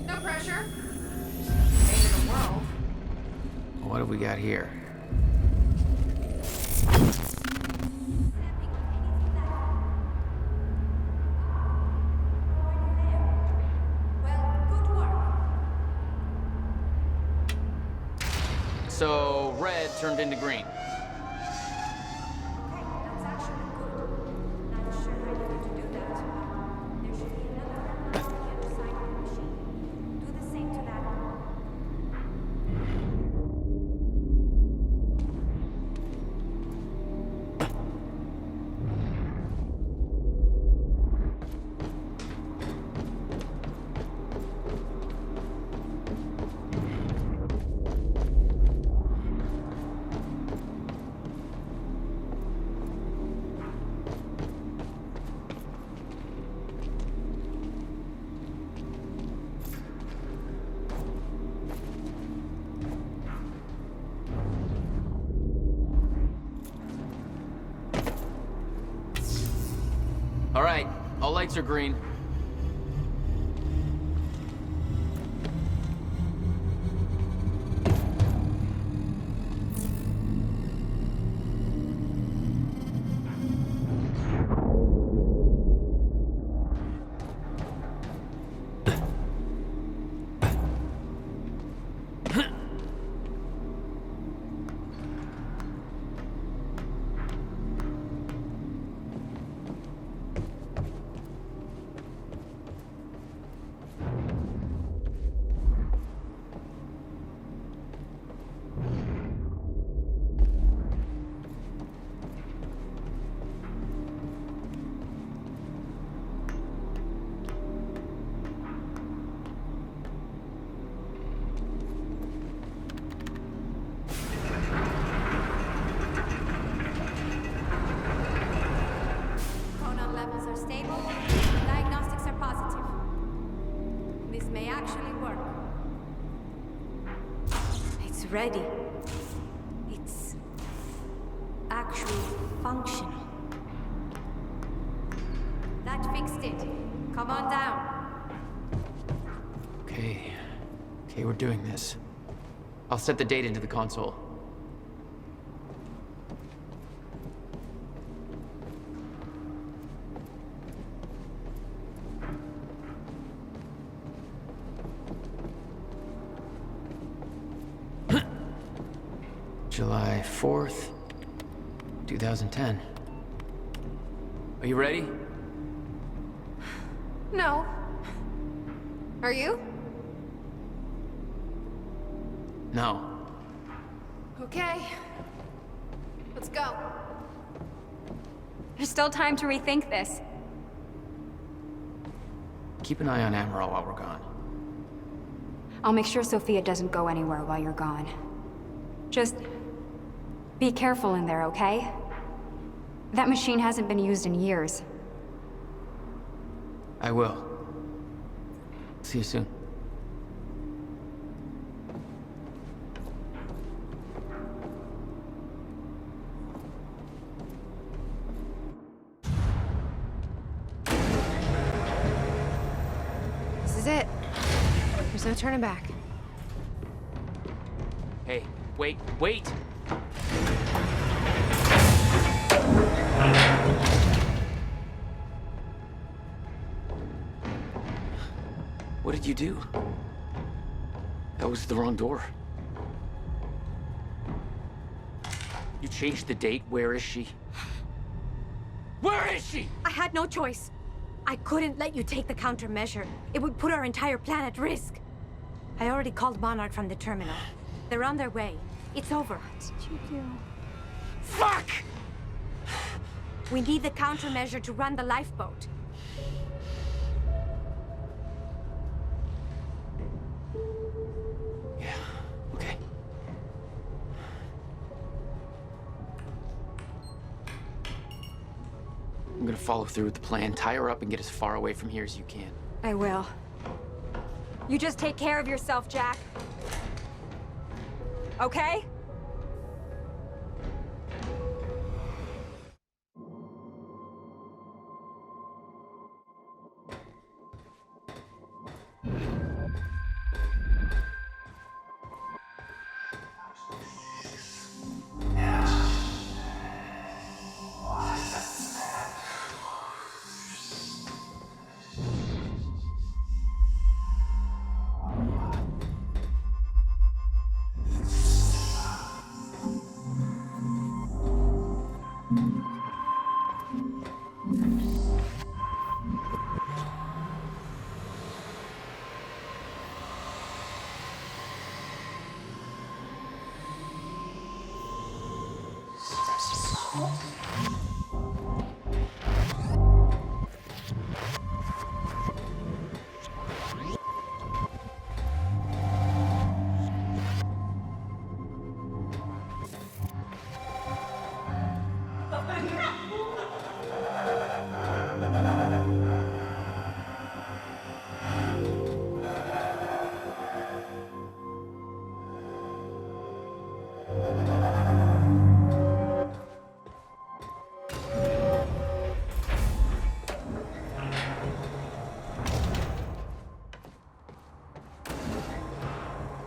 No pressure. End of the world. What have we got here? So, red turned into green. All right, all lights are green. Ready. It's actually functional. That fixed it. Come on down. Okay, we're doing this. I'll set the date into the console. July 4th, 2010. Are you ready? No. Are you? No. Okay. Let's go. There's still time to rethink this. Keep an eye on Amaral while we're gone. I'll make sure Sophia doesn't go anywhere while you're gone. Just be careful in there, okay? That machine hasn't been used in years. I will. See you soon. This is it. There's no turning back. Hey, wait! What did you do? That was the wrong door. You changed the date. Where is she? Where is she? I had no choice. I couldn't let you take the countermeasure. It would put our entire plan at risk. I already called Monarch from the terminal. They're on their way. It's over. What did you do? Fuck! We need the countermeasure to run the lifeboat. gonna follow through with the plan. Tie her up and get as far away from here as you can. I will. You just take care of yourself, Jack. Okay?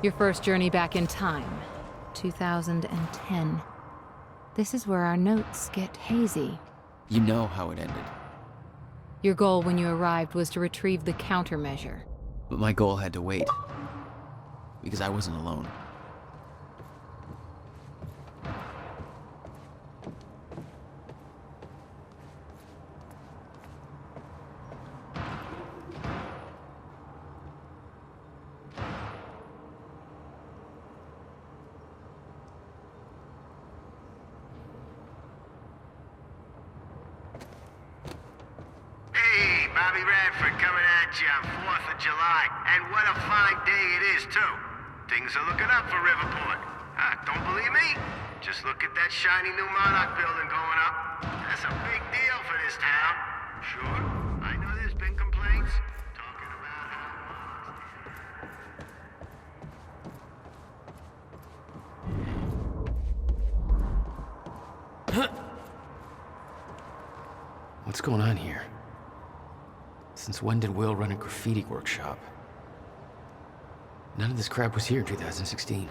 Your first journey back in time, 2010. This is where our notes get hazy. You know how it ended. Your goal when you arrived was to retrieve the countermeasure. But my goal had to wait. Because I wasn't alone. Bobby Radford coming at you on 4th of July. And what a fine day it is, too. Things are looking up for Riverport. Don't believe me? Just look at that shiny new Monarch building going up. That's a big deal for this town. Sure, I know there's been complaints. Talking about how What's going on here? Since when did Will run a graffiti workshop? None of this crap was here in 2016.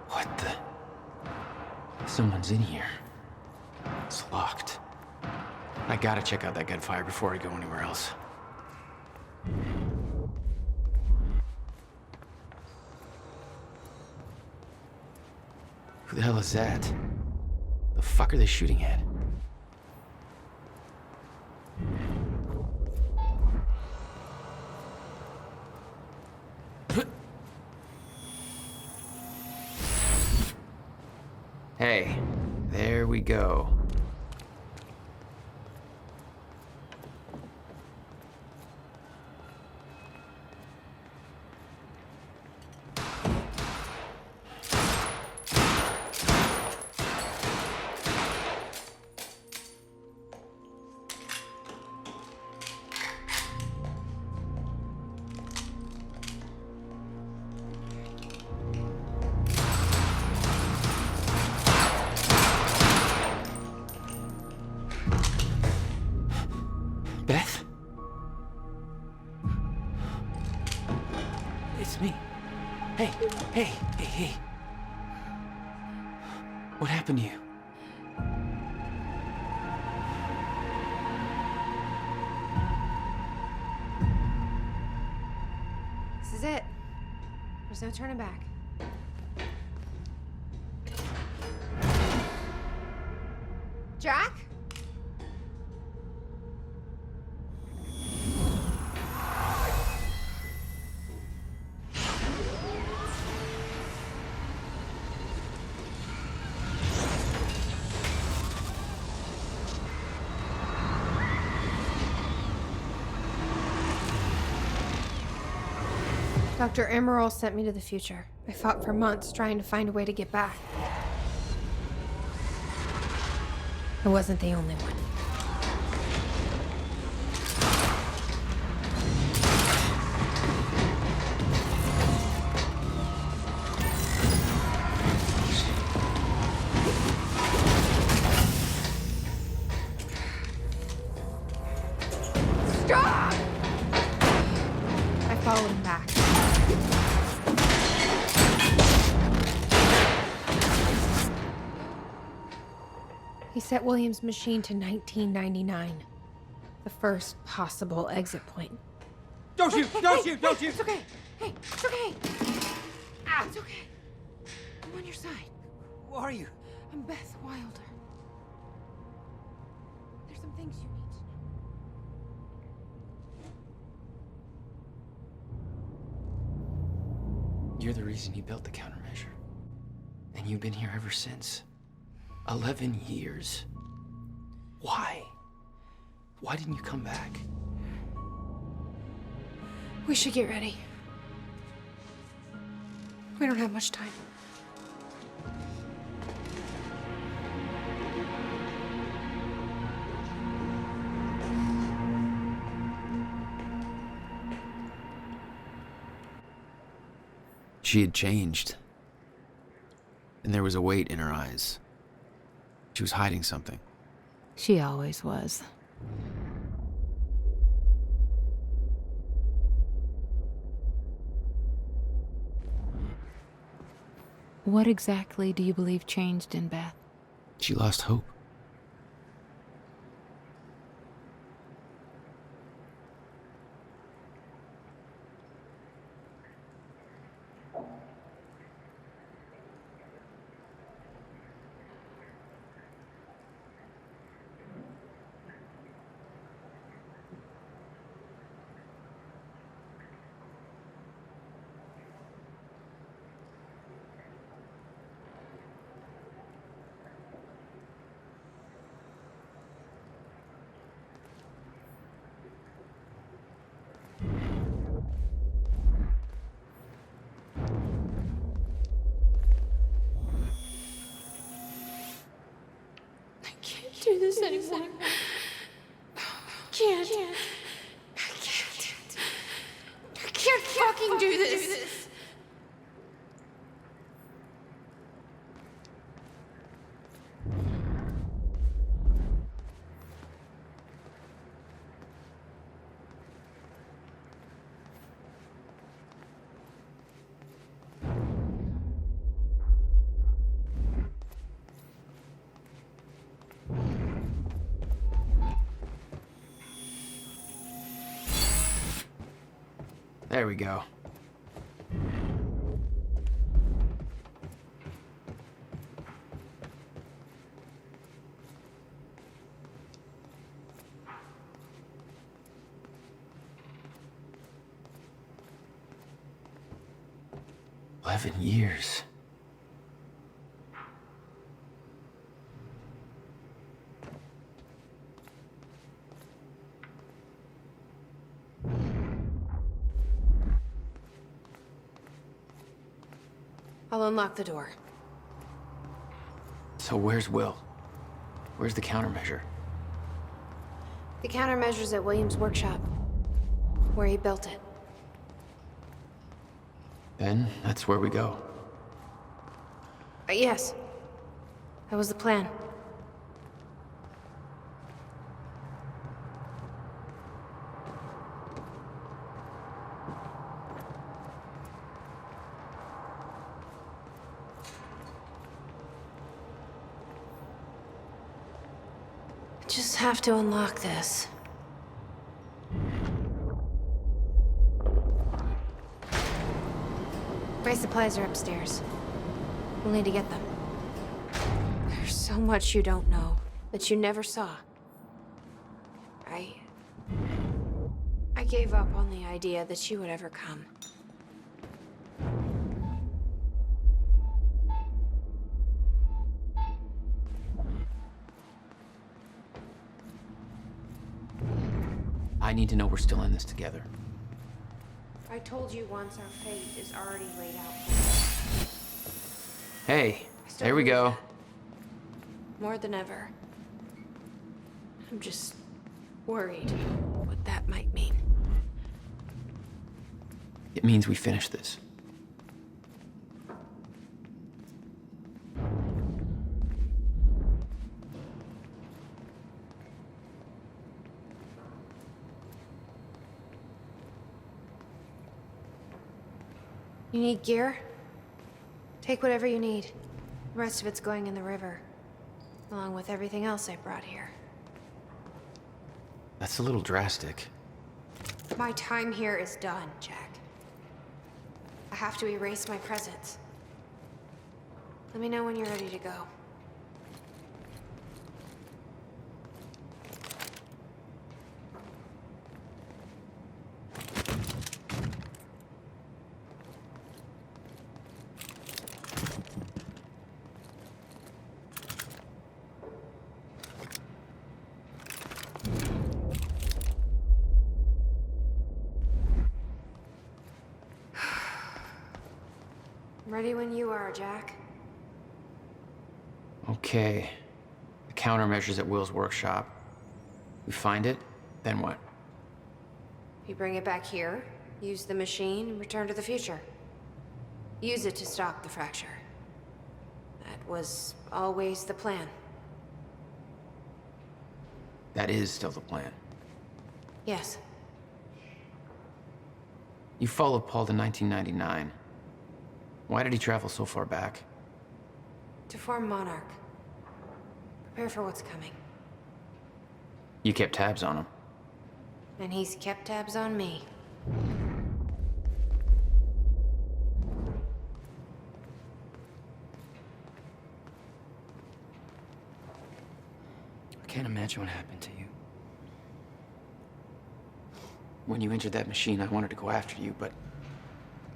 What the? Someone's in here. It's locked. I gotta check out that gunfire before I go anywhere else. Who the hell is that? The fuck are they shooting at? Hey, there we go. Beth? It's me. Hey. What happened to you? This is it. There's no turning back. Jack? Dr. Emerald sent me to the future. I fought for months trying to find a way to get back. I wasn't the only one. Stop! I followed him back. He set William's machine to 1999. The first possible exit point. Don't shoot! Don't shoot! Don't shoot! It's okay. Hey, it's okay. Ah, it's okay. I'm on your side. Who are you? I'm Beth Wilder. There's some things you need to know. You're the reason he built the countermeasure. And you've been here ever since. 11 years. Why? Why didn't you come back? We should get ready. We don't have much time. She had changed. And there was a weight in her eyes. She was hiding something. She always was. What exactly do you believe changed in Beth? She lost hope. Do this anymore. I can't. I can't fucking do this. There we go. "11 years. I'll unlock the door. So where's Will? Where's the countermeasure? The countermeasure's at William's workshop, where he built it. Then that's where we go. Yes. That was the plan. Just have to unlock this. My supplies are upstairs. We'll need to get them. There's so much you don't know that you never saw. I gave up on the idea that she would ever come. I need to know we're still in this together. I told you once, our fate is already laid out. Hey, there we go. More than ever. I'm just worried what that might mean. It means we finish this. You need gear? Take whatever you need. The rest of it's going in the river, along with everything else I brought here. That's a little drastic. My time here is done, Jack. I have to erase my presence. Let me know when you're ready to go. Ready when you are, Jack. Okay. The countermeasures at Will's workshop. We find it, then what? You bring it back here, use the machine, and return to the future. Use it to stop the fracture. That was always the plan. That is still the plan. Yes. You followed Paul to 1999. Why did he travel so far back? To form Monarch. Prepare for what's coming. You kept tabs on him. And he's kept tabs on me. I can't imagine what happened to you. When you entered that machine, I wanted to go after you, but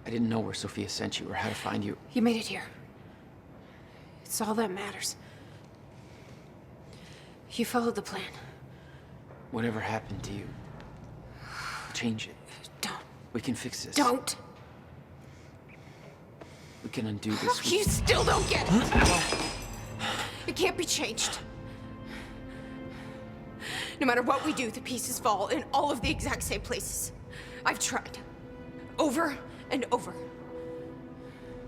I didn't know where Sophia sent you or how to find you. You made it here. It's all that matters. You followed the plan. Whatever happened to you, change it. Don't. We can fix this. Don't. We can undo this. You still don't get it. It can't be changed. No matter what we do, the pieces fall in all of the exact same places. I've tried. Over and over.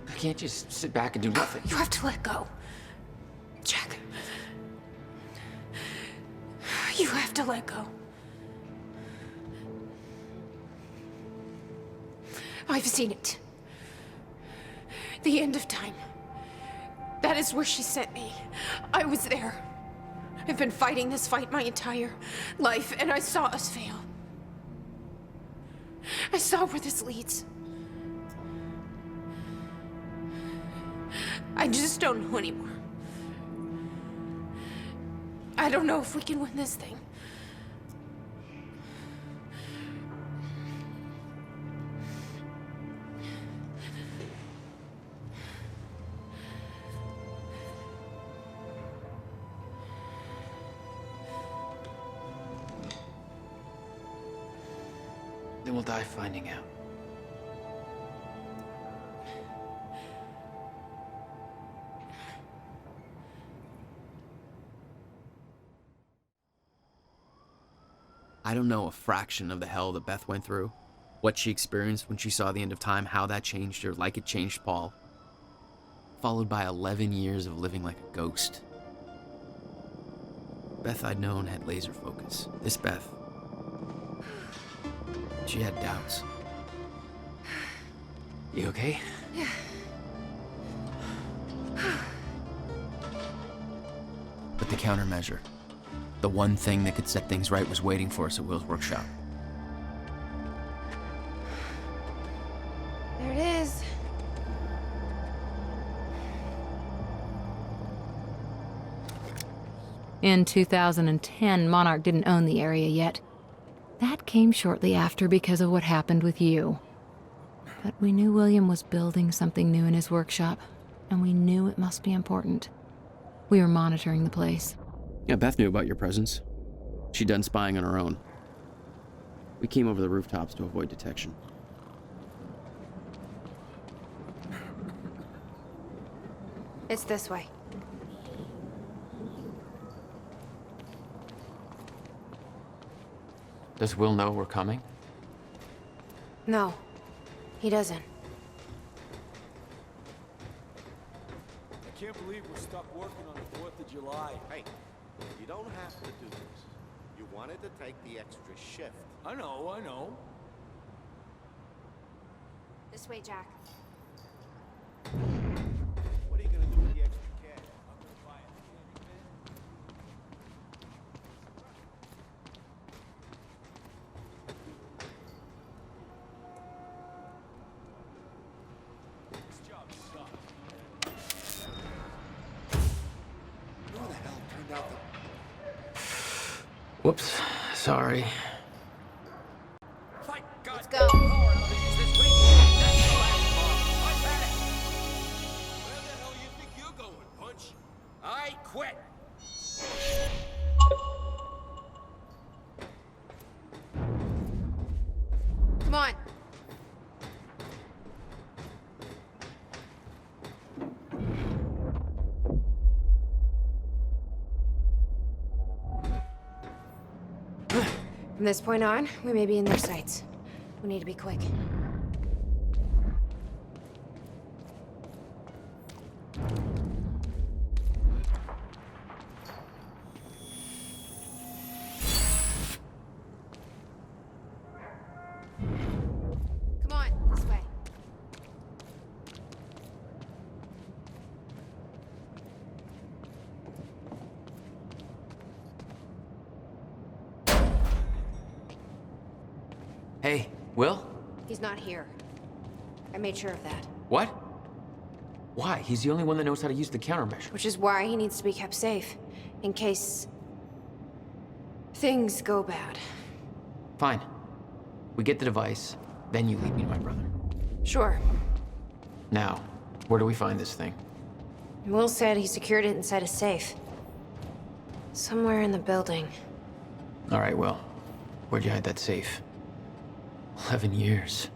I can't just sit back and do nothing. You have to let go. Jack. You have to let go. I've seen it. The end of time. That is where she sent me. I was there. I've been fighting this fight my entire life, and I saw us fail. I saw where this leads. I just don't know anymore. I don't know if we can win this thing. Then we'll die finding out. I don't know a fraction of the hell that Beth went through, what she experienced when she saw the end of time, how that changed her like it changed Paul. Followed by 11 years of living like a ghost. Beth I'd known had laser focus. This Beth, she had doubts. You okay? Yeah. But the countermeasure, the one thing that could set things right, was waiting for us at Will's workshop. There it is. In 2010, Monarch didn't own the area yet. That came shortly after because of what happened with you. But we knew William was building something new in his workshop, and we knew it must be important. We were monitoring the place. Yeah, Beth knew about your presence. She'd done spying on her own. We came over the rooftops to avoid detection. It's this way. Does Will know we're coming? No, he doesn't. I can't believe we're stuck working on the 4th of July. Hey, you don't have to do this. You wanted to take the extra shift. I know. This way, Jack. What are you gonna do with the extra cash? I'm gonna buy a candy van. This job sucks. Who the hell turned out the... Whoops, sorry. Let's go. I quit! Come on. From this point on, we may be in their sights. We need to be quick. Come on, this way. Hey, Will? He's not here. I made sure of that. What? Why? He's the only one that knows how to use the countermeasure. Which is why he needs to be kept safe. In case... things go bad. Fine. We get the device, then you lead me to my brother. Sure. Now, where do we find this thing? Will said he secured it inside a safe. Somewhere in the building. All right, Will. Where'd you hide that safe? 11 years.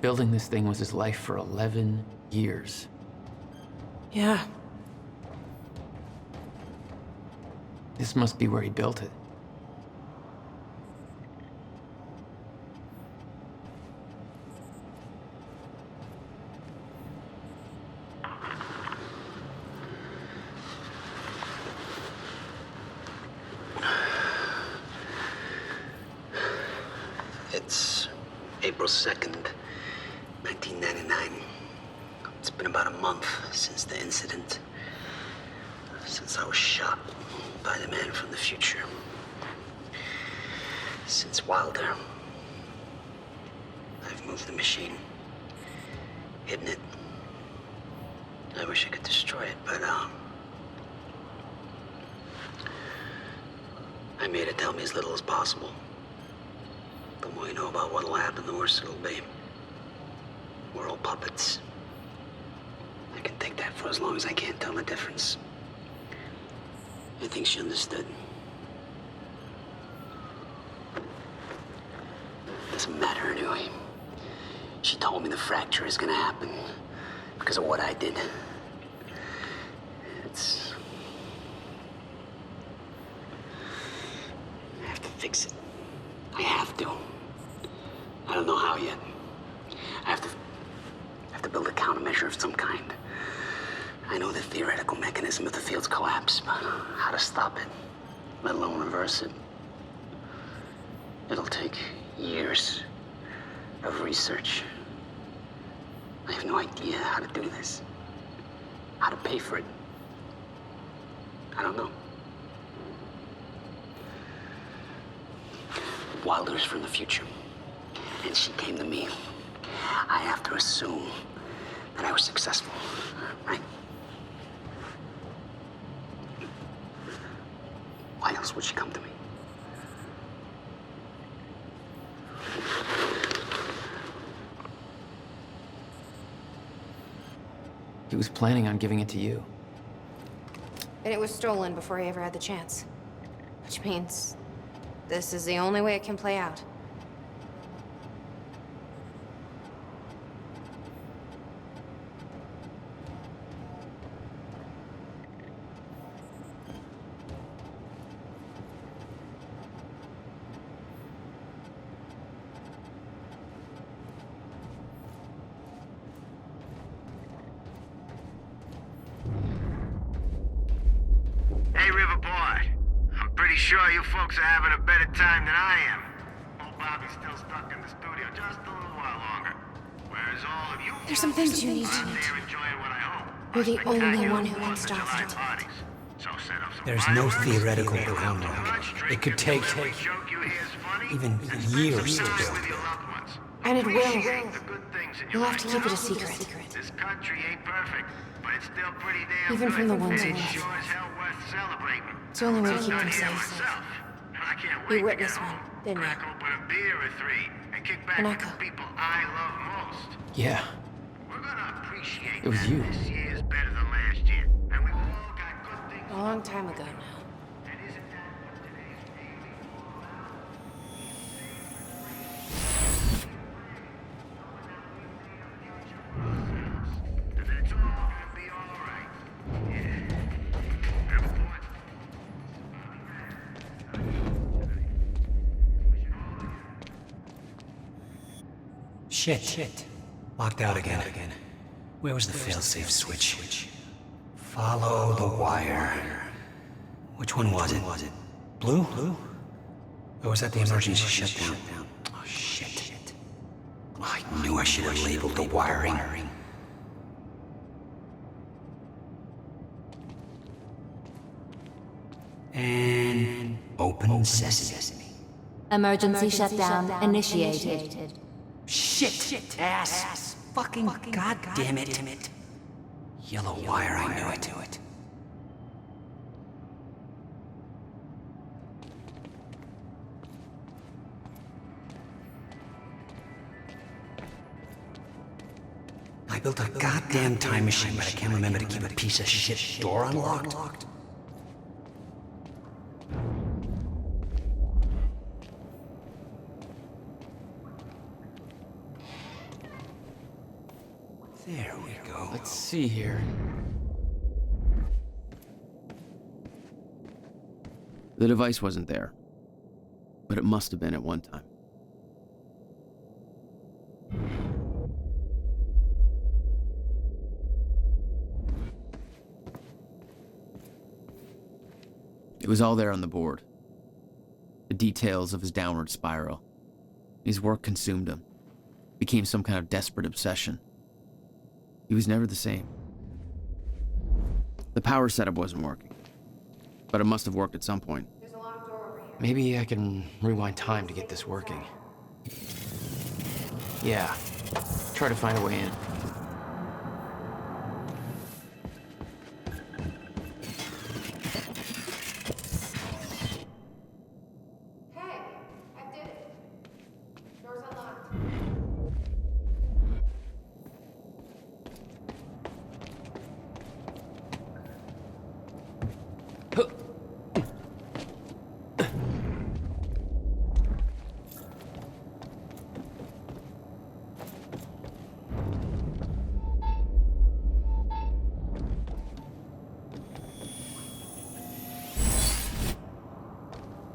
Building this thing was his life for 11 years. Yeah. This must be where he built it. It's April 2nd, 1999. It's been about a month since the incident. Since I was shot by the man from the future. Since Wilder. I've moved the machine. Hidden it. I wish I could destroy it, but, I made it tell me as little as possible. The more you know about what'll happen, the worse it'll be. We're all puppets. I can take that for as long as I can't tell the difference. I think she understood. Doesn't matter anyway. She told me the fracture is gonna happen because of what I did. It's... I have to fix it. I have to. I don't know how yet. I have to build a countermeasure of some kind. I know the theoretical mechanism of the field's collapse, but how to stop it, let alone reverse it. It'll take years of research. I have no idea how to do this. How to pay for it. I don't know. Wilder's from the future, and she came to me. I have to assume that I was successful, right? Why else would she come to me? He was planning on giving it to you. And it was stolen before he ever had the chance. Which means this is the only way it can play out. pretty sure you folks are having a better time than I am. Old Bobby's still stuck in the studio just a little while longer. Whereas all of you There's some things you need to out there enjoying what I hope. You're the only one who can stop July it. parties. So set up some There's no fireworks, theoretical eat ground too lock. much, It drink could until take every joke you hear is funny, even and spend years some to time build. with your loved ones. And it will. Appreciate the good things in your You'll have to life. keep it a secret. This country ain't perfect, but it's still pretty damn Even good. from the ones and who it's love. sure as hell worth celebrating. It's the only way to I'm keep done them here safe. myself, and I can't You wait to get witnessed one, home. didn't you? Crack open a beer or three and kick back An with echo. the people I love most. Yeah, We're gonna appreciate it was that you. this year's better than last year, and we've all got good things. A long time ago now. And isn't that what today's daily all about? And it's all gonna be all right. Yeah. Report. Shit. Locked out again. Where was the failsafe switch? Follow the wire. Which one was it? Blue? Or was that the emergency shutdown? Oh, shit. I knew I should have labeled the wiring. And open sesame. Emergency shutdown initiated. Shit! Ass! Fucking goddamn it! Yellow wire, I knew it. I built a goddamn time machine, but I can't remember to keep a piece of shit door unlocked. There we go. Let's see here. The device wasn't there, but it must have been at one time. It was all there on the board. The details of his downward spiral. His work consumed him. Became some kind of desperate obsession. He was never the same. The power setup wasn't working, but it must have worked at some point. Maybe I can rewind time to get this working. Yeah, try to find a way in.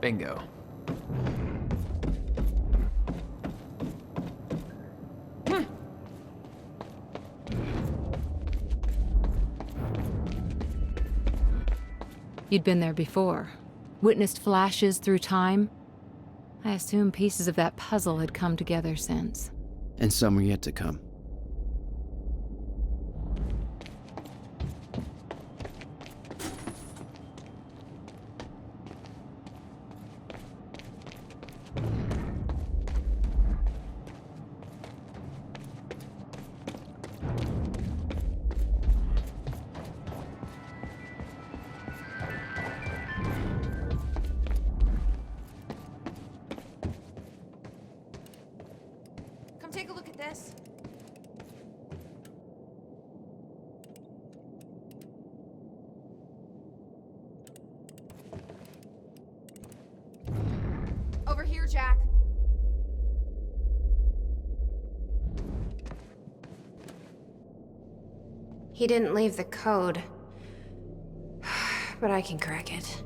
Bingo. You'd been there before. Witnessed flashes through time. I assume pieces of that puzzle had come together since. And some are yet to come. Come take a look at this. Over here, Jack. He didn't leave the code, but I can crack it.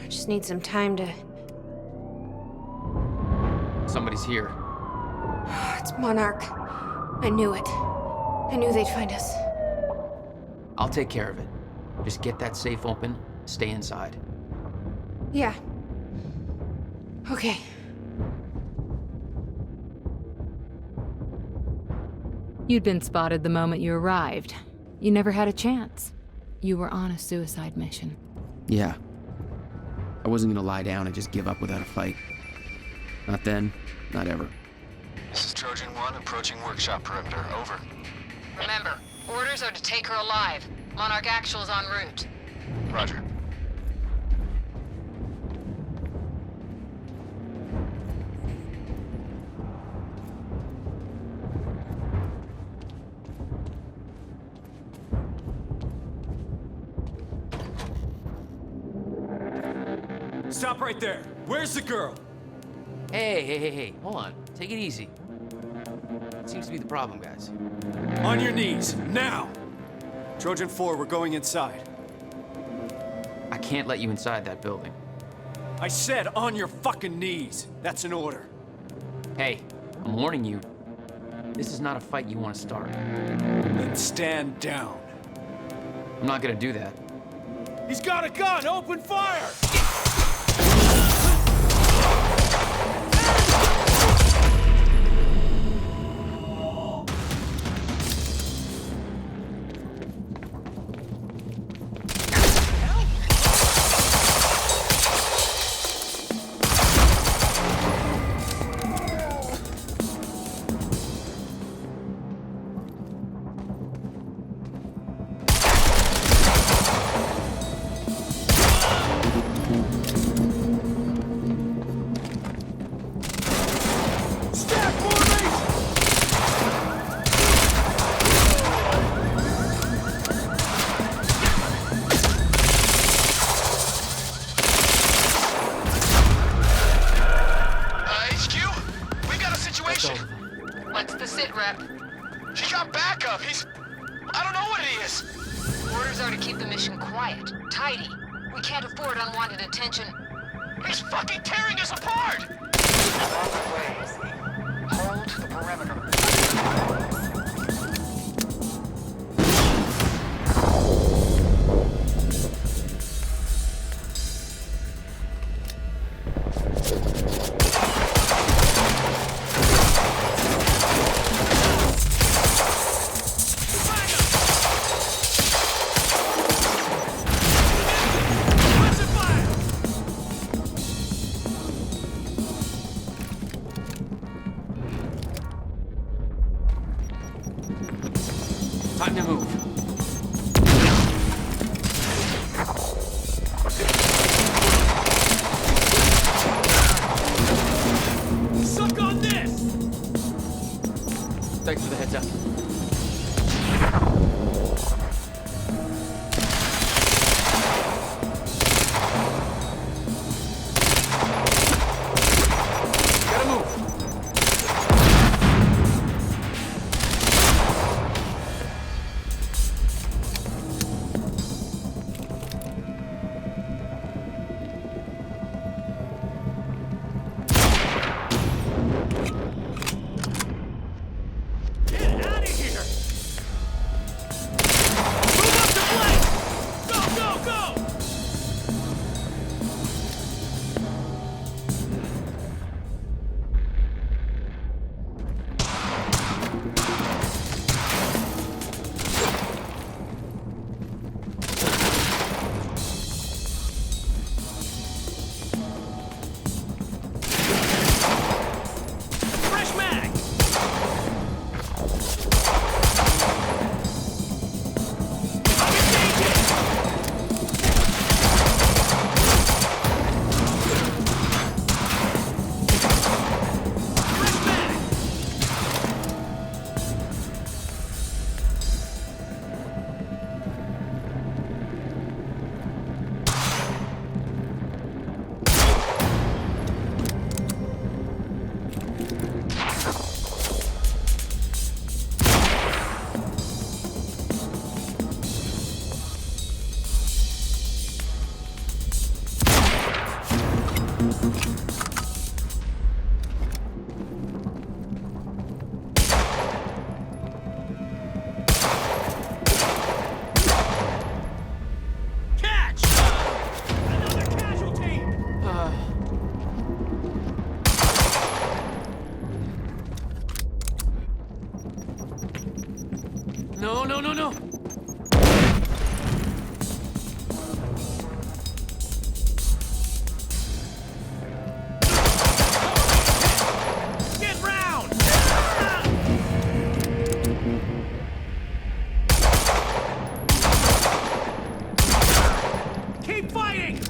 I just need some time to... Somebody's here. It's Monarch. I knew it. I knew they'd find us. I'll take care of it. Just get that safe open, stay inside. Yeah. Okay. You'd been spotted the moment you arrived. You never had a chance. You were on a suicide mission. Yeah. I wasn't gonna lie down and just give up without a fight. Not then, not ever. This is Trojan 1 approaching workshop perimeter. Over. Remember, orders are to take her alive. Monarch Actual's en route. Roger. Stop right there. Where's the girl? Hey, hold on. Take it easy. That seems to be the problem, guys. On your knees, now! Trojan 4, we're going inside. I can't let you inside that building. I said on your fucking knees. That's an order. Hey, I'm warning you. This is not a fight you want to start. Then stand down. I'm not gonna do that. He's got a gun! Open fire! What's the sit rep? He got backup. I don't know what he is. Orders are to keep the mission quiet, tidy. We can't afford unwanted attention. He's fucking tearing us apart! Hold the perimeter. Time to move. Suck on this! Thanks for the heads up. Gotta move. No, no, no, no! Get round! Keep fighting!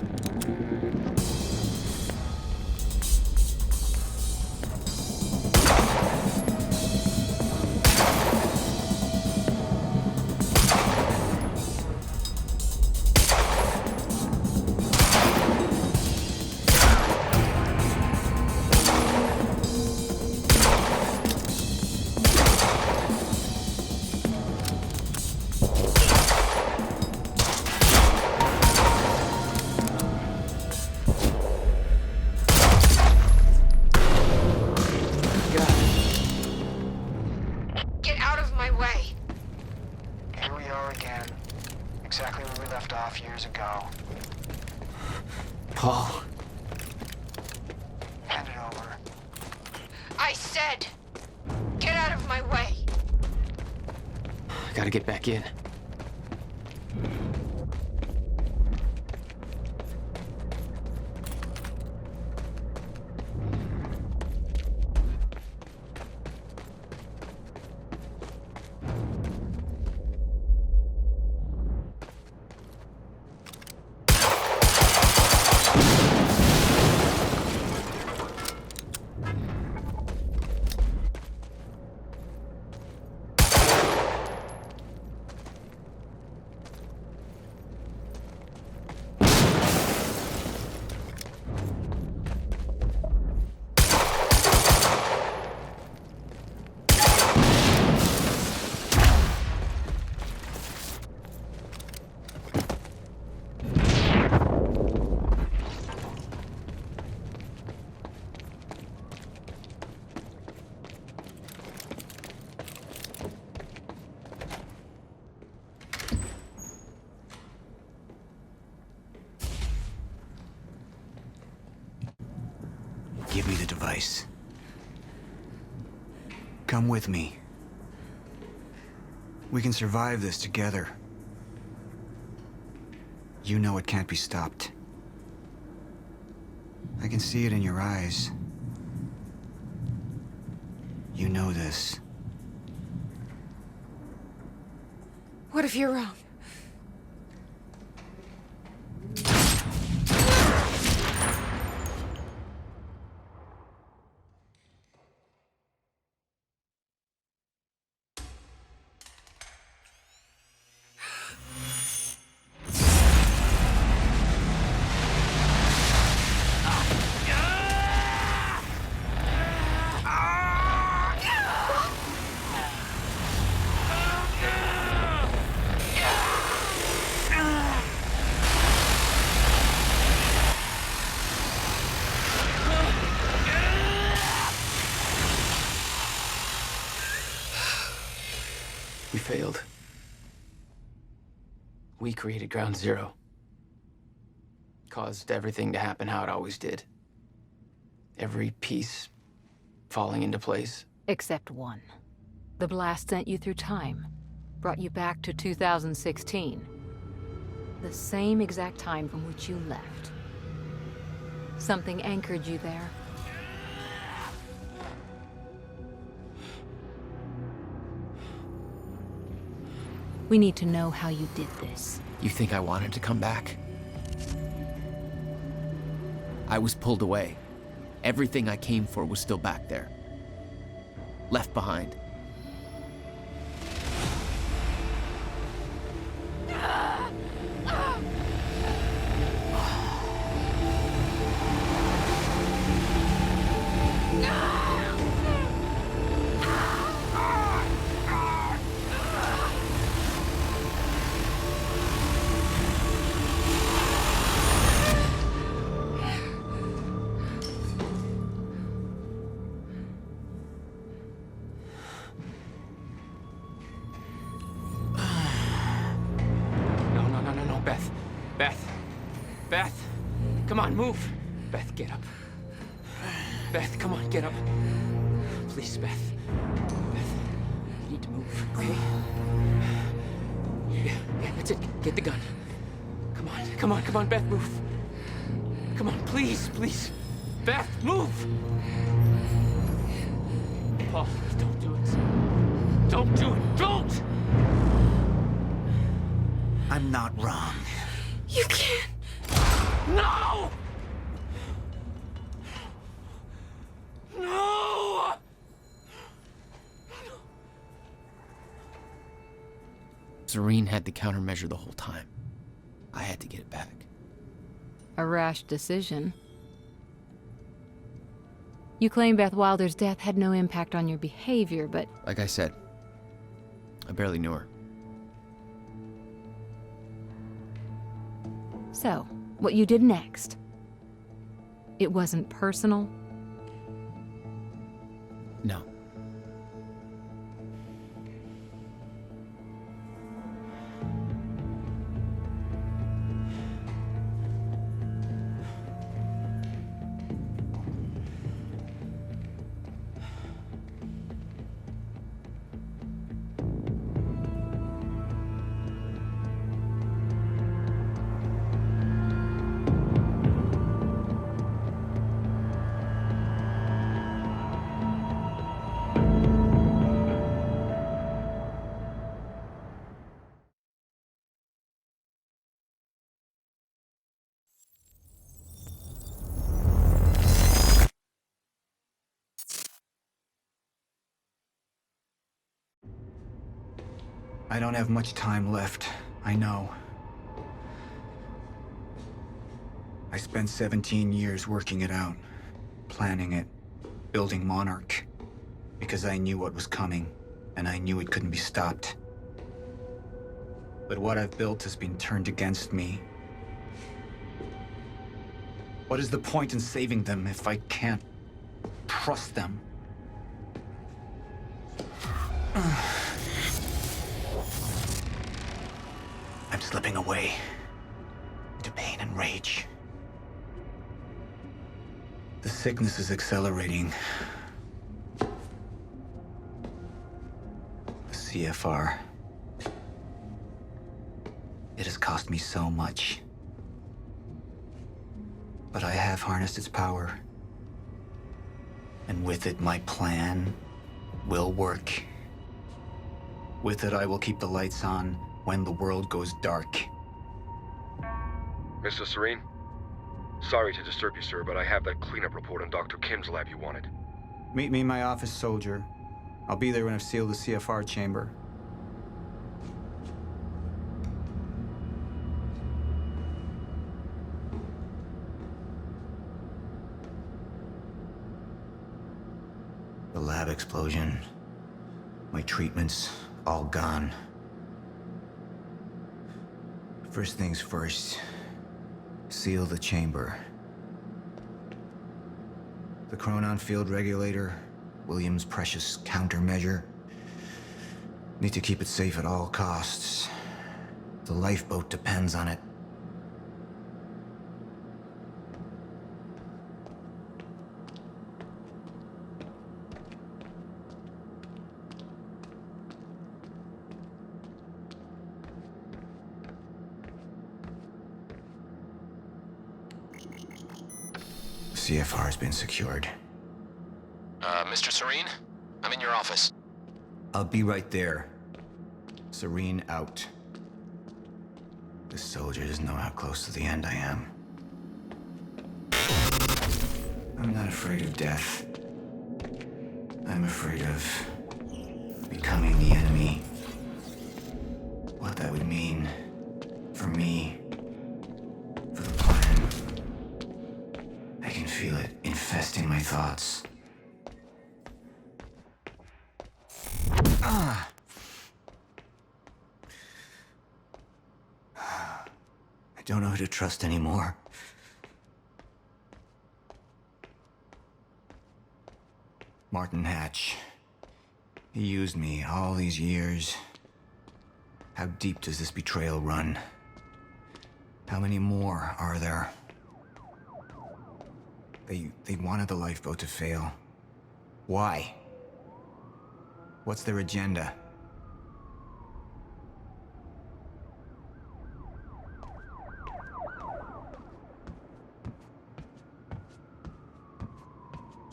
Get out of my way. Here we are again. Exactly where we left off years ago. Paul. Hand it over. I said, get out of my way. I gotta get back in. Give me the device. Come with me. We can survive this together. You know it can't be stopped. I can see it in your eyes. You know this. What if you're wrong? We failed. We created Ground Zero. Caused everything to happen how it always did. Every piece falling into place. Except one. The blast sent you through time. Brought you back to 2016. The same exact time from which you left. Something anchored you there. We need to know how you did this. You think I wanted to come back? I was pulled away. Everything I came for was still back there. Left behind. Beth, come on, move. Beth, get up. Beth, come on, get up. Please, Beth. Beth, you need to move, okay? That's it. Get the gun. Come on, come on, come on, Beth, move. Come on, please, please. Beth, move! Paul, don't do it. Don't do it. Don't! I'm not wrong. You can't. No! No! Serene had the countermeasure the whole time. I had to get it back. A rash decision. You claim Beth Wilder's death had no impact on your behavior, but... Like I said, I barely knew her. So, what you did next? It wasn't personal? No. I don't have much time left, I know. I spent 17 years working it out, planning it, building Monarch, because I knew what was coming, and I knew it couldn't be stopped. But what I've built has been turned against me. What is the point in saving them if I can't trust them? I'm slipping away into pain and rage. The sickness is accelerating. The CFR. It has cost me so much. But I have harnessed its power. And with it, my plan will work. With it, I will keep the lights on when the world goes dark. Mr. Serene? Sorry to disturb you, sir, but I have that cleanup report on Dr. Kim's lab you wanted. Meet me in my office, soldier. I'll be there when I've sealed the CFR chamber. The lab explosion. My treatments, all gone. First things first, seal the chamber. The chronon field regulator, William's precious countermeasure. Need to keep it safe at all costs. The lifeboat depends on it. CFR has been secured. Mr. Serene? I'm in your office. I'll be right there. Serene out. This soldier doesn't know how close to the end I am. I'm not afraid of death. I'm afraid of becoming the enemy. What that would mean for me, for the plan. I can feel it infesting my thoughts. I don't know who to trust anymore. Martin Hatch. He used me all these years. How deep does this betrayal run? How many more are there? They wanted the lifeboat to fail. Why? What's their agenda?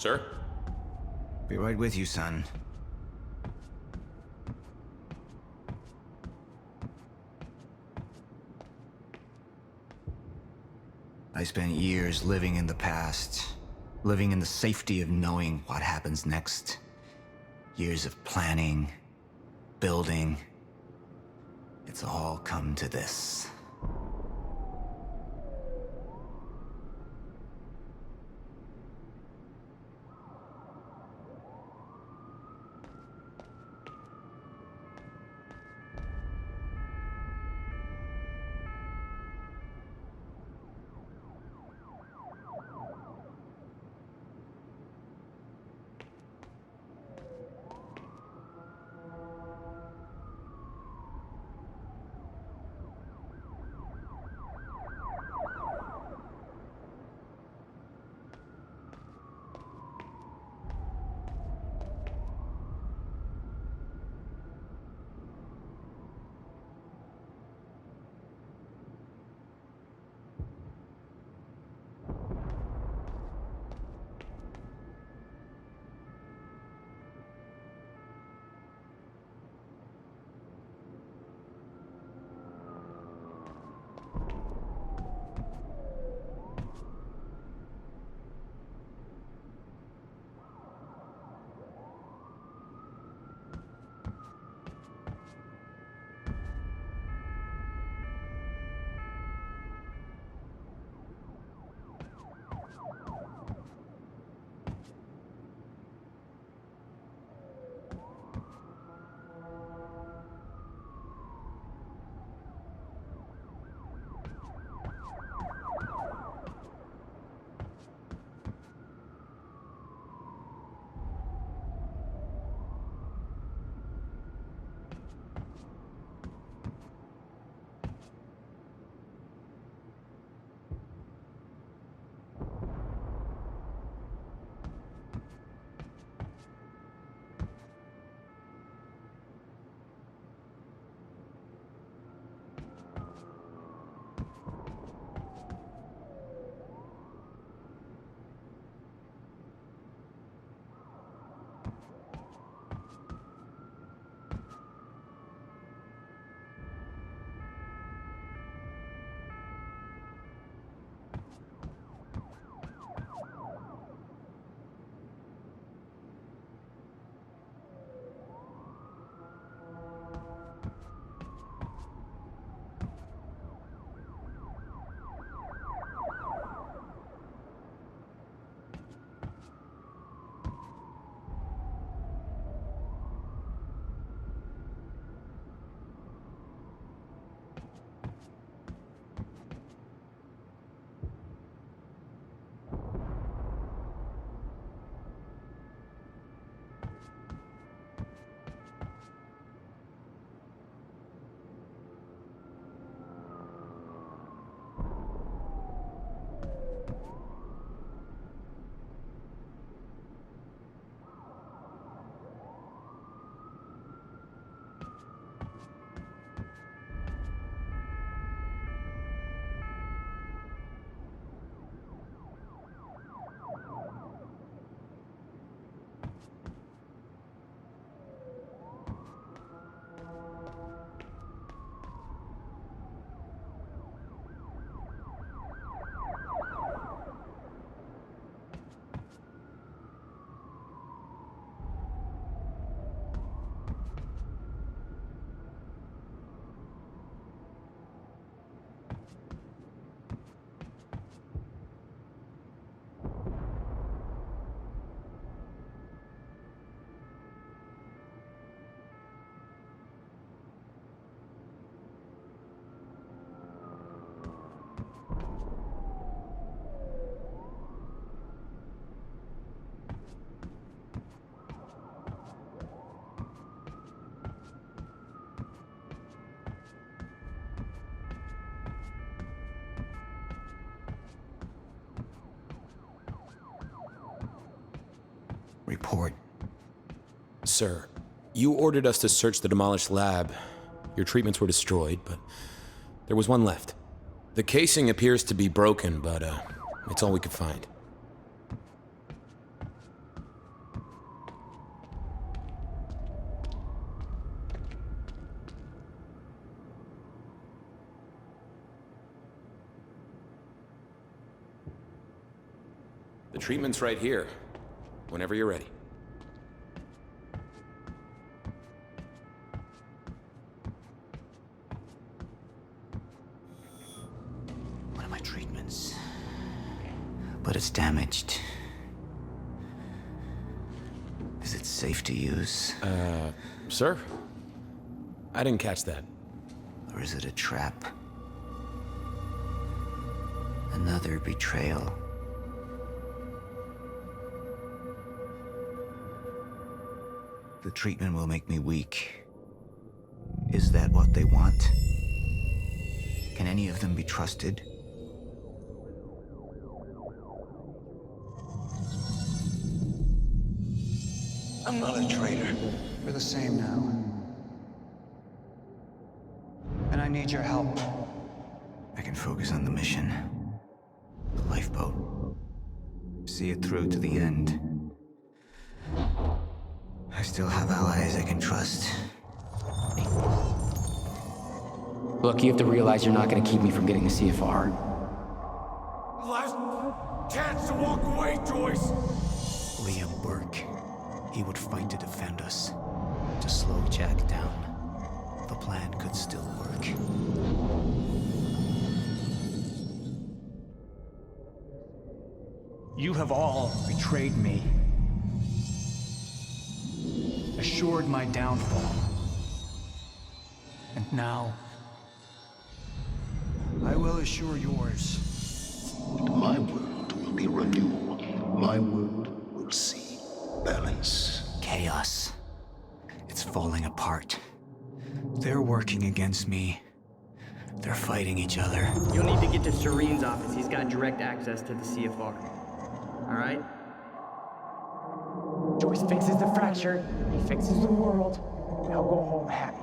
Sir? Be right with you, son. I spent years living in the past, living in the safety of knowing what happens next. Years of planning, building. It's all come to this. Report. Sir, you ordered us to search the demolished lab. Your treatments were destroyed, but there was one left. The casing appears to be broken, but it's all we could find. Treatment's right here. Whenever you're ready. One of my treatments. But it's damaged. Is it safe to use? Sir? I didn't catch that. Or is it a trap? Another betrayal. The treatment will make me weak. Is that what they want? Can any of them be trusted? I'm not a traitor. We're the same now. And I need your help. I can focus on the mission. The lifeboat. See it through to the end. I still have allies I can trust. Look, you have to realize you're not gonna keep me from getting the CFR. Last chance to walk away, Joyce! Liam Burke. He would fight to defend us. To slow Jack down. The plan could still work. You have all betrayed me. Assured my downfall. And now, I will assure yours. My world will be renewed. My world will see balance. Chaos. It's falling apart. They're working against me. They're fighting each other. You'll need to get to Serene's office. He's got direct access to the CFR. All right? Joyce fixes the fracture. He fixes the world. They'll go home happy.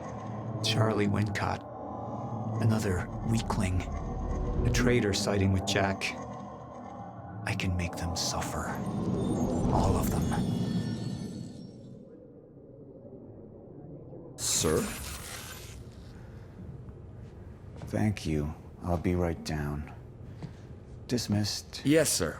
Charlie Wincott. Another weakling. A traitor siding with Jack. I can make them suffer. All of them. Sir? Thank you. I'll be right down. Dismissed. Yes, sir.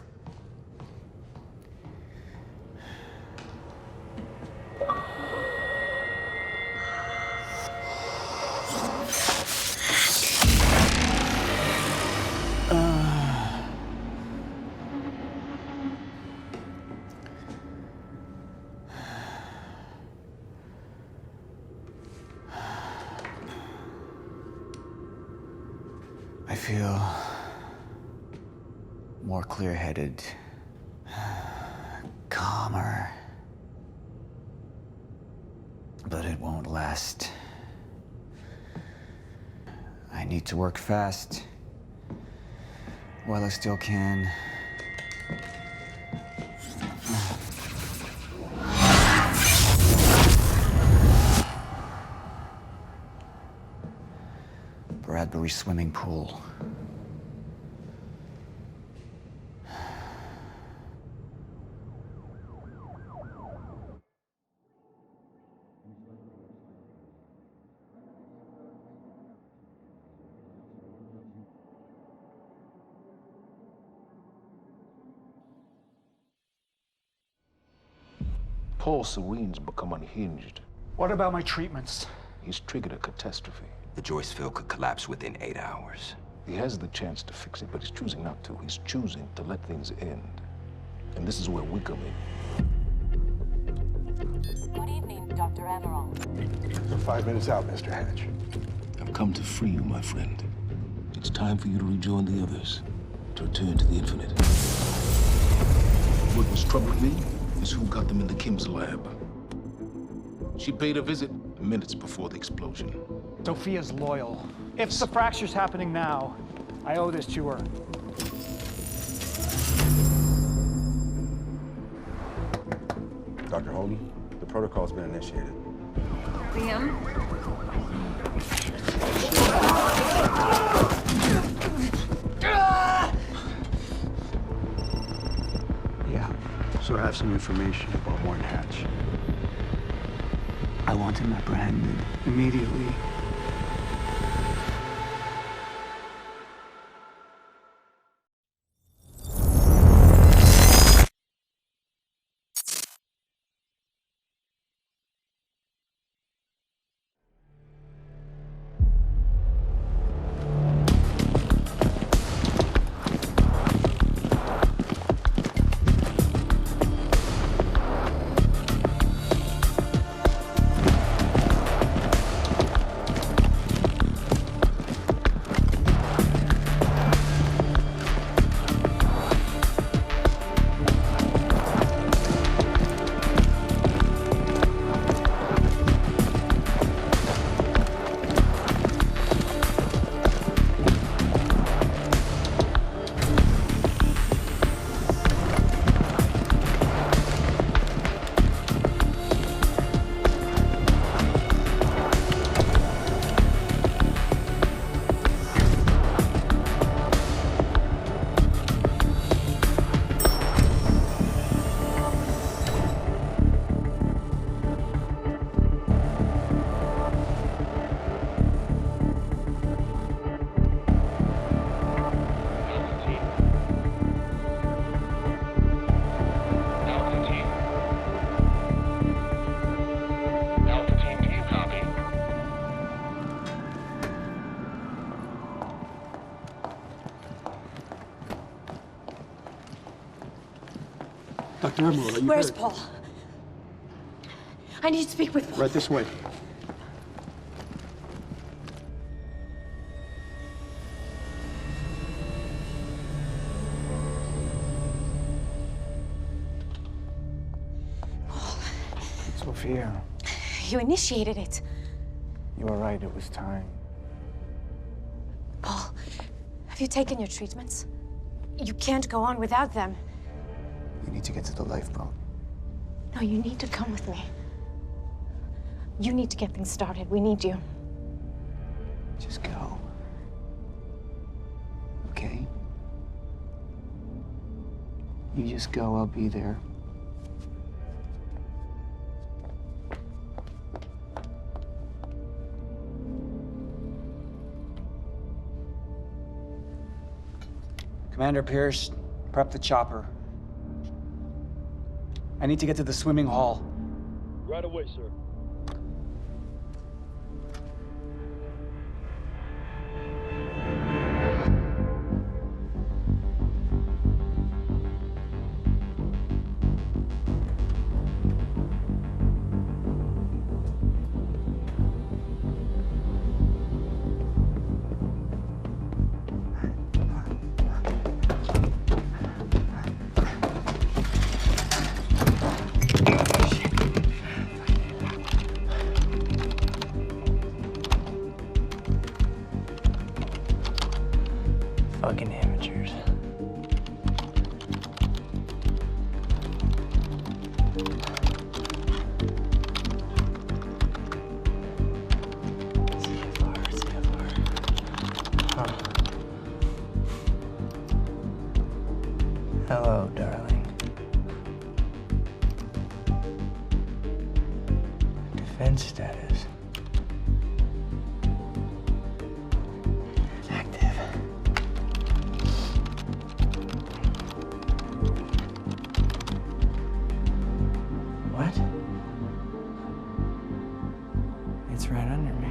I feel more clear-headed, calmer. But it won't last. I need to work fast while I still can. Bradbury swimming pool. Paul Serene's become unhinged. What about my treatments? He's triggered a catastrophe. The Joyce field could collapse within 8 hours. He has the chance to fix it, but he's choosing not to. He's choosing to let things end. And this is where we come in. Good evening, Dr. Amaral. You're 5 minutes out, Mr. Hatch. I've come to free you, my friend. It's time for you to rejoin the others, to return to the infinite. What was troubling me is who got them into Kim's lab. She paid a visit minutes before the explosion. Sophia's loyal. If the fracture's happening now, I owe this to her. Dr. Holden, the protocol's been initiated. Liam? Yeah, so I have some information about Warren Hatch. I want him apprehended immediately. Dr. Emerald, are you Where's hurt? Paul? I need to speak with Paul. Right this way. Sophia, You initiated it. you were right. It was time. Paul, have you taken your treatments? You can't go on without them. You need to get to the lifeboat. No, you need to come with me. You need to get things started. We need you. Just go. Okay? You just go. I'll be there. Commander Pierce, prep the chopper. I need to get to the swimming hall. Right away, sir. Fucking amateurs. Hello, darling. Defense status. Active. What? It's right under me.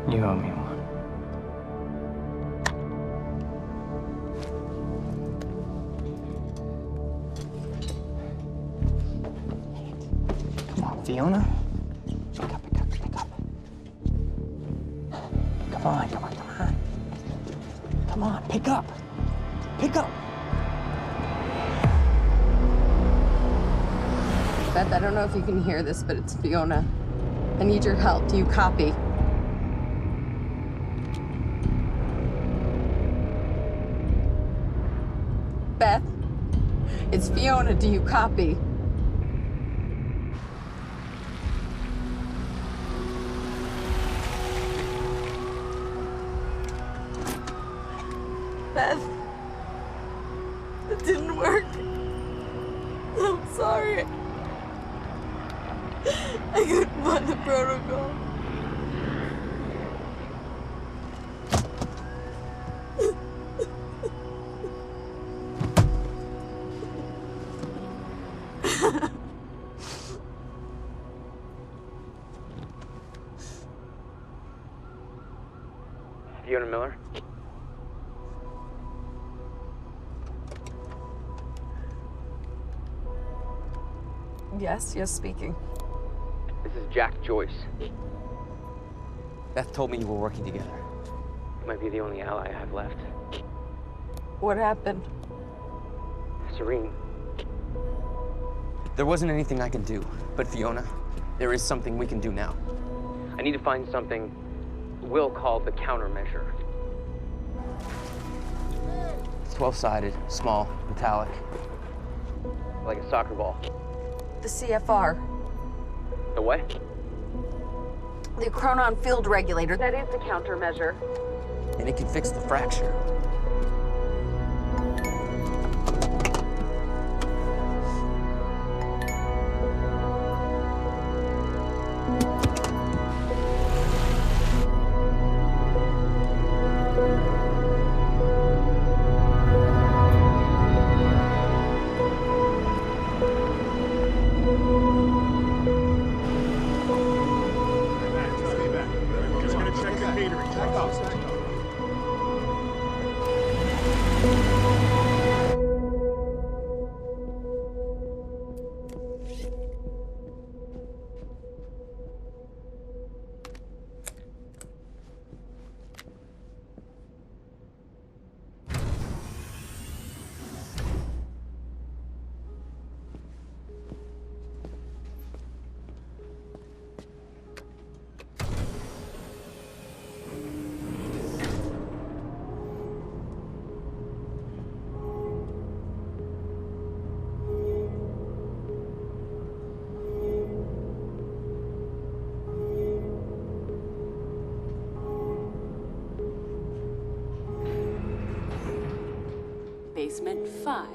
You owe me one. Come on, Fiona. Pick up, pick up, pick up. Come on, come on, come on. Come on, pick up. Pick up. Beth, I don't know if you can hear this, but it's Fiona. I need your help. Do you copy? Beth, it's Fiona. Do you copy? Beth, it didn't work. I'm sorry. I couldn't find the protocol. Fiona Miller? Yes, speaking. This is Jack Joyce. Beth told me you were working together. You might be the only ally I have left. What happened? Serene. There wasn't anything I can do, but Fiona, there is something we can do now. I need to find something Will called the countermeasure. It's 12-sided, small, metallic, like a soccer ball. The CFR. The what? The chronon field regulator. That is the countermeasure. And it can fix the fracture. Basement 5.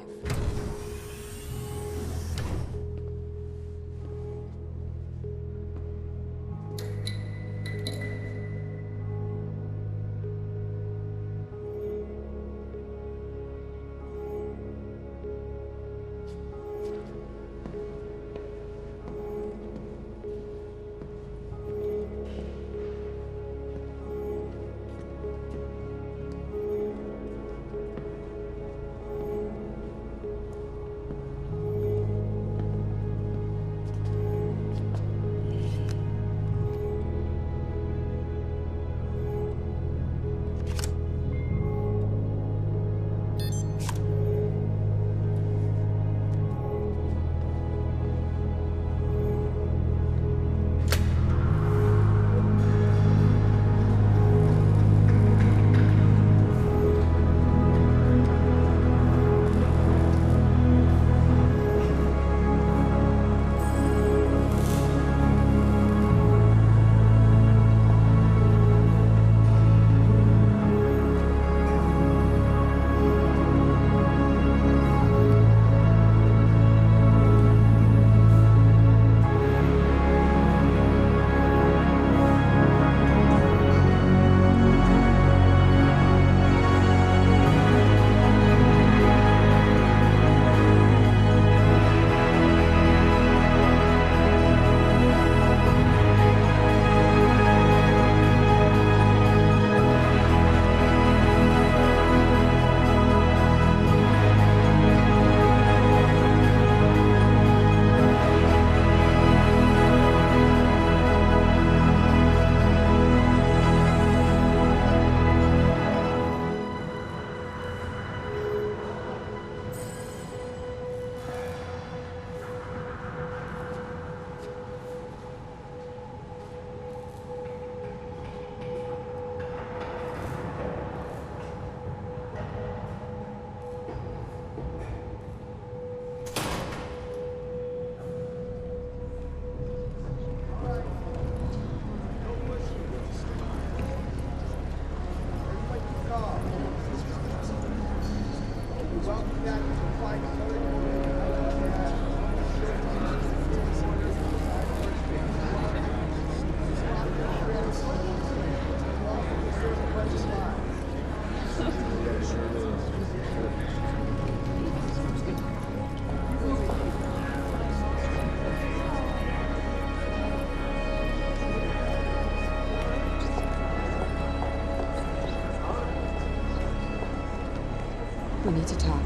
We need to talk.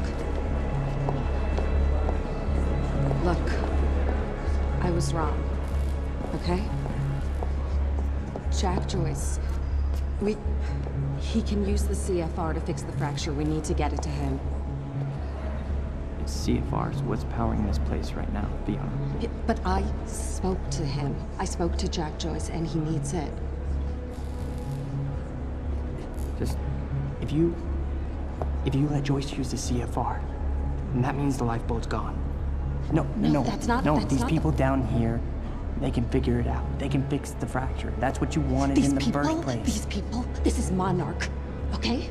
Look, I was wrong, okay? Jack Joyce, he can use the CFR to fix the fracture. We need to get it to him. It's CFRs. What's powering this place right now, Fiona? Yeah, but I spoke to him. I spoke to Jack Joyce, and he needs it. Just, if you let Joyce use the CFR, then that means the lifeboat's gone. No, that's not. No, that's these not people down here, they can figure it out. They can fix the fracture. That's what you wanted in the first place. These people, this is Monarch, okay?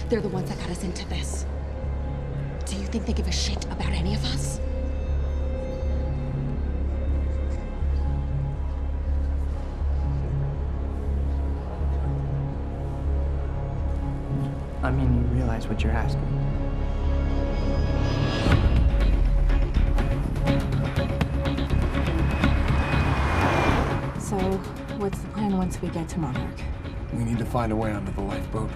They're the ones that got us into this. Do you think they give a shit about any of us? I mean, you realize what you're asking. So, what's the plan once we get to Monarch? We need to find a way onto the lifeboat.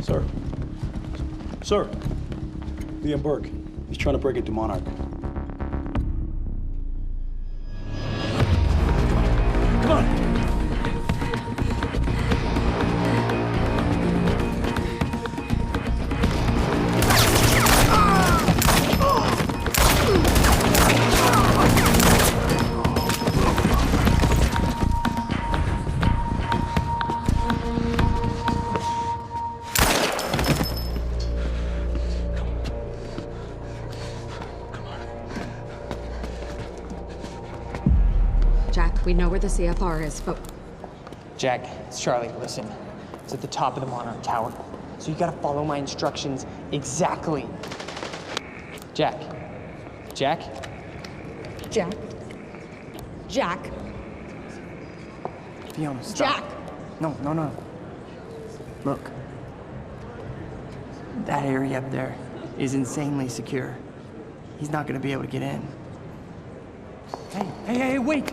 Sir. Sir. Liam Burke. He's trying to break into Monarch. Come on! Jack, we know where the CFR is, but... Jack, it's Charlie. Listen, it's at the top of the Monarch Tower. So you gotta follow my instructions exactly. Jack. Jack? Jack? Jack? Fiona, stop. Jack! No. Look. That area up there is insanely secure. He's not gonna be able to get in. Hey, wait!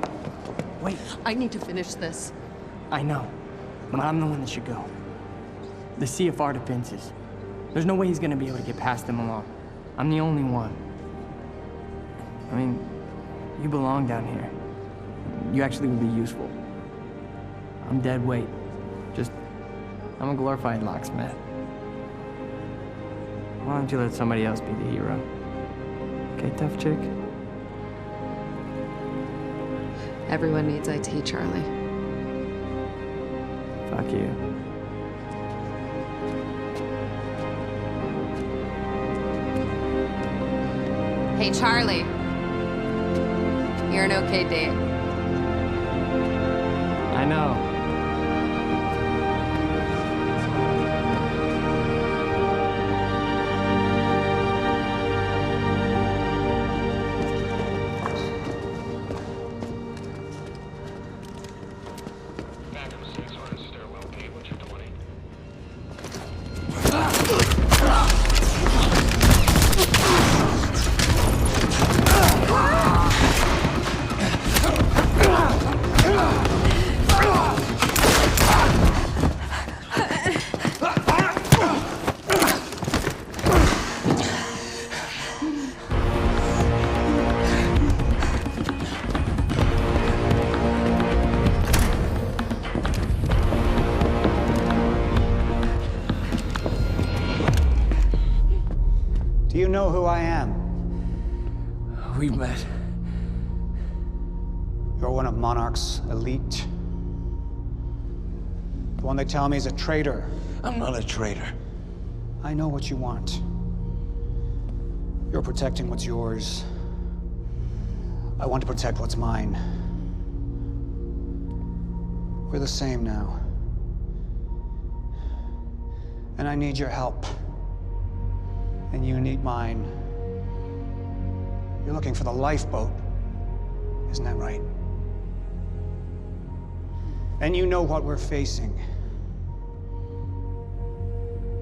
Wait. I need to finish this. I know, but I'm the one that should go. The CFR defenses. There's no way he's gonna be able to get past them alone. I'm the only one. I mean, you belong down here. You actually would be useful. I'm dead weight. I'm a glorified locksmith. Why don't you let somebody else be the hero? Okay, tough chick? Everyone needs IT, Charlie. Fuck you. Hey, Charlie. You're an okay date. I know. Do you know who I am? We've met. You're one of Monarch's elite. The one they tell me is a traitor. I'm not a traitor. I know what you want. You're protecting what's yours. I want to protect what's mine. We're the same now. And I need your help. And you need mine. You're looking for the lifeboat. Isn't that right? And you know what we're facing.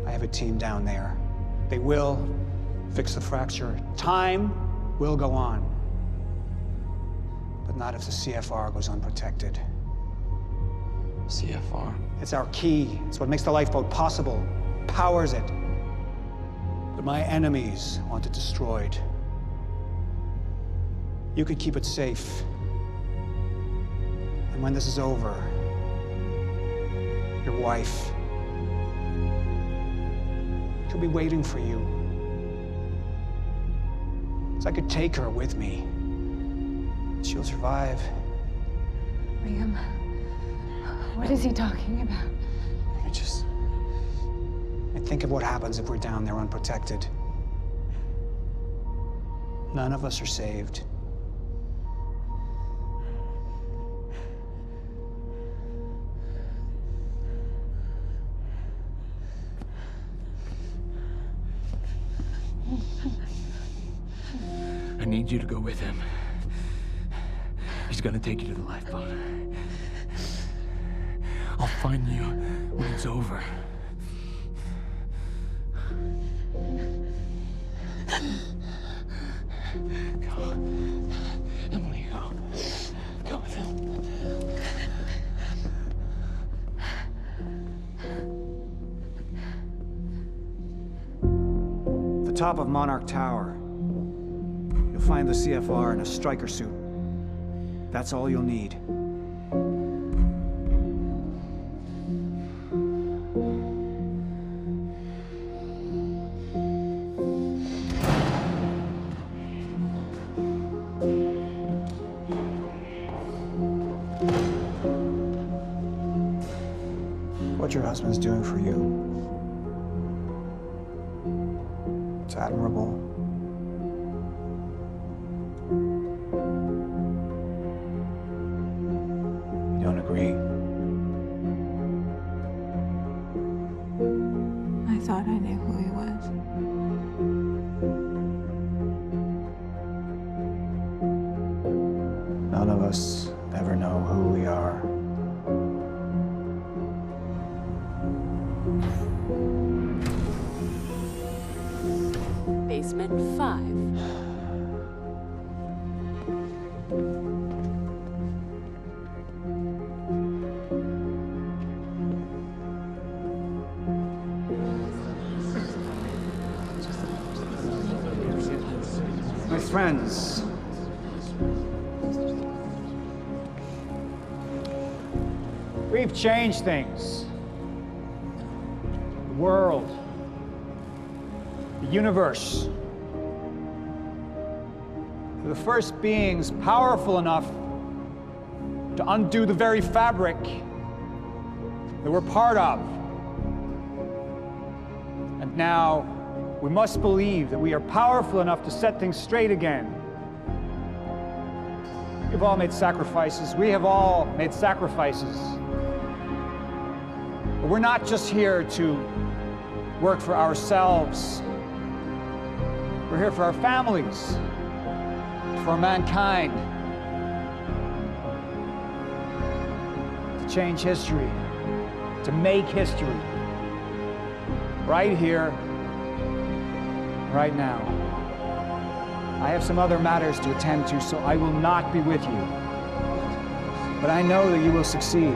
I have a team down there. They will fix the fracture. Time will go on. But not if the CFR goes unprotected. CFR? It's our key. It's what makes the lifeboat possible. Powers it. But my enemies want it destroyed. You could keep it safe. And when this is over, your wife, she'll be waiting for you. So I could take her with me. She'll survive. Liam, what is he talking about? I think of what happens if we're down there unprotected. None of us are saved. I need you to go with him. He's gonna take you to the lifeboat. I'll find you when it's over. Go. Emily, go. Go with him. top of Monarch Tower. You'll find the CFR in a striker suit. That's all you'll need. What your husband's doing for you, it's admirable. You don't agree? I thought I knew who he was. None of us ever know who we are. Basement 5. My friends, we've changed things. The world, the universe. We're the first beings powerful enough to undo the very fabric that we're part of. And now, we must believe that we are powerful enough to set things straight again. We've all made sacrifices. We have all made sacrifices. But we're not just here to work for ourselves. We're here for our families, for mankind, to change history, to make history, right here, right now. I have some other matters to attend to, so I will not be with you. But I know that you will succeed.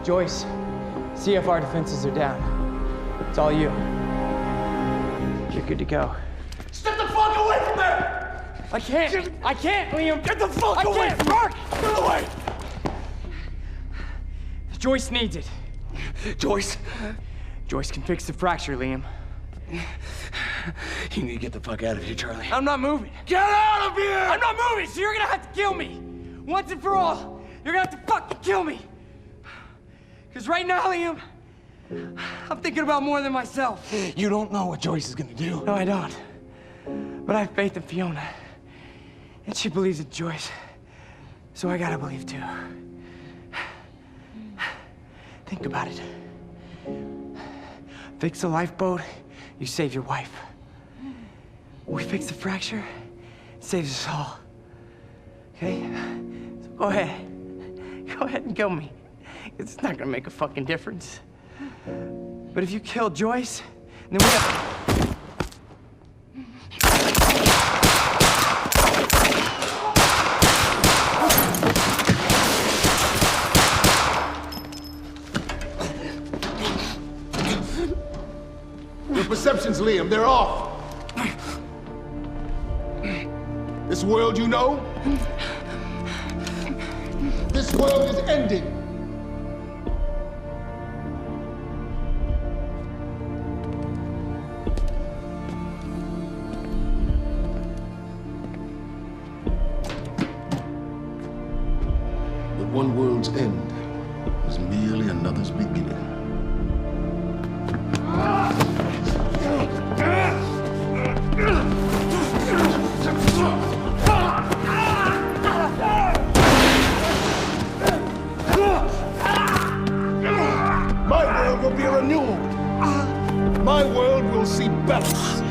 Joyce, CFR defenses are down. It's all you. You're good to go. Step the fuck away from there! I can't, Liam! Get the fuck away from her! Get away! Joyce needs it. Joyce? Joyce can fix the fracture, Liam. You need to get the fuck out of here, Charlie. I'm not moving. Get out of here! I'm not moving, so you're gonna have to kill me. Once and for all, you're gonna have to fucking kill me. Because right now, Liam, I'm thinking about more than myself. You don't know what Joyce is gonna do. No, I don't. But I have faith in Fiona. And she believes in Joyce. So I gotta believe too. Think about it. Fix the lifeboat, you save your wife. We fix the fracture, it saves us all. Okay? So go ahead. Go ahead and kill me. It's not gonna make a fucking difference. But if you kill Joyce, then we got... Your perceptions, Liam, they're off. This world you know, this world is ending. But one world's end was merely another's beginning. My world will be a renewal. My world will see balance.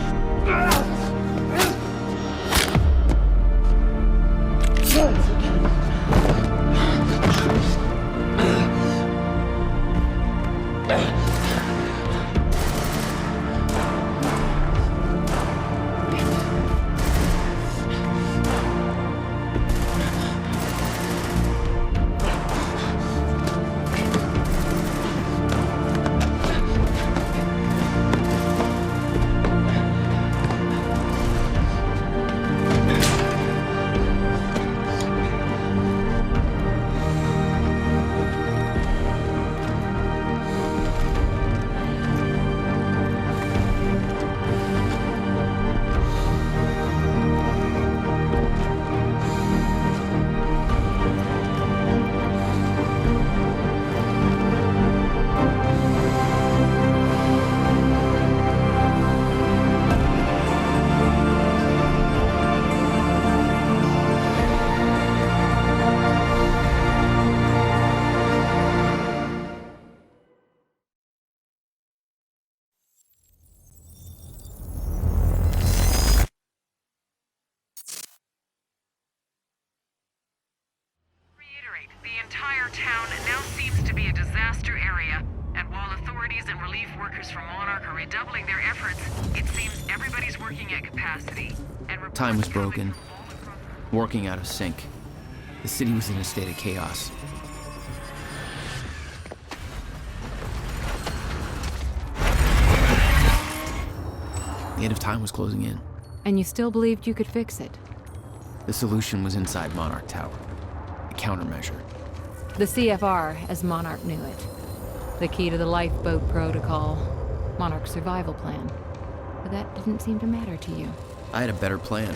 The entire town now seems to be a disaster area, and while authorities and relief workers from Monarch are redoubling their efforts, it seems everybody's working at capacity. And Time was broken, working out of sync. The city was in a state of chaos. The end of time was closing in. And you still believed you could fix it? The solution was inside Monarch Tower. A countermeasure. The CFR, as Monarch knew it. The key to the Lifeboat protocol. Monarch's survival plan. But that didn't seem to matter to you. I had a better plan.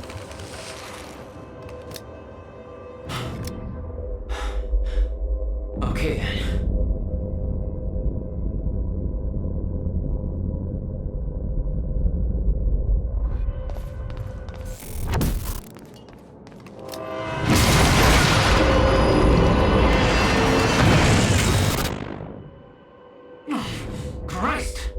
Okay then. Christ!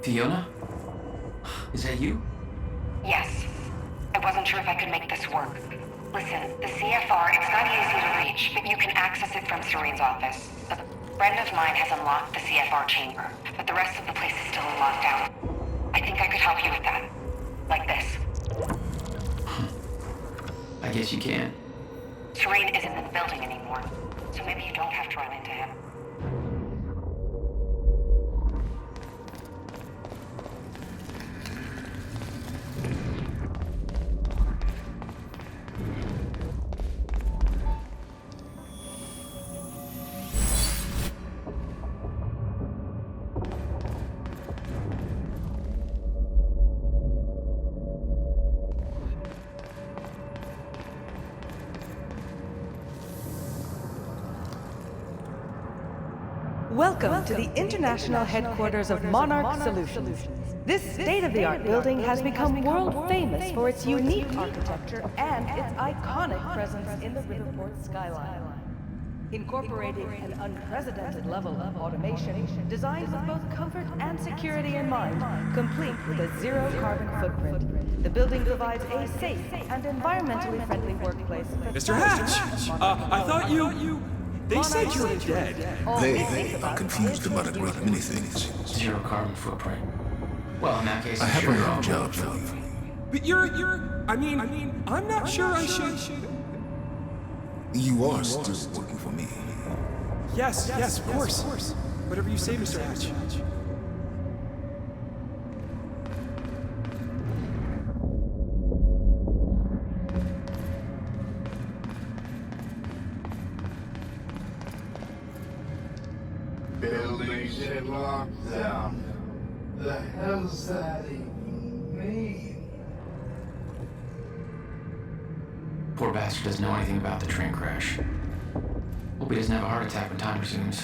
Fiona? Is that you? Yes. I wasn't sure if I could make this work. Listen, the CFR, it's not easy to reach, but you can access it from Serene's office. A friend of mine has unlocked the CFR chamber, but the rest of the place is still in lockdown. I think I could help you with that. Like this. I guess you can. Serene isn't in the building anymore, so maybe you don't have to run into him. Welcome to the international headquarters of Monarch Solutions. This state-of-the-art building has become world famous for its unique architecture and its iconic presence in the Riverport skyline. Incorporating an unprecedented level of automation designed with both comfort and security in mind, complete with a zero-carbon footprint, the building provides a safe and environmentally friendly workplace. Mr. Hatch! I thought you... They said you were dead. They are confused about a great many things. Zero carbon footprint. Well, in that case, I have a job for you. But you're... I mean, I'm not sure I should... You are still working for me. Yes, of course. Whatever you say, Mr. Hatch. Buildings in lockdown. The hell's that even mean? Poor bastard doesn't know anything about the train crash. Hope he doesn't have a heart attack when time resumes.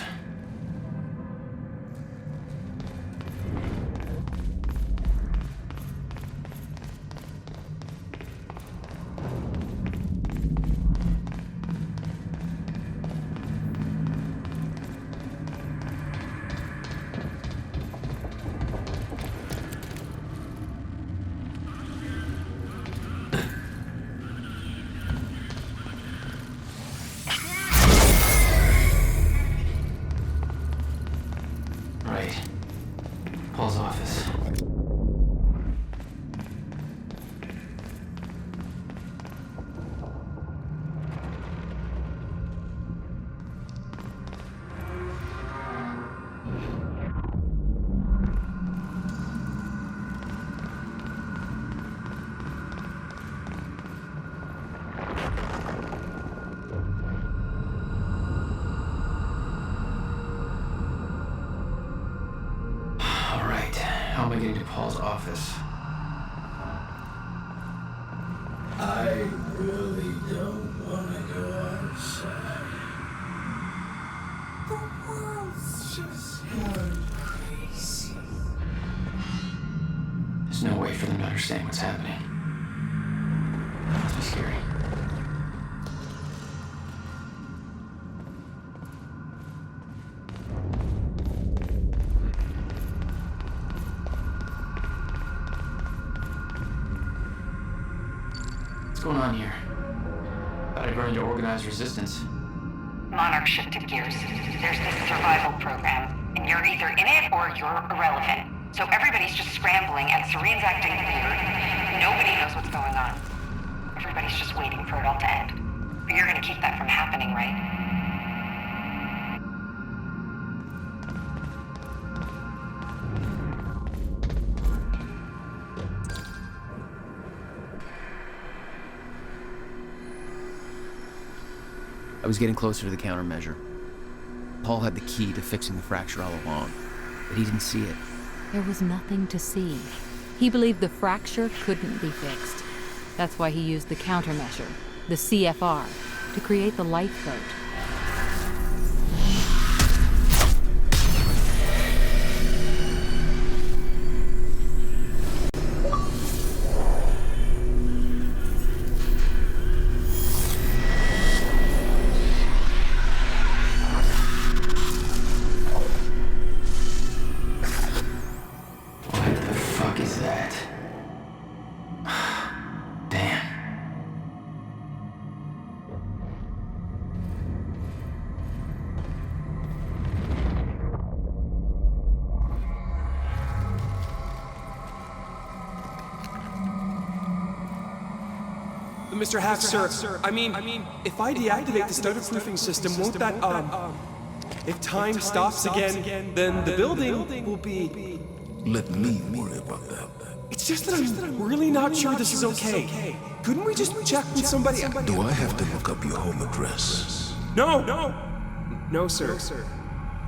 Paul's office. How am I getting to Paul's office? I really don't want to go outside. The world's just going crazy. There's no way for them to understand what's happening. It's too scary. What's going on here? Thought I'd run into organized resistance. Monarch shifted gears. There's this survival program, and you're either in it or you're irrelevant. So everybody's just scrambling, and Serene's acting weird. Nobody knows what's going on. Everybody's just waiting for it all to end. But you're gonna keep that from happening, right? I was getting closer to the countermeasure. Paul had the key to fixing the fracture all along, but he didn't see it. There was nothing to see. He believed the fracture couldn't be fixed. That's why he used the countermeasure, the CFR, to create the lifeboat. Mr. Hack, sir, I mean, if I deactivate the stutter-proofing system, won't that, if time stops again, then the building will be... Let me worry about that. It's just that I'm really not sure this is okay. Couldn't we just check with somebody? Do I have to look up your home address? No, sir.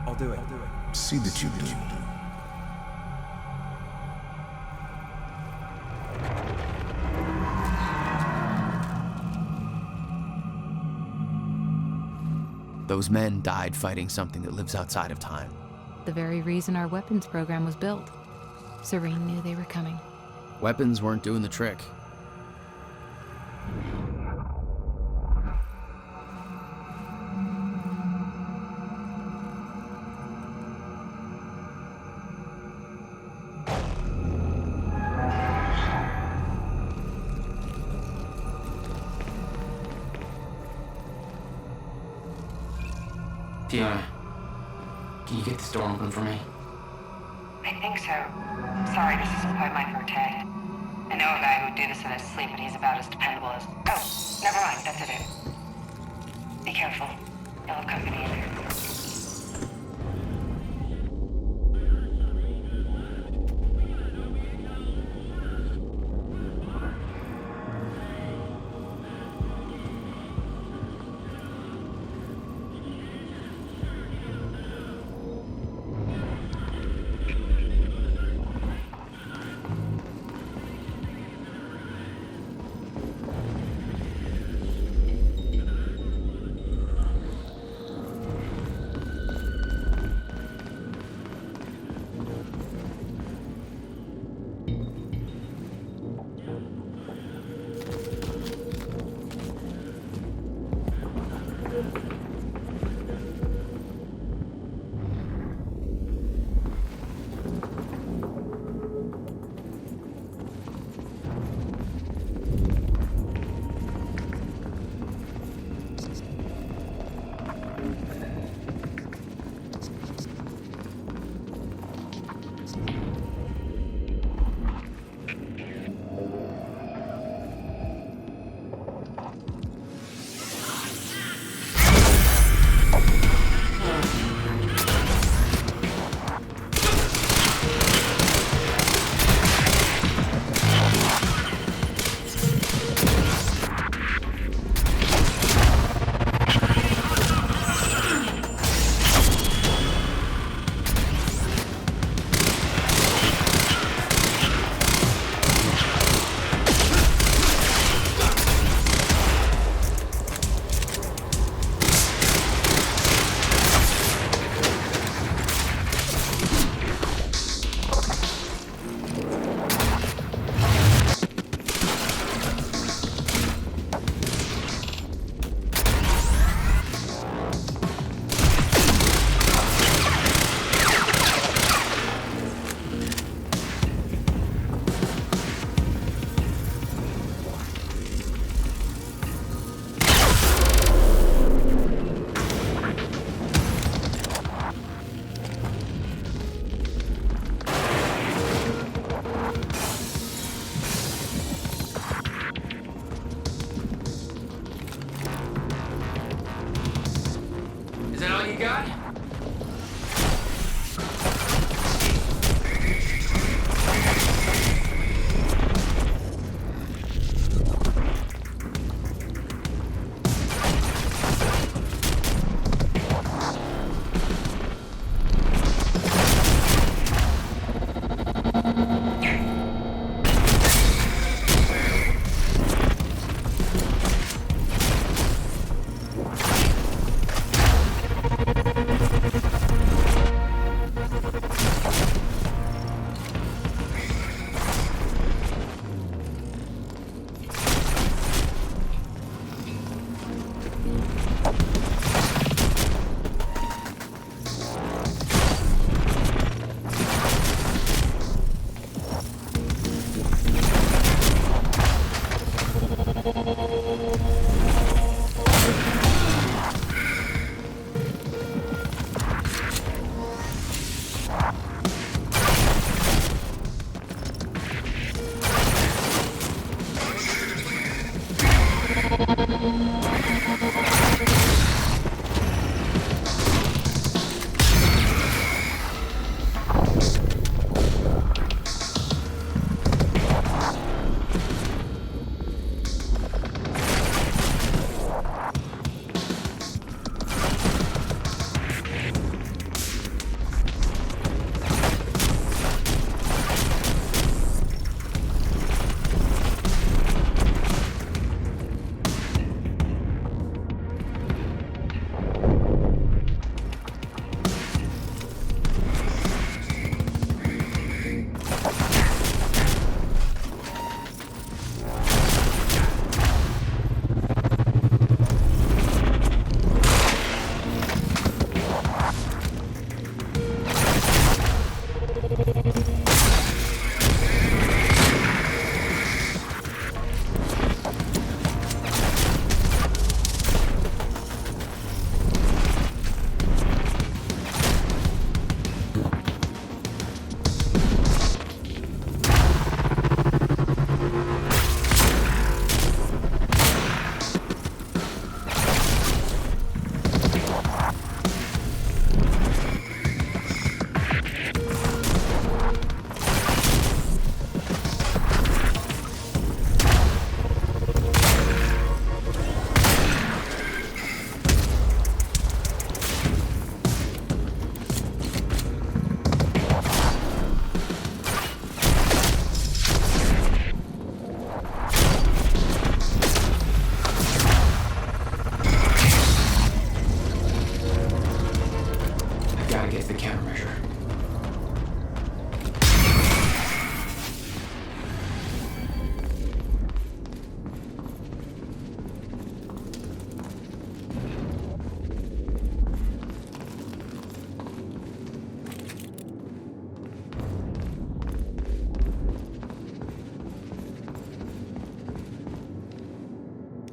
I'll do it. See that you do. Those men died fighting something that lives outside of time. The very reason our weapons program was built. Serene knew they were coming. Weapons weren't doing the trick. Fiona, can you get this door open for me? I think so. Sorry, this isn't quite my forte. I know a guy who would do this in his sleep, but he's about as dependable as... Oh, never mind, that's it. Be careful. You'll have company in there.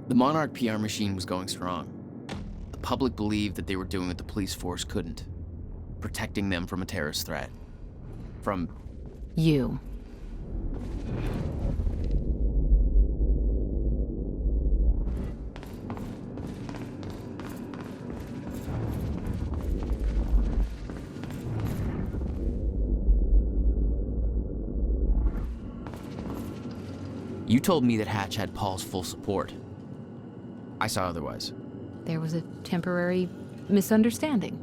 The Monarch PR machine was going strong. The public believed that they were doing what the police force couldn't. Protecting them from a terrorist threat. From... you. You told me that Hatch had Paul's full support. I saw otherwise. There was a temporary misunderstanding.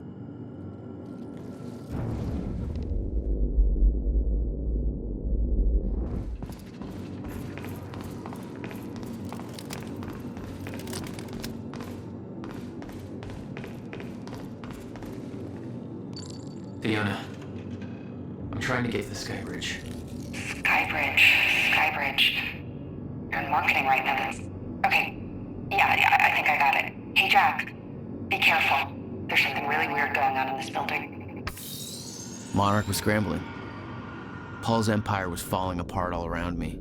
Fiona, I'm trying to get to the Skybridge. Skybridge. You're in marketing right now. Okay. Yeah, I think I got it. Hey, Jack. Be careful. There's something really weird going on in this building. Monarch was scrambling. Paul's empire was falling apart all around me.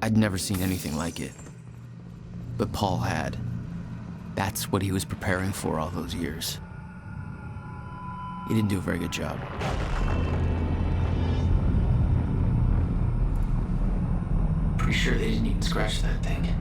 I'd never seen anything like it. But Paul had. That's what he was preparing for all those years. He didn't do a very good job. Pretty sure they didn't even scratch that thing.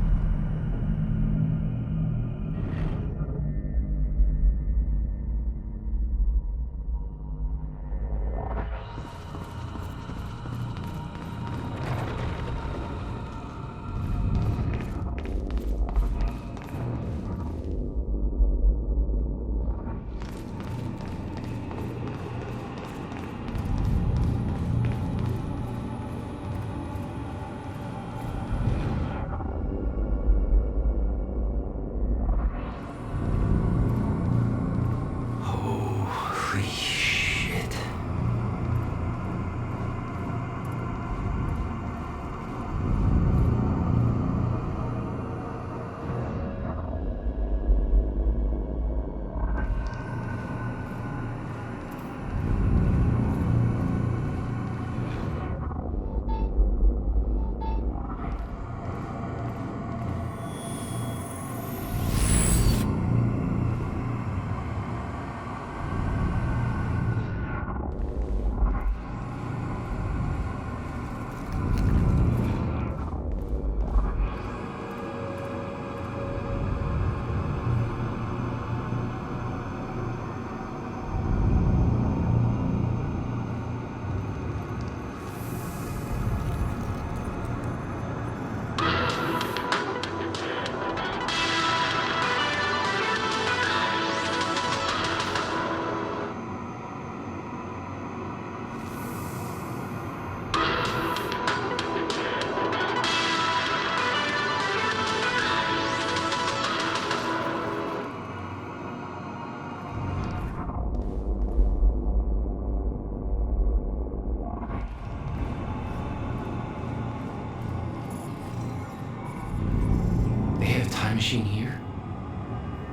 machine here?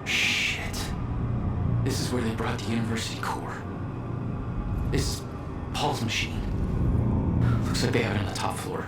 Shit. This is where they brought the university core. This is Paul's machine. Looks like they have it on the top floor.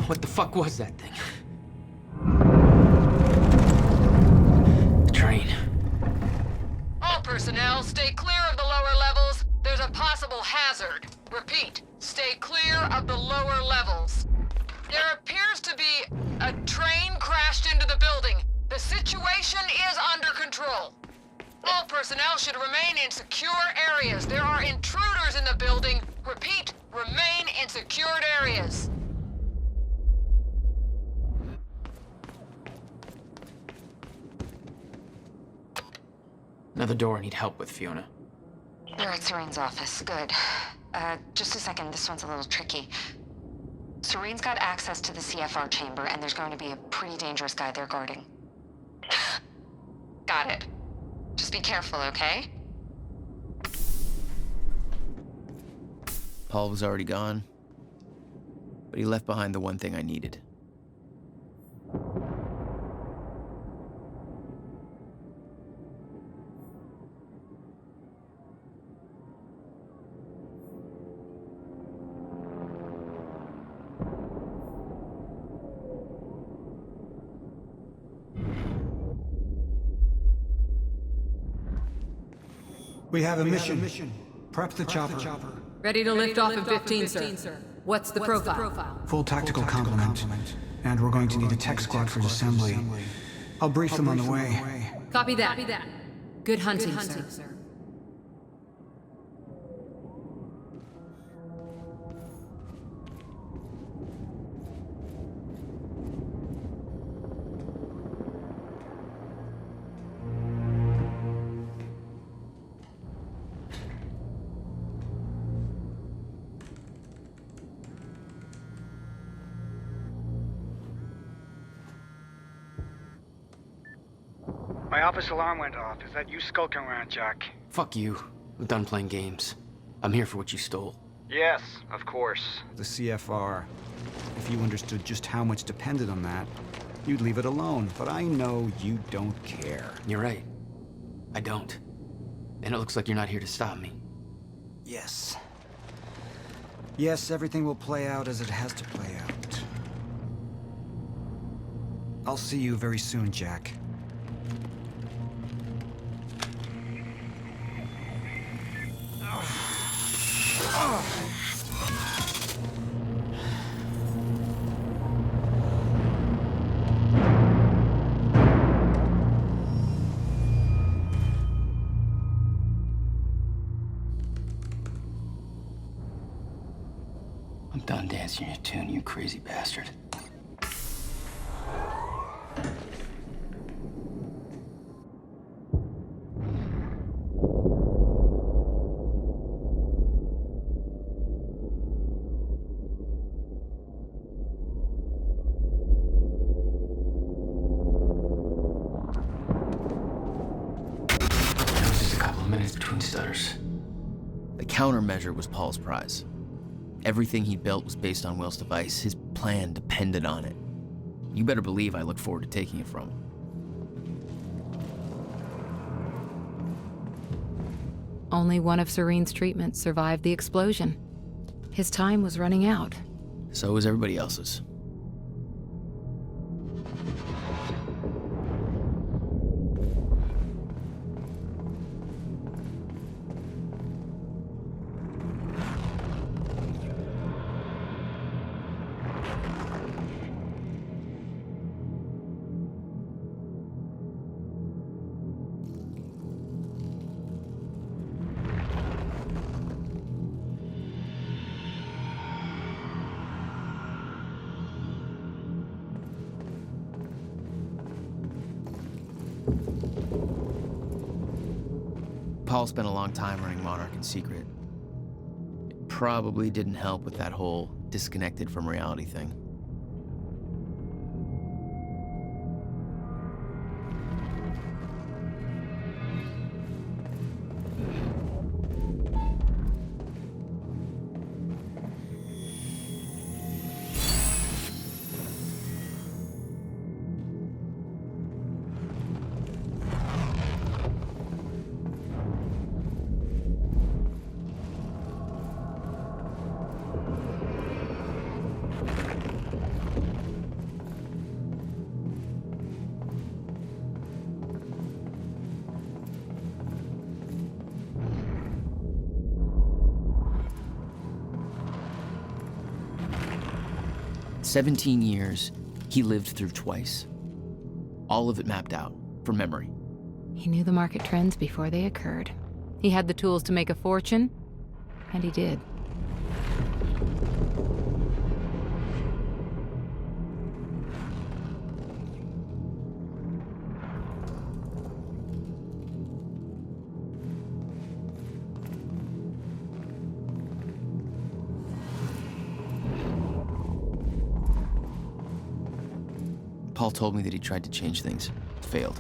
What the fuck was that thing? The train. All personnel, stay clear of the lower levels. There's a possible hazard. Repeat, stay clear of the lower levels. There appears to be a train crashed into the building. The situation is under control. All personnel should remain in secure areas. There are intruders in the building. Repeat, remain in secured areas. Another door I need help with, Fiona. They're at Serene's office. Good. Just a second, this one's a little tricky. Serene's got access to the CFR chamber, and there's going to be a pretty dangerous guy there guarding. Got it. Just be careful, okay? Paul was already gone, but he left behind the one thing I needed. We have a mission. Prep the chopper. Ready to lift off in 15, sir. What's the profile? Full tactical complement. And we're going to need a tech squad for assembly. I'll brief them on the way. Copy that. Good hunting, sir. My office alarm went off. Is that you skulking around, Jack? Fuck you. I'm done playing games. I'm here for what you stole. Yes, of course. The CFR. If you understood just how much depended on that, you'd leave it alone. But I know you don't care. You're right. I don't. And it looks like you're not here to stop me. Yes. Yes, everything will play out as it has to play out. I'll see you very soon, Jack. I'm done dancing your tune, you crazy bastard. between stutters. The countermeasure was Paul's prize. Everything he built was based on Will's device. His plan depended on it. You better believe I look forward to taking it from him. Only one of Serene's treatments survived the explosion. His time was running out. So was everybody else's. Paul spent a long time running Monarch in secret. It probably didn't help with that whole disconnected from reality thing. "17 years, he lived through twice. All of it mapped out, from memory. He knew the market trends before they occurred. He had the tools to make a fortune, and he did. Paul told me that he tried to change things. Failed.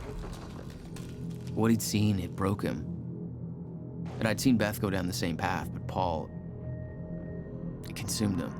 What he'd seen, it broke him. And I'd seen Beth go down the same path, but Paul, it consumed him.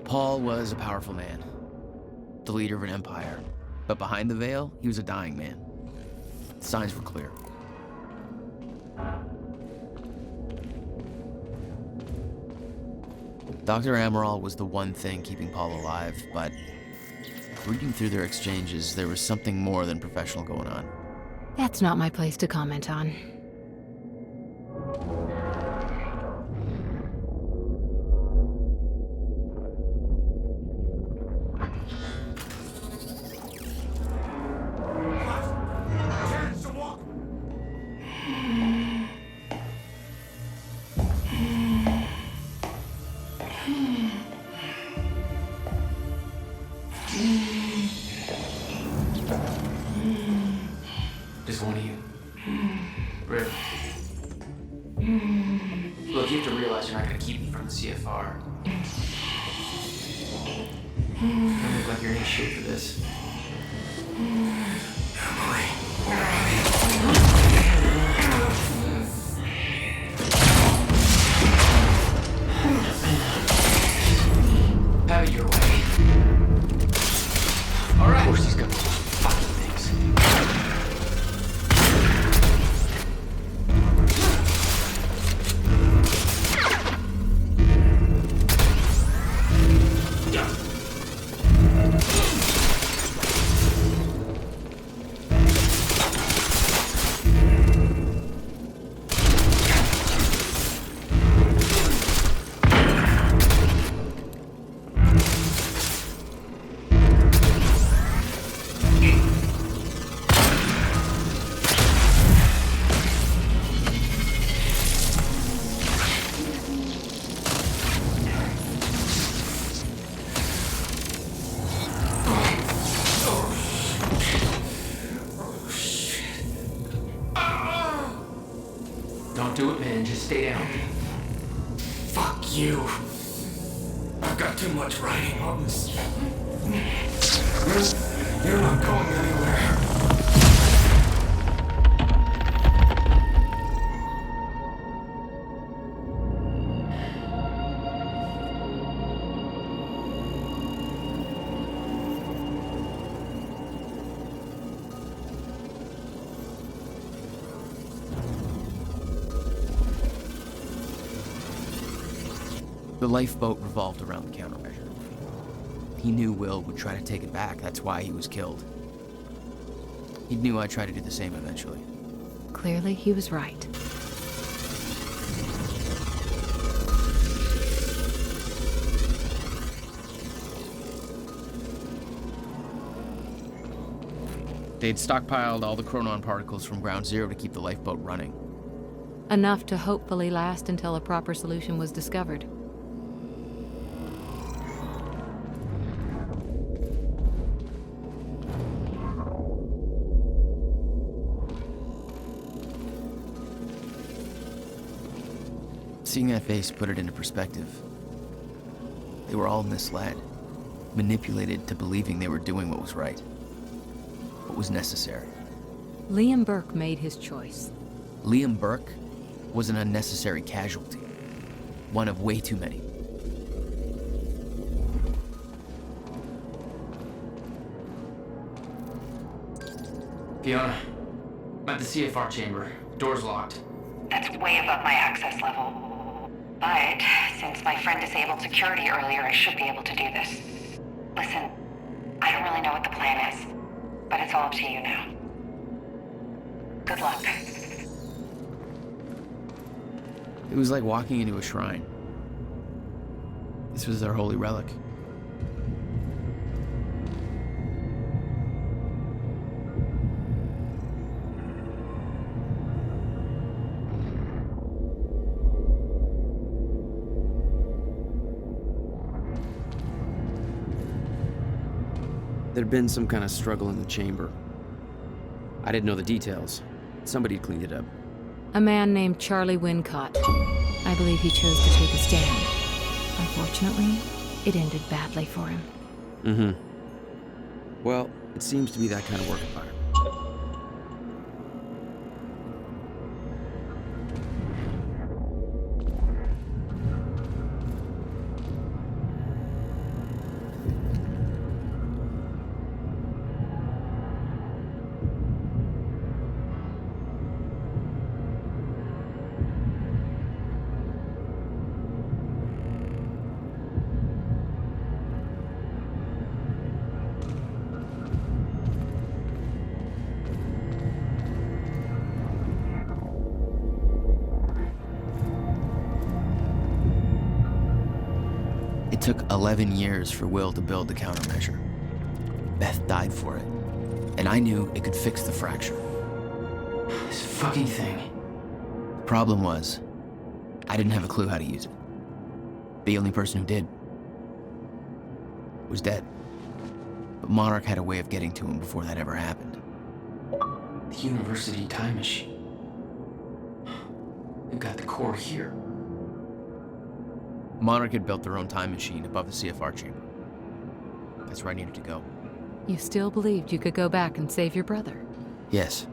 Paul was a powerful man, the leader of an empire. But behind the veil, he was a dying man. The signs were clear. Dr. Amaral was the one thing keeping Paul alive, but reading through their exchanges, there was something more than professional going on. That's not my place to comment on. Just one of you. Rick. Look, you have to realize you're not going to keep me from the CFR. You don't look like you're in any shape for this. Have it your way. All right. Of course he's got the fucking thing. stay down. Fuck you. I've got too much writing on this. You're not going anywhere. The lifeboat revolved around the countermeasure. He knew Will would try to take it back, that's why he was killed. He knew I'd try to do the same eventually. Clearly, he was right. They'd stockpiled all the chronon particles from Ground Zero to keep the lifeboat running. Enough to hopefully last until a proper solution was discovered. Seeing that face put it into perspective. They were all misled, manipulated to believing they were doing what was right, what was necessary. Liam Burke made his choice. Liam Burke was an unnecessary casualty, one of way too many. Fiona, I'm at the CFR chamber. Door's locked. That's way above my access level. But since my friend disabled security earlier, I should be able to do this. Listen, I don't really know what the plan is, but it's all up to you now. Good luck. It was like walking into a shrine. This was their holy relic. There'd been some kind of struggle in the chamber. I didn't know the details. Somebody cleaned it up. A man named Charlie Wincott. I believe he chose to take a stand. Unfortunately, it ended badly for him. Mm-hmm. Well, it seems to be that kind of work environment. It took 11 years for Will to build the countermeasure. Beth died for it, and I knew it could fix the fracture. This fucking thing. The problem was, I didn't have a clue how to use it. The only person who did was dead. But Monarch had a way of getting to him before that ever happened. The university time machine. They've got the core here. Monarch had built their own time machine above the CFR chamber. That's where I needed to go. You still believed you could go back and save your brother? Yes.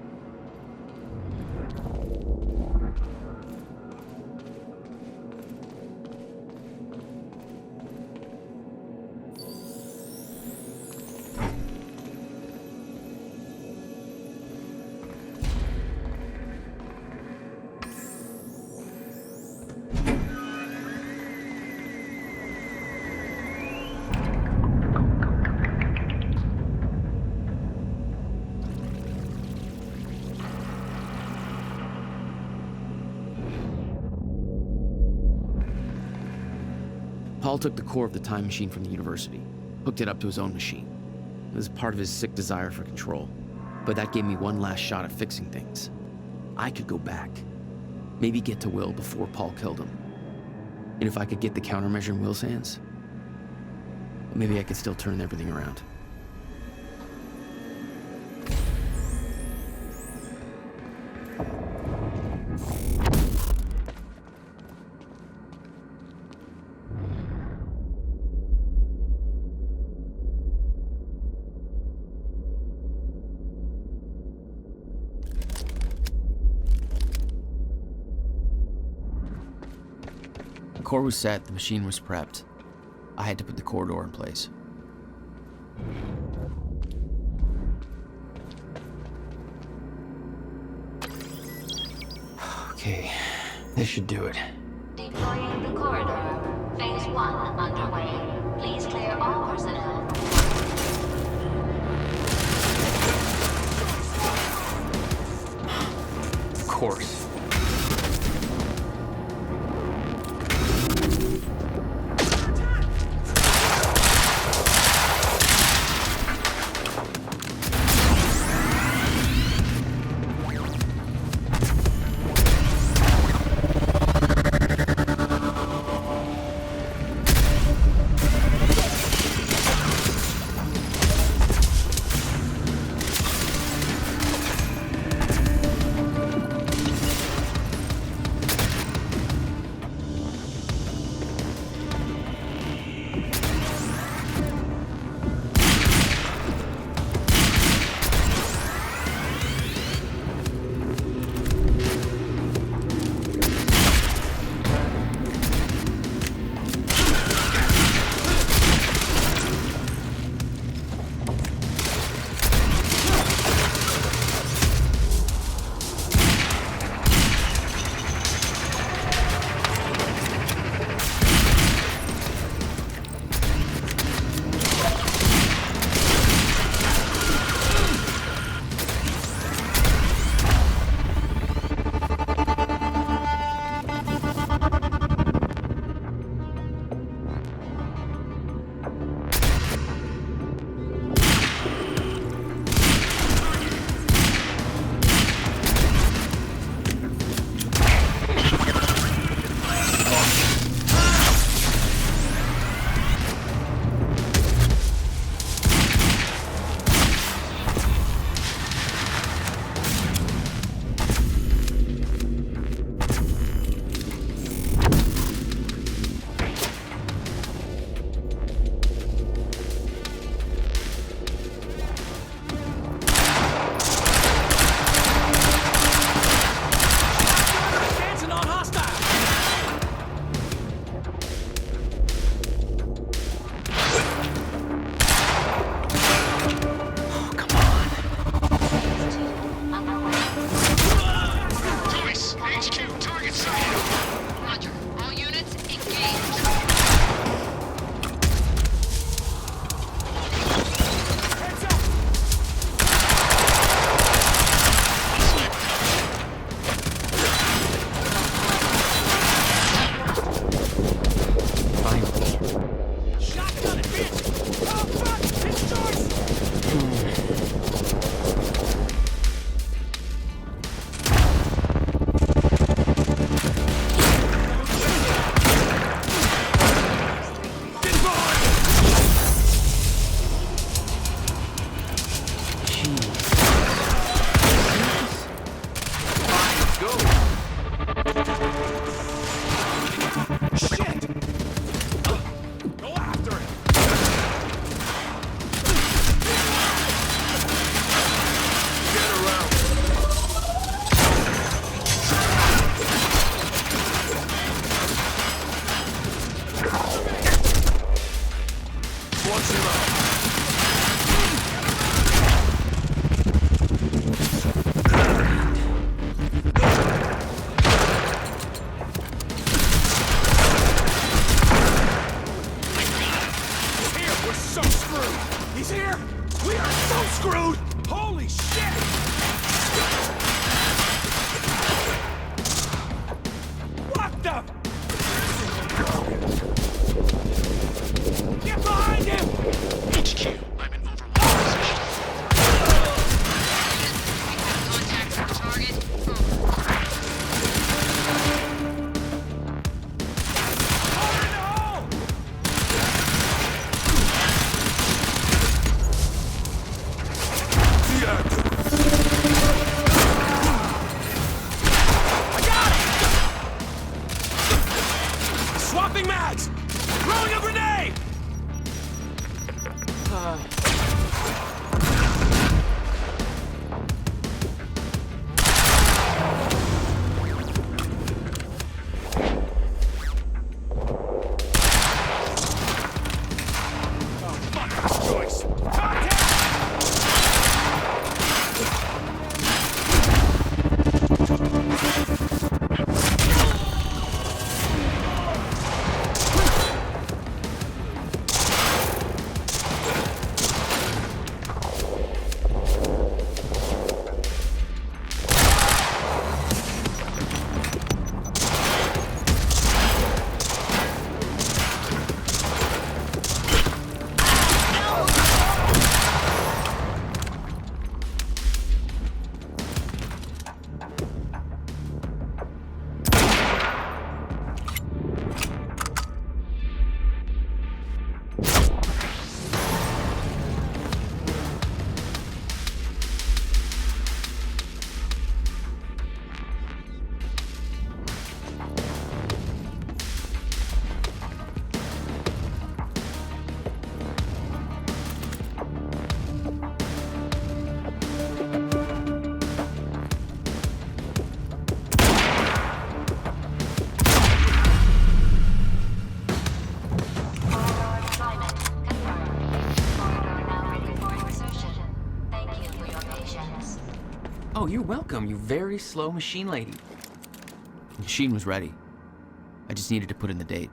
Paul took the core of the time machine from the university, hooked it up to his own machine. It was part of his sick desire for control, but that gave me one last shot at fixing things. I could go back, maybe get to Will before Paul killed him. And if I could get the countermeasure in Will's hands, maybe I could still turn everything around. The core was set, the machine was prepped. I had to put the corridor in place. Okay, this should do it. Deploying the corridor. Phase 1 underway. Please clear all personnel. Of course. You're welcome, you very slow machine lady. The machine was ready. I just needed to put in the date.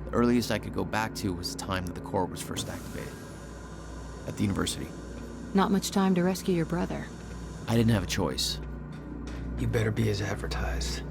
The earliest I could go back to was the time that the core was first activated. At the university. Not much time to rescue your brother. I didn't have a choice. You better be as advertised.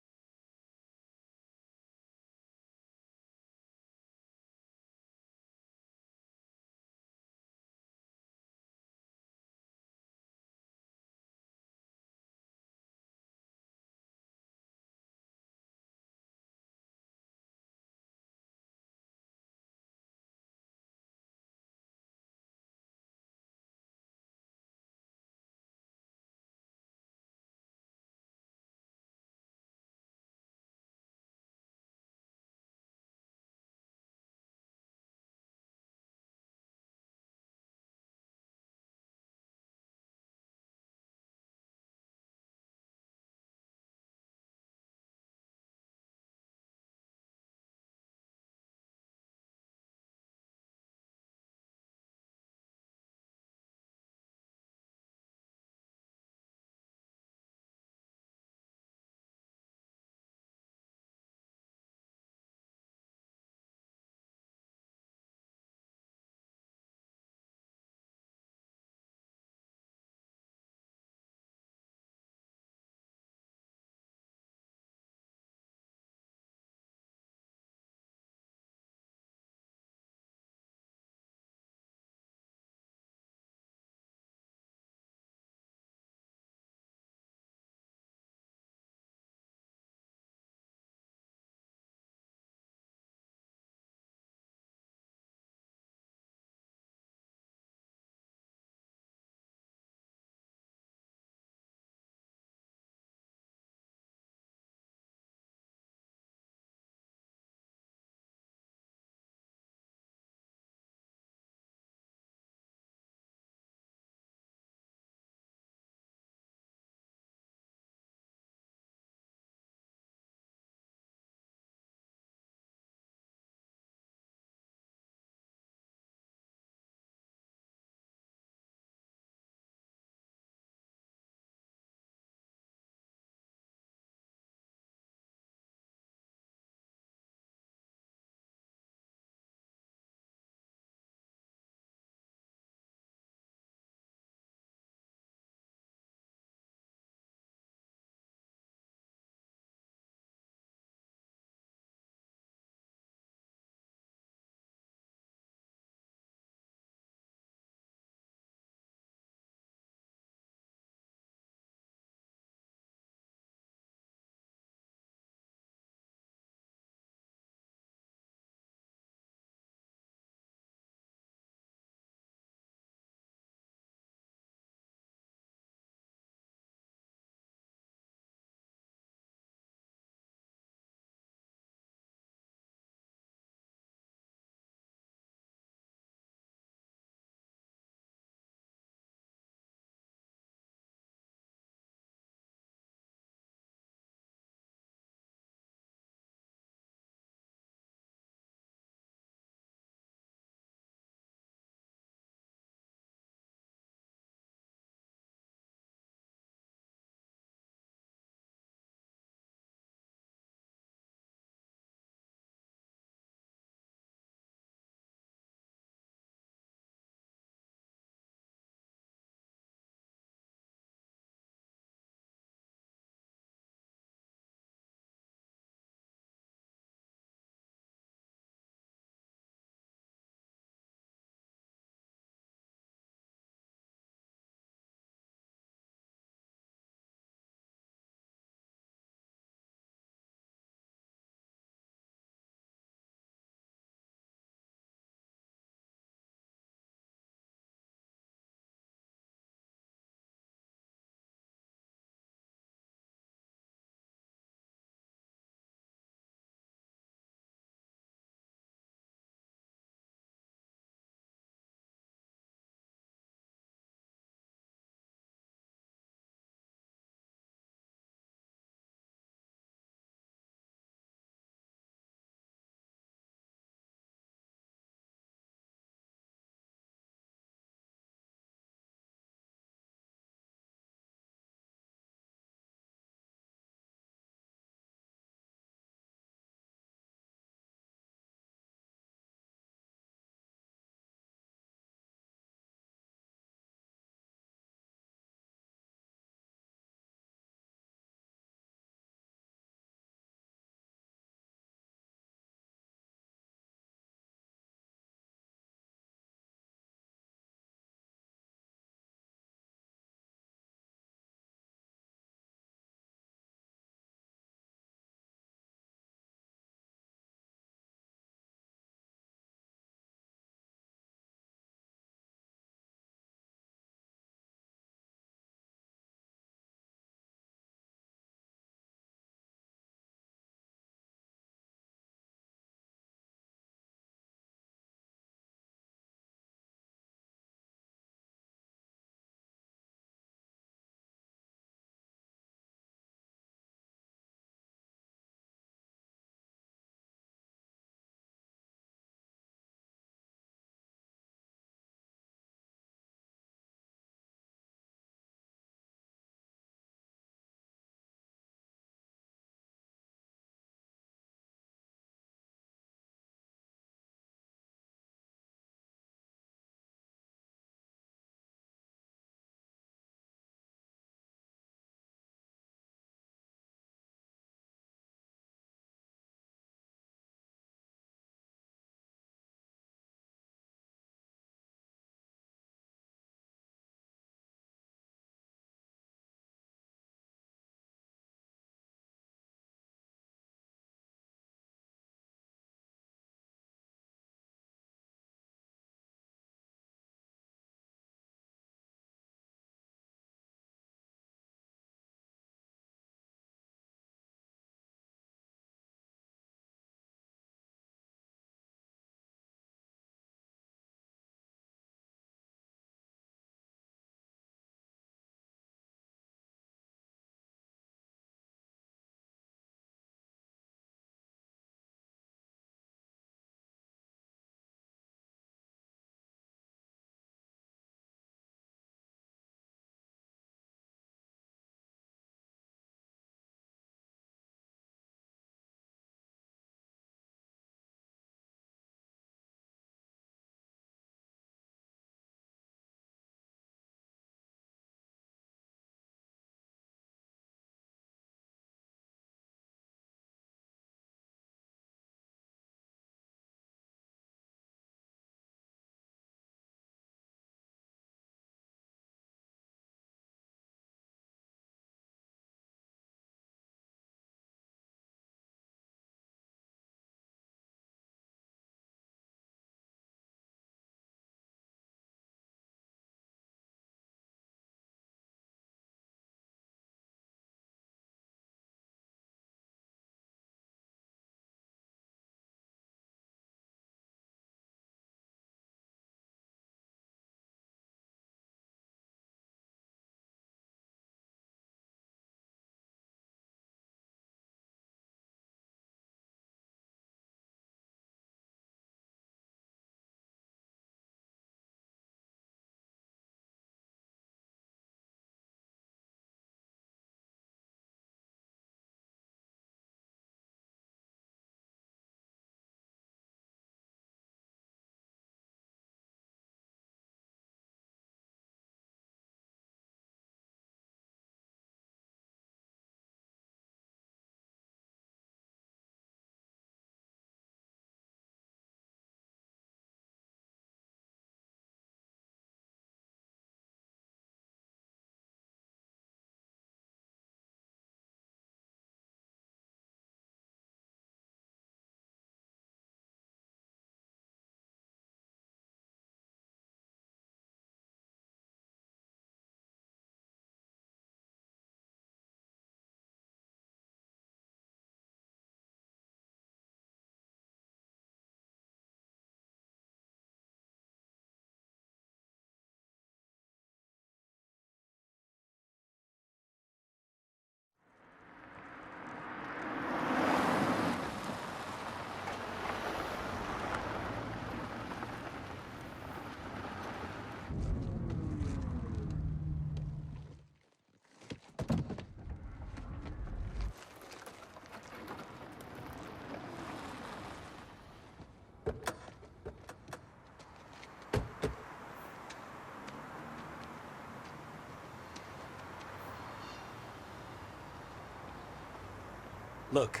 Look,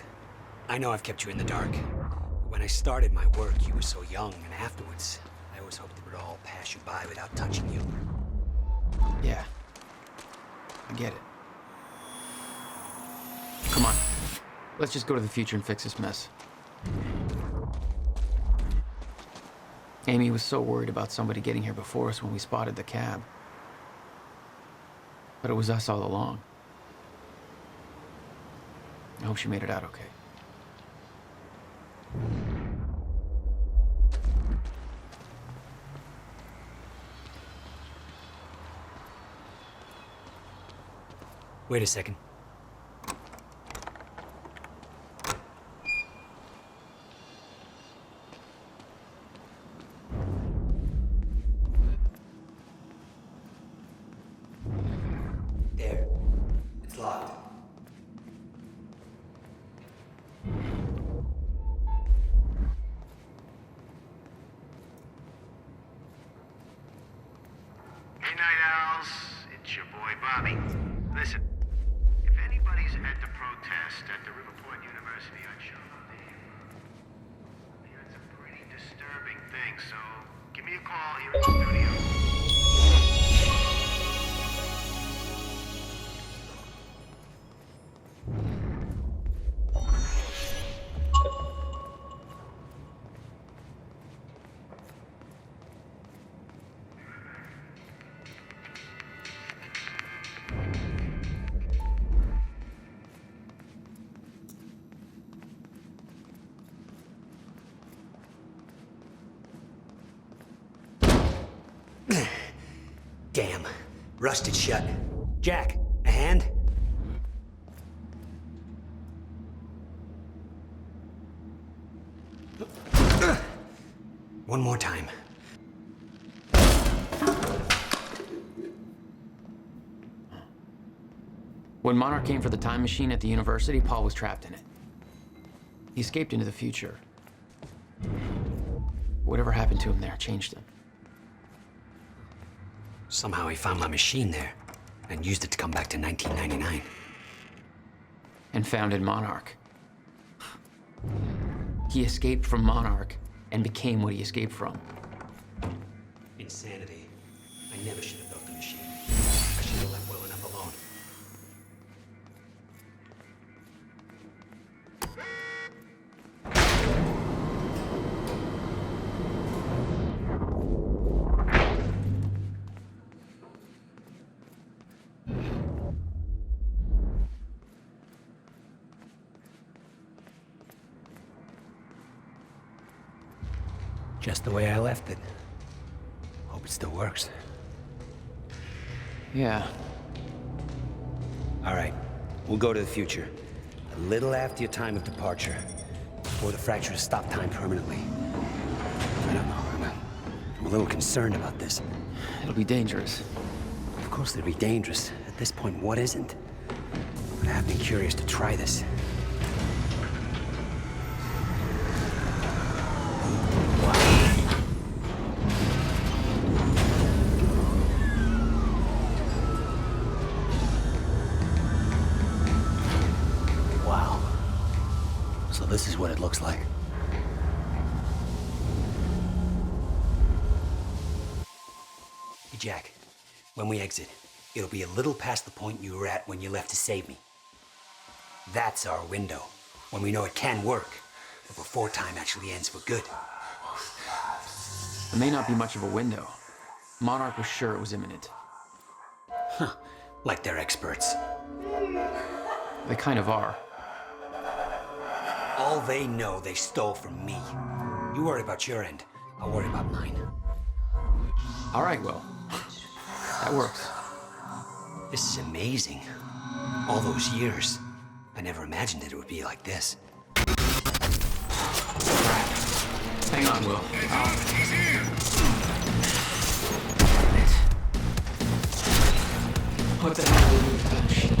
I know I've kept you in the dark. But when I started my work, you were so young, and afterwards, I always hoped it would all pass you by without touching you. Yeah. I get it. Come on. Let's just go to the future and fix this mess. Amy was so worried about somebody getting here before us when we spotted the cab. But it was us all along. I hope she made it out okay. Wait a second. There. It's locked. Hey, Night Owls. It's your boy, Bobby. Listen, if anybody's at the protest at the Riverport University on show day, I heard some pretty disturbing things, so give me a call here in the studio. Damn. Rusted shut. Jack, a hand? One more time. When Monarch came for the time machine at the university, Paul was trapped in it. He escaped into the future. Whatever happened to him there changed him. Somehow he found my machine there and used it to come back to 1999. And founded Monarch. He escaped from Monarch and became what he escaped from. Insanity. I never should have built the machine. I should have left well enough alone. Just the way I left it. Hope it still works. Yeah. All right, we'll go to the future. A little after your time of departure. Before the fracture has stopped time permanently. I don't know, I'm a little concerned about this. It'll be dangerous. Of course it'll be dangerous. At this point, what isn't? But I have been curious to try this. This is what it looks like. Hey, Jack, when we exit, it'll be a little past the point you were at when you left to save me. That's our window, when we know it can work, but before time actually ends for good. It may not be much of a window. Monarch was sure it was imminent. Huh, like they're experts. They kind of are. All they know they stole from me. You worry about your end, I'll worry about mine. All right, well, that works. This is amazing. All those years, I never imagined that it would be like this. Hang on, Will. What the hell are we doing?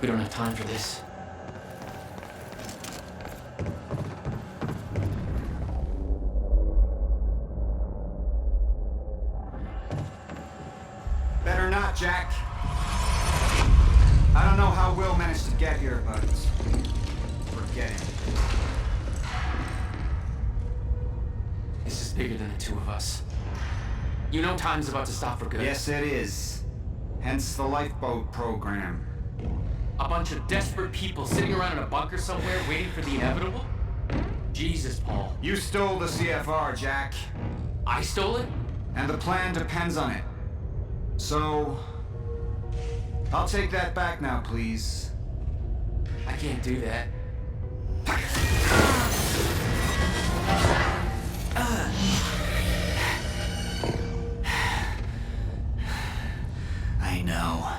We don't have time for this. Better not, Jack. I don't know how Will managed to get here, but forget it. This is bigger than the two of us. You know time's about to stop for good. Yes, it is. Hence the Lifeboat program. A bunch of desperate people sitting around in a bunker somewhere waiting for the inevitable? Jesus, Paul. You stole the CFR, Jack. I stole it? And the plan depends on it. So, I'll take that back now, please. I can't do that. I know.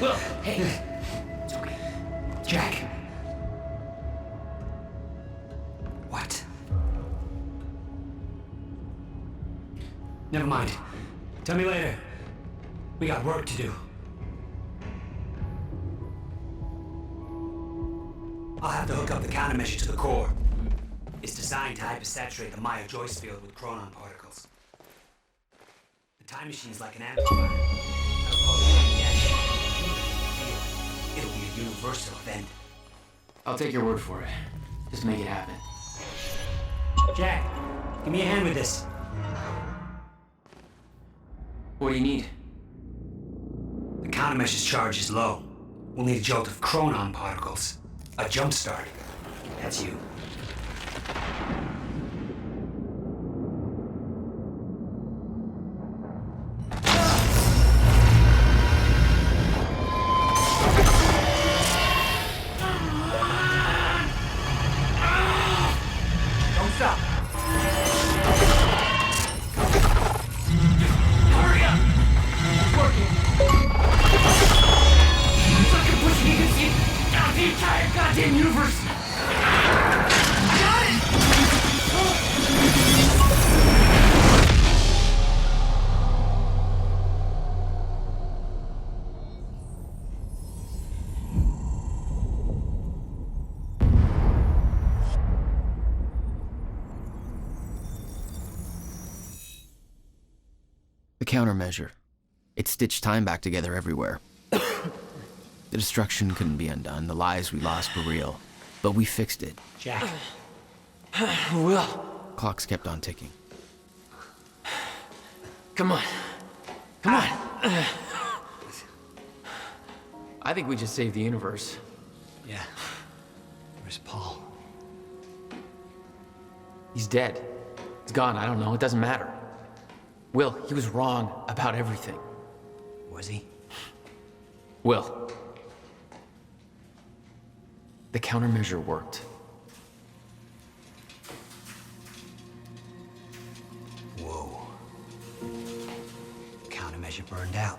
Will, hey. It's okay. Jack. What? Never mind. Tell me later. We got work to do. I'll have to hook up the countermeasure to the core. It's designed to hypersaturate the Maya Joyce field with chronon particles. The time machine's like an amplifier. That'll cause a reaction. It'll be a universal event. I'll take your word for it. Just make it happen. Jack, give me a hand with this. What do you need? The countermeasure's charge is low. We'll need a jolt of chronon particles. A jump start. That's you. Don't stop. Hurry up! It's working. It's like a push you can see out the entire goddamn universe. Got it! The countermeasure. It stitched time back together everywhere. The destruction couldn't be undone. The lives we lost were real. But we fixed it. Jack. Will. Clocks kept on ticking. Come on. Come on. I think we just saved the universe. Yeah. Where's Paul? He's dead. He's gone. I don't know. It doesn't matter. Will, he was wrong about everything. Was he? Will. The countermeasure worked. Whoa. Countermeasure burned out.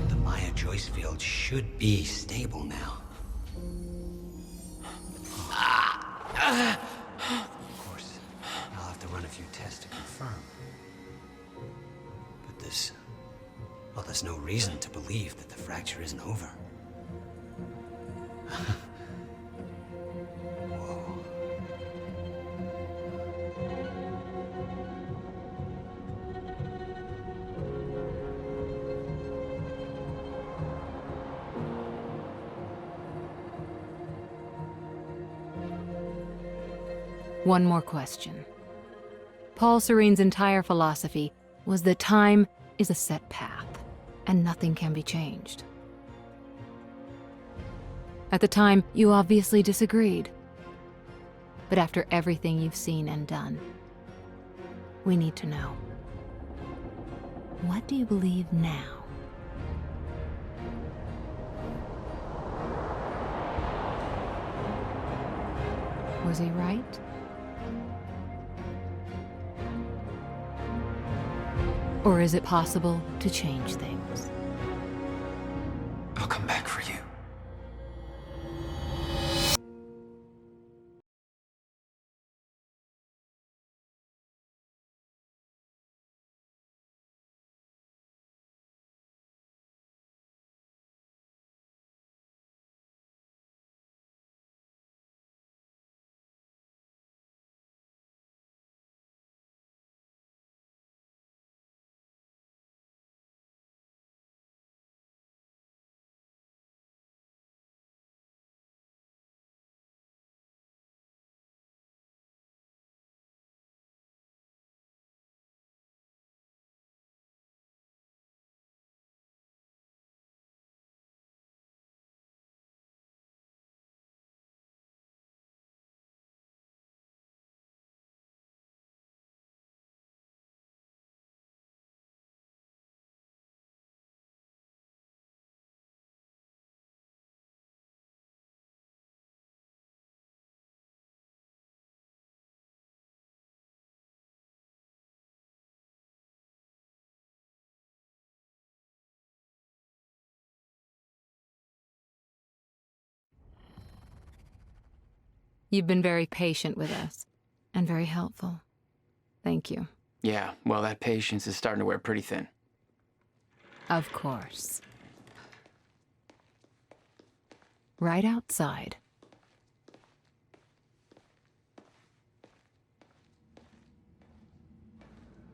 The Maya Joyce field should be stable now. Of course, I'll have to run a few tests to confirm. But there's no reason to believe that the fracture isn't over. Whoa. One more question. Paul Serene's entire philosophy was that time is a set path, and nothing can be changed. At the time, you obviously disagreed. But after everything you've seen and done, we need to know. What do you believe now? Was he right? Or is it possible to change things? I'll come back for you. You've been very patient with us, and very helpful. Thank you. Yeah, well, that patience is starting to wear pretty thin. Of course. Right outside.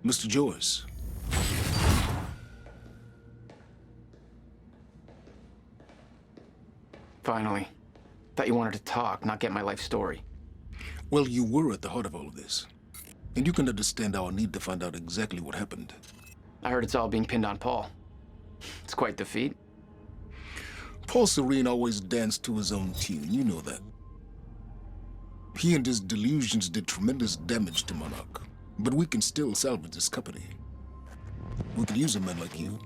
Mr. Joyce. Finally. Thought you wanted to talk, not get my life story. Well, you were at the heart of all of this. And you can understand our need to find out exactly what happened. I heard it's all being pinned on Paul. It's quite the feat. Paul Serene always danced to his own tune, you know that. He and his delusions did tremendous damage to Monarch. But we can still salvage this company. We could use a man like you.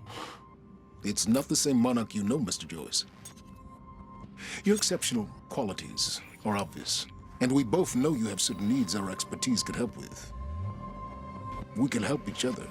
It's not the same Monarch you know, Mr. Joyce. Your exceptional qualities are obvious, and we both know you have certain needs our expertise could help with. We can help each other.